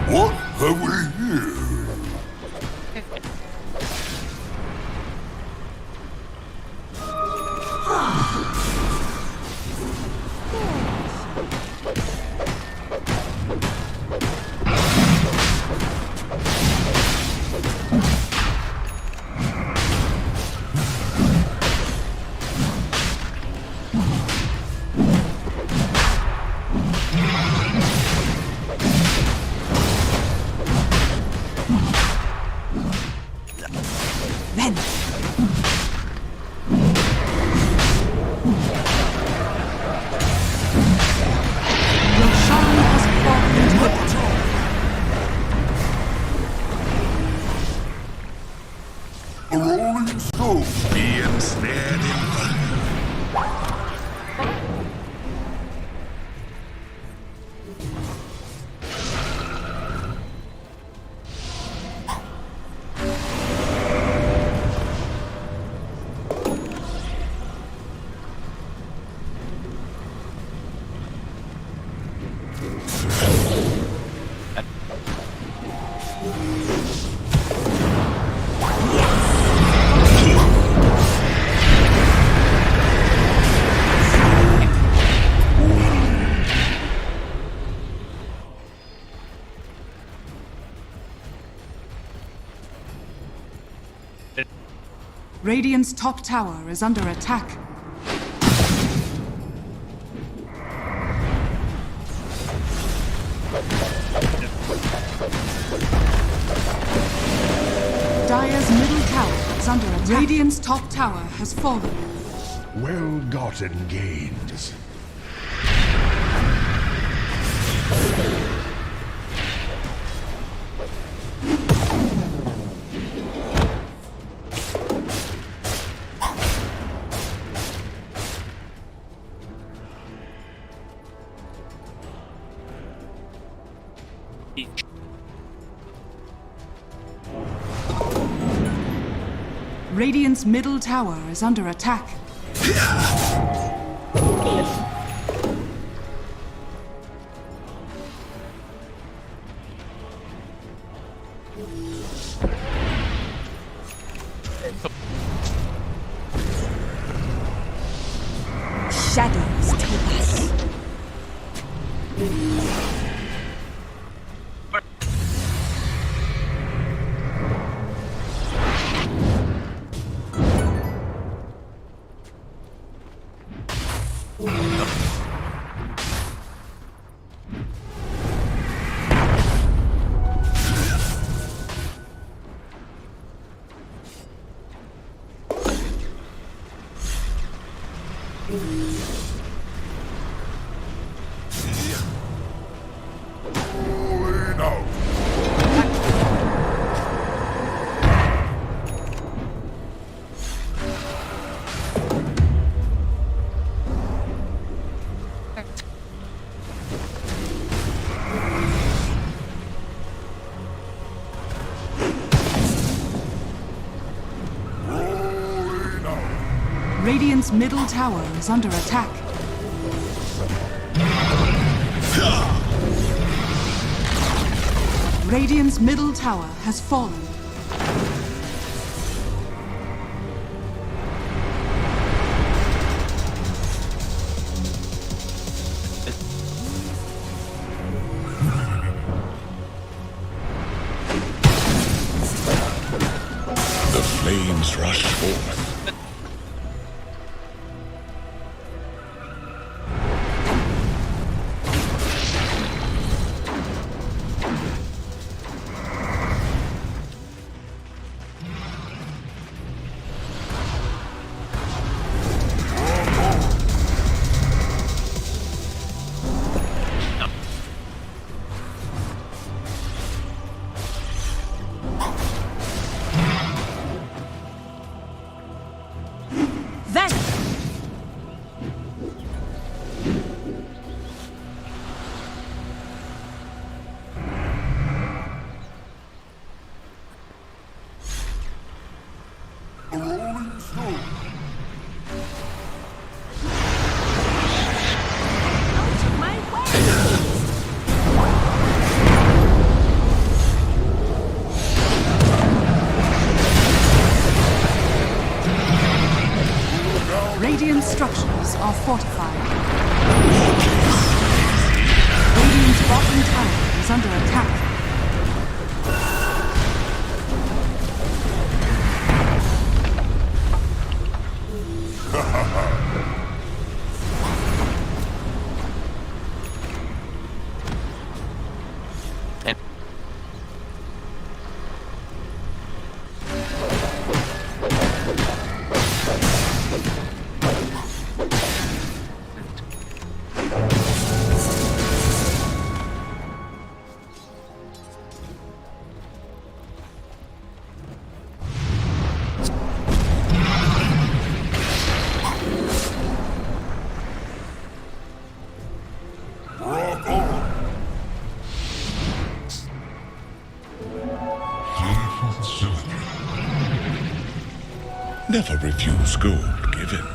What have we here? A rolling stone. Be ensnared in fire. Radiant's top tower is under attack. Dire's middle tower is under attack. Radiant's top tower has fallen. Well-gotten gains. Radiant's middle tower is under attack. Shadows take us. Radiant's middle tower is under attack. Radiant's middle tower has fallen. The flames rush forth. Radiant structures are fortified. Radiant's bottom tower is under attack. Never refuse gold given.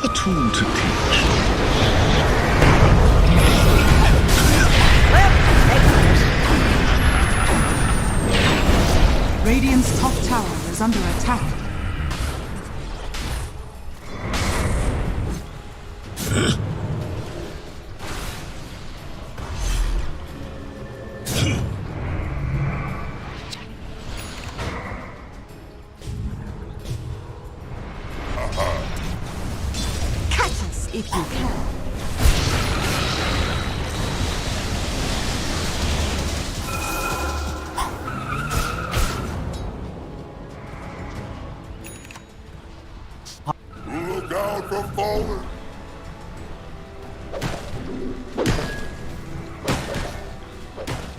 A tool to teach. Radiant's top tower is under attack. Catch us if you can. Look out for falling.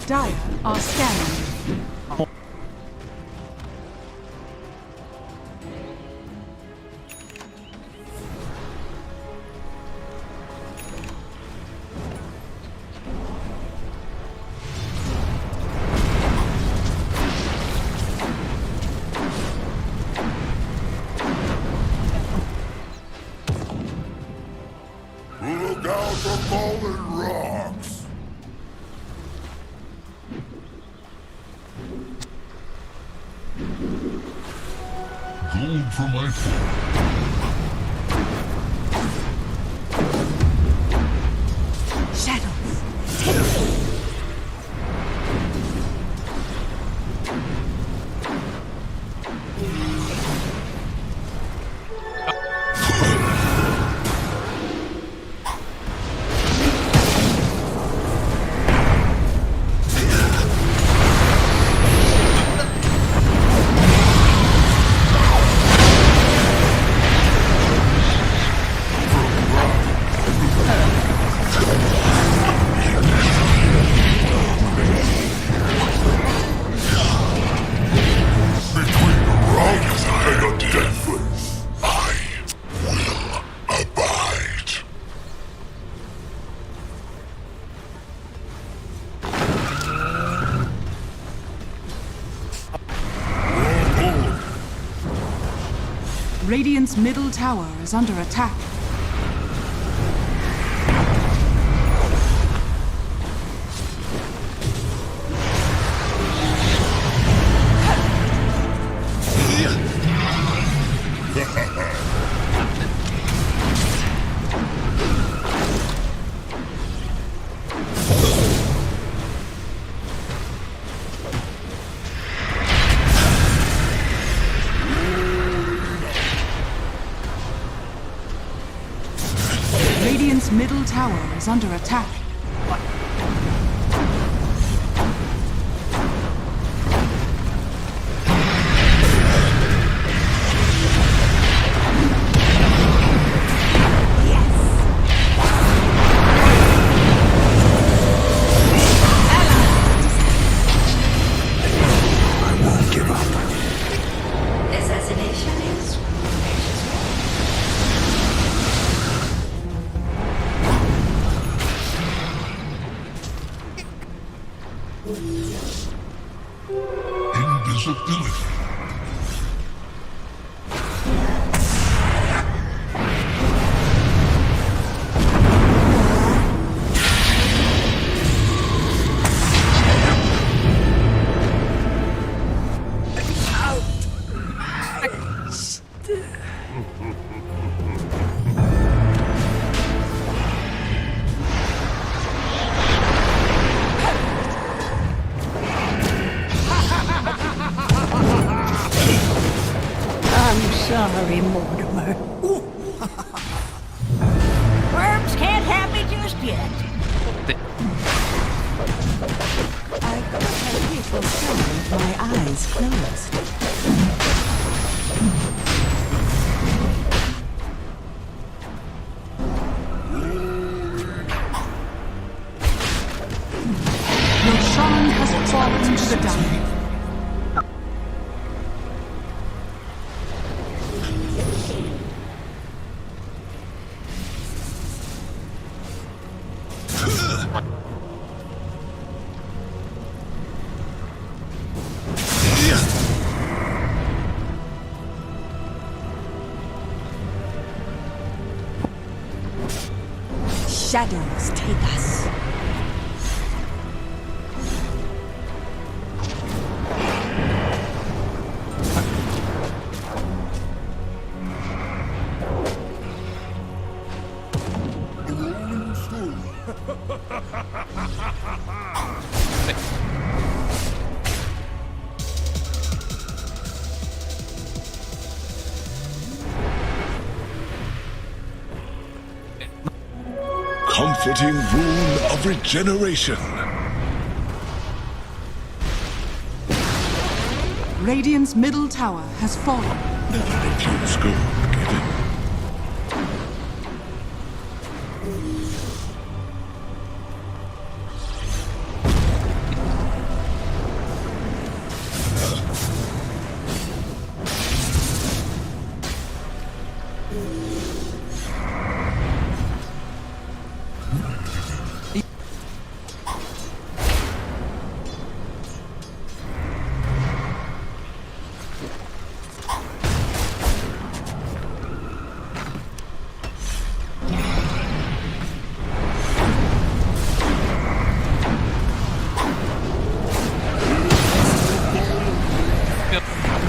Dire are scanning. Look out for falling rocks. Gold for my Shadows. Radiant's middle tower is under attack. Radiant's middle tower is under attack. Invisibility. Sorry, Mortimer. Worms can't have me just yet. I could have people some with my eyes closed. Roshan has fallen to the dive. Shadows take us. Comforting rune of regeneration. Radiant's middle tower has fallen. Never refuse gold given.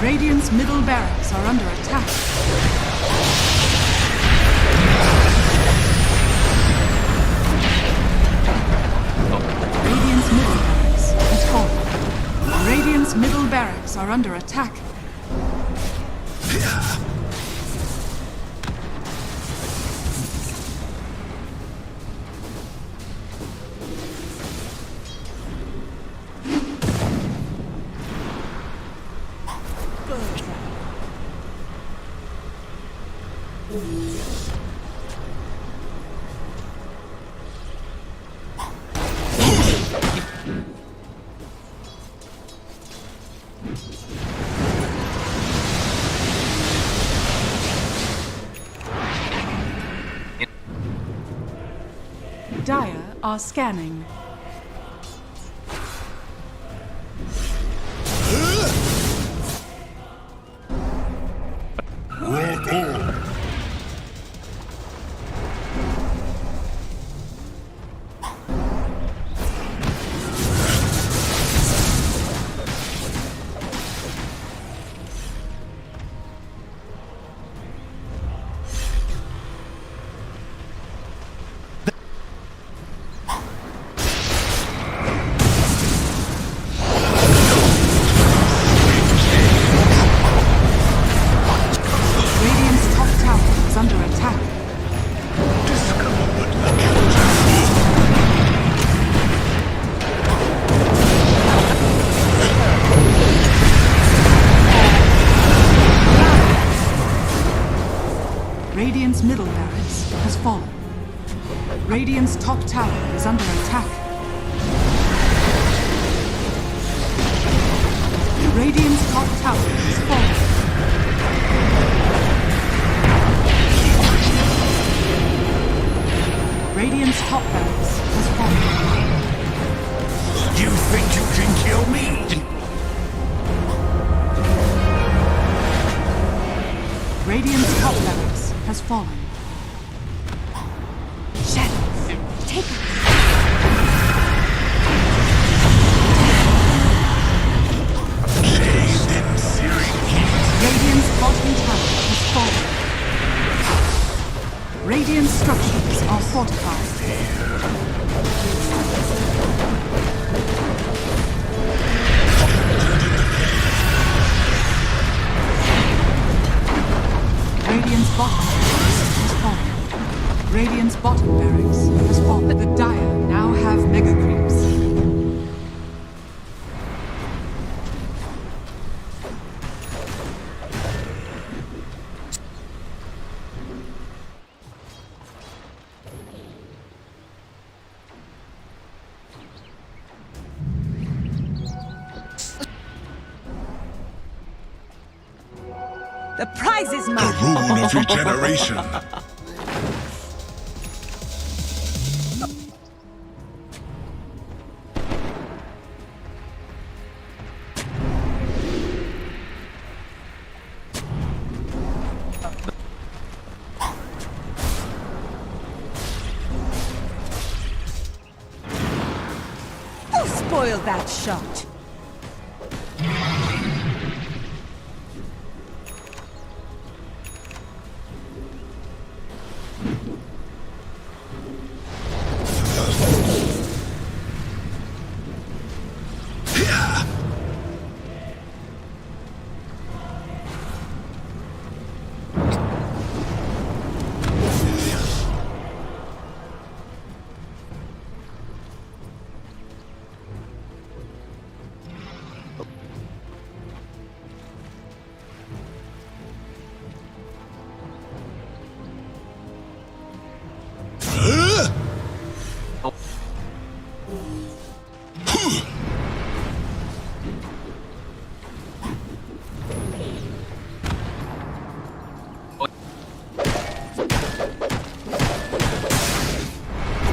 Radiant's middle barracks are under attack. Radiant's middle barracks has fallen. Radiant's middle barracks are under attack. Dire are scanning. Walk Radiant's middle barracks has fallen. Radiant's top tower is under attack. Radiant's top tower is falling. Radiant's top barracks has fallen. You think you can kill me? Radiant's top barracks has fallen. Shadows, take us. Radiant's bottom tower has fallen. Radiant structures are fortified. Radiant's bottom barracks has fallen. Radiant's bottom barracks has fallen. The Dire now have mega creeps. The prize is mine. The rune of regeneration. Who spoiled that shot?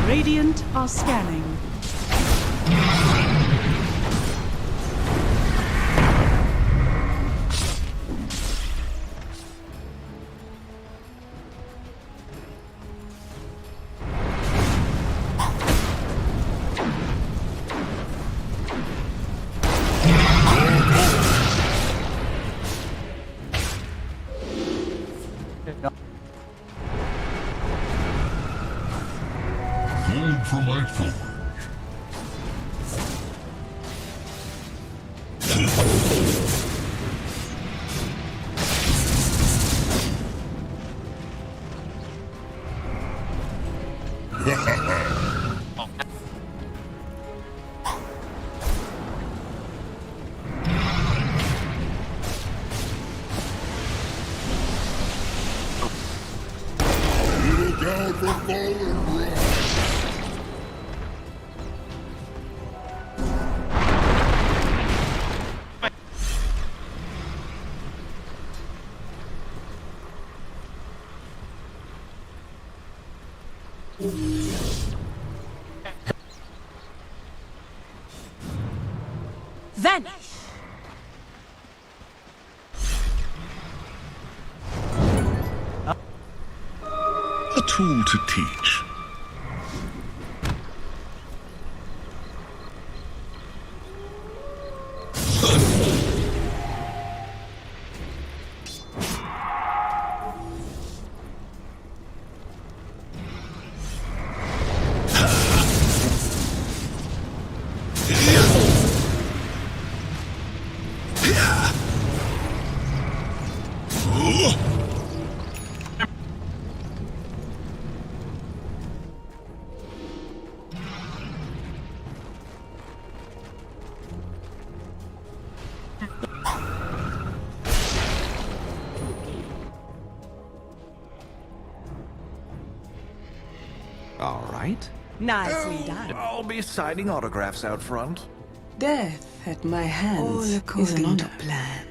Radiant are scanning. Hold for my forward. Look out for fallen rock. Vanish! A tool to teach. All right. Nicely done. I'll be signing autographs out front. Death at my hands is not a plan.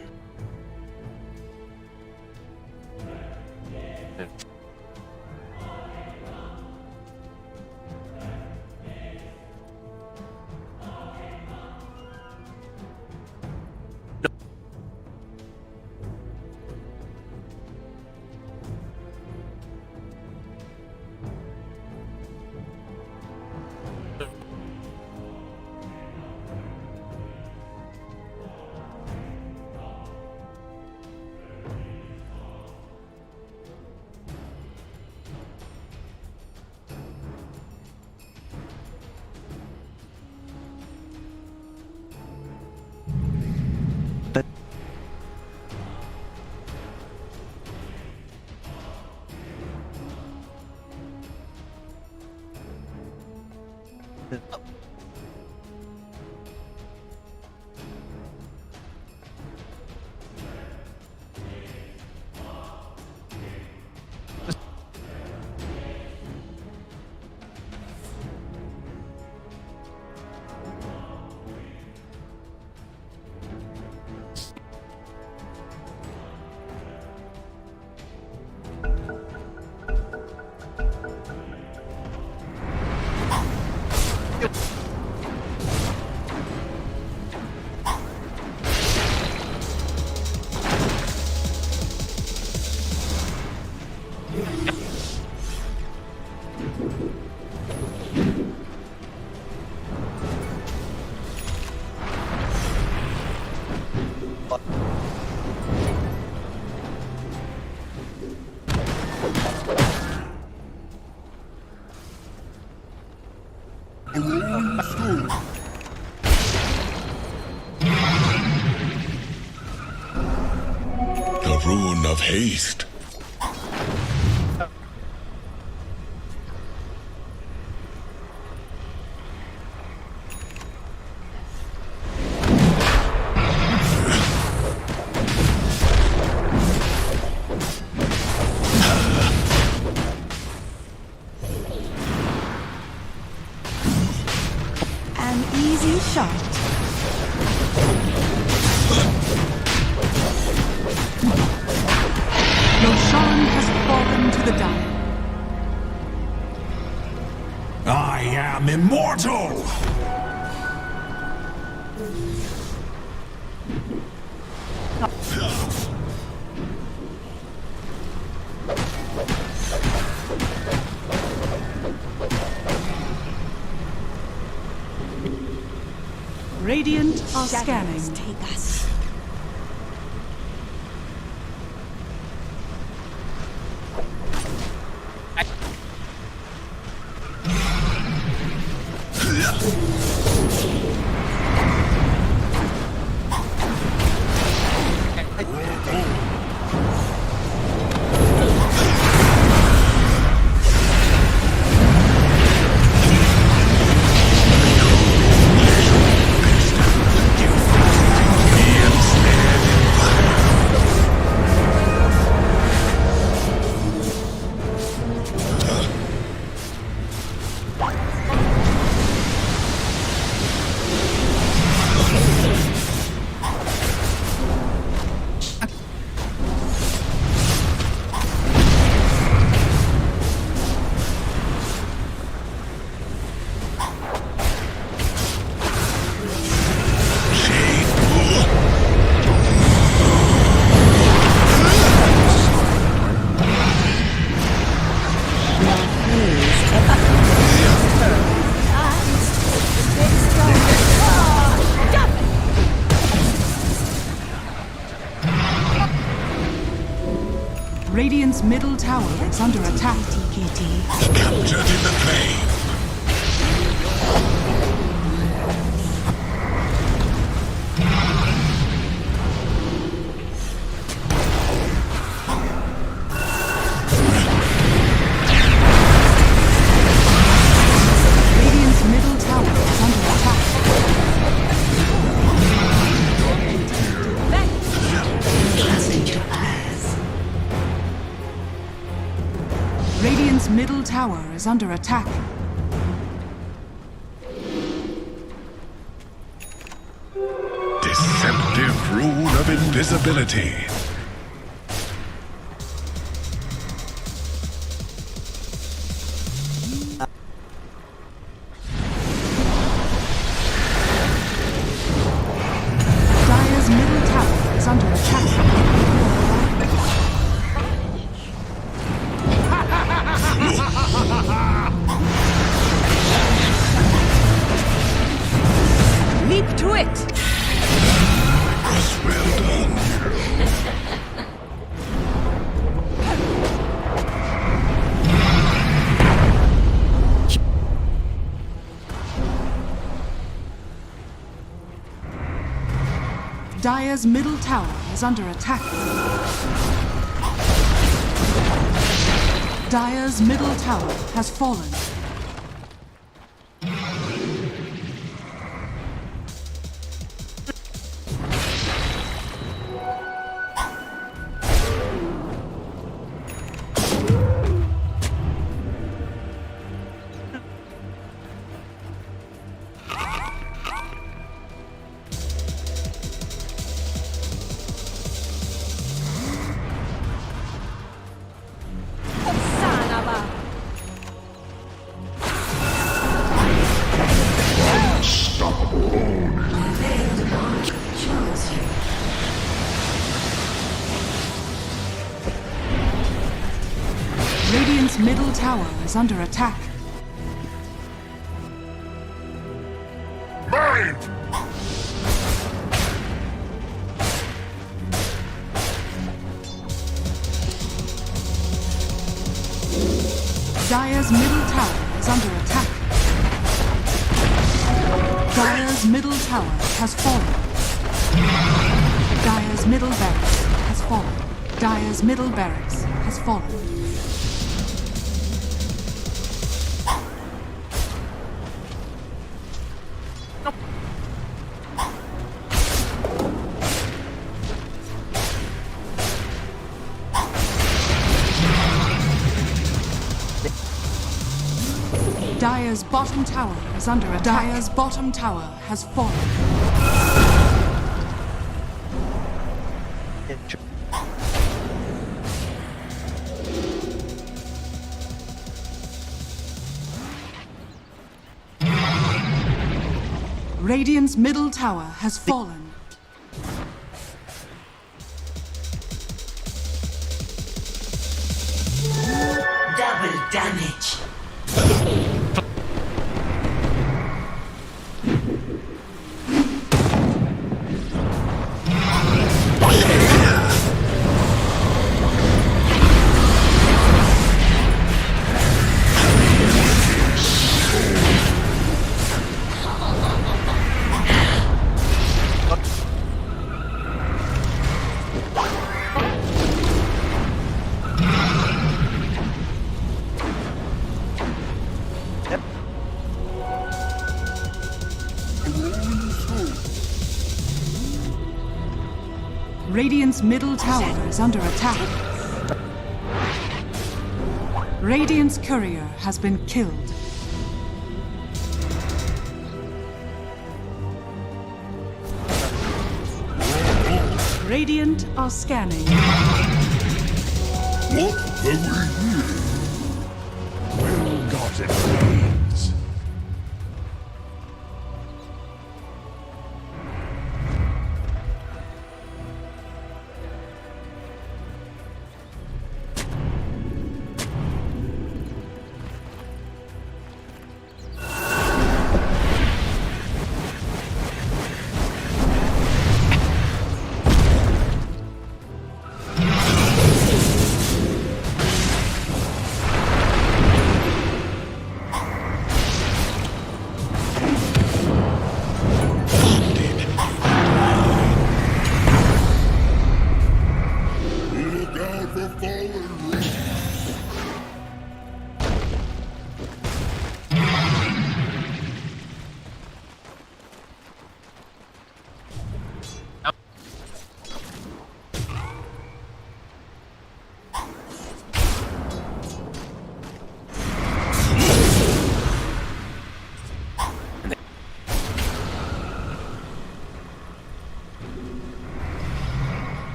The rune of haste. An easy shot. Roshan has fallen to the dire. I am immortal! Radiant are scanning. Take us. Radiant's middle tower is under attack. Captured in the flame. Radiant's middle tower is under attack. Trusting to us. Radiant's middle tower is under attack. Deceptive rune of invisibility. Dire's middle tower is under attack. Leap to it! Well done. Dire's middle tower is under attack. Dire's middle tower has fallen. Radiant's middle tower is under attack. Mine! Dire's middle tower is under attack. Dire's middle tower has fallen. Dire's middle barracks has fallen. Dire's middle barracks has fallen. Dire's bottom tower is under attack. Dire's bottom tower has fallen. Radiant's middle tower has fallen. Double damage. Radiant's middle tower is under attack. Radiant's courier has been killed. Radiant are scanning. What have we here? Well gotten gains.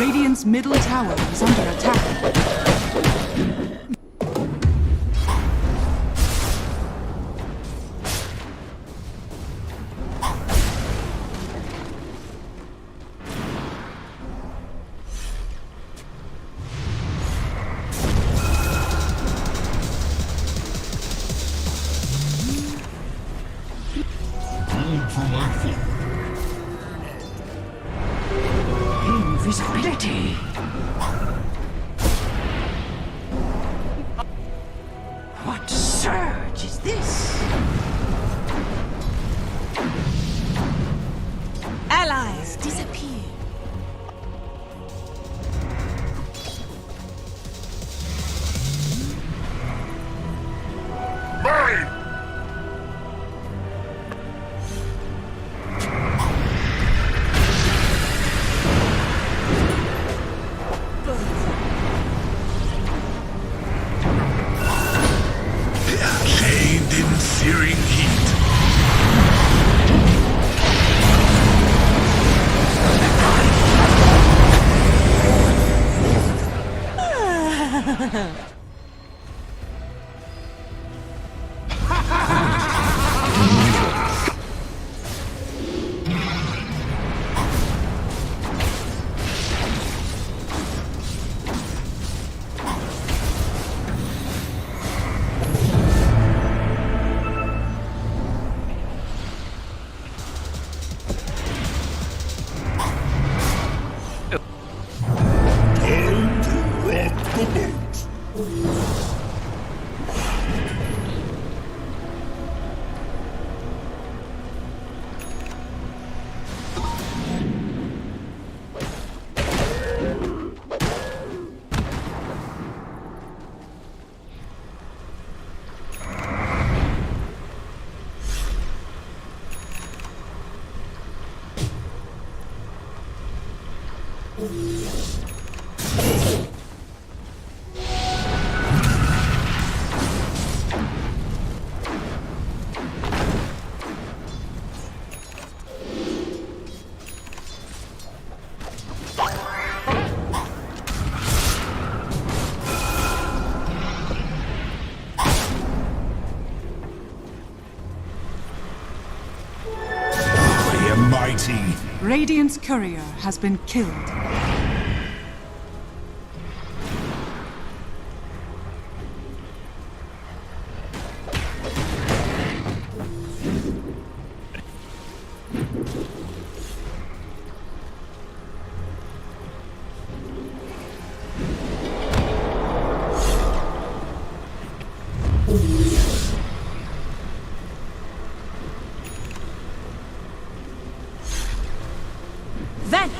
Radiant's middle tower is under attack. Invisibility. What surge is this? Allies disappear. Bathed in searing heat. Time to rock the boat. I am mighty. Radiant's courier has been killed. Vanish!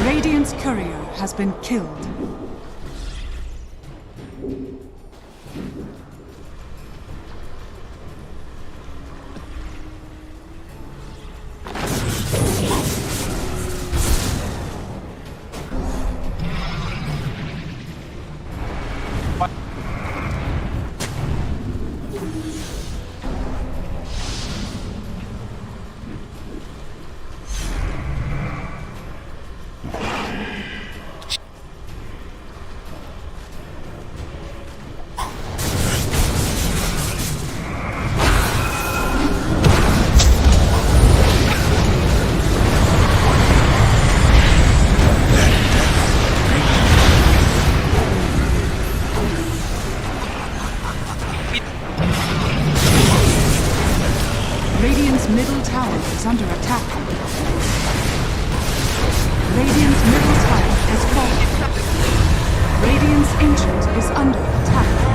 Radiant's courier has been killed. Radiant's middle tower is under attack. Radiant's middle tower has fallen. Radiant's ancient is under attack.